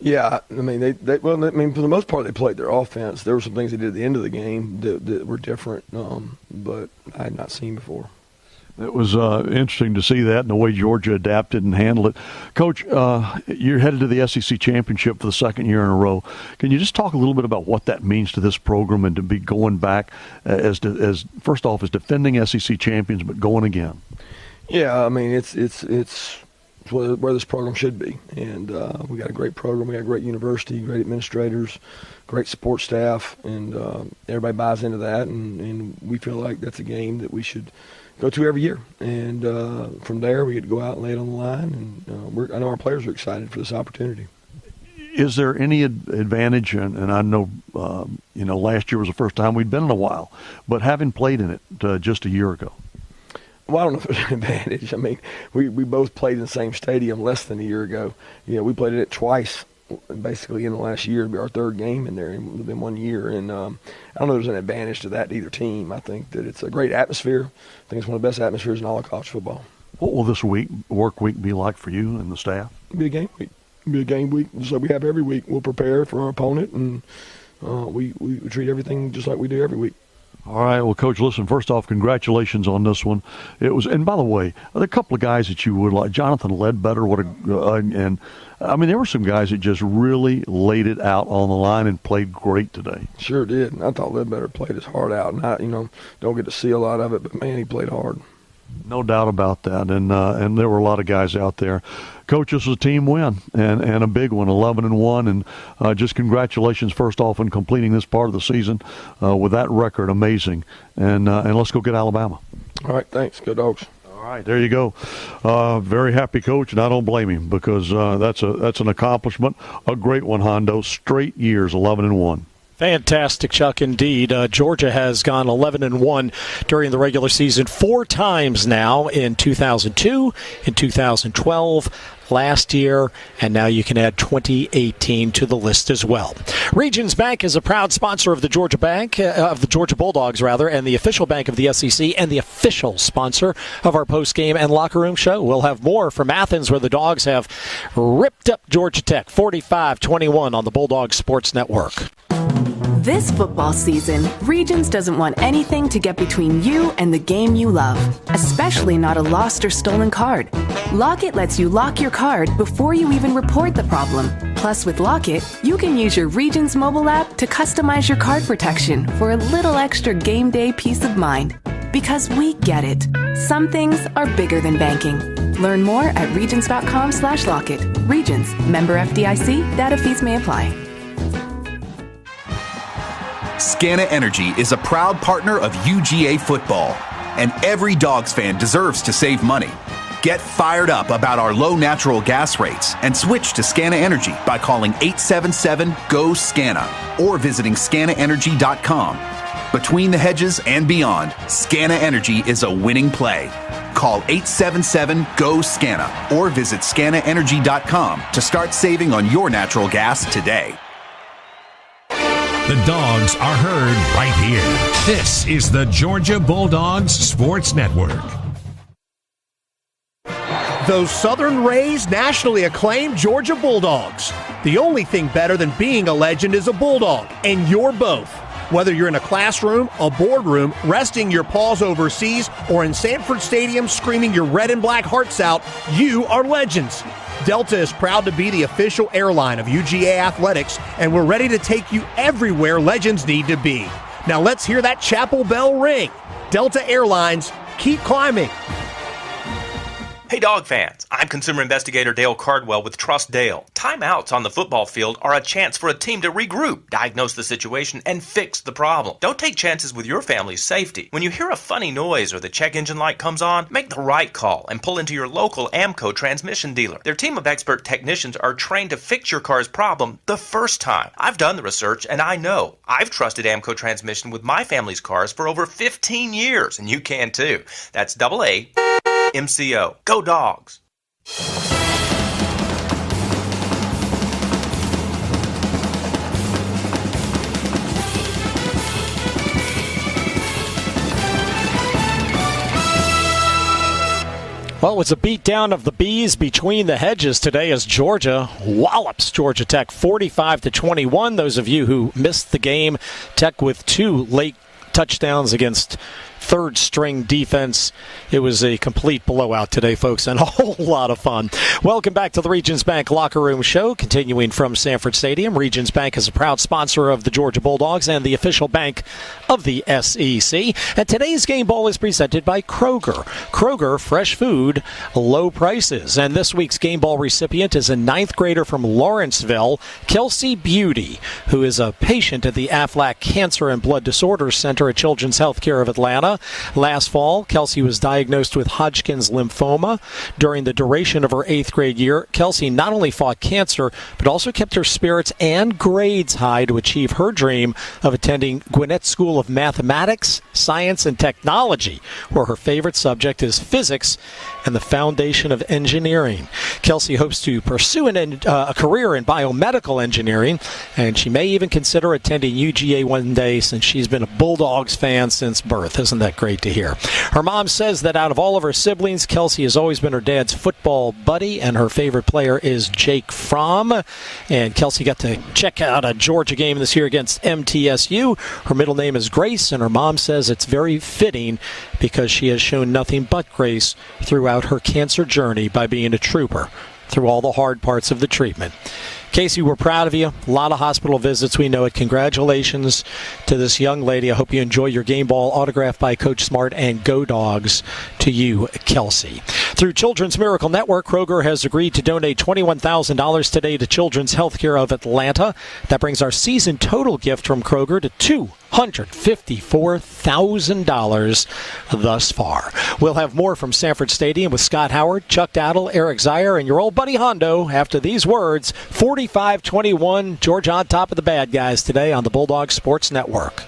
Yeah, I mean, for the most part, they played their offense. There were some things they did at the end of the game that were different, but I had not seen before. It was interesting to see that and the way Georgia adapted and handled it. Coach, you're headed to the SEC Championship for the second year in a row. Can you just talk a little bit about what that means to this program and to be going back as first off as defending SEC champions, but going again? Yeah, I mean, it's where this program should be, and we got a great program. We got a great university, great administrators, great support staff, and everybody buys into that, and we feel like that's a game that we should go to every year, and from there we get to go out and lay it on the line, and I know our players are excited for this opportunity. Is there any advantage, and I know last year was the first time we'd been in a while, but having played in it just a year ago? Well, I don't know if there's an advantage. I mean, we both played in the same stadium less than a year ago. We played it twice basically in the last year. It'll be our third game in there in 1 year, and I don't know if there's an advantage to that to either team. I think that it's a great atmosphere. I think it's one of the best atmospheres in all of college football. What will this work week be like for you and the staff? It'll be a game week. It'll be a game week just like we have every week. We'll prepare for our opponent, and we treat everything just like we do every week. All right. Well, Coach, listen, first off, congratulations on this one. And by the way, there are a couple of guys that you would like. Jonathan Ledbetter, and I mean, there were some guys that just really laid it out on the line and played great today. Sure did. I thought Ledbetter played his heart out, and I, don't get to see a lot of it, but man, he played hard. No doubt about that, and there were a lot of guys out there. Coach, this was a team win, and a big one, 11-1, and just congratulations first off on completing this part of the season with that record, amazing. And let's go get Alabama. All right, thanks. Go Dogs. All right, there you go. Very happy coach, and I don't blame him because that's an accomplishment, a great one, Hondo. Straight years, 11-1. Fantastic, Chuck, indeed. Georgia has gone 11-1 during the regular season 4 times now, in 2002, in 2012, last year, and now you can add 2018 to the list as well. Regions Bank is a proud sponsor of the Georgia Bulldogs, and the official bank of the SEC, and the official sponsor of our post-game and locker room show. We'll have more from Athens, where the Dogs have ripped up Georgia Tech 45-21 on the Bulldogs Sports Network. This football season, Regions doesn't want anything to get between you and the game you love, especially not a lost or stolen card. Lock-It lets you lock your card before you even report the problem. Plus, with Lock-It, you can use your Regions mobile app to customize your card protection for a little extra game day peace of mind. Because we get it. Some things are bigger than banking. Learn more at regions.com/Lock-It. Regions, member FDIC, data fees may apply. Scana Energy is a proud partner of UGA football, and every Dogs fan deserves to save money. Get fired up about our low natural gas rates and switch to Scana Energy by calling 877-GO-SCANA or visiting scanaenergy.com. Between the hedges and beyond, Scana Energy is a winning play. Call 877-GO-SCANA or visit scanaenergy.com to start saving on your natural gas today. The Dogs are heard right here. This is the Georgia Bulldogs Sports Network. Those Southern-raised, nationally acclaimed Georgia Bulldogs. The only thing better than being a legend is a Bulldog, and you're both. Whether you're in a classroom, a boardroom, resting your paws overseas, or in Sanford Stadium screaming your red and black hearts out, you are legends. Delta is proud to be the official airline of UGA Athletics, and we're ready to take you everywhere legends need to be. Now let's hear that chapel bell ring. Delta Airlines, keep climbing. Hey, Dog fans, I'm consumer investigator Dale Cardwell with Trust Dale. Timeouts on the football field are a chance for a team to regroup, diagnose the situation, and fix the problem. Don't take chances with your family's safety. When you hear a funny noise or the check engine light comes on, make the right call and pull into your local AMCO transmission dealer. Their team of expert technicians are trained to fix your car's problem the first time. I've done the research and I know. I've trusted AMCO transmission with my family's cars for over 15 years, and you can too. That's AAMCO. Go Dogs! Well, it was a beatdown of the Bees between the hedges today as Georgia wallops Georgia Tech 45-21. Those of you who missed the game, Tech with 2 late touchdowns against third-string defense. It was a complete blowout today, folks, and a whole lot of fun. Welcome back to the Regions Bank Locker Room Show, continuing from Sanford Stadium. Regions Bank is a proud sponsor of the Georgia Bulldogs and the official bank of the SEC. And today's game ball is presented by Kroger. Kroger, fresh food, low prices. And this week's game ball recipient is a 9th grader from Lawrenceville, Kelsey Beauty, who is a patient at the Aflac Cancer and Blood Disorders Center at Children's Healthcare of Atlanta. Last fall, Kelsey was diagnosed with Hodgkin's lymphoma. During the duration of her 8th grade year, Kelsey not only fought cancer, but also kept her spirits and grades high to achieve her dream of attending Gwinnett School of Mathematics, Science, and Technology, where her favorite subject is physics and the foundation of engineering. Kelsey hopes to pursue a career in biomedical engineering, and she may even consider attending UGA one day since she's been a Bulldogs fan since birth. Isn't that great to hear? Her mom says that out of all of her siblings, Kelsey has always been her dad's football buddy, and her favorite player is Jake Fromm. And Kelsey got to check out a Georgia game this year against MTSU. Her middle name is Grace, and her mom says it's very fitting because she has shown nothing but grace throughout her cancer journey by being a trooper through all the hard parts of the treatment. Casey, we're proud of you. A lot of hospital visits, we know it. Congratulations to this young lady. I hope you enjoy your game ball autographed by Coach Smart, and Go Dogs to you, Kelsey. Through Children's Miracle Network, Kroger has agreed to donate $21,000 today to Children's Healthcare of Atlanta. That brings our season total gift from Kroger to $254,000 thus far. We'll have more from Sanford Stadium with Scott Howard, Chuck Dowdle, Eric Zier, and your old buddy Hondo after these words. 45-21, Georgia on top of the bad guys today on the Bulldogs Sports Network.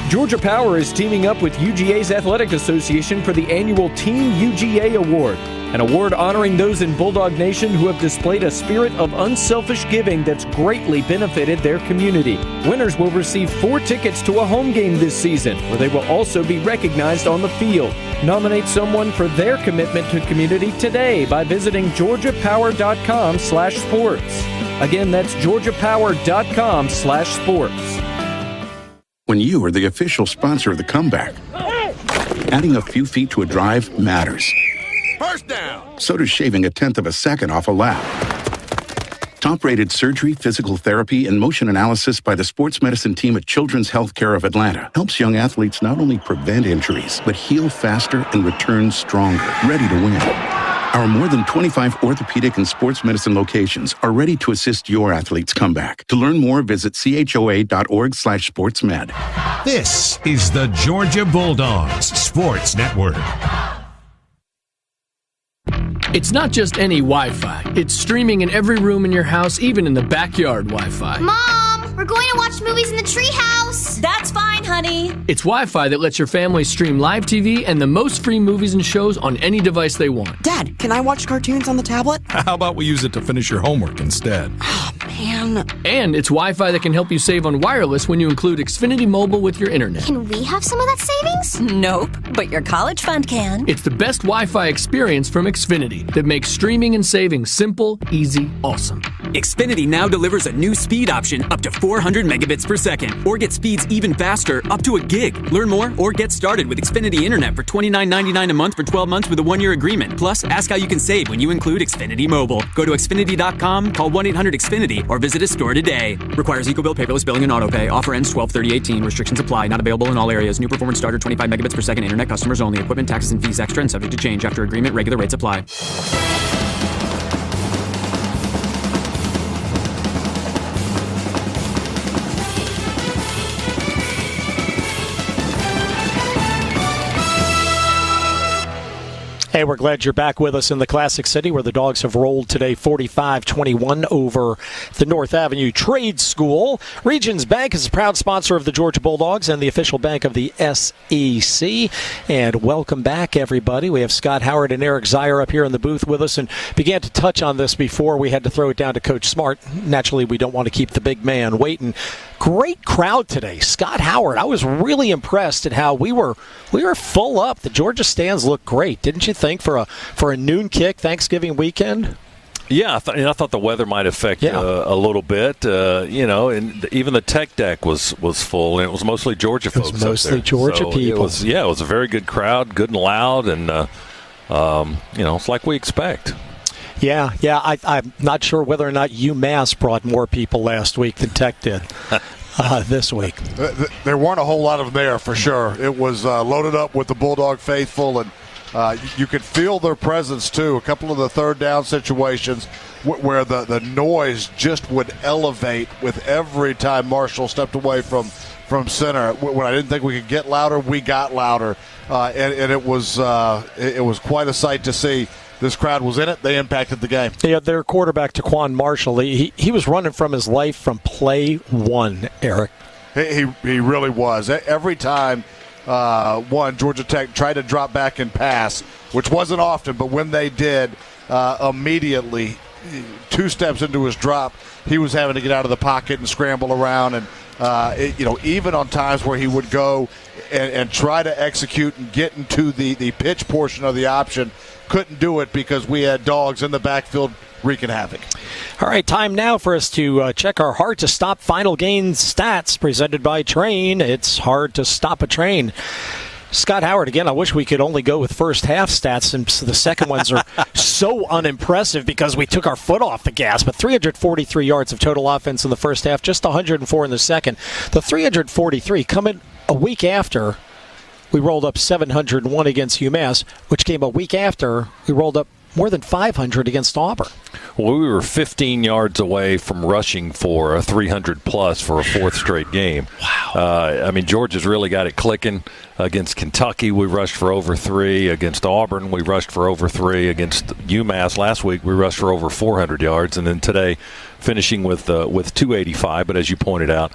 Georgia Power is teaming up with UGA's Athletic Association for the annual Team UGA Award, an award honoring those in Bulldog Nation who have displayed a spirit of unselfish giving that's greatly benefited their community. Winners will receive 4 tickets to a home game this season, where they will also be recognized on the field. Nominate someone for their commitment to community today by visiting georgiapower.com/sports. Again, that's georgiapower.com/sports. When you are the official sponsor of the comeback, adding a few feet to a drive matters. First down. So does shaving a tenth of a second off a lap. Top-rated surgery, physical therapy, and motion analysis by the sports medicine team at Children's Healthcare of Atlanta helps young athletes not only prevent injuries, but heal faster and return stronger, ready to win. Our more than 25 orthopedic and sports medicine locations are ready to assist your athlete's comeback. To learn more, visit choa.org/sportsmed. This is the Georgia Bulldogs Sports Network. It's not just any Wi-Fi. It's streaming in every room in your house, even in the backyard Wi-Fi. Mom, we're going to watch movies in the treehouse. That's fine, honey. It's Wi-Fi that lets your family stream live TV and the most free movies and shows on any device they want. Dad, can I watch cartoons on the tablet? How about we use it to finish your homework instead? Oh, man. And it's Wi-Fi that can help you save on wireless when you include Xfinity Mobile with your internet. Can we have some of that savings? Nope, but your college fund can. It's the best Wi-Fi experience from Xfinity that makes streaming and saving simple, easy, awesome. Xfinity now delivers a new speed option up to 400 megabits per second, or get speeds even faster up to a gig. Learn more or get started with Xfinity Internet for $29.99 a month for 12 months with a 1-year agreement. Plus, ask how you can save when you include Xfinity Mobile. Go to Xfinity.com, call 1-800-XFINITY, or visit a store today. Requires EcoBill paperless billing and autopay. Offer ends 12/30/18. Restrictions apply. Not available in all areas. New performance starter 25 megabits per second. Internet customers only. Equipment, taxes, and fees extra and subject to change. After agreement, regular rates apply. Hey, we're glad you're back with us in the Classic City, where the Dogs have rolled today 45-21 over the North Avenue Trade School. Regions Bank is a proud sponsor of the Georgia Bulldogs and the official bank of the SEC. And welcome back, everybody. We have Scott Howard and Eric Zier up here in the booth with us, and began to touch on this before we had to throw it down to Coach Smart. Naturally, we don't want to keep the big man waiting. Great crowd today. Scott Howard, I was really impressed at how we were full up. The Georgia stands looked great, didn't you think, for a noon kick Thanksgiving weekend? Yeah, I thought the weather might affect a little bit. And even the tech deck was full, and it was mostly Georgia folks. It was mostly Georgia people. It was a very good crowd, good and loud, and it's like we expect. Yeah, I'm not sure whether or not UMass brought more people last week than Tech did this week. There weren't a whole lot of them there, for sure. It was loaded up with the Bulldog faithful, and you could feel their presence, too. A couple of the third down situations where the noise just would elevate with every time Marshall stepped away from center. When I didn't think we could get louder, we got louder, and it was quite a sight to see. This crowd was in it. They impacted the game. Yeah, their quarterback, Taquan Marshall, he was running from his life from play one, Eric. He really was. Every time Georgia Tech tried to drop back and pass, which wasn't often, but when they did, immediately, 2 steps into his drop, he was having to get out of the pocket and scramble around. And, even on times where he would go and try to execute and get into the pitch portion of the option, couldn't do it because we had dogs in the backfield wreaking havoc. All right, time now for us to check our hard-to-stop final game stats presented by Train. It's hard to stop a train. Scott Howard, again, I wish we could only go with first half stats, and the second ones are so unimpressive because we took our foot off the gas. But 343 yards of total offense in the first half, just 104 in the second. The 343 coming a week after we rolled up 701 against UMass, which came a week after we rolled up more than 500 against Auburn. Well, we were 15 yards away from rushing for a 300-plus for a fourth straight game. Wow. Georgia's really got it clicking. Against Kentucky, we rushed for over 3. Against Auburn, we rushed for over 3. Against UMass last week, we rushed for over 400 yards. And then today, finishing with 285. But as you pointed out,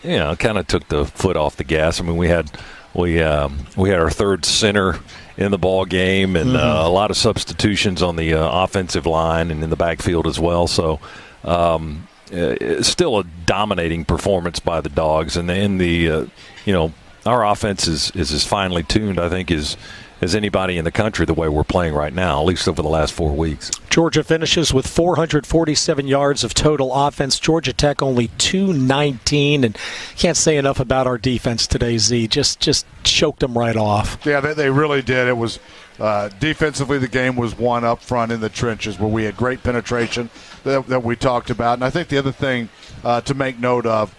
kind of took the foot off the gas. We had our third center in the ball game, and a lot of substitutions on the offensive line and in the backfield as well. So, still a dominating performance by the Dogs, and our offense is as finely tuned, I think, as anybody in the country the way we're playing right now, at least over the last 4 weeks. Georgia finishes with 447 yards of total offense. Georgia Tech only 219, and can't say enough about our defense today, Z. Just choked them right off. Yeah, they really did. It was defensively, the game was won up front in the trenches where we had great penetration that we talked about. And I think the other thing to make note of,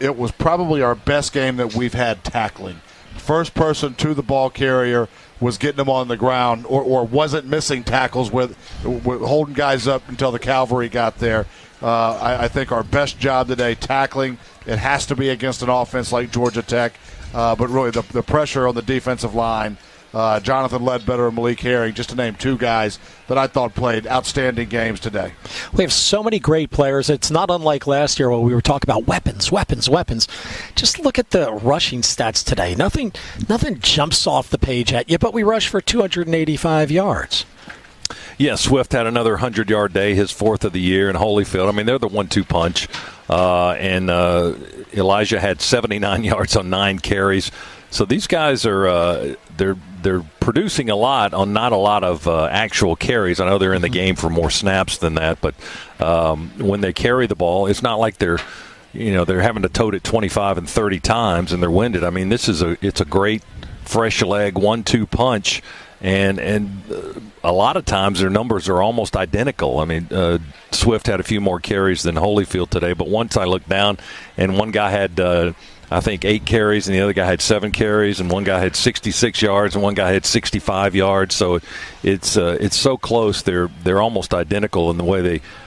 it was probably our best game that we've had tackling. First person to the ball carrier was getting them on the ground or wasn't missing tackles with holding guys up until the cavalry got there. I think our best job today, tackling, it has to be against an offense like Georgia Tech. But really the pressure on the defensive line, Jonathan Ledbetter and Malik Herring, just to name 2 guys that I thought played outstanding games today. We have so many great players. It's not unlike last year when we were talking about weapons. Just look at the rushing stats today. Nothing jumps off the page at you, but we rushed for 285 yards. Yeah, Swift had another 100-yard day, his 4th of the year, in Holyfield. They're the 1-2 punch. And Elijah had 79 yards on 9 carries. So these guys are they're they're producing a lot on not a lot of actual carries. I know they're in the game for more snaps than that, but when they carry the ball, it's not like they're having to tote it 25 and 30 times and they're winded. I mean, it's a great fresh leg 1-2 punch, and a lot of times their numbers are almost identical. I mean, Swift had a few more carries than Holyfield today, but once I looked down and one guy had I think 8 carries and the other guy had 7 carries, and one guy had 66 yards and one guy had 65 yards. So it's so close. They're almost identical in the way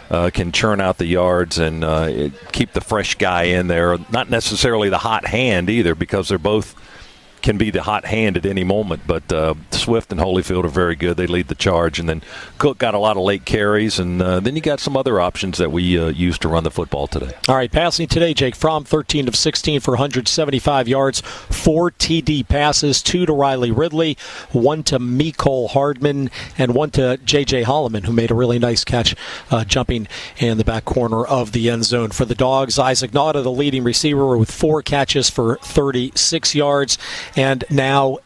they can churn out the yards and keep the fresh guy in there. Not necessarily the hot hand either, because they're both can be the hot hand at any moment, but Swift and Holyfield are very good. They lead the charge, and then Cook got a lot of late carries, and then you got some other options that we used to run the football today. All right, passing today, Jake Fromm, 13 of 16 for 175 yards, 4 TD passes, 2 to Riley Ridley, 1 to Mecole Hardman, and 1 to J.J. Holloman, who made a really nice catch jumping in the back corner of the end zone for the Dogs. Isaac Nauta, the leading receiver, with 4 catches for 36 yards. And now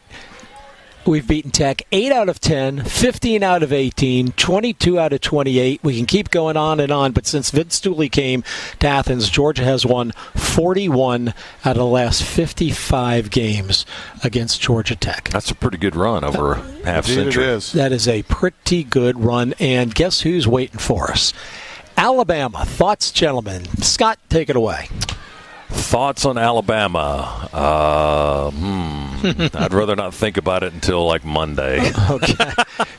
we've beaten Tech 8 out of 10, 15 out of 18, 22 out of 28. We can keep going on and on, but since Vince Dooley came to Athens, Georgia has won 41 out of the last 55 games against Georgia Tech. That's a pretty good run over a half century. It is. That is a pretty good run, and guess who's waiting for us? Alabama. Thoughts, gentlemen? Scott, take it away. Thoughts on Alabama? I'd rather not think about it until like Monday. Okay,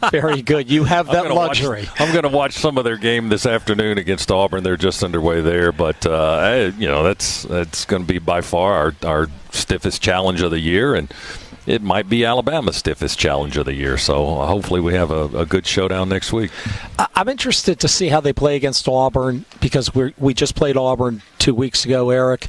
very good. You have that luxury. I'm going to watch some of their game this afternoon against Auburn. They're just underway there, but that's going to be by far our stiffest challenge of the year, and it might be Alabama's stiffest challenge of the year. So hopefully we have a good showdown next week. I'm interested to see how they play against Auburn, because we just played Auburn 2 weeks ago, Eric.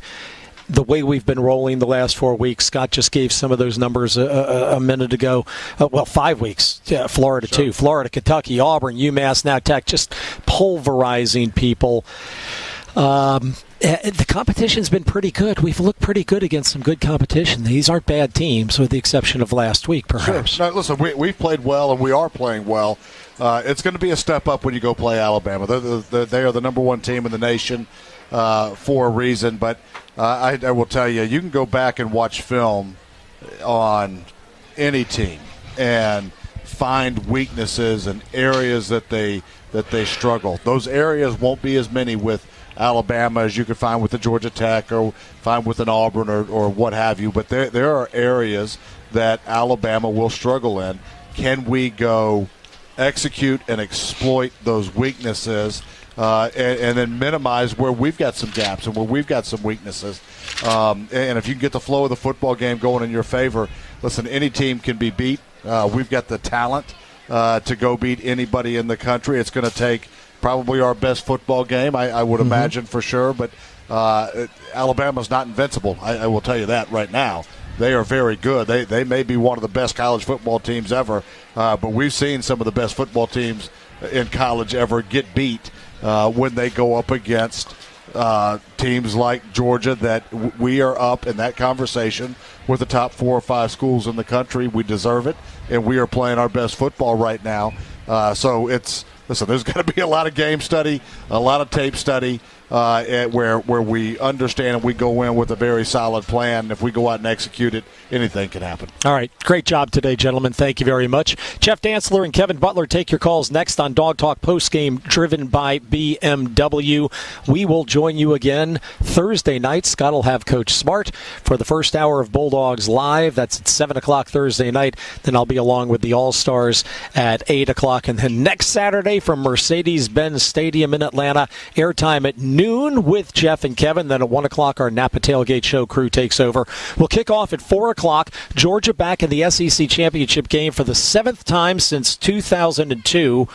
The way we've been rolling the last 4 weeks, Scott just gave some of those numbers a minute ago. 5 weeks. Yeah, Florida, sure. 2. Florida, Kentucky, Auburn, UMass, now Tech, just pulverizing people. The competition's been pretty good. We've looked pretty good against some good competition. These aren't bad teams, with the exception of last week, perhaps. Sure. No, listen, we've played well, and we are playing well. It's going to be a step up when you go play Alabama. They are the number 1 team in the nation for a reason. But I will tell you, you can go back and watch film on any team and find weaknesses and areas that they struggle. Those areas won't be as many with Alabama as you could find with the Georgia Tech or find with an Auburn or what have you. But there are areas that Alabama will struggle in. Can we go execute and exploit those weaknesses and then minimize where we've got some gaps and where we've got some weaknesses? And if you can get the flow of the football game going in your favor, listen, any team can be beat. We've got the talent to go beat anybody in the country. It's going to take probably our best football game, I would imagine, for sure. But Alabama's not invincible. I will tell you that right now. They are very good. They may be one of the best college football teams ever. But we've seen some of the best football teams in college ever get beat when they go up against teams like Georgia, that we are up in that conversation with the top 4 or 5 schools in the country. We deserve it, and we are playing our best football right now. So listen, there's going to be a lot of game study, a lot of tape study, where we understand and we go in with a very solid plan. If we go out and execute it, anything can happen. All right. Great job today, gentlemen. Thank you very much. Jeff Dantzler and Kevin Butler take your calls next on Dog Talk Postgame, driven by BMW. We will join you again Thursday night. Scott will have Coach Smart for the first hour of Bulldogs Live. That's at 7 o'clock Thursday night. Then I'll be along with the All-Stars at 8 o'clock. And then next Saturday from Mercedes-Benz Stadium in Atlanta, airtime at noon with Jeff and Kevin. Then at 1 o'clock, our Napa Tailgate Show crew takes over. We'll kick off at 4 o'clock. Georgia back in the SEC Championship game for the 7th time since 2002.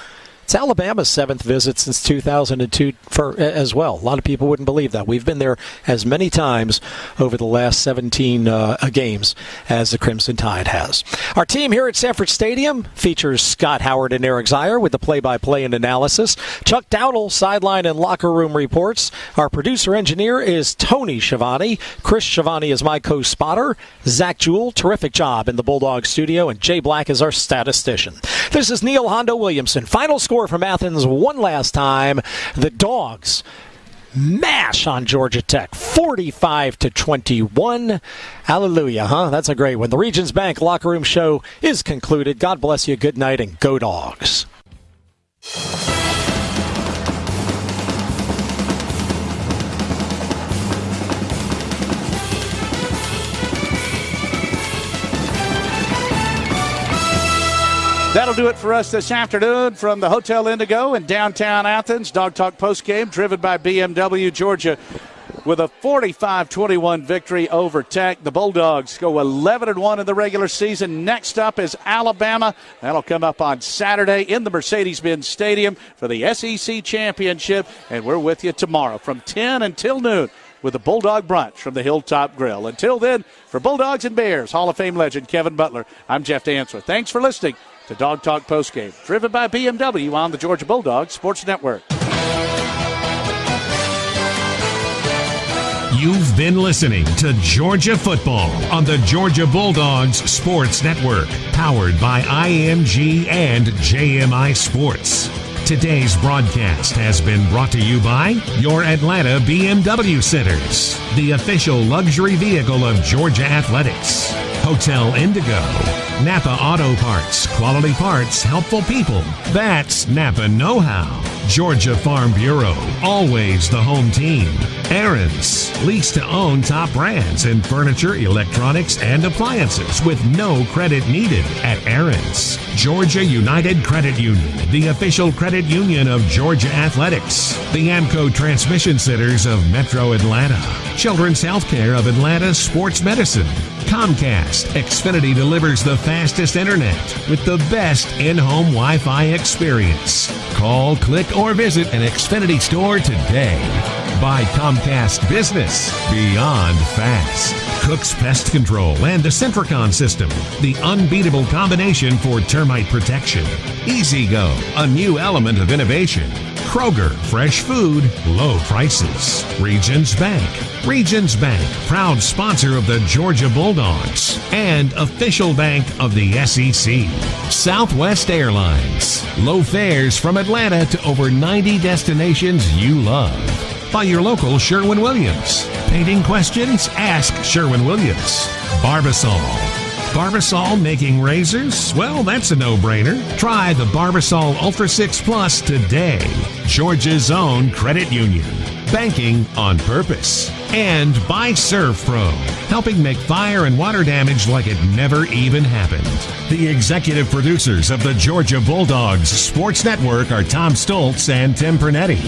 It's Alabama's 7th visit since 2002 as well. A lot of people wouldn't believe that. We've been there as many times over the last 17 games as the Crimson Tide has. Our team here at Sanford Stadium features Scott Howard and Eric Zier with the play-by-play and analysis. Chuck Dowdle, sideline and locker room reports. Our producer-engineer is Tony Schiavone. Chris Schiavone is my co-spotter. Zach Jewell, terrific job in the Bulldogs studio. And Jay Black is our statistician. This is Neil Hondo Williamson. Final score from Athens one last time. The Dogs mash on Georgia Tech, 45-21. Hallelujah, huh? That's a great one. The Regions Bank Locker Room Show is concluded. God bless you. Good night and go Dogs. That'll do it for us this afternoon from the Hotel Indigo in downtown Athens. Dog Talk postgame driven by BMW. Georgia with a 45-21 victory over Tech. The Bulldogs go 11-1 in the regular season. Next up is Alabama. That'll come up on Saturday in the Mercedes-Benz Stadium for the SEC Championship. And we're with you tomorrow from 10 until noon with the Bulldog Brunch from the Hilltop Grill. Until then, for Bulldogs and Bears, Hall of Fame legend Kevin Butler, I'm Jeff Dantzler. Thanks for listening to Dog Talk Postgame, driven by BMW on the Georgia Bulldogs Sports Network. You've been listening to Georgia Football on the Georgia Bulldogs Sports Network, powered by IMG and JMI Sports. Today's broadcast has been brought to you by your Atlanta BMW Centers, the official luxury vehicle of Georgia Athletics, Hotel Indigo, Napa Auto Parts, quality parts, helpful people. That's Napa Know-How. Georgia Farm Bureau, always the home team. Aaron's, lease to own top brands in furniture, electronics, and appliances with no credit needed at Aaron's. Georgia United Credit Union, the official credit union of Georgia Athletics. The Amco Transmission Centers of Metro Atlanta. Children's Healthcare of Atlanta Sports Medicine. Comcast, Xfinity delivers the fastest internet with the best in-home Wi-Fi experience. Call, click, or visit an Xfinity store today. By Comcast Business, beyond fast. Cook's Pest Control and the Centricon system, the unbeatable combination for termite protection. EasyGo, a new element of innovation. Kroger, fresh food, low prices. Regions Bank. Regions Bank, proud sponsor of the Georgia Bulldogs and official bank of the SEC. Southwest Airlines, low fares from Atlanta to over 90 destinations you love. By your local Sherwin-Williams. Painting questions? Ask Sherwin-Williams. Barbasol. Barbasol making razors? Well, that's a no-brainer. Try the Barbasol Ultra 6 Plus today. Georgia's own credit union. Banking on purpose. And by Surf Pro, helping make fire and water damage like it never even happened. The executive producers of the Georgia Bulldogs Sports Network are Tom Stoltz and Tim Pernetti.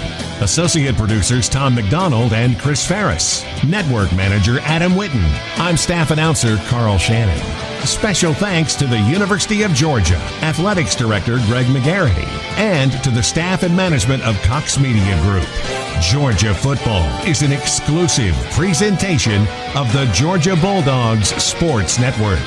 Associate producers Tom McDonald and Chris Ferris. Network manager Adam Witten. I'm staff announcer Carl Shannon. Special thanks to the University of Georgia Athletics Director Greg McGarity and to the staff and management of Cox Media Group. Georgia Football is an exclusive presentation of the Georgia Bulldogs Sports Network.